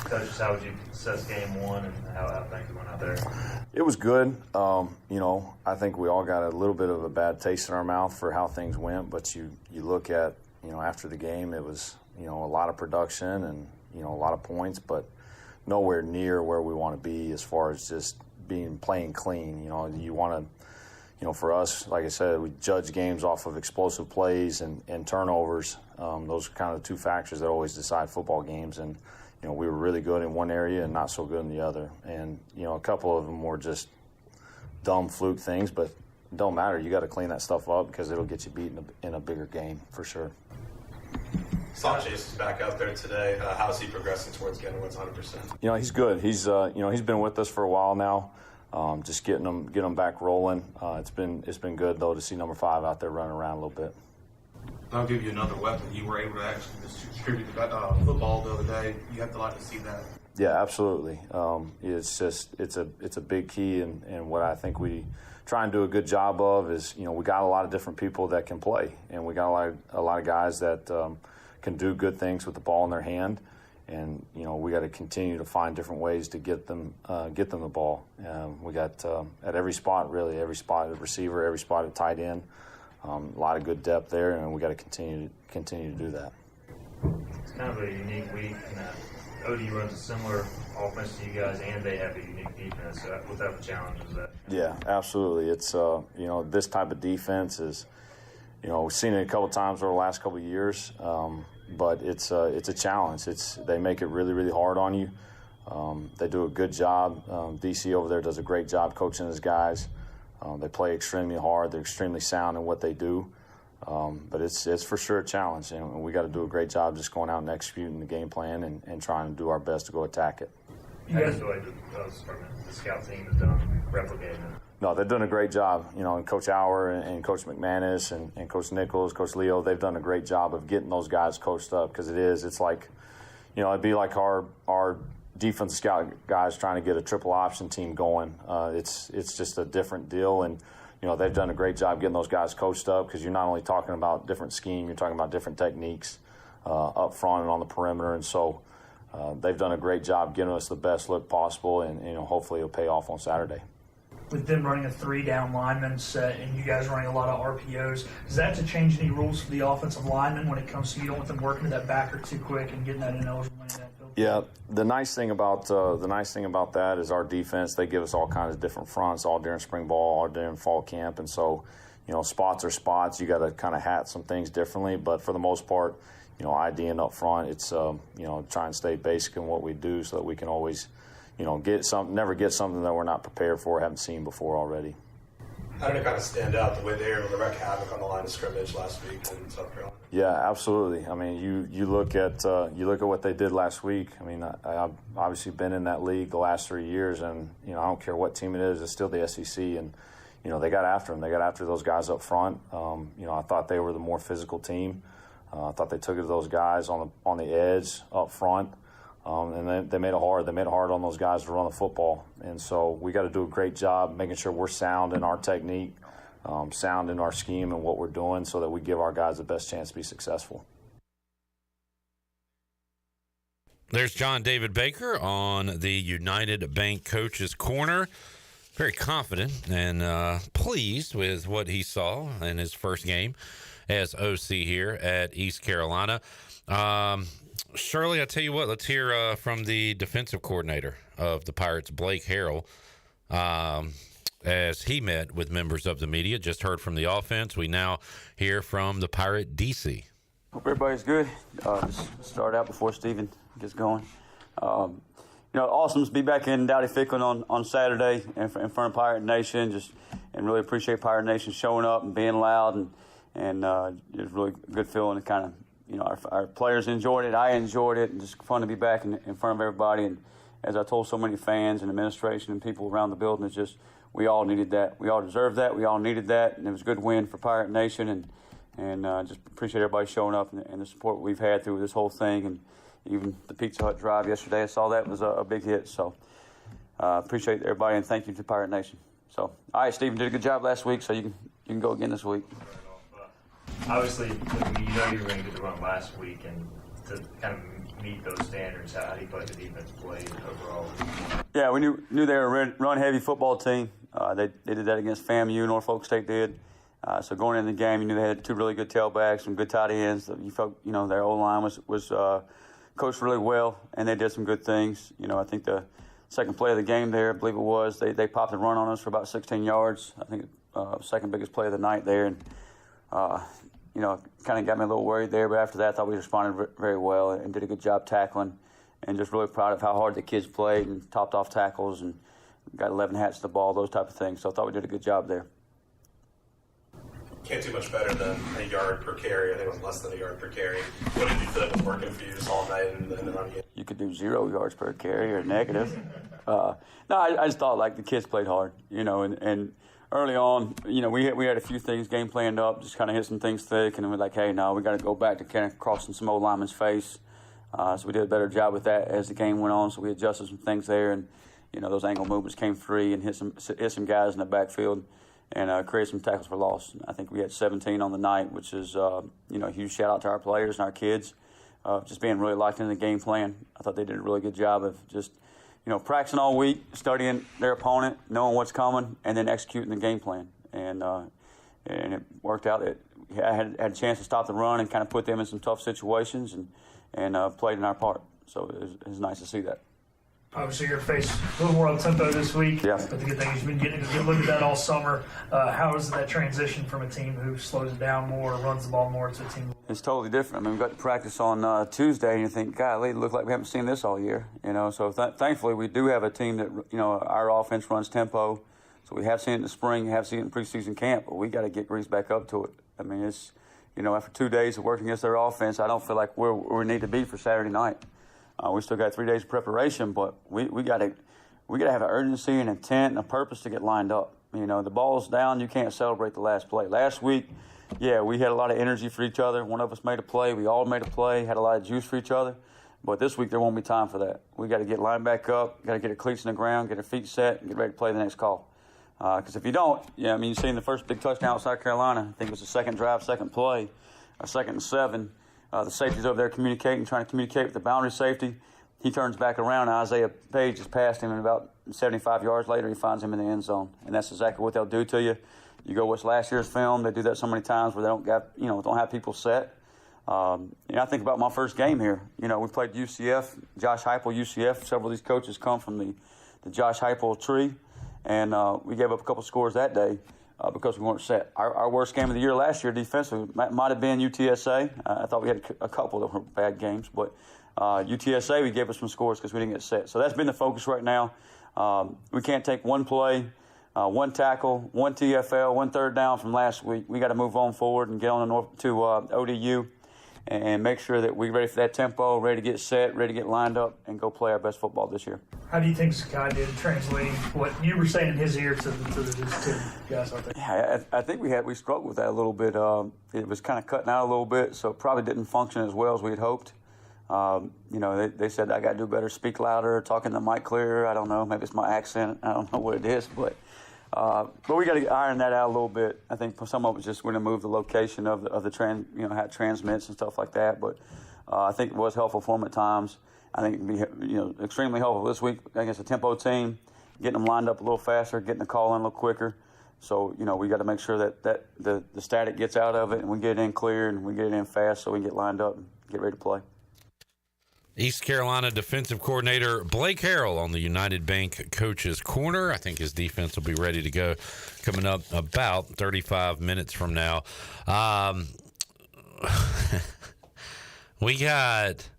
S23: Coach, how would you assess game one and how things went out there?
S27: It was good. I think we all got a little bit of a bad taste in our mouth for how things went, but you look at, after the game, it was, a lot of production and, a lot of points, but nowhere near where we want to be as far as just playing clean. You want for us, like I said, we judge games off of explosive plays and turnovers. Those are kind of the two factors that always decide football games. And, we were really good in one area and not so good in the other. And, a couple of them were just dumb fluke things, but it don't matter. You got to clean that stuff up because it'll get you beat in a bigger game for sure.
S1: Saw Chase is back out there today. How's he progressing towards getting wins 100%?
S27: He's good. He's he's been with us for a while now. Just getting him back rolling. It's been good though to see number 5 out there running around a little bit.
S1: I'll give you another weapon. You were able to actually distribute the football the other day. You have to like to see that.
S27: Yeah, absolutely. It's a big key, and what I think we try and do a good job of is we got a lot of different people that can play, and we got a lot of guys that can do good things with the ball in their hand, and we got to continue to find different ways to get them the ball. We got at every spot, really, every spot at receiver, every spot at tight end. A lot of good depth there, and we got to continue to do that.
S23: It's kind of a unique week, and OD runs a similar offense to you guys, and they have a unique defense. So what type of challenge is that?
S27: Yeah, absolutely. It's this type of defense is, we've seen it a couple times over the last couple of years, but it's a challenge. They make it really, really hard on you. They do a good job. DC over there does a great job coaching his guys. They play extremely hard. They're extremely sound in what they do. But it's for sure a challenge, and we got to do a great job just going out and executing the game plan and trying to do our best to go attack it.
S23: You guys feel like the scout team has done replicating it?
S27: No, they're doing a great job. And Coach Auer and Coach McManus and Coach Nichols, Coach Leo, they've done a great job of getting those guys coached up because it's like, it'd be like our defensive scout guys trying to get a triple option team going. It's just a different deal, and they've done a great job getting those guys coached up because you're not only talking about different scheme, you're talking about different techniques up front and on the perimeter, and so they've done a great job getting us the best look possible, and hopefully it'll pay off on Saturday.
S3: With them running a 3-down lineman set and you guys running a lot of RPOs, does that have to change any rules for the offensive lineman when it comes to you don't want them working to that backer too quick and getting that ineligible money that field?
S27: Yeah, the nice thing about that is our defense. They give us all kinds of different fronts, all during spring ball, all during fall camp, and so spots are spots. You got to kind of hat some things differently, but for the most part, IDing up front, it's try and stay basic in what we do so that we can always never get something that we're not prepared for, haven't seen before already.
S1: How did it kind of stand out the way they were able to wreak havoc on the line of scrimmage last week in South Carolina?
S27: Yeah, absolutely. I mean, you look at what they did last week. I mean, I've obviously been in that league the last 3 years, and I don't care what team it is, it's still the SEC, and they got after them. They got after those guys up front. I thought they were the more physical team. I thought they took it to those guys on the edge up front. And they made it hard. They made it hard on those guys to run the football. And so we got to do a great job making sure we're sound in our technique, sound in our scheme and what we're doing so that we give our guys the best chance to be successful.
S4: There's John David Baker on the United Bank Coach's Corner. Very confident and pleased with what he saw in his first game as OC here at East Carolina. Shirley, I tell you what, let's hear from the defensive coordinator of the Pirates, Blake Harrell, as he met with members of the media. Just heard from the offense. We now hear from the Pirate DC.
S6: Hope everybody's good. Just start out before Steven gets going. Awesome to be back in Dowdy-Ficklin on Saturday in front of Pirate Nation. And really appreciate Pirate Nation showing up and being loud, and it was really a good feeling to kind of, our players enjoyed it. I enjoyed it, and just fun to be back in front of everybody. And as I told so many fans and administration and people around the building, it's just we all needed that. We all deserved that. We all needed that, and it was a good win for Pirate Nation. And just appreciate everybody showing up and the support we've had through this whole thing. And even the Pizza Hut drive yesterday, I saw that was a big hit. So appreciate everybody, and thank you to Pirate Nation. So, all right, Stephen did a good job last week, so you can go again this week.
S23: Obviously, you were going to get the run last week, and to kind of meet those standards, how do you feel like the defense played overall?
S6: Yeah, we knew they were a run-heavy football team. They did that against FAMU, Norfolk State did. So going into the game, you knew they had two really good tailbacks, some good tight ends. You felt, their O-line was coached really well, and they did some good things. I think the second play of the game there, I believe it was, they popped and run on us for about 16 yards. I think second biggest play of the night there, and kind of got me a little worried there. But after that, I thought we responded very well and did a good job tackling, and just really proud of how hard the kids played and topped off tackles and got 11 hats to the ball, those type of things. So I thought we did a good job there.
S1: Can't do much better than a yard per carry. I think it was less than a yard per carry. What did you feel was working for you just all night in the run game?
S6: You could do 0 yards per carry or negative. No, I just thought like the kids played hard, and early on, we had a few things game planned up, just kind of hit some things thick, and we're like, hey, no, we got to go back to kind of crossing some old lineman's face. So we did a better job with that as the game went on. So we adjusted some things there, and those angle movements came free and hit some guys in the backfield and created some tackles for loss. I think we had 17 on the night, which is a huge shout out to our players and our kids, just being really locked into the game plan. I thought they did a really good job of just practicing all week, studying their opponent, knowing what's coming, and then executing the game plan. And it worked out. I had a chance to stop the run and kind of put them in some tough situations and played in our part. So it was nice to see that.
S3: Obviously, you're faced a little more on tempo this week.
S6: Yeah.
S3: But the good thing is you've been getting a good look at that all summer. How is that transition from a team who slows it down more, runs the ball more, to a team?
S6: It's totally different. I mean, we got to practice on Tuesday, and you think, golly, it looks like we haven't seen this all year. So thankfully we do have a team that, our offense runs tempo. So we have seen it in the spring, have seen it in preseason camp, but we got to get greased back up to it. I mean, it's, after 2 days of working against their offense, I don't feel like we're where we need to be for Saturday night. We still got 3 days of preparation, but we got to have an urgency and intent and a purpose to get lined up. The ball's down, you can't celebrate the last play. Last week, yeah, we had a lot of energy for each other. One of us made a play. We all made a play, had a lot of juice for each other. But this week, there won't be time for that. We got to get lined back up, got to get our cleats in the ground, get our feet set, and get ready to play the next call. Because if you don't, you see in the first big touchdown with South Carolina, I think it was the second drive, second play, a 2nd and 7. The safety's over there trying to communicate with the boundary safety. He turns back around, and Isaiah Page has passed him, and about 75 yards later, he finds him in the end zone. And that's exactly what they'll do to you. You go watch last year's film. They do that so many times where they don't have people set. I think about my first game here. We played UCF, Josh Heupel, UCF. Several of these coaches come from the Josh Heupel tree, and we gave up a couple scores that day. Because we weren't set. Our worst game of the year last year defensively might have been UTSA. I thought we had a couple that were bad games, but UTSA, we gave us some scores because we didn't get set. So that's been the focus right now. We can't take one play, one tackle, one TFL, one third down from last week. We got to move on forward and get on to ODU and make sure that we're ready for that tempo, ready to get set, ready to get lined up, and go play our best football this year.
S3: How do you think Sakai did translating what you were saying in his ear to the guys out there?
S6: Yeah, I think we struggled with that a little bit. It was kind of cutting out a little bit, so it probably didn't function as well as we had hoped. They said I got to do better, speak louder, talking the mic clearer. I don't know, maybe it's my accent. I don't know what it is, but we got to iron that out a little bit. I think some of it's just going to move the location of the how it transmits and stuff like that. But I think it was helpful for them at times. I think it can be extremely helpful this week against a tempo team, getting them lined up a little faster, getting the call in a little quicker. So we got to make sure that the static gets out of it and we get it in clear and we get it in fast so we can get lined up and get ready to play.
S4: East Carolina defensive coordinator Blake Harrell on the United Bank Coach's Corner. I think his defense will be ready to go coming up about 35 minutes from now. We got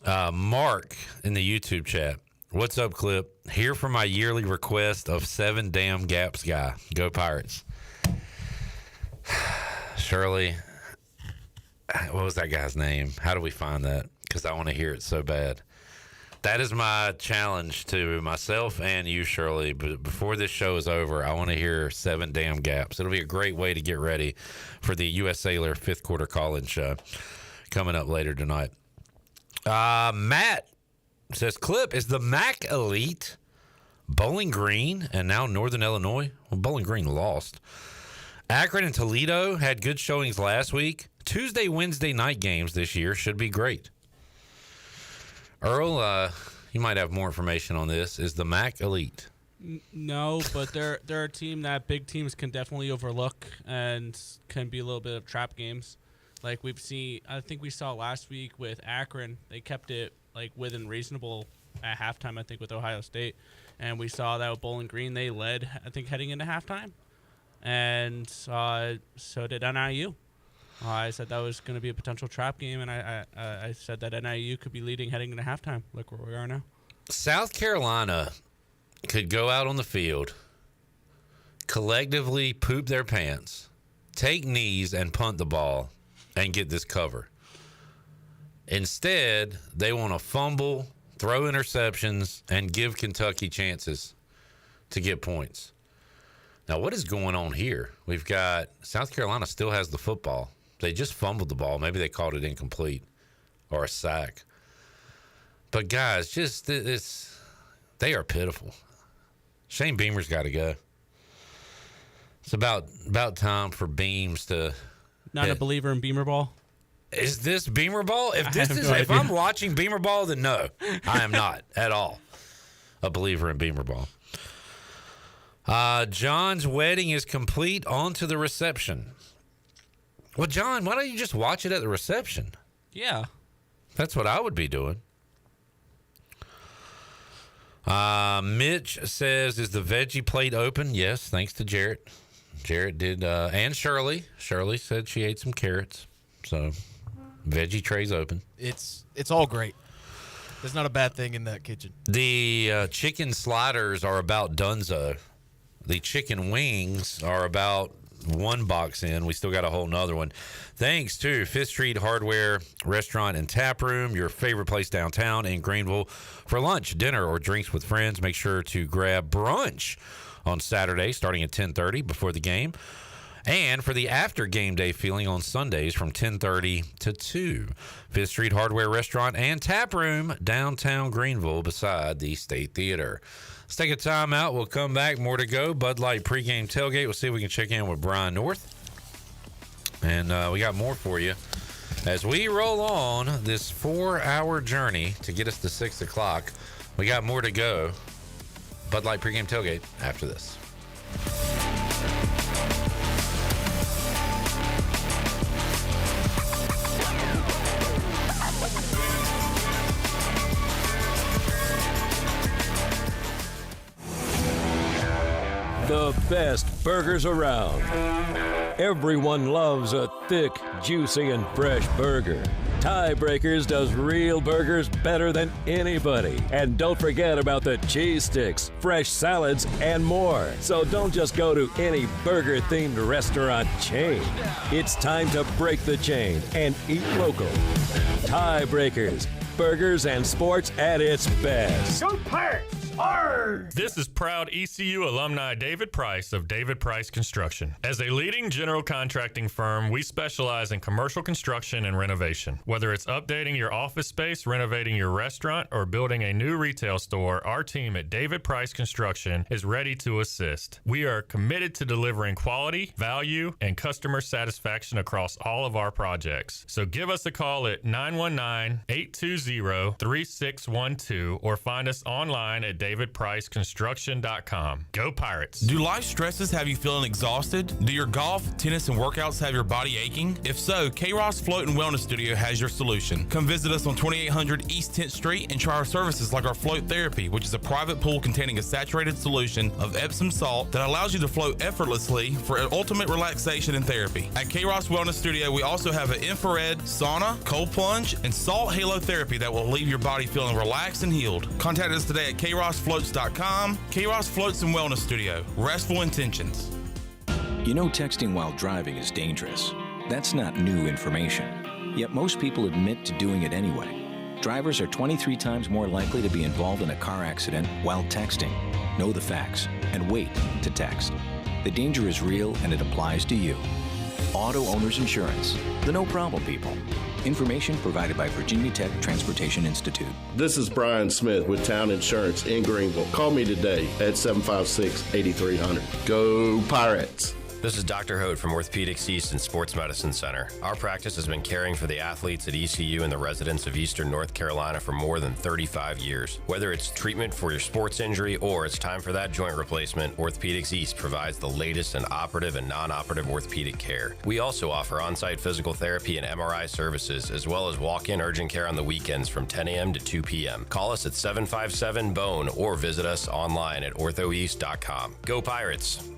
S4: Mark in the YouTube chat. What's up, Clip? Here for my yearly request of 7 damn gaps guy. Go Pirates. Shirley, what was that guy's name? How do we find that? Because I want to hear it so bad. That is my challenge to myself and you, Shirley. But before this show is over, I want to hear 7 damn gaps. It'll be a great way to get ready for the U.S. Sailor 5th quarter call-in show coming up later tonight. Matt says, Clip, is the MAC Elite Bowling Green and now Northern Illinois? Well, Bowling Green lost. Akron and Toledo had good showings last week. Tuesday, Wednesday night games this year should be great. Earl, you might have more information on this. Is the MAC elite?
S10: No, but they're a team that big teams can definitely overlook and can be a little bit of trap games. Like we've seen, I think we saw last week with Akron. They kept it like within reasonable at halftime, I think, with Ohio State. And we saw that with Bowling Green. They led, I think, heading into halftime. And so did NIU. I said that was going to be a potential trap game, and I said that NIU could be leading heading into halftime. Look where we are now.
S4: South Carolina could go out on the field, collectively poop their pants, take knees, and punt the ball, and get this cover. Instead, they want to fumble, throw interceptions, and give Kentucky chances to get points. Now, what is going on here? We've got South Carolina still has the football. They just fumbled the ball. Maybe they called it incomplete or a sack. But, guys, just they are pitiful. Shane Beamer's got to go. It's about time for Beams to
S10: Not a believer in Beamer ball?
S4: Is this Beamer ball? If I'm watching Beamer ball, then no, I am not at all a believer in Beamer ball. John's wedding is complete. On to the reception. Well, John, why don't you just watch it at the reception?
S10: Yeah.
S4: That's what I would be doing. Mitch says, is the veggie plate open? Yes, thanks to Jarrett. Jarrett did, and Shirley. Shirley said she ate some carrots. So, veggie tray's open.
S24: It's all great. There's not a bad thing in that kitchen.
S4: The chicken sliders are about donezo. The chicken wings are about one box in. We still got a whole nother one. Thanks to Fifth Street Hardware Restaurant and Tap Room, your favorite place downtown in Greenville. For lunch, dinner, or drinks with friends, make sure to grab brunch on Saturday starting at 10:30 before the game. And for the after game day feeling on Sundays from 10:30 to 2. Fifth Street Hardware Restaurant and Tap Room, downtown Greenville beside the State Theater. Let's take a time out. We'll come back. More to go. Bud Light pregame tailgate. We'll see if we can check in with Brian North. And we got more for you as we roll on this 4-hour journey to get us to 6 o'clock. We got more to go. Bud Light pregame tailgate after this.
S2: The best burgers around. Everyone loves a thick, juicy, and fresh burger. Tiebreakers does real burgers better than anybody. And don't forget about the cheese sticks, fresh salads, and more. So don't just go to any burger-themed restaurant chain. It's time to break the chain and eat local. Tiebreakers, burgers and sports at its best.
S7: Go Pirates! Arr!
S18: This is proud ECU alumni David Price of David Price Construction. As a leading general contracting firm, we specialize in commercial construction and renovation. Whether it's updating your office space, renovating your restaurant, or building a new retail store, our team at David Price Construction is ready to assist. We are committed to delivering quality, value, and customer satisfaction across all of our projects. So give us a call at 919-820-3612 or find us online at DavidPriceConstruction.com. Go Pirates.
S8: Do life stresses have you feeling exhausted? Do your golf, tennis, and workouts have your body aching? If so, K-Ross Float and Wellness Studio has your solution. Come visit us on 2800 East 10th Street and try our services like our float therapy, which is a private pool containing a saturated solution of Epsom salt that allows you to float effortlessly for ultimate relaxation and therapy. At K-Ross Wellness Studio, we also have an infrared, sauna, cold plunge, and salt halo therapy that will leave your body feeling relaxed and healed. Contact us today at KRossFloats.com. K-Ross Floats and Wellness Studio. Restful intentions.
S9: You know texting while driving is dangerous. That's not new information. Yet most people admit to doing it anyway. Drivers are 23 times more likely to be involved in a car accident while texting. Know the facts and wait to text. The danger is real and it applies to you. Auto Owners Insurance. The no problem people. Information provided by Virginia Tech Transportation Institute.
S21: This is Brian Smith with Town Insurance in Greenville. Call me today at 756-8300. Go Pirates!
S11: This is Dr. Hote from Orthopedics East and Sports Medicine Center. Our practice has been caring for the athletes at ECU and the residents of Eastern North Carolina for more than 35 years. Whether it's treatment for your sports injury or it's time for that joint replacement, Orthopedics East provides the latest in operative and non-operative orthopedic care. We also offer on-site physical therapy and MRI services, as well as walk-in urgent care on the weekends from 10 a.m. to 2 p.m. Call us at 757-BONE or visit us online at orthoeast.com. Go Pirates!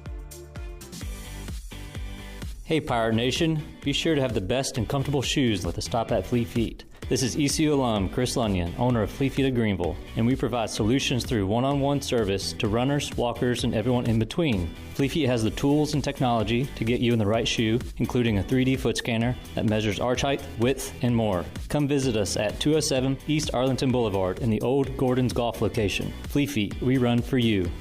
S12: Hey Pirate Nation, be sure to have the best and comfortable shoes with a stop at Fleet Feet. This is ECU alum Chris Lunyon, owner of Fleet Feet of Greenville, and we provide solutions through one-on-one service to runners, walkers, and everyone in between. Fleet Feet has the tools and technology to get you in the right shoe, including a 3D foot scanner that measures arch height, width, and more. Come visit us at 207 East Arlington Boulevard in the old Gordon's Golf location. Fleet Feet, we run for you.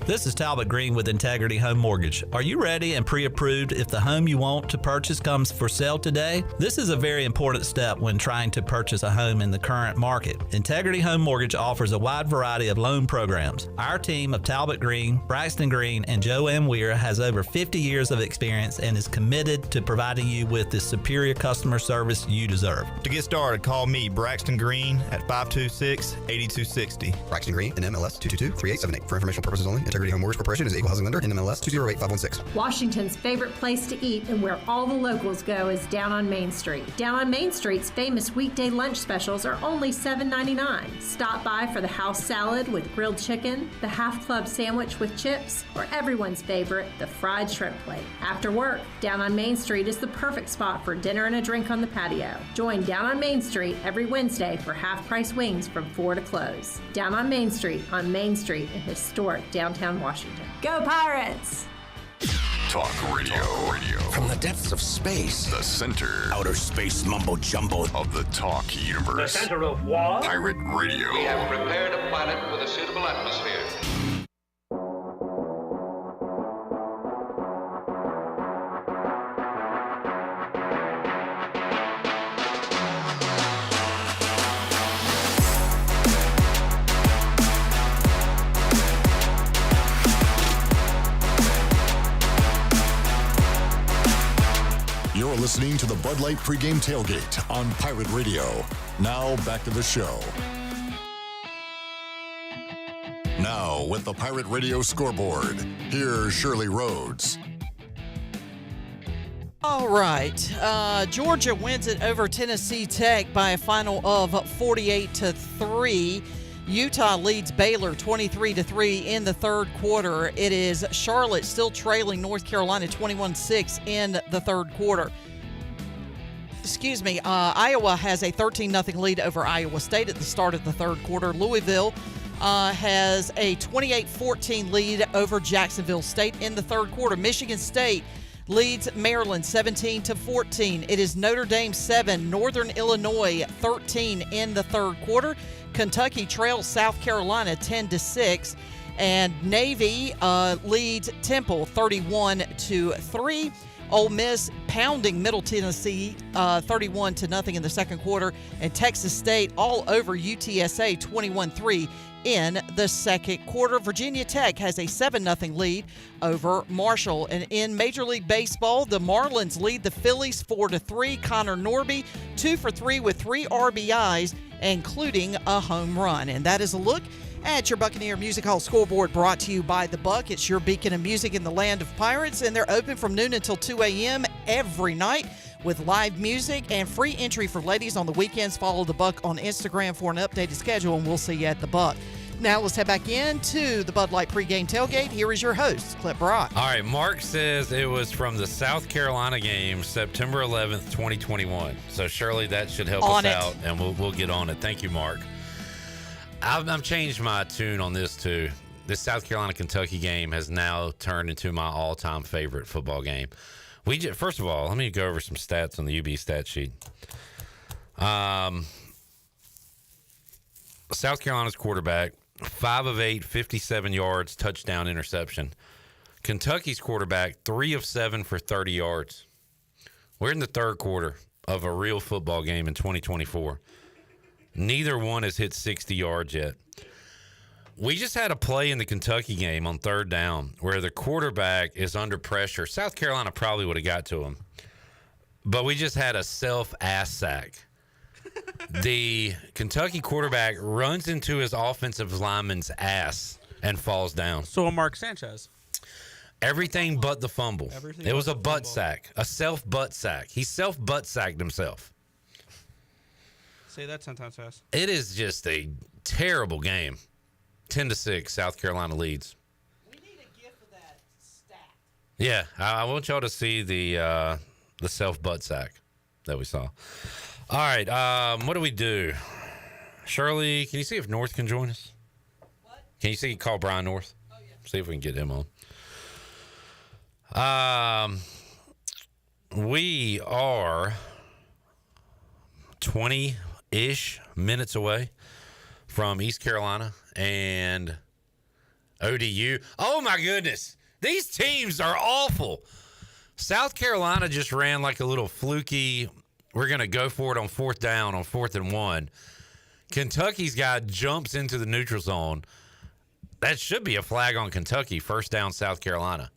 S13: This is Talbot Green with Integrity Home Mortgage. Are you ready and pre-approved if the home you want to purchase comes for sale today? This is a very important step when trying to purchase a home in the current market. Integrity Home Mortgage offers a wide variety of loan programs. Our team of Talbot Green, Braxton Green, and Joe M. Weir has over 50 years of experience and is committed to providing you with the superior customer service you deserve.
S14: To get started, call me, Braxton Green, at 526-8260.
S15: Braxton Green, NMLS 222-3878. For informational purposes only, Integrity Home Mortgage Corporation is an equal housing lender, NMLS 208516.
S25: Washington's favorite place to eat and where all the locals go is down on Main Street. Down on Main Street's famous weekday lunch specials are only $7.99. Stop by for the house salad with grilled chicken, the half club sandwich with chips, or everyone's favorite, the fried shrimp plate. After work, Down on Main Street is the perfect spot for dinner and a drink on the patio. Join Down on Main Street every Wednesday for half-price wings from 4 to close. Down on Main Street in historic downtown Washington. Go Pirates!
S5: Talk radio.
S26: From the depths of space.
S5: The center.
S26: Outer space mumbo jumbo.
S5: Of the talk universe.
S26: The center of what?
S5: Pirate Radio.
S28: We have prepared a planet with a suitable atmosphere.
S5: You're listening to the Bud Light Pregame Tailgate on Pirate Radio. Now back to the show. Now with the Pirate Radio scoreboard, here's Shirley Rhodes.
S22: All right. Georgia wins it over Tennessee Tech by a final of 48-3. Utah leads Baylor 23-3 in the third quarter. It is Charlotte still trailing North Carolina 21-6 in the third quarter. Iowa has a 13-0 lead over Iowa State at the start of the third quarter. Louisville has a 28-14 lead over Jacksonville State in the third quarter. Michigan State leads Maryland 17-14. It is Notre Dame 7, Northern Illinois 13 in the third quarter. Kentucky trails South Carolina 10-6, and Navy leads Temple 31-3. Ole Miss pounding Middle Tennessee 31-0 in the second quarter, and Texas State all over UTSA 21-3 in the second quarter. Virginia Tech has a 7-0 lead over Marshall. And in Major League Baseball, the Marlins lead the Phillies 4-3. Connor Norby 2 for 3 with 3 RBIs, including a home run. And that is a look at your Buccaneer Music Hall scoreboard, brought to you by The Buck. It's your beacon of music in the land of pirates, and they're open from noon until 2 a.m. every night with live music and free entry for ladies on the weekends. Follow The Buck on Instagram for an updated schedule, and we'll see you at The Buck. Now let's head back into the Bud Light pregame tailgate. Here is your host, Clip Brock.
S4: All right, Mark says it was from the South Carolina game, September 11th, 2021. So Shirley, that should help us out, and we'll get on it. Thank you, Mark. I've changed my tune on this too. This South Carolina-Kentucky game has now turned into my all-time favorite football game. First of all, let me go over some stats on the UB stat sheet. South Carolina's quarterback, 5 of 8, 57 yards, touchdown, interception. Kentucky's quarterback, 3 of 7 for 30 yards. We're in the third quarter of a real football game in 2024. Neither one has hit 60 yards yet. We just had a play in the Kentucky game on third down where the quarterback is under pressure. South Carolina probably would have got to him, but we just had a self-ass sack. The Kentucky quarterback runs into his offensive lineman's ass and falls down.
S10: So a Mark Sanchez.
S4: Everything but the fumble. It was a butt sack, a self-butt sack. He self-butt sacked himself.
S10: Say that 10 times fast.
S4: It is just a terrible game. 10-6, South Carolina leads.
S24: We need a gift of that stat.
S4: Yeah, I want y'all to see the self-butt sack that we saw. All right, what do we do? Shirley, can you see if North can join us? What? Can you call Brian North? Oh, yeah. See if we can get him on. We are 20-ish minutes away from East Carolina and ODU. Oh, my goodness. These teams are awful. South Carolina just ran like a little fluky, we're going to go for it on fourth down, on 4th and 1. Kentucky's guy jumps into the neutral zone. That should be a flag on Kentucky, first down South Carolina.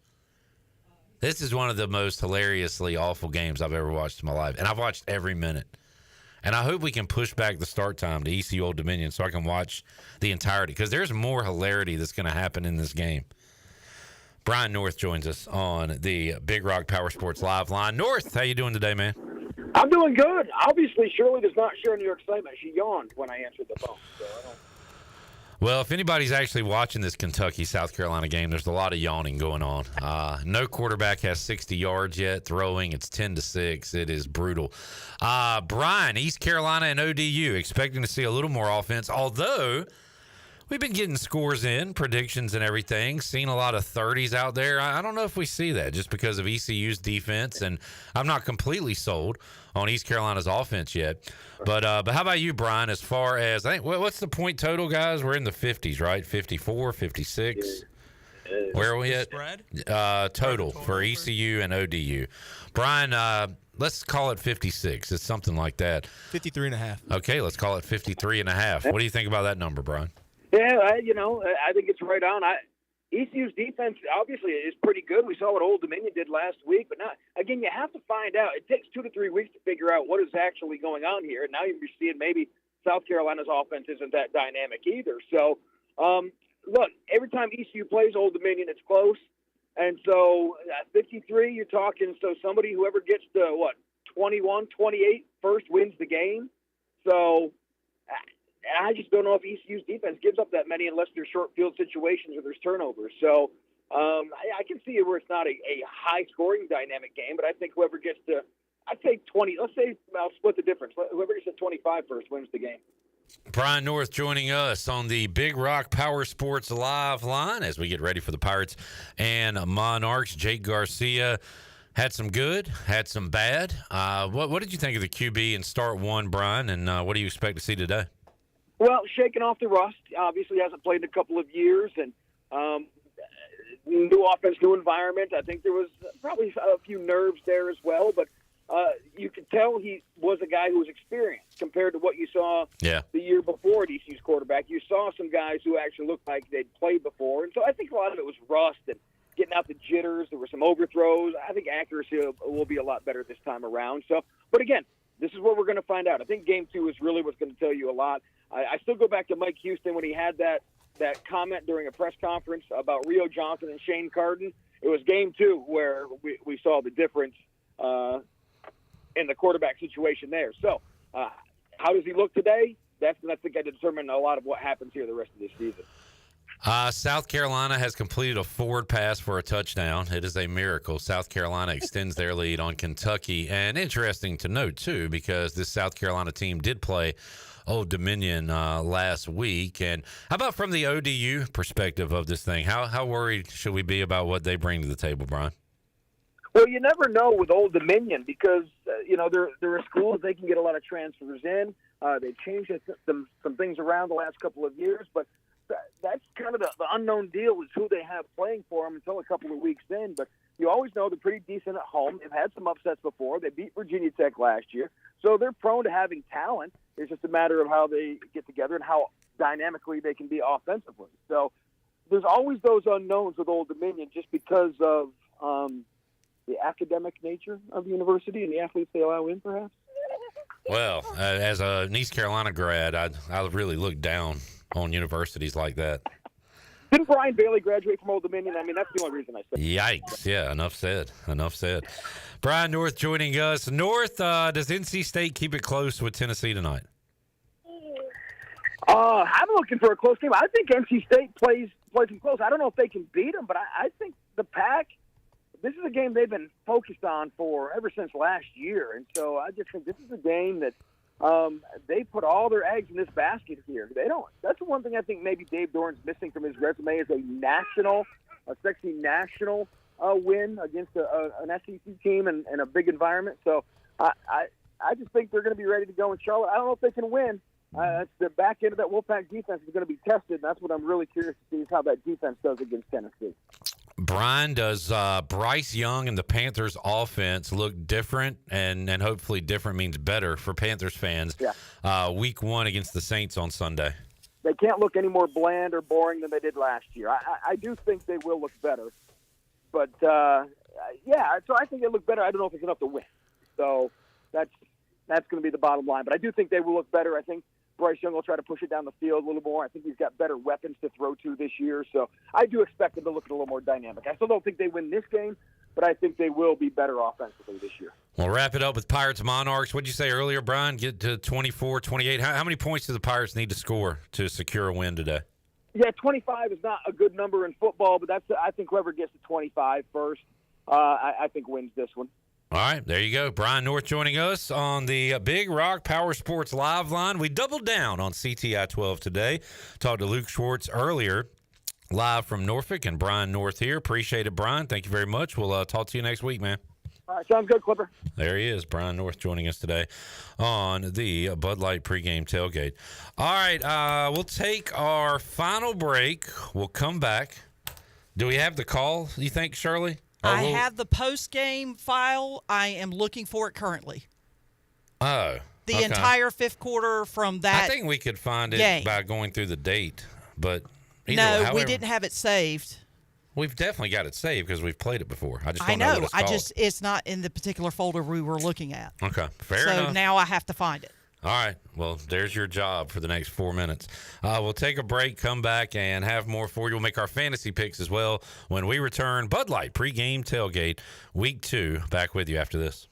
S4: This is one of the most hilariously awful games I've ever watched in my life, and I've watched every minute. And I hope we can push back the start time to ECU Old Dominion so I can watch the entirety, because there's more hilarity that's going to happen in this game. Brian North joins us on the Big Rock Powersports Live line. North, how you doing today, man?
S1: I'm doing good. Obviously, Shirley does not share in your excitement. She yawned when I answered the phone. So I don't.
S4: Well, if anybody's actually watching this Kentucky-South Carolina game, there's a lot of yawning going on. No quarterback has 60 yards yet throwing. It's 10-6. It is brutal. Brian, East Carolina and ODU, expecting to see a little more offense, although we've been getting scores in, predictions and everything, seen a lot of 30s out there. I don't know if we see that just because of ECU's defense, and I'm not completely sold on East Carolina's offense yet. But how about you, Brian, as far as, I think, what's the point total, guys? We're in the 50s, right? 54, 56? Where are we at? Total for ECU and ODU. Brian, let's call it 56. It's something like that.
S24: 53.5.
S4: Okay, let's call it 53.5. What do you think about that number, Brian?
S1: Yeah, I think it's right on. ECU's defense obviously is pretty good. We saw what Old Dominion did last week, but now again, you have to find out. It takes 2 to 3 weeks to figure out what is actually going on here. And now you're seeing maybe South Carolina's offense isn't that dynamic either. So, look, every time ECU plays Old Dominion, it's close. And so at 53, you're talking, so somebody, whoever gets to, 21, 28 first wins the game. So I just don't know if ECU's defense gives up that many unless there's short field situations or there's turnovers. So I can see it where it's not a high-scoring dynamic game, but I think whoever gets to, I'd say 20, let's say I'll split the difference. Whoever gets to 25 first wins the game.
S4: Brian North joining us on the Big Rock Powersports Live line as we get ready for the Pirates and Monarchs. Jake Garcia had some good, had some bad. What did you think of the QB in start one, Brian, and what do you expect to see today?
S1: Well, shaking off the rust. Obviously hasn't played in a couple of years, and new offense, new environment. I think there was probably a few nerves there as well, but you could tell he was a guy who was experienced compared to what you saw the year before at ECU's quarterback. You saw some guys who actually looked like they'd played before, and so I think a lot of it was rust and getting out the jitters. There were some overthrows. I think accuracy will be a lot better this time around. So, but again, this is what we're going to find out. I think Game 2 is really what's going to tell you a lot. I still go back to Mike Houston when he had that comment during a press conference about Rio Johnson and Shane Carden. It was Game 2 where we saw the difference in the quarterback situation there. So how does he look today? That's going to determine a lot of what happens here the rest of this season.
S4: South Carolina has completed a forward pass for a touchdown. It is a miracle. South Carolina extends their lead on Kentucky. And interesting to note, too, because this South Carolina team did play Old Dominion last week. And how about from the ODU perspective of this thing? How worried should we be about what they bring to the table, Brian?
S1: Well, you never know with Old Dominion because, they're a school that they can get a lot of transfers in. They've changed some things around the last couple of years, but that's kind of the unknown deal is who they have playing for them until a couple of weeks in. But you always know they're pretty decent at home. They've had some upsets before. They beat Virginia Tech last year. So they're prone to having talent. It's just a matter of how they get together and how dynamically they can be offensively. So there's always those unknowns with Old Dominion just because of the academic nature of the university and the athletes they allow in, perhaps.
S4: Well, as an East Carolina grad, I really look down on universities like that.
S1: Didn't Brian Bailey graduate from Old Dominion? I mean, that's the only reason I said.
S4: Yikes. Yeah, enough said. Brian North joining us. North, does NC State keep it close with Tennessee tonight?
S1: I'm looking for a close game. I think NC State plays them close. I don't know if they can beat them, but I think the Pack, this is a game they've been focused on for ever since last year. And so I just think this is a game that they put all their eggs in this basket here. They don't. That's the one thing I think maybe Dave Doran's missing from his resume is a sexy national win against an SEC team and a big environment. So I just think they're going to be ready to go in Charlotte. I don't know if they can win. The back end of that Wolfpack defense is going to be tested, and that's what I'm really curious to see is how that defense does against Tennessee.
S4: Brian, does Bryce Young and the Panthers offense look different, and hopefully different means better for Panthers fans, week 1 against the Saints on Sunday?
S1: They can't look any more bland or boring than they did last year. I do think they will look better. But, so I think they look better. I don't know if it's enough to win. So that's going to be the bottom line. But I do think they will look better. I think Bryce Young will try to push it down the field a little more. I think he's got better weapons to throw to this year. So I do expect them to look a little more dynamic. I still don't think they win this game, but I think they will be better offensively this year.
S4: We'll wrap it up with Pirates Monarchs. What did you say earlier, Brian? Get to 24, 28. How many points do the Pirates need to score to secure a win today?
S1: Yeah, 25 is not a good number in football, but I think whoever gets to 25 first, I think wins this one.
S4: All right, there you go. Brian North joining us on the Big Rock Powersports live line. We doubled down on CTI 12 today. Talked to Luke Schwartz earlier, live from Norfolk, and Brian North here. Appreciate it, Brian. Thank you very much. We'll talk to you next week, man.
S1: All right, sounds good, Clipper.
S4: There he is, Brian North joining us today on the Bud Light pregame tailgate. All right, we'll take our final break. We'll come back. Do we have the call, you think, Shirley?
S22: I have the post-game file. I am looking for it currently.
S4: Oh,
S22: the entire fifth quarter from that.
S4: I think we could find it
S22: game
S4: by going through the date, but
S22: we didn't have it saved.
S4: We've definitely got it saved because we've played it before. I just don't
S22: know.
S4: what it's called.
S22: It's not in the particular folder we were looking at.
S4: Okay, fair enough.
S22: So now I have to find it.
S4: All right. Well, there's your job for the next 4 minutes. We'll take a break, come back, and have more for you. We'll make our fantasy picks as well when we return. Bud Light pregame tailgate, week 2. Back with you after this.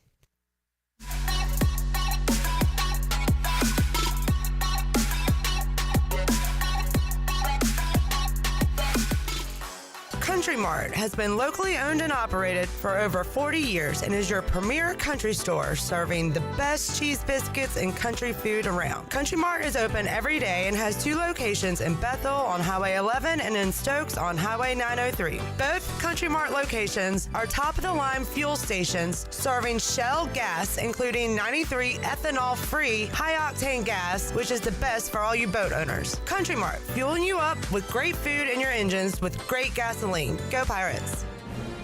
S3: Country Mart has been locally owned and operated for over 40 years and is your premier country store serving the best cheese biscuits and country food around. Country Mart is open every day and has 2 locations in Bethel on Highway 11 and in Stokes on Highway 903. Both Country Mart locations are top-of-the-line fuel stations serving Shell gas, including 93 ethanol-free high-octane gas, which is the best for all you boat owners. Country Mart, fueling you up with great food in your engines with great gasoline. Go Pirates.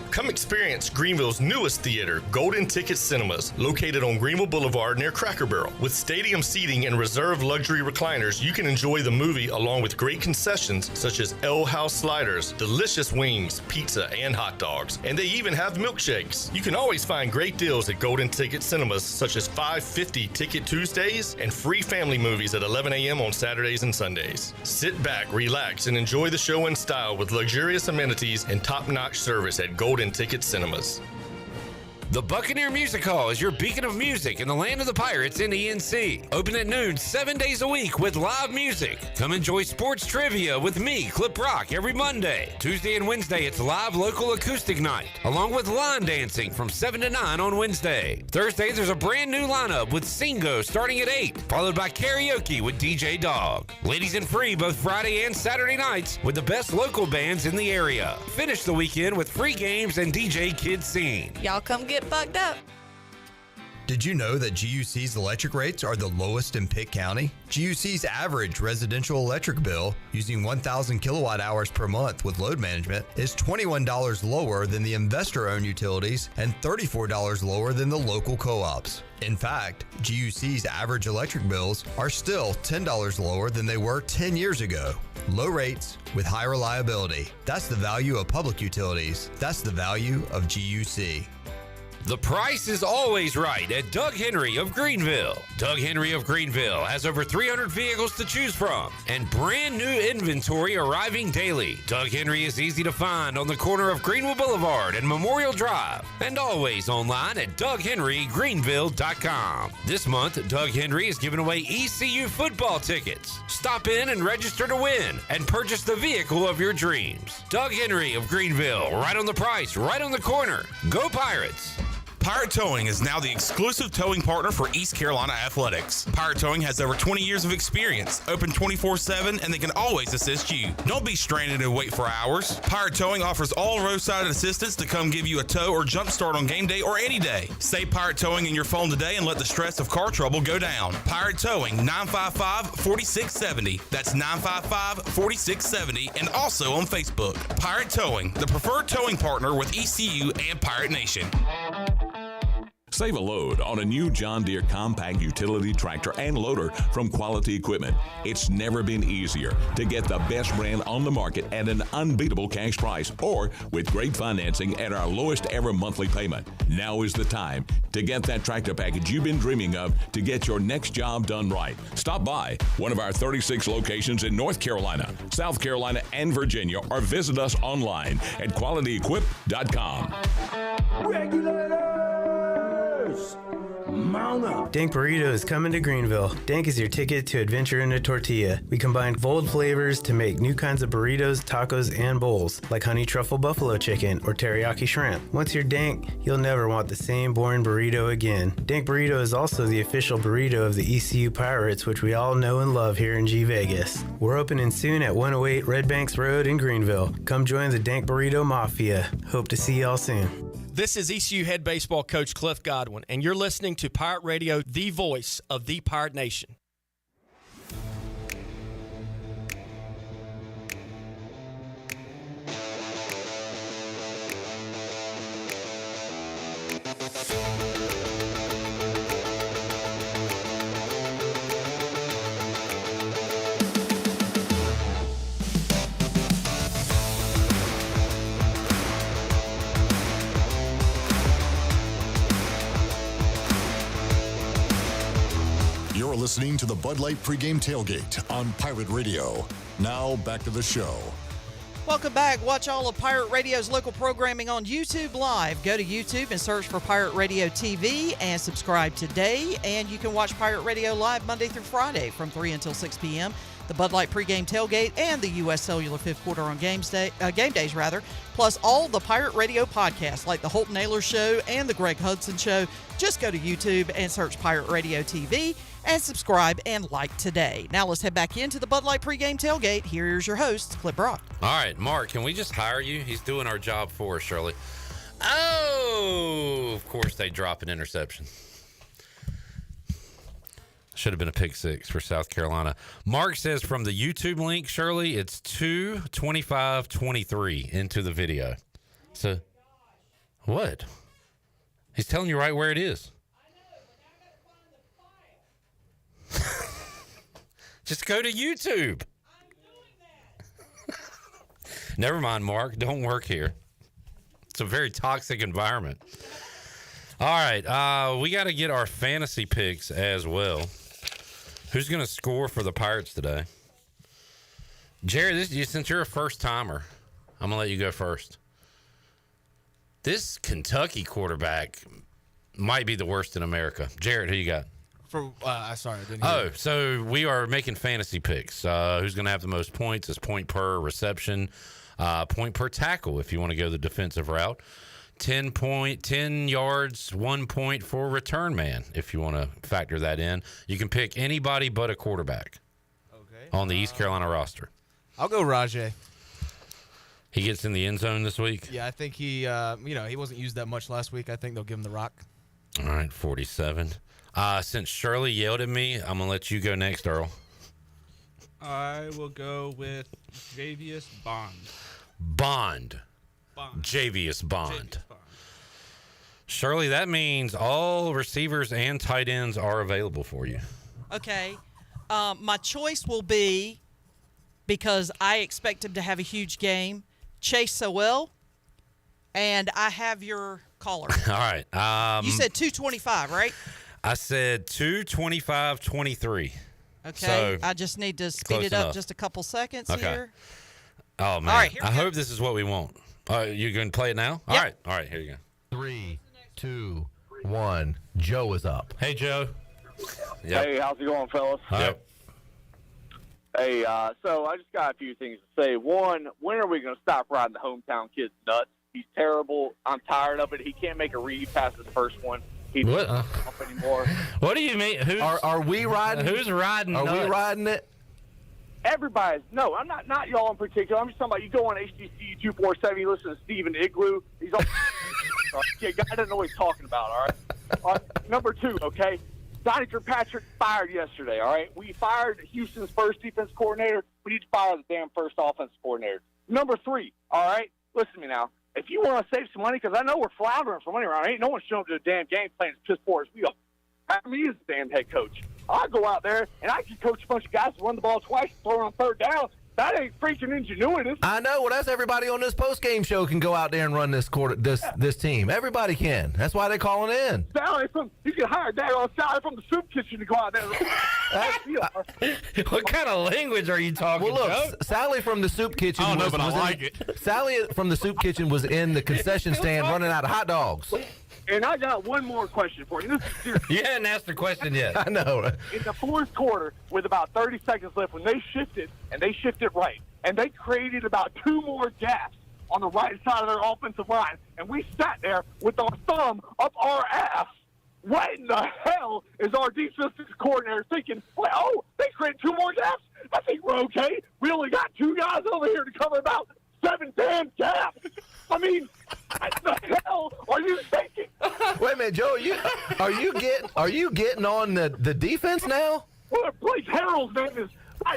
S18: Come experience Greenville's newest theater, Golden Ticket Cinemas, located on Greenville Boulevard near Cracker Barrel. With stadium seating and reserved luxury recliners, you can enjoy the movie along with great concessions such as L House sliders, delicious wings, pizza, and hot dogs. And they even have milkshakes. You can always find great deals at Golden Ticket Cinemas, such as $5.50 Ticket Tuesdays and free family movies at 11 a.m. on Saturdays and Sundays. Sit back, relax, and enjoy the show in style with luxurious amenities and top-notch service at Golden Ticket Cinemas.
S4: The Buccaneer Music Hall is your beacon of music in the land of the Pirates in ENC. Open at noon 7 days a week with live music. Come enjoy sports trivia with me, Clip Rock, every Monday. Tuesday and Wednesday, it's live local acoustic night, along with line dancing from 7 to 9 on Wednesday. Thursday, there's a brand new lineup with Singo starting at 8, followed by karaoke with DJ Dog. Ladies and free both Friday and Saturday nights with the best local bands in the area. Finish the weekend with free games and DJ Kid Scene.
S3: Y'all come get bucked up.
S2: Did you know that GUC's electric rates are the lowest in Pitt County? GUC's average residential electric bill using 1,000 kilowatt hours per month with load management is $21 lower than the investor-owned utilities and $34 lower than the local co-ops. In fact, GUC's average electric bills are still $10 lower than they were 10 years ago. Low rates with high reliability. That's the value of public utilities. That's the value of GUC.
S4: The price is always right at Doug Henry of Greenville. Doug Henry of Greenville has over 300 vehicles to choose from and brand new inventory arriving daily. Doug Henry is easy to find on the corner of Greenville Boulevard and Memorial Drive and always online at DougHenryGreenville.com. This month, Doug Henry is giving away ECU football tickets. Stop in and register to win and purchase the vehicle of your dreams. Doug Henry of Greenville, right on the price, right on the corner. Go Pirates!
S8: Pirate Towing is now the exclusive towing partner for East Carolina Athletics. Pirate Towing has over 20 years of experience, open 24/7, and they can always assist you. Don't be stranded and wait for hours. Pirate Towing offers all roadside assistance to come give you a tow or jump start on game day or any day. Save Pirate Towing in your phone today and let the stress of car trouble go down. Pirate Towing, 955-4670. That's 955-4670, and also on Facebook. Pirate Towing, the preferred towing partner with ECU and Pirate Nation.
S6: Save a load on a new John Deere compact utility tractor and loader from Quality Equipment. It's never been easier to get the best brand on the market at an unbeatable cash price or with great financing at our lowest ever monthly payment. Now is the time to get that tractor package you've been dreaming of to get your next job done right. Stop by one of our 36 locations in North Carolina, South Carolina, and Virginia, or visit us online at QualityEquip.com.
S16: Mount up. Dank Burrito is coming to Greenville. Dank is your ticket to adventure in a tortilla. We combine bold flavors to make new kinds of burritos, tacos, and bowls, like honey truffle buffalo chicken or teriyaki shrimp. Once you're Dank, you'll never want the same boring burrito again. Dank Burrito is also the official burrito of the ECU Pirates, which we all know and love here in G Vegas. We're opening soon at 108 Red Banks Road in Greenville. Come join the Dank Burrito Mafia. Hope to see y'all soon.
S17: This is ECU head baseball coach Cliff Godwin, and you're listening to Pirate Radio, the voice of the Pirate Nation.
S5: You're listening to the Bud Light Pregame Tailgate on Pirate Radio. Now back to the show.
S22: Welcome back. Watch all of Pirate Radio's local programming on YouTube Live. Go to YouTube and search for Pirate Radio TV and subscribe today. And you can watch Pirate Radio Live Monday through Friday from 3 until 6 p.m. The Bud Light Pregame Tailgate and the U.S. Cellular Fifth Quarter on game days, plus all the Pirate Radio podcasts like the Holton Naylor Show and the Greg Hudson Show. Just go to YouTube and search Pirate Radio TV and subscribe and like today. Now let's head back into the Bud Light Pregame Tailgate. Here's your host, Clip Brock.
S4: All right, Mark, can we just hire you? He's doing our job for us, Shirley. Oh, of course they drop an interception. Should have been a pick six for South Carolina. Mark says from the YouTube link, Shirley, it's 2:25:23 into the video. So, what? He's telling you right where it is. Just go to YouTube. Never mind, Mark. Don't work here. It's a very toxic environment. All right. We got to get our fantasy picks as well. Who's going to score for the Pirates today? Jared, since you're a first-timer, I'm going to let you go first. This Kentucky quarterback might be the worst in America. Jared, who you got?
S24: Sorry, I didn't hear.
S4: So we are making fantasy picks. Who's going to have the most points is point per reception, point per tackle if you want to go the defensive route. 10 yards, 1 point for return man, if you want to factor that in. You can pick anybody but a quarterback on the East Carolina roster.
S24: I'll go Rajay.
S4: He gets in the end zone this week?
S24: Yeah, I think he wasn't used that much last week. I think they'll give him the rock.
S4: All right, 47. Since Shirley yelled at me, I'm going to let you go next, Earl.
S10: I will go with Javius Bond.
S4: Bond. Javius Bond. Shirley, that means all receivers and tight ends are available for you.
S22: Okay. My choice will be, because I expect him to have a huge game, Chase Sowell, and I have your caller.
S4: All right.
S22: You said 225, right?
S4: I said 225-23.
S22: Okay.
S4: So,
S22: I just need to speed it up
S4: enough.
S22: just a couple seconds
S4: Okay.
S22: here.
S4: Oh, man.
S22: All right, here
S4: I hope this is what we want. You going to play it now?
S22: Yep.
S4: All right, here you go.
S7: 3, 2, 1. Joe is up.
S4: Hey, Joe. Yep.
S9: Hey, how's it going, fellas?
S4: Yep.
S9: Hey, so I just got a few things to say. One, when are we going to stop riding the hometown kid's nuts? He's terrible. I'm tired of it. He can't make a read past his first one. He doesn't off anymore.
S4: What do you mean?
S7: Are we riding?
S4: Who's riding?
S7: Are we riding it?
S9: Everybody's. No, I'm not y'all in particular. I'm just talking about you go on HTC 247, you listen to Steven Igloo. He's all yeah, guy doesn't know what he's talking about, all right? Number 2, okay? Donnie Kirkpatrick fired yesterday, all right? We fired Houston's first defense coordinator. We need to fire the damn first offense coordinator. Number 3, all right? Listen to me now. If you want to save some money, because I know we're floundering for money around, ain't no one showing up to a damn game playing as piss poor as we are. Have me as the damn head coach. I'll go out there and I can coach a bunch of guys to run the ball twice and throw it on third down. That ain't freaking ingenuity.
S7: I know. Well, that's everybody on this post-game show can go out there and run this team. Everybody can. That's why they're calling in.
S9: You can hire Daryl Sally from the soup kitchen to go out there.
S4: What kind of language are you talking
S7: Well, look,
S4: Joe?
S7: Sally from the soup kitchen.
S4: I don't know, but I like
S7: it. Sally from the soup kitchen was in the concession stand running out of hot dogs.
S9: And I got one more question for you. This is serious.
S4: You hadn't asked the question yet.
S7: I know.
S9: In the fourth quarter, with about 30 seconds left, when they shifted, and they shifted right, and they created about 2 more gaps on the right side of their offensive line, and we sat there with our thumb up our ass. What in the hell is our defensive coordinator thinking? Well, oh, they created 2 more gaps? I think we're okay. We only got 2 guys over here to cover about 7 damn gaps. I mean, what the hell are you thinking?
S7: Wait a minute, Joe. Are you getting on the defense now?
S9: Well, Blake Harrell's name is.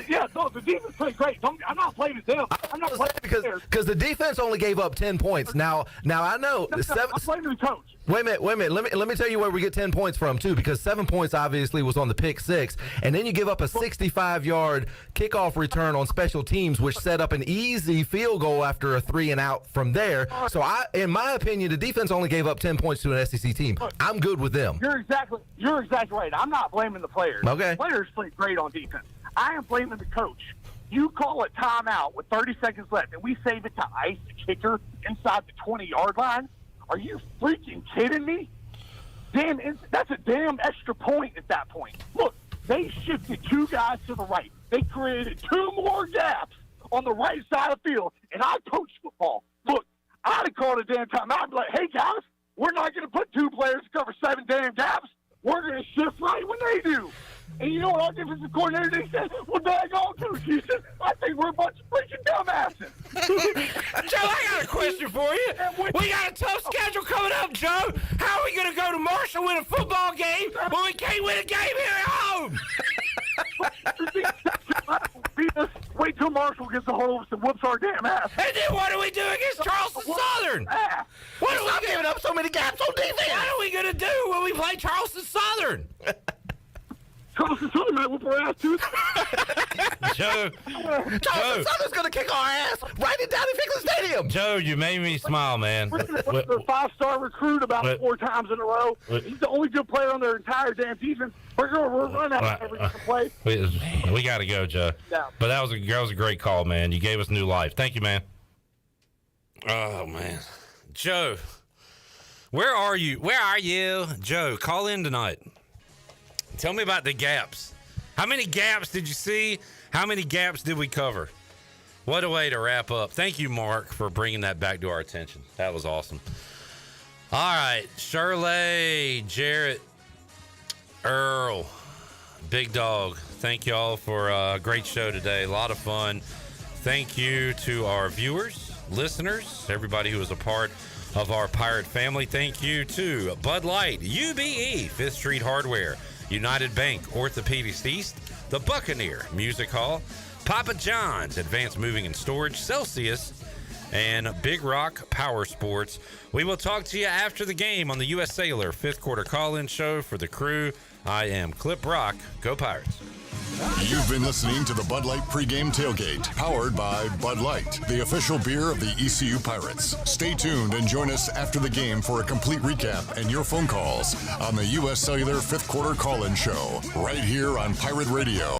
S9: Yeah, no, the defense played great. I'm not blaming them. I'm not blaming
S7: because the defense only gave up 10 points. Now I know.
S9: I'm blaming the coach.
S7: Wait a minute. Let me tell you where we get 10 points from too, because 7 points obviously was on the pick 6, and then you give up a 65-yard kickoff return on special teams, which set up an easy field goal after a 3-and-out from there. So in my opinion, the defense only gave up 10 points to an SEC team. I'm good with them.
S9: You're exactly right. I'm not blaming the players.
S7: Okay.
S9: The players played great on defense. I am blaming the coach. You call it timeout with 30 seconds left, and we save it to ice the kicker inside the 20-yard line? Are you freaking kidding me? That's a damn extra point at that point. Look, they shifted 2 guys to the right. They created 2 more gaps on the right side of the field, and I coach football. Look, I'd have called a damn timeout and be like, hey, guys, we're not going to put 2 players to cover 7 damn gaps. We're going to shift right when they do. And you know what our defensive coordinator they said? Well, daggone, Coach Houston, I think we're a bunch of freaking dumbasses.
S4: Joe, I got a question for you. We got a tough schedule coming up, Joe. How are we going to go to Marshall win a football game when we can't win a game here at home?
S9: Wait till Marshall gets a hold of us and whoops our damn ass.
S4: And then what do we do against Charleston Southern? What are we
S7: giving up so many gaps on defense?
S4: What are we going to do when we play Charleston Southern?
S9: Charleston Southern might whoop our ass too.
S4: Joe.
S7: Charleston Southern's going to kick our ass right in Downey Ficklin Stadium.
S4: Joe, you made me smile, man.
S9: We're going to put a 5-star recruit about 4 times in a row. He's the only good player on their entire damn defense. We're running out every play.
S4: We got to go, Joe. Yeah. But that was a great call, man. You gave us new life. Thank you, man. Oh, man. Joe, where are you? Where are you? Joe, call in tonight. Tell me about the gaps. How many gaps did you see? How many gaps did we cover? What a way to wrap up. Thank you, Mark, for bringing that back to our attention. That was awesome. All right. Shirley, Jarrett, Earl, Big Dog, thank y'all for a great show today. A lot of fun. Thank you to our viewers listeners, everybody who is a part of our Pirate family. Thank you to Bud Light, UBE, 5th Street Hardware, United Bank, Orthopedics East, the Buccaneer Music Hall, Papa John's, Advanced Moving and Storage, Celsius, and Big Rock Powersports. We will talk to you after the game on the U.S. Sailor 5th quarter call-in show. For the crew, I am Clip Brock. Go Pirates.
S5: You've been listening to the Bud Light Pregame Tailgate, powered by Bud Light, the official beer of the ECU Pirates. Stay tuned and join us after the game for a complete recap and your phone calls on the U.S. Cellular 5th quarter call-in show, right here on Pirate Radio.